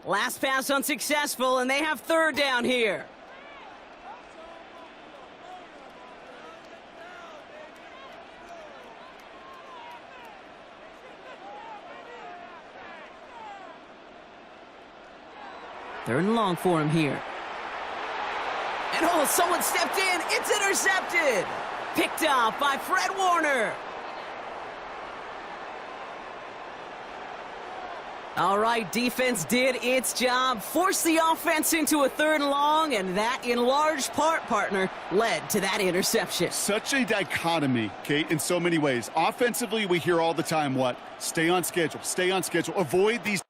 Last pass unsuccessful, and they have third down here. Third and long for him here. And oh, someone stepped in. It's intercepted. Picked up by Fred Warner. All right, defense did its job, forced the offense into a third and long, and that, in large part, partner, led to that interception. Such a dichotomy, Kate, in so many ways. Offensively, we hear all the time what? Stay on schedule, avoid these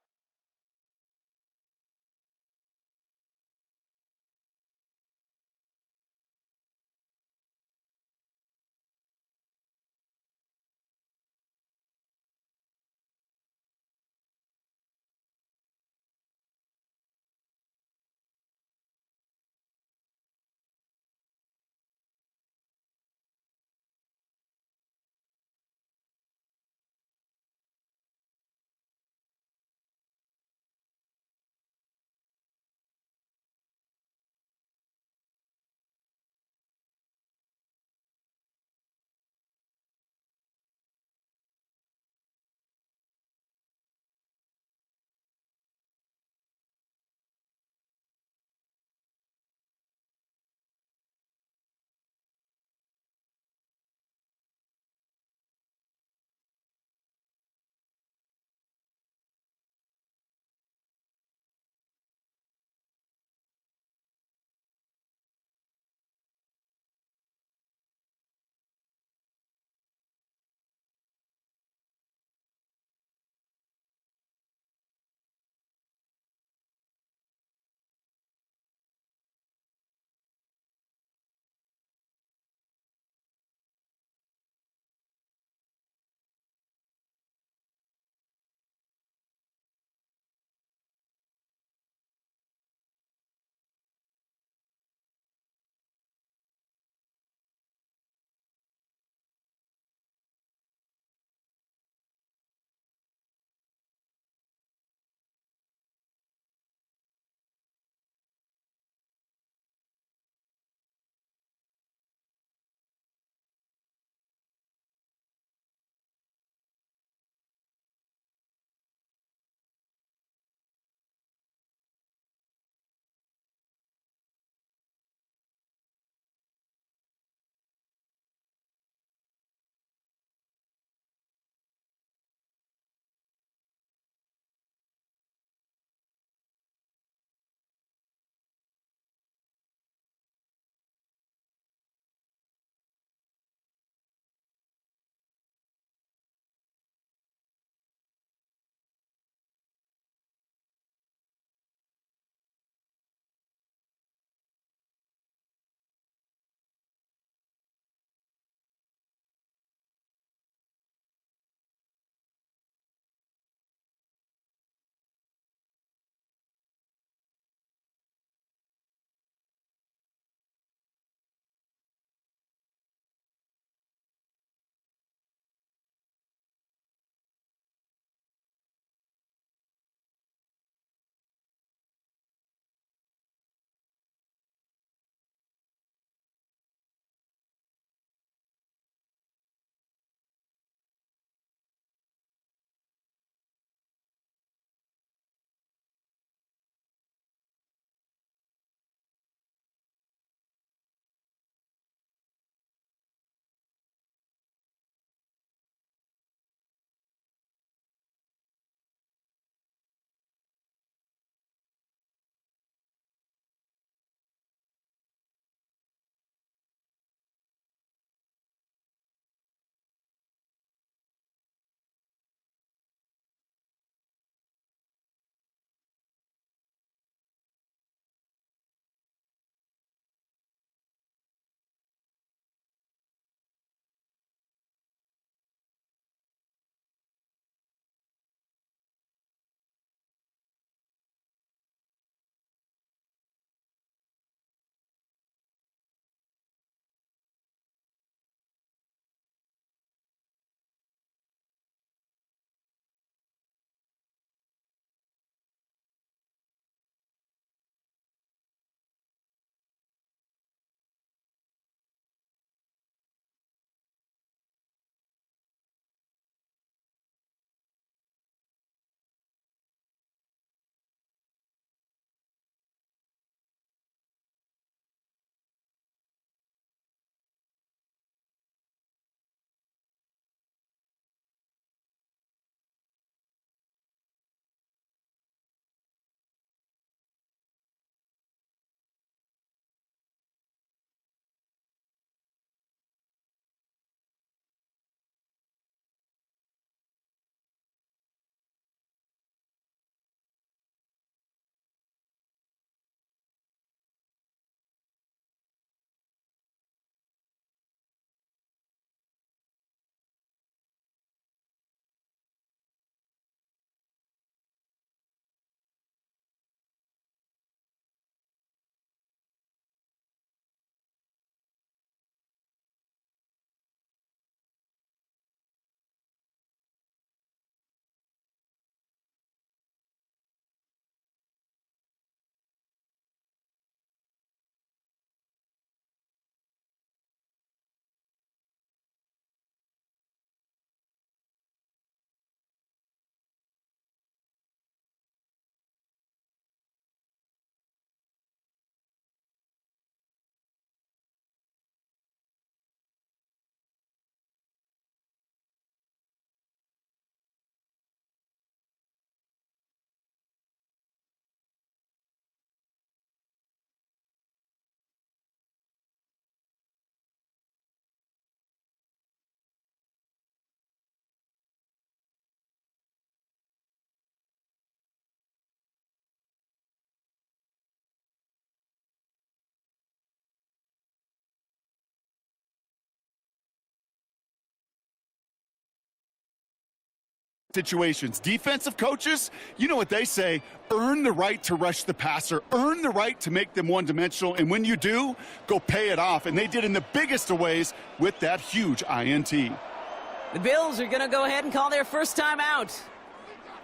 situations. Defensive coaches, you know what they say, earn the right to rush the passer, earn the right to make them one-dimensional, and when you do, go pay it off. And they did in the biggest of ways with that huge INT. The Bills are going to go ahead and call their first time out,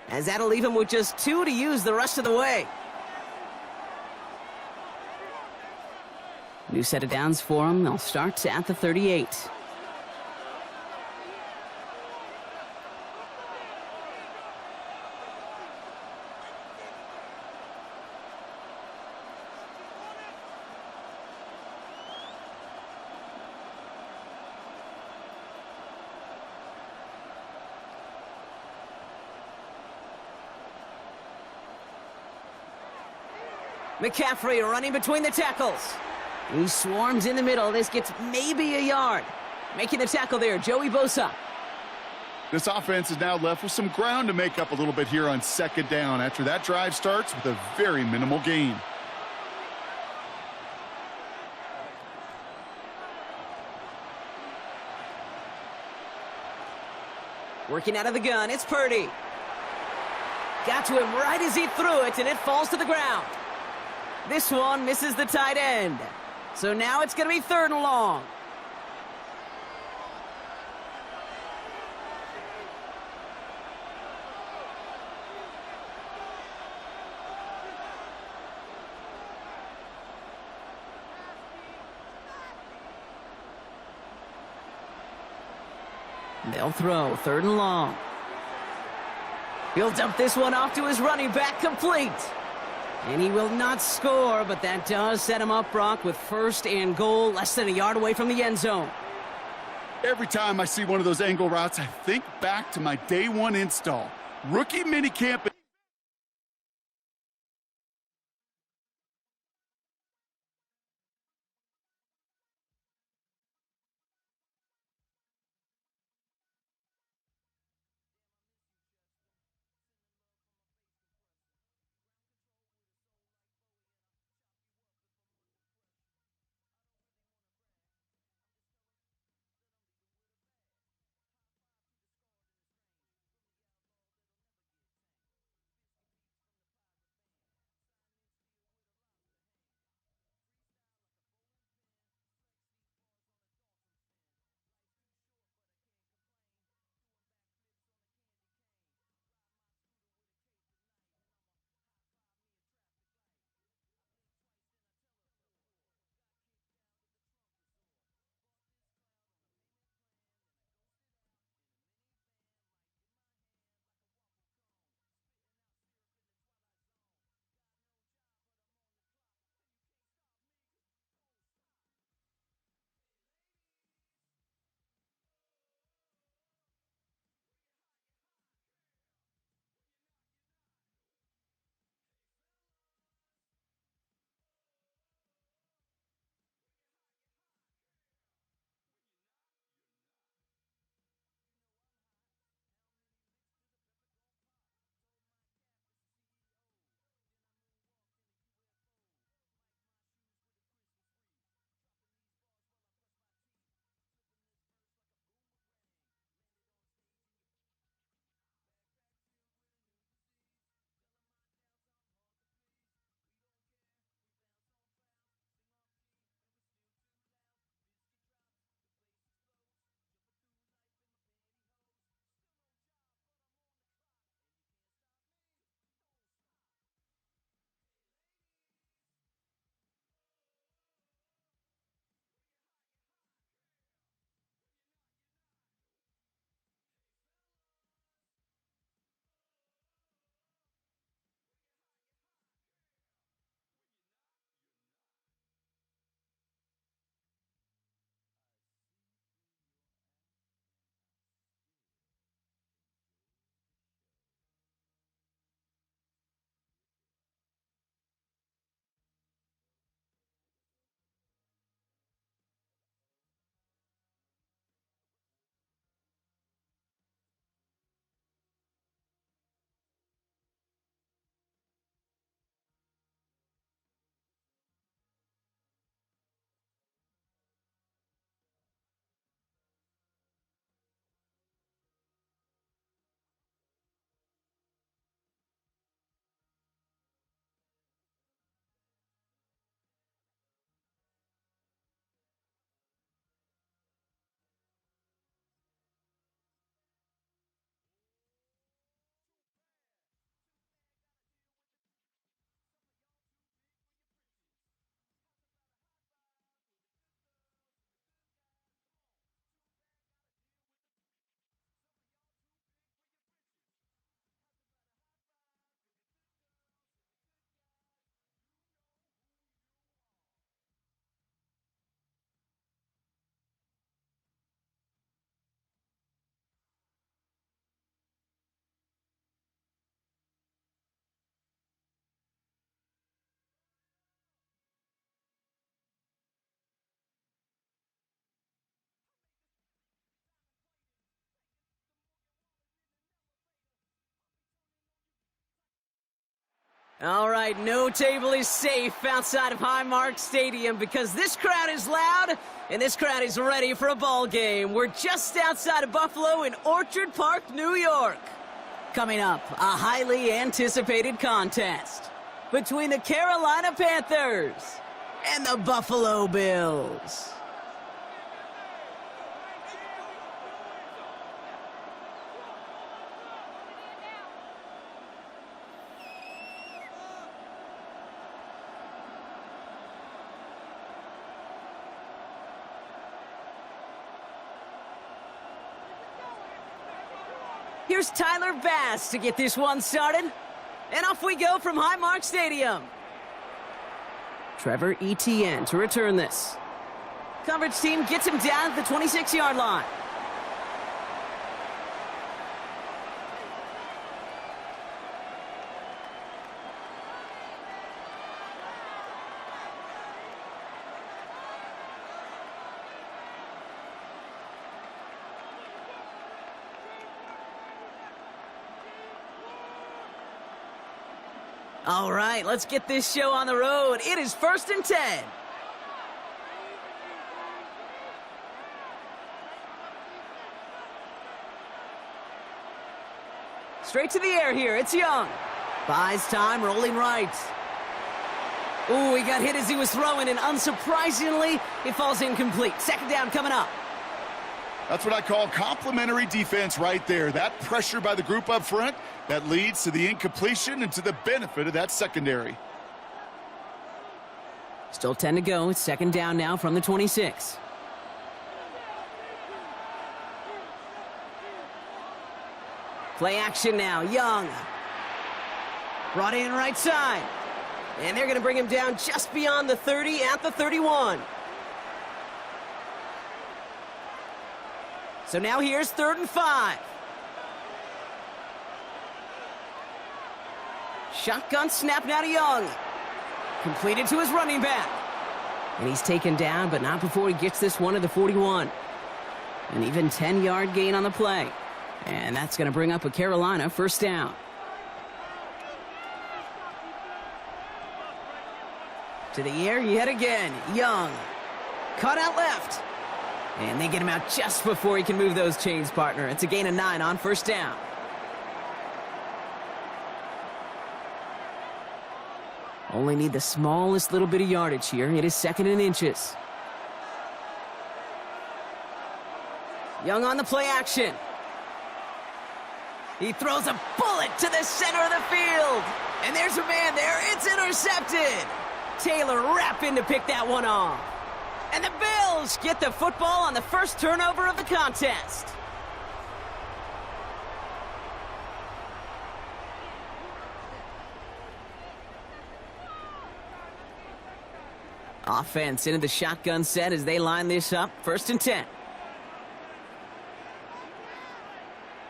as that'll leave them with just 2 to use the rest of the way. New set of downs for them. They'll start at the 38. McCaffrey running between the tackles. He swarms in the middle. This gets maybe a yard. Making the tackle there, Joey Bosa. This offense is now left with some ground to make up a little bit here on second down after that drive starts with a very minimal gain. Working out of the gun, it's Purdy. Got to him right as he threw it, and it falls to the ground. This one misses the tight end. So now it's going to be 3rd and long. They'll throw 3rd and long. He'll dump this one off to his running back, complete. And he will not score, but that does set him up, Brock, with 1st and goal, less than a yard away from the end zone. Every time I see one of those angle routes, I think back to my day 1 install. Rookie minicamp. All right, no table is safe outside of Highmark Stadium because this crowd is loud and this crowd is ready for a ball game. We're just outside of Buffalo in Orchard Park, New York. Coming up, a highly anticipated contest between the Carolina Panthers and the Buffalo Bills. Here's Tyler Bass to get this one started. And off we go from Highmark Stadium. Trevor Etienne to return this. Coverage team gets him down at the 26-yard line. All right, let's get this show on the road. It is 1st and 10. Straight to the air here. It's Young. Buys time, rolling right. Ooh, he got hit as he was throwing, and unsurprisingly, it falls incomplete. 2nd down coming up. That's what I call complimentary defense right there. That pressure by the group up front, that leads to the incompletion and to the benefit of that secondary. Still 10 to go. It's 2nd down now from the 26. Play action now. Young. Brought in right side. And they're going to bring him down just beyond the 30 at the 31. So now here's 3rd and 5. Shotgun snap now to Young. Completed to his running back. And he's taken down, but not before he gets this one to the 41. An even 10-yard gain on the play. And that's going to bring up a Carolina 1st down. To the air yet again. Young. Cut out left. And they get him out just before he can move those chains, partner. It's a gain of 9 on 1st down. Only need the smallest little bit of yardage here. It is 2nd and inches. Young on the play action. He throws a bullet to the center of the field. And there's a man there. It's intercepted. Taylor rapping to pick that one off. And the Bills get the football on the first turnover of the contest. Offense into the shotgun set as they line this up. 1st and 10.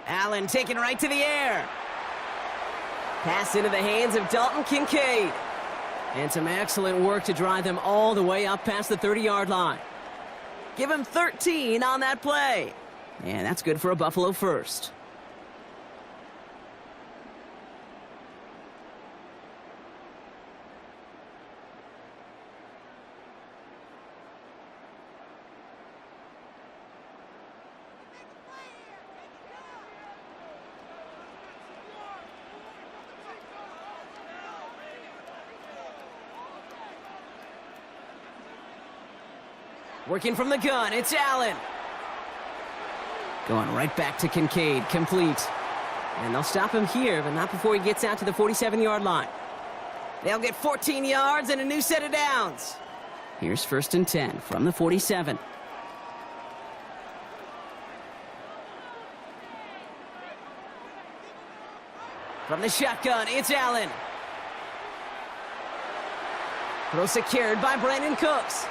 Allen taken right to the air. Pass into the hands of Dalton Kincaid. And some excellent work to drive them all the way up past the 30-yard line. Give him 13 on that play. And that's good for a Buffalo 1st. Working from the gun, it's Allen. Going right back to Kincaid, complete. And they'll stop him here, but not before he gets out to the 47-yard line. They'll get 14 yards and a new set of downs. Here's 1st and 10 from the 47. From the shotgun, it's Allen. Throw secured by Brandon Cooks.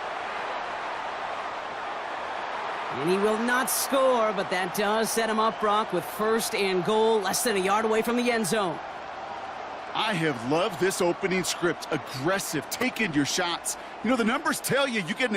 And he will not score, but that does set him up, Brock, with 1st and goal, less than a yard away from the end zone. I have loved this opening script. Aggressive, taking your shots. You know, the numbers tell you get an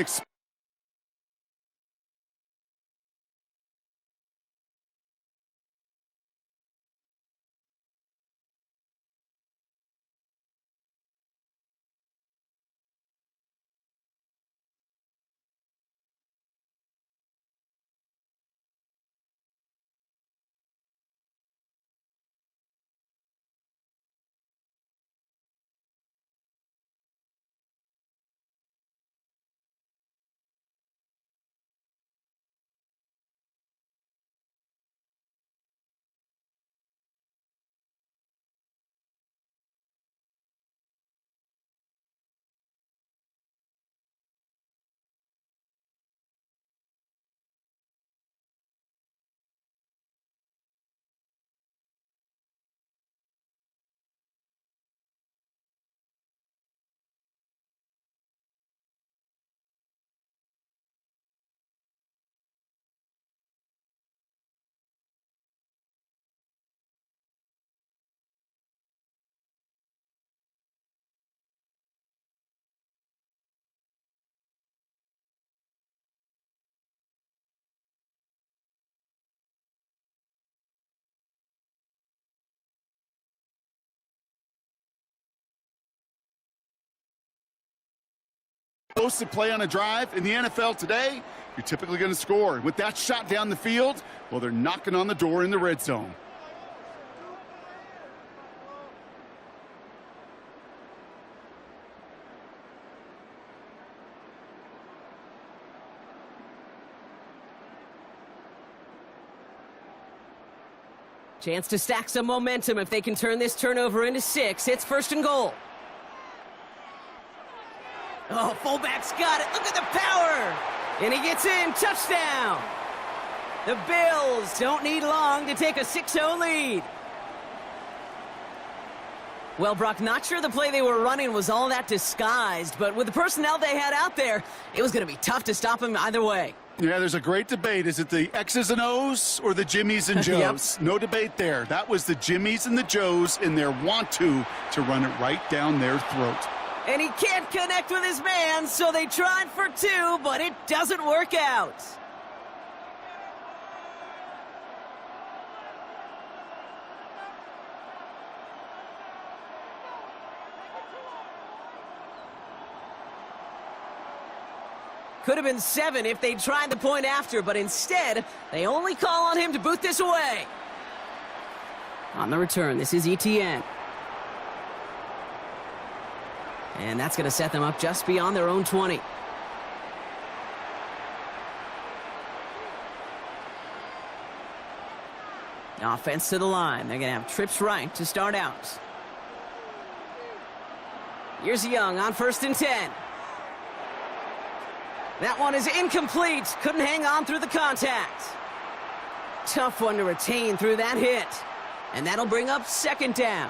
explosive play on a drive in the NFL today, you're typically going to score. With that shot down the field, well, they're knocking on the door in the red zone. Chance to stack some momentum if they can turn this turnover into 6. It's 1st and goal. Oh, fullback's got it. Look at the power. And he gets in. Touchdown. The Bills don't need long to take a 6-0 lead. Well, Brock, not sure the play they were running was all that disguised, but with the personnel they had out there, it was going to be tough to stop him either way. Yeah, there's a great debate. Is it the X's and O's or the Jimmies and Joes? Yep. No debate there. That was the Jimmies and the Joes in their want-to run it right down their throat. And he can't connect with his man, so they tried for 2, but it doesn't work out. Could have been 7 if they'd tried the point after, but instead, they only call on him to boot this away. On the return, this is ETN. And that's going to set them up just beyond their own 20. Offense to the line. They're going to have trips right to start out. Here's Young on 1st and 10. That one is incomplete. Couldn't hang on through the contact. Tough one to retain through that hit. And that'll bring up 2nd down.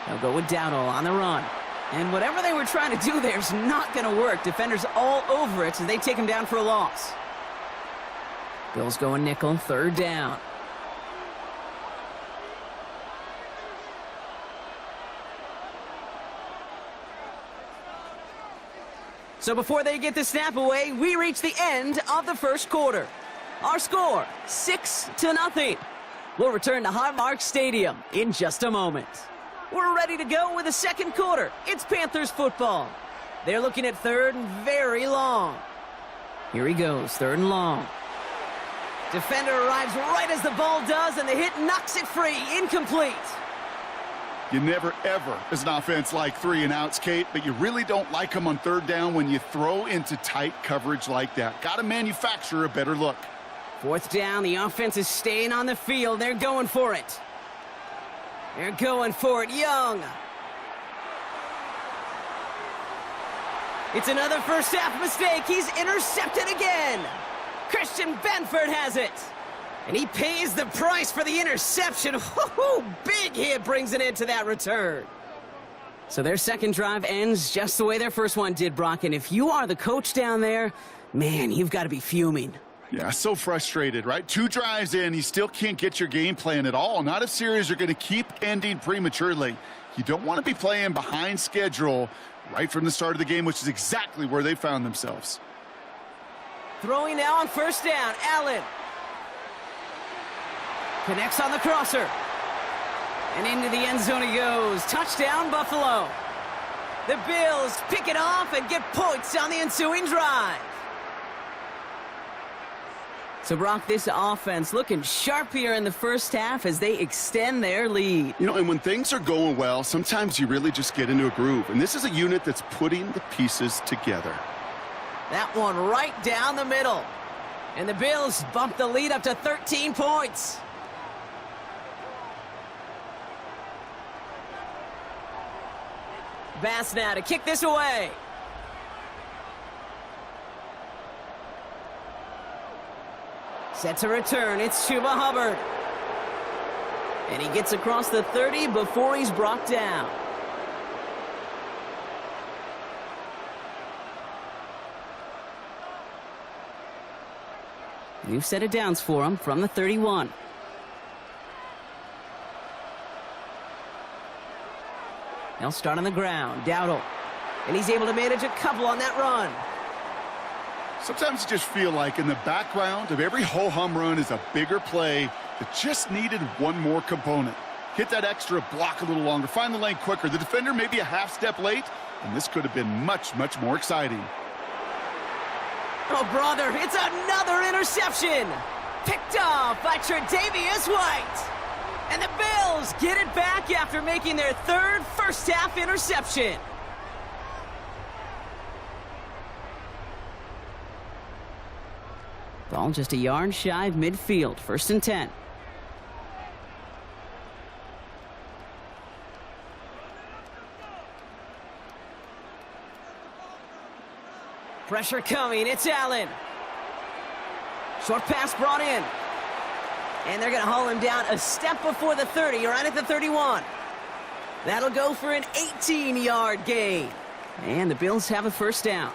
They'll go with Dowdle on the run. And whatever they were trying to do there is not going to work. Defenders all over it as they take him down for a loss. Bills going nickel, 3rd down. So before they get the snap away, we reach the end of the 1st quarter. Our score, 6-0. We'll return to Highmark Stadium in just a moment. We're ready to go with the 2nd quarter. It's Panthers football. They're looking at 3rd and very long. Here he goes, 3rd and long. Defender arrives right as the ball does, and the hit knocks it free, incomplete. You never, ever, as an offense, like 3 and outs, Kate, but you really don't like them on 3rd down when you throw into tight coverage like that. Got to manufacture a better look. 4th down, the offense is staying on the field. They're going for it. They're going for it. Young. It's another first-half mistake. He's intercepted again. Christian Benford has it. And he pays the price for the interception. Woo-hoo! Big hit brings it into that return. So their 2nd drive ends just the way their 1st one did, Brock. And if you are the coach down there, man, you've got to be fuming. Yeah, so frustrated, right? 2 drives in, you still can't get your game plan at all. Not if series are going to keep ending prematurely. You don't want to be playing behind schedule right from the start of the game, which is exactly where they found themselves. Throwing now on 1st down, Allen. Connects on the crosser. And into the end zone he goes. Touchdown, Buffalo. The Bills pick it off and get points on the ensuing drive. So, Brock, this offense looking sharp here in the 1st half as they extend their lead. You know, and when things are going well, sometimes you really just get into a groove. And this is a unit that's putting the pieces together. That one right down the middle. And the Bills bump the lead up to 13 points. Bass now to kick this away. Set to return. It's Chuba Hubbard. And he gets across the 30 before he's brought down. New set of downs for him from the 31. They'll start on the ground. Dowdle. And he's able to manage a couple on that run. Sometimes you just feel like in the background of every ho-hum run is a bigger play that just needed one more component. Hit that extra block a little longer. Find the lane quicker. The defender may be a half step late, and this could have been much, much more exciting. Oh, brother, it's another interception. Picked off by Tre'Davious White. And the Bills get it back after making their third first-half interception. Ball just a yard shy of midfield. 1st and 10. Pressure coming. It's Allen. Short pass brought in. And they're going to haul him down a step before the 30, right at the 31. That'll go for an 18-yard gain. And the Bills have a first down.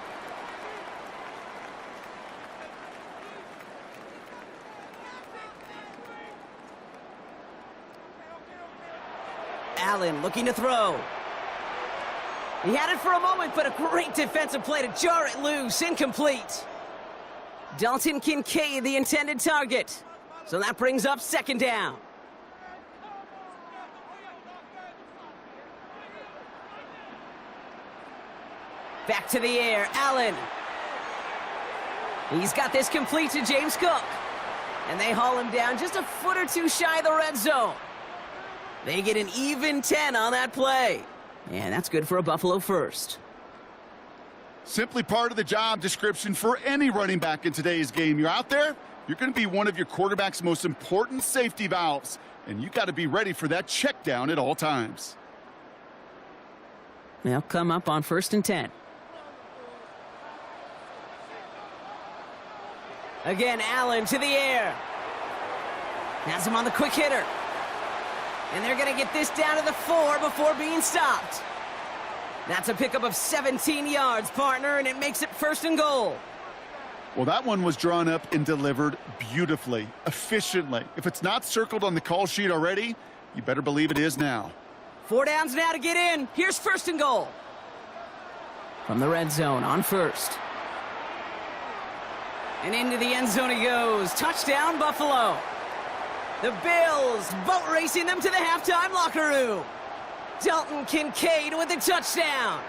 Allen looking to throw. He had it for a moment, but a great defensive play to jar it loose. Incomplete. Dalton Kincaid, the intended target. So that brings up 2nd down. Back to the air, Allen. He's got this complete to James Cook. And they haul him down just a foot or two shy of the red zone. They get an even 10 on that play. And that's good for a Buffalo first. Simply part of the job description for any running back in today's game. You're out there, you're going to be one of your quarterback's most important safety valves. And you got to be ready for that check down at all times. They'll come up on 1st and 10. Again, Allen to the air. Has him on the quick hitter. And they're going to get this down to the 4 before being stopped. That's a pickup of 17 yards, partner, and it makes it 1st and goal. Well, that one was drawn up and delivered beautifully, efficiently. If it's not circled on the call sheet already, you better believe it is now. 4 downs now to get in. Here's 1st and goal. From the red zone on 1st. And into the end zone he goes. Touchdown, Buffalo. The Bills boat racing them to the halftime locker room. Dalton Kincaid with a touchdown.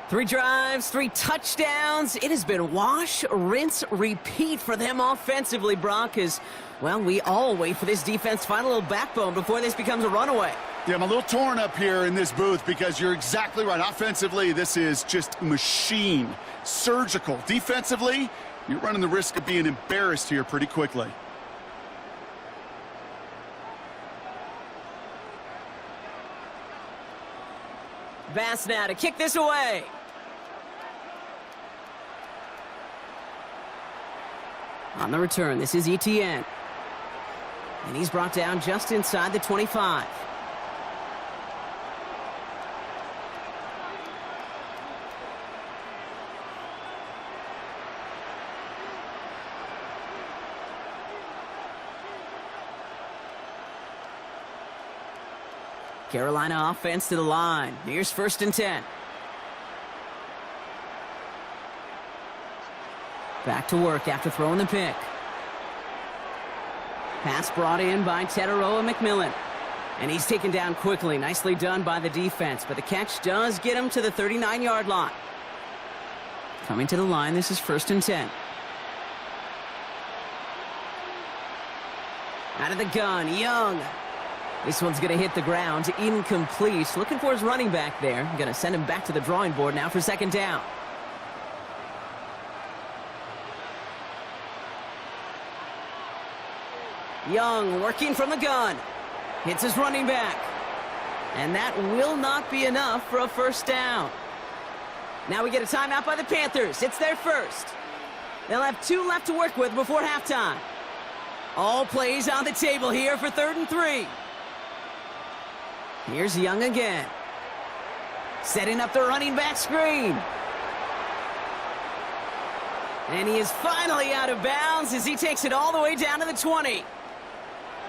3 drives, 3 touchdowns. It has been wash, rinse, repeat for them offensively, Brock, as, well, we all wait for this defense to find a little backbone before this becomes a runaway. Yeah, I'm a little torn up here in this booth because you're exactly right. Offensively, this is just a machine. Surgical. Defensively, you're running the risk of being embarrassed here pretty quickly. Bass now to kick this away. On the return, this is Etienne. And he's brought down just inside the 25. Carolina offense to the line. Here's 1st and 10. Back to work after throwing the pick. Pass brought in by Teteroa McMillan. And he's taken down quickly. Nicely done by the defense. But the catch does get him to the 39-yard line. Coming to the line, this is 1st and 10. Out of the gun, Young. This one's going to hit the ground. Incomplete. Looking for his running back there. Going to send him back to the drawing board now for 2nd down. Young working from the gun. Hits his running back. And that will not be enough for a 1st down. Now we get a timeout by the Panthers. It's their first. They'll have 2 left to work with before halftime. All plays on the table here for 3rd and 3. Here's Young again. Setting up the running back screen. And he is finally out of bounds as he takes it all the way down to the 20.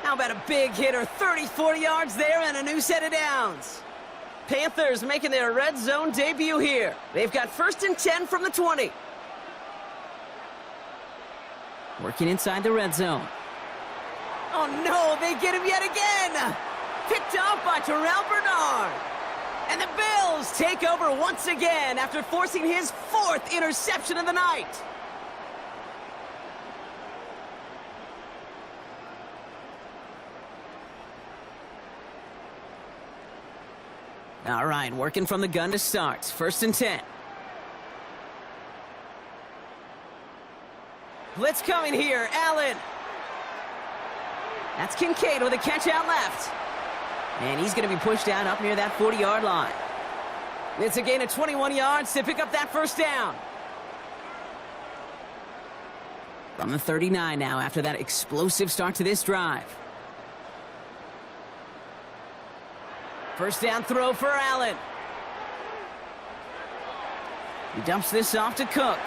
How about a big hitter? 34 yards there and a new set of downs. Panthers making their red zone debut here. They've got 1st and 10 from the 20. Working inside the red zone. Oh, no, they get him yet again. Picked off by Terrell Bernard. And the Bills take over once again after forcing his 4th interception of the night. All right, working from the gun to start. 1st and 10. Blitz coming here. Allen. That's Kincaid with a catch out left. And he's going to be pushed out up near that 40-yard line. It's a gain of 21 yards to pick up that 1st down. From the 39 now after that explosive start to this drive. 1st down throw for Allen. He dumps this off to Cook.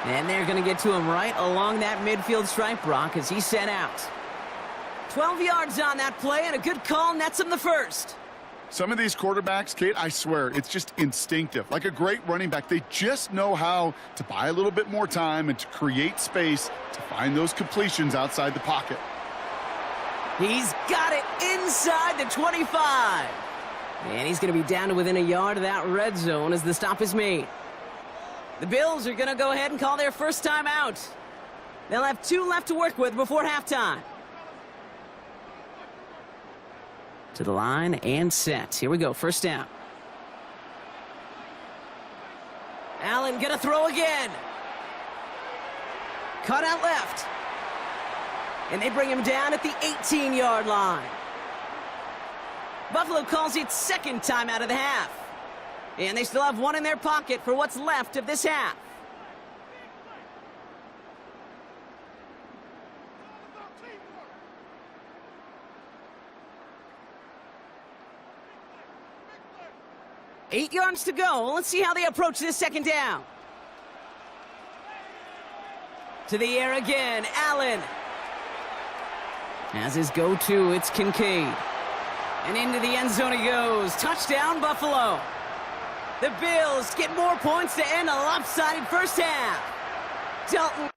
And they're going to get to him right along that midfield stripe, Brock, as he's sent out. 12 yards on that play, and a good call nets him the 1st. Some of these quarterbacks, Kate, I swear, it's just instinctive. Like a great running back, they just know how to buy a little bit more time and to create space to find those completions outside the pocket. He's got it inside the 25. And he's going to be down to within a yard of that red zone as the stop is made. The Bills are going to go ahead and call their 1st time out. They'll have 2 left to work with before halftime. To the line and set. Here we go, 1st down. Allen gonna throw again. Cut out left. And they bring him down at the 18-yard line. Buffalo calls it 2nd time out of the half. And they still have 1 in their pocket for what's left of this half. Eight yards to go. Let's see how they approach this 2nd down. To the air again, Allen. As his go-to, it's Kincaid. And into the end zone he goes. Touchdown, Buffalo. The Bills get more points to end a lopsided 1st half. Dalton.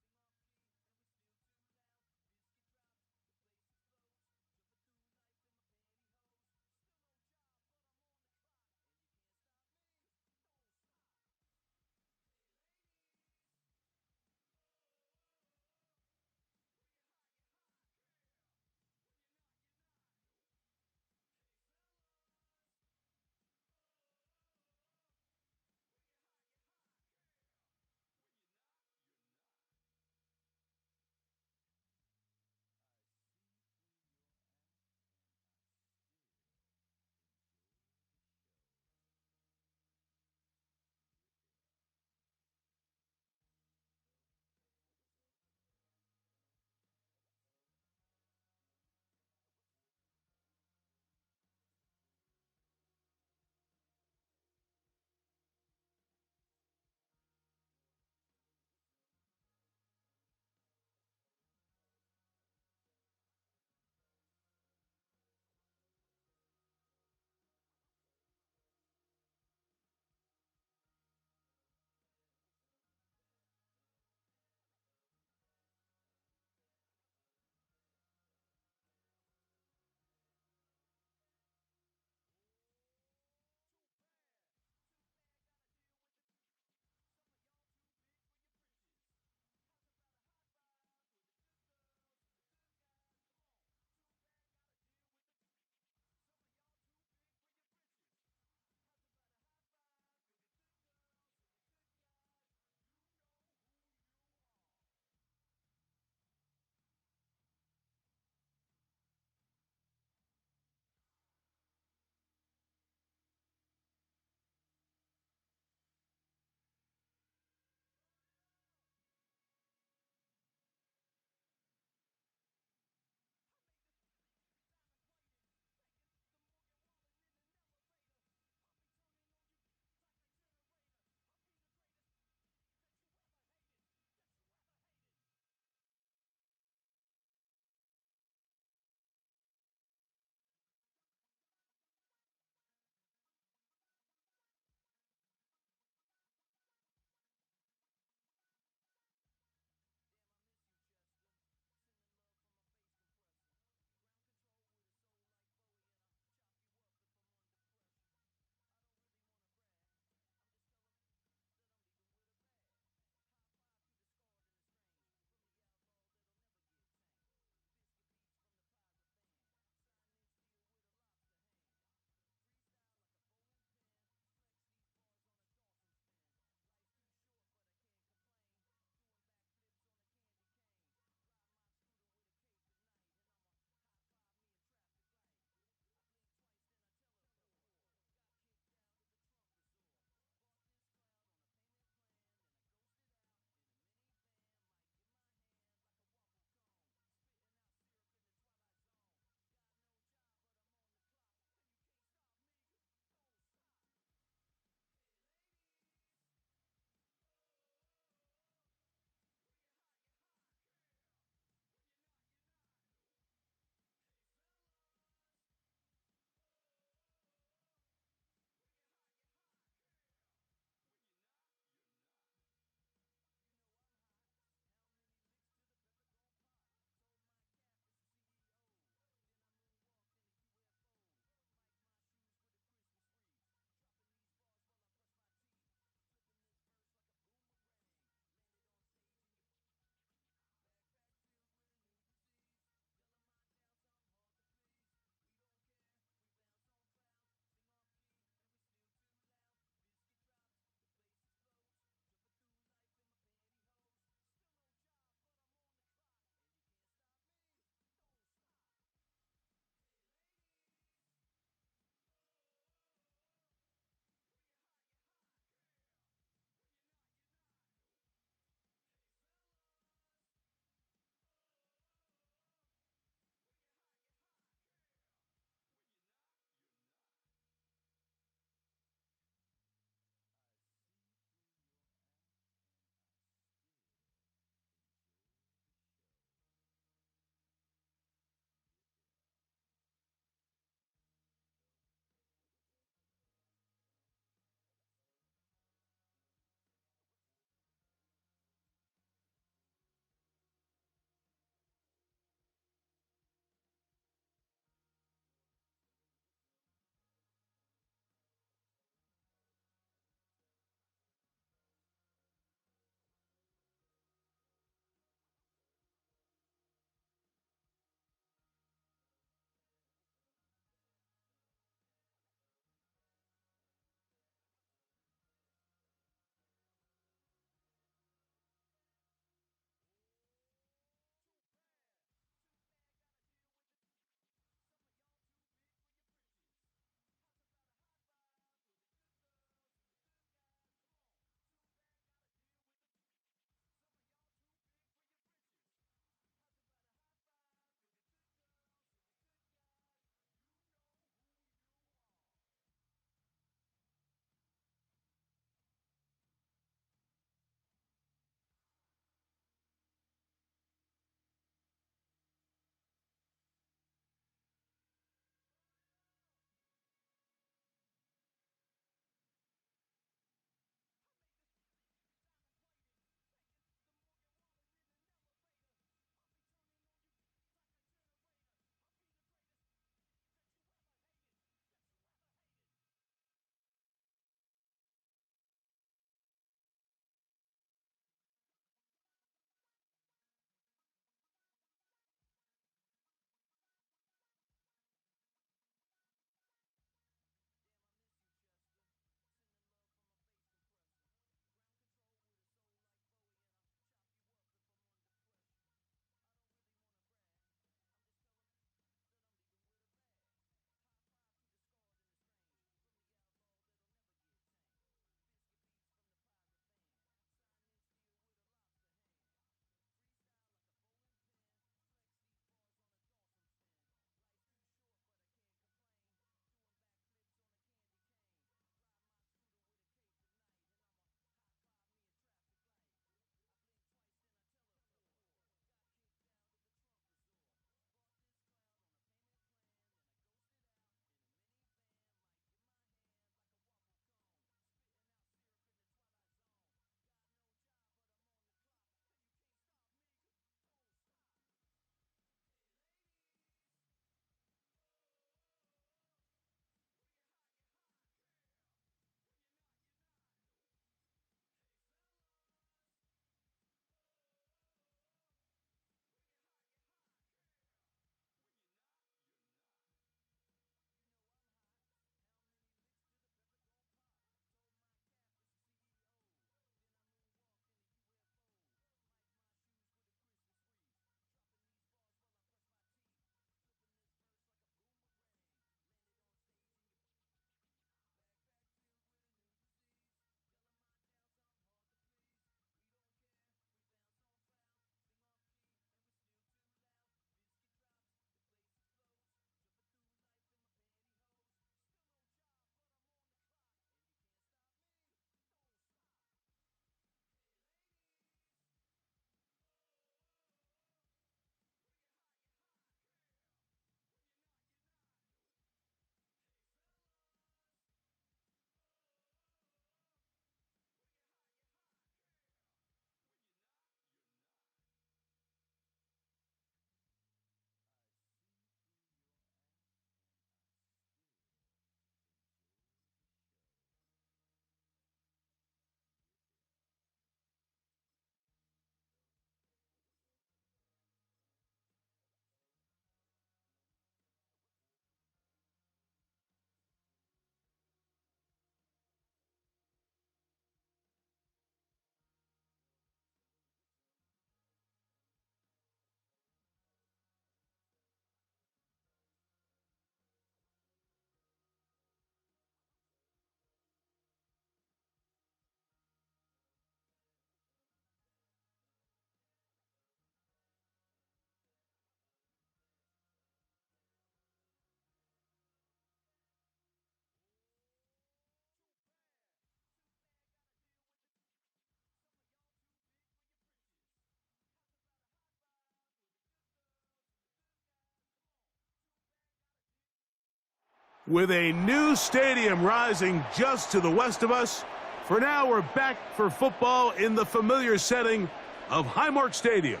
With a new stadium rising just to the west of us, for now we're back for football in the familiar setting of Highmark Stadium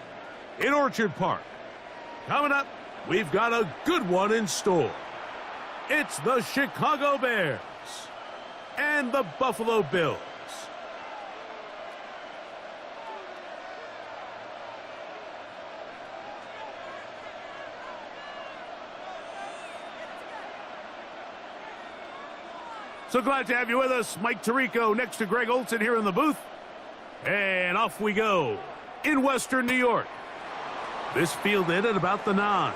in Orchard Park. Coming up, we've got a good one in store. It's the Chicago Bears and the Buffalo Bills. So glad to have you with us. Mike Tirico next to Greg Olson here in the booth. And off we go in Western New York. This field in at about the 9.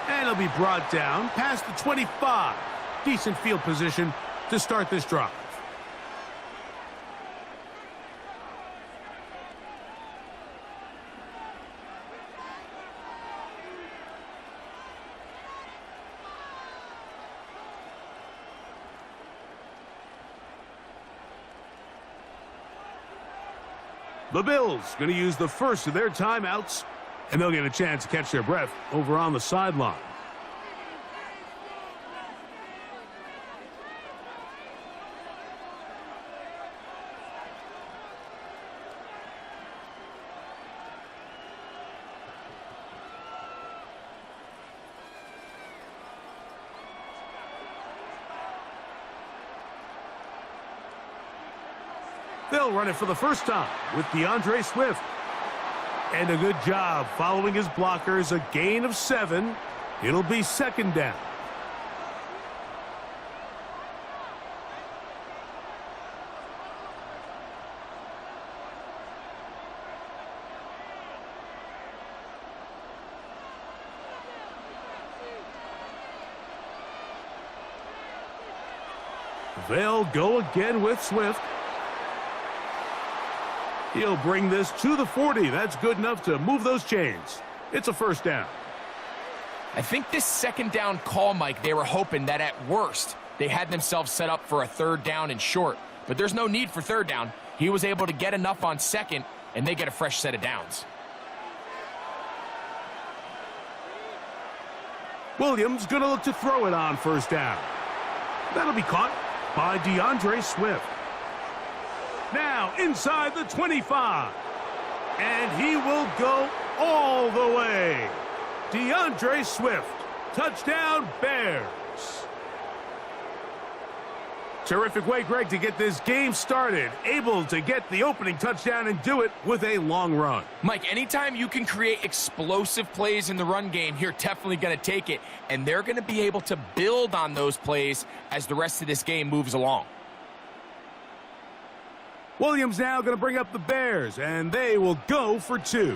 And it'll be brought down past the 25. Decent field position to start this drive. The Bills going to use the first of their timeouts, and they'll get a chance to catch their breath over on the sideline. They'll run it for the first time with DeAndre Swift. And a good job following his blockers, a gain of 7. It'll be second down. They'll go again with Swift. He'll bring this to the 40. That's good enough to move those chains. It's a first down. I think this second down call, Mike, they were hoping that at worst they had themselves set up for a third down and short. But there's no need for third down. He was able to get enough on second, and they get a fresh set of downs. Williams going to look to throw it on first down. That'll be caught by DeAndre Swift. Now inside the 25. And he will go all the way. DeAndre Swift. Touchdown, Bears. Terrific way, Greg, to get this game started. Able to get the opening touchdown and do it with a long run. Mike, anytime you can create explosive plays in the run game, you're definitely going to take it. And they're going to be able to build on those plays as the rest of this game moves along. Williams now going to bring up the Bears, and they will go for 2.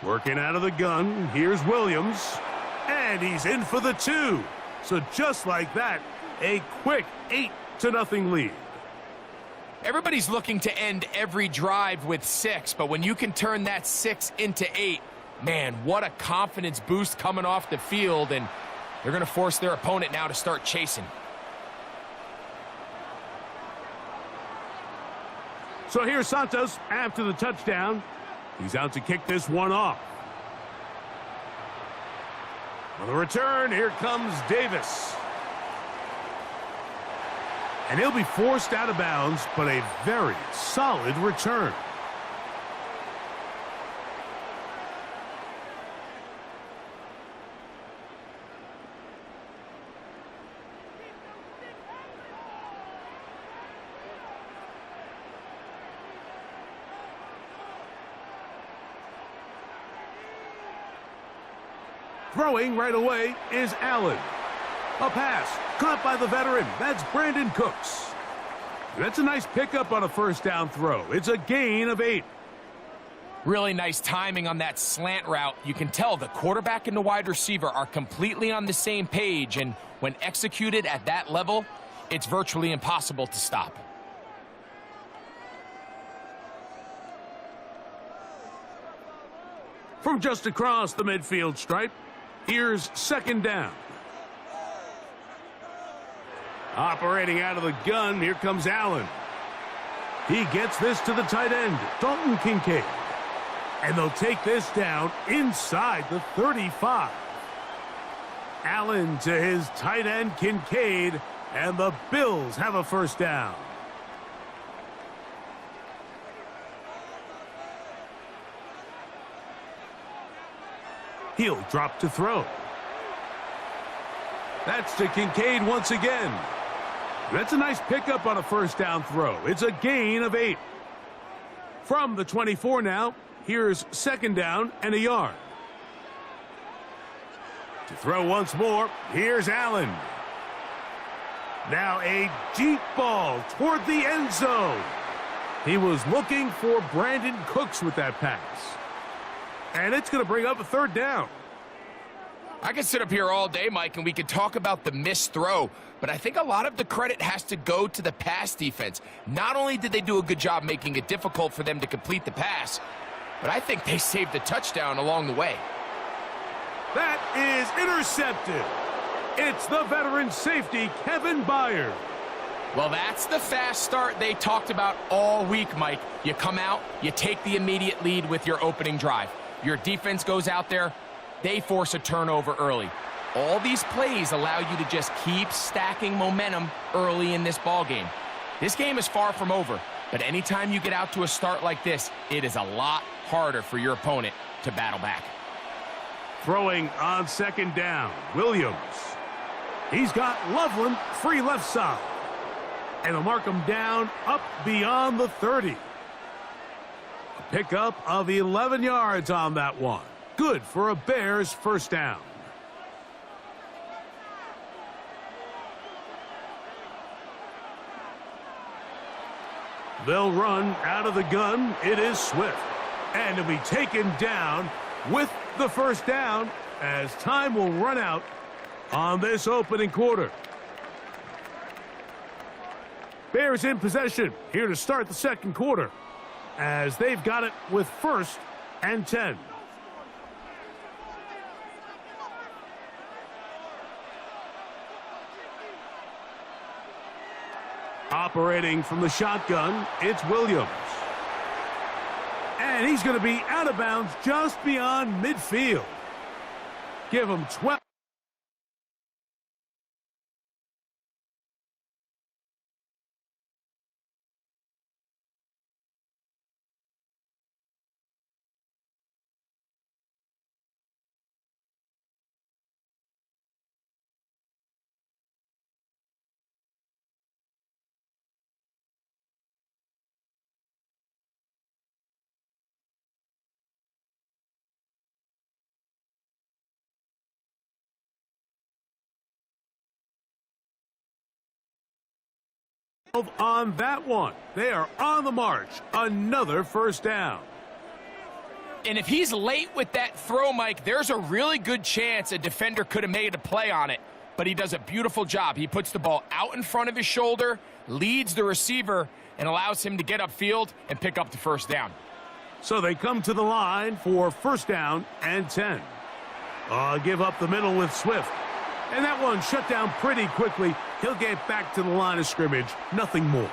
Working out of the gun, here's Williams, and he's in for the 2. So just like that, a quick 8-0 lead. Everybody's looking to end every drive with 6, but when you can turn that 6 into 8, man, what a confidence boost coming off the field, and they're going to force their opponent now to start chasing. So here's Santos after the touchdown. He's out to kick this one off. On the return, here comes Davis. And he'll be forced out of bounds, but a very solid return. Throwing right away is Allen. A pass caught by the veteran. That's Brandon Cooks. That's a nice pickup on a first down throw. It's a gain of 8. Really nice timing on that slant route. You can tell the quarterback and the wide receiver are completely on the same page, and when executed at that level, it's virtually impossible to stop. From just across the midfield stripe, here's second down. Operating out of the gun, here comes Allen. He gets this to the tight end, Dalton Kincaid. And they'll take this down inside the 35. Allen to his tight end, Kincaid, and the Bills have a first down. He'll drop to throw. That's to Kincaid once again. That's a nice pickup on a first down throw. It's a gain of 8. From the 24 now, here's second down and a yard. To throw once more, here's Allen. Now a deep ball toward the end zone. He was looking for Brandon Cooks with that pass. And it's going to bring up a third down. I could sit up here all day, Mike, and we could talk about the missed throw, but I think a lot of the credit has to go to the pass defense. Not only did they do a good job making it difficult for them to complete the pass, but I think they saved a touchdown along the way. That is intercepted. It's the veteran safety, Kevin Byard. Well, that's the fast start they talked about all week, Mike. You come out, you take the immediate lead with your opening drive. Your defense goes out there, they force a turnover early. All these plays allow you to just keep stacking momentum early in this ball game. This game is far from over, but anytime you get out to a start like this, it is a lot harder for your opponent to battle back. Throwing on second down, Williams. He's got Loveland free left side. And they'll mark him down up beyond the 30. A pickup of 11 yards on that one. Good for a Bears first down. They'll run out of the gun. It is Swift. And he'll be taken down with the first down as time will run out on this opening quarter. Bears in possession here to start the second quarter as they've got it with 1st and 10. Operating from the shotgun, it's Williams. And he's going to be out of bounds just beyond midfield. Give him 12. On that one. They are on the march. Another first down. And if he's late with that throw, Mike, there's a really good chance a defender could have made a play on it. But he does a beautiful job. He puts the ball out in front of his shoulder, leads the receiver, and allows him to get upfield and pick up the first down. So they come to the line for first down and 10. Give up the middle with Swift. And that one shut down pretty quickly. He'll get back to the line of scrimmage. Nothing more.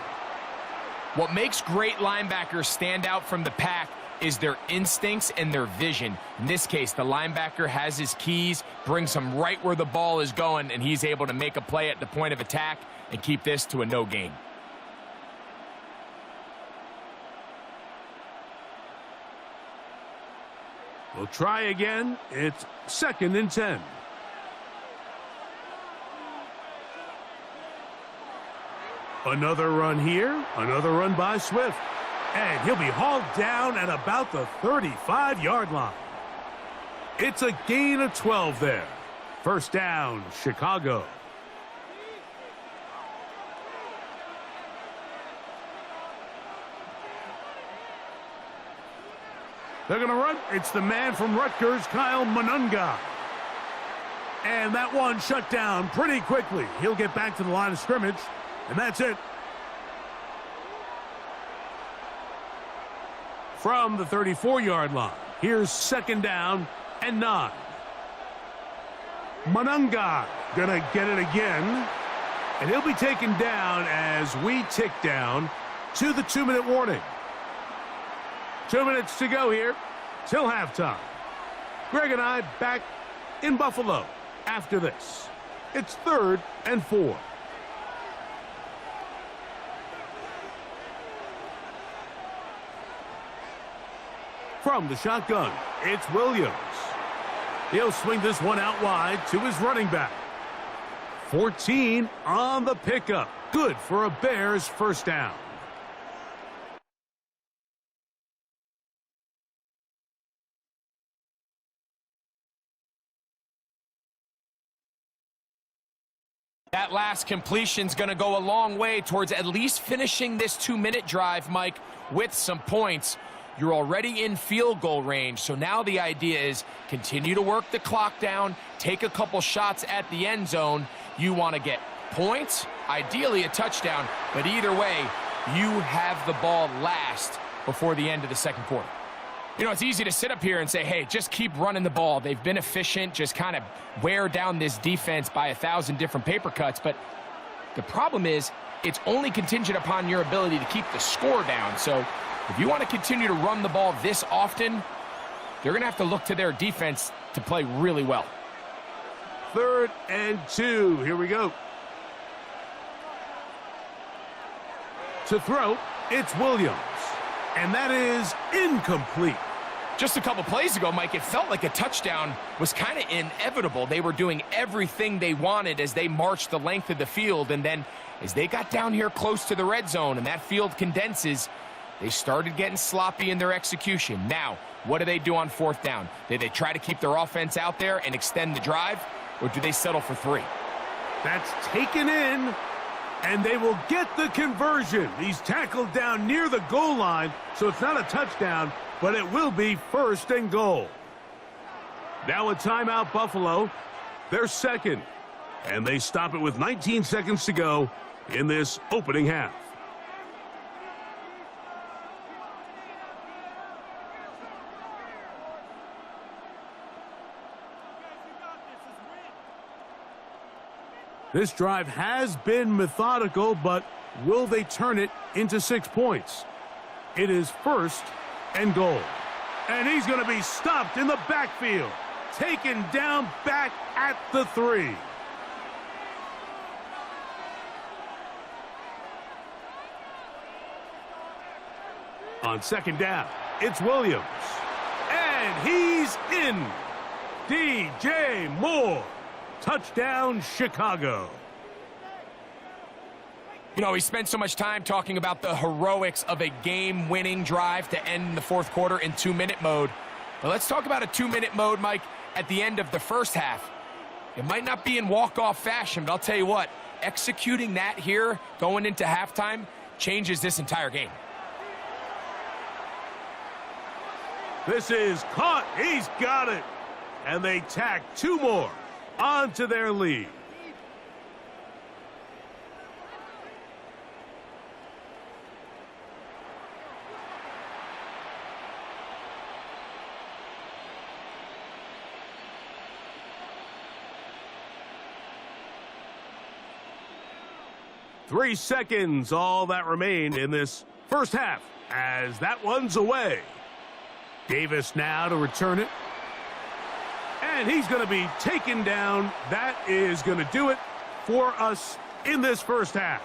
What makes great linebackers stand out from the pack is their instincts and their vision. In this case, the linebacker has his keys, brings him right where the ball is going, and he's able to make a play at the point of attack and keep this to a no gain. We'll try again. It's 2nd and 10. Another run here, another run by Swift. And he'll be hauled down at about the 35-yard line. It's a gain of 12 there. First down, Chicago. They're going to run. It's the man from Rutgers, Kyle Monunga. And that one shut down pretty quickly. He'll get back to the line of scrimmage. And that's it. From the 34-yard line, here's second down and 9. Monunga gonna get it again. And he'll be taken down as we tick down to the 2-minute warning. 2 minutes to go here. till halftime. Greg and I back in Buffalo after this. It's 3rd and 4. From the shotgun, it's Williams. He'll swing this one out wide to his running back. 14 on the pickup. Good for a Bears first down. That last completion's going to go a long way towards at least finishing this 2-minute drive, Mike, with some points. You're already in field goal range, so now the idea is continue to work the clock down, take a couple shots at the end zone. You want to get points, ideally a touchdown, but either way, you have the ball last before the end of the second quarter. You know, it's easy to sit up here and say, hey, just keep running the ball. They've been efficient, just kind of wear down this defense by 1,000 different paper cuts. But the problem is it's only contingent upon your ability to keep the score down. So if you want to continue to run the ball this often, they're going to have to look to their defense to play really well. 3rd and 2. Here we go. To throw, it's Williams. And that is incomplete. Just a couple plays ago, Mike, it felt like a touchdown was kind of inevitable. They were doing everything they wanted as they marched the length of the field. And then as they got down here close to the red zone and that field condenses, they started getting sloppy in their execution. Now, what do they do on 4th down? Do they try to keep their offense out there and extend the drive, or do they settle for 3? That's taken in, and they will get the conversion. He's tackled down near the goal line, so it's not a touchdown, but it will be 1st and goal. Now a timeout, Buffalo. They're second, and they stop it with 19 seconds to go in this opening half. This drive has been methodical, but will they turn it into 6 points? It is 1st and goal. And he's going to be stopped in the backfield. Taken down back at the 3. On 2nd down, it's Williams. And he's in. DJ Moore. Touchdown, Chicago. You know, we spent so much time talking about the heroics of a game-winning drive to end the 4th quarter in 2-minute mode. But let's talk about a 2-minute mode, Mike, at the end of the first half. It might not be in walk-off fashion, but I'll tell you what, executing that here going into halftime changes this entire game. This is caught. He's got it. And they tack 2 more onto their lead. Three seconds, all that remain in this first half, as that one's away. Davis now to return it. And he's going to be taken down. That is going to do it for us in this first half.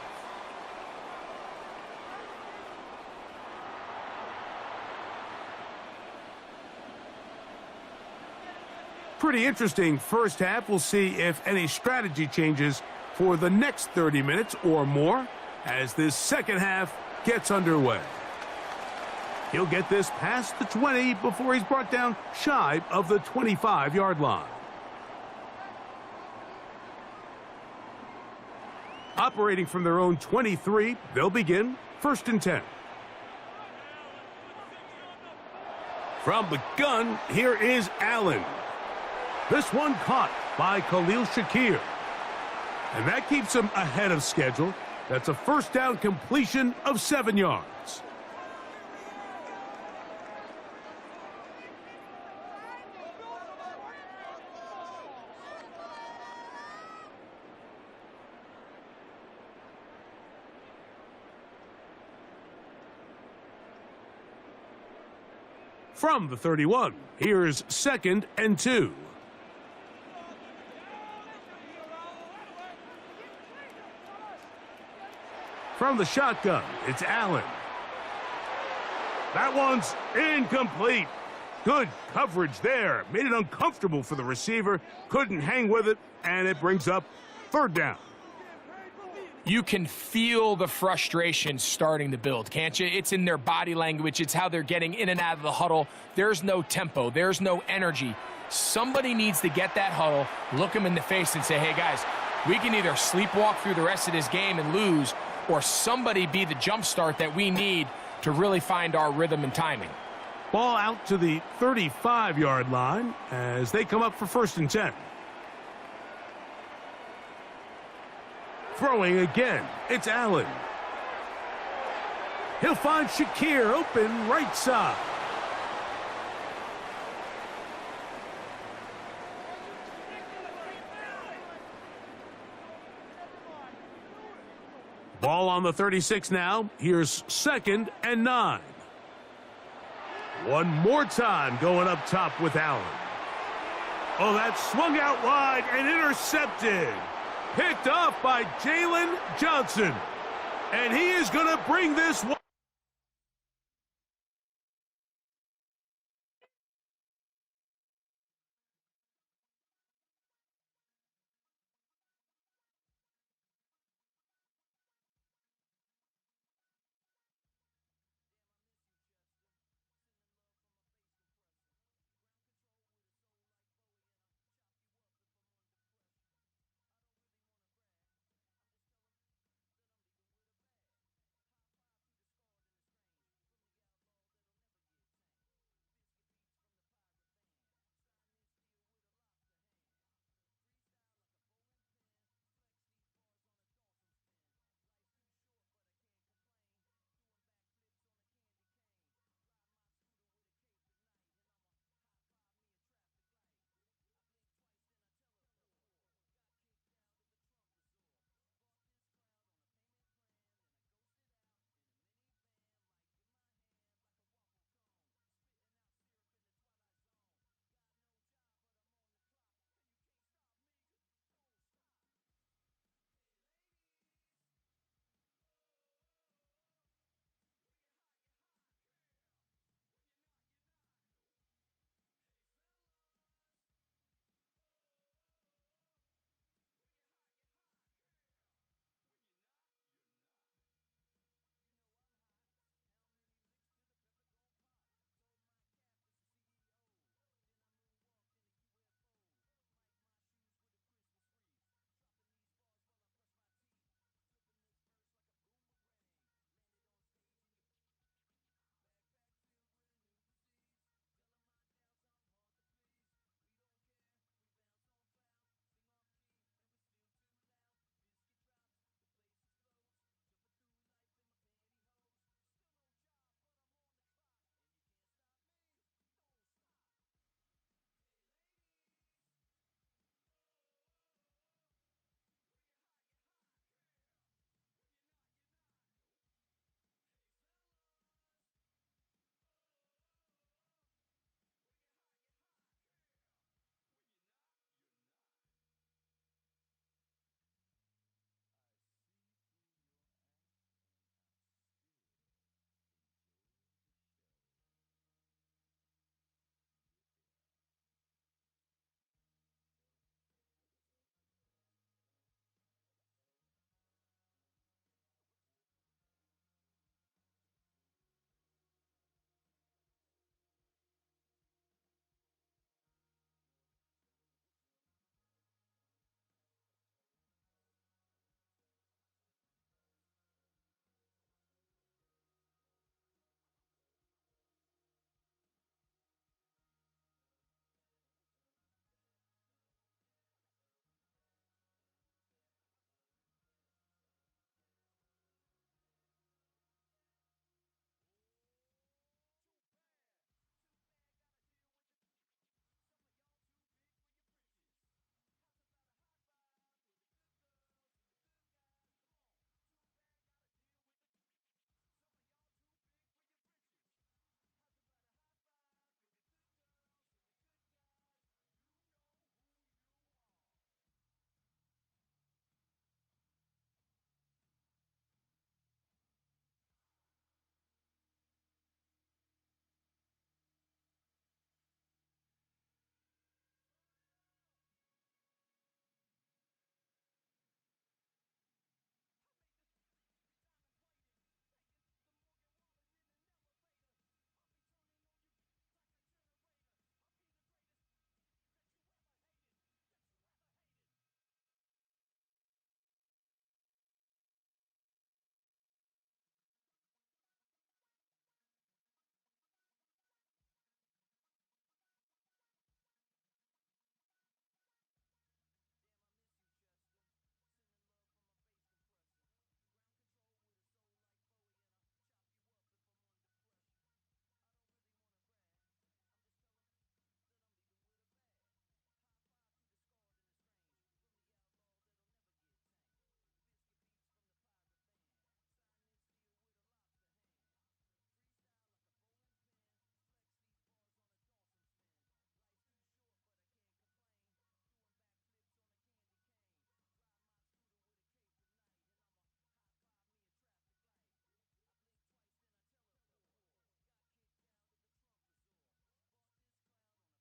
Pretty interesting first half. We'll see if any strategy changes for the next 30 minutes or more as this second half gets underway. He'll get this past the 20 before he's brought down shy of the 25-yard line. Operating from their own 23, they'll begin 1st and 10. From the gun, here is Allen. This one caught by Khalil Shakir. And that keeps him ahead of schedule. That's a first down completion of 7 yards. From the 31, here's 2nd and 2. From the shotgun, it's Allen. That one's incomplete. Good coverage there. Made it uncomfortable for the receiver. Couldn't hang with it, and it brings up 3rd down. You can feel the frustration starting to build, can't you? It's in their body language. It's how they're getting in and out of the huddle. There's no tempo. There's no energy. Somebody needs to get that huddle, look them in the face and say, hey, guys, we can either sleepwalk through the rest of this game and lose, or somebody be the jump start that we need to really find our rhythm and timing. Ball out to the 35-yard line as they come up for 1st and 10. Throwing again, it's Allen. He'll find Shakir open right side. Ball on the 36 now. Here's 2nd and 9. One more time going up top with Allen. Oh, that swung out wide and intercepted. Picked off by Jalen Johnson. And he is going to bring this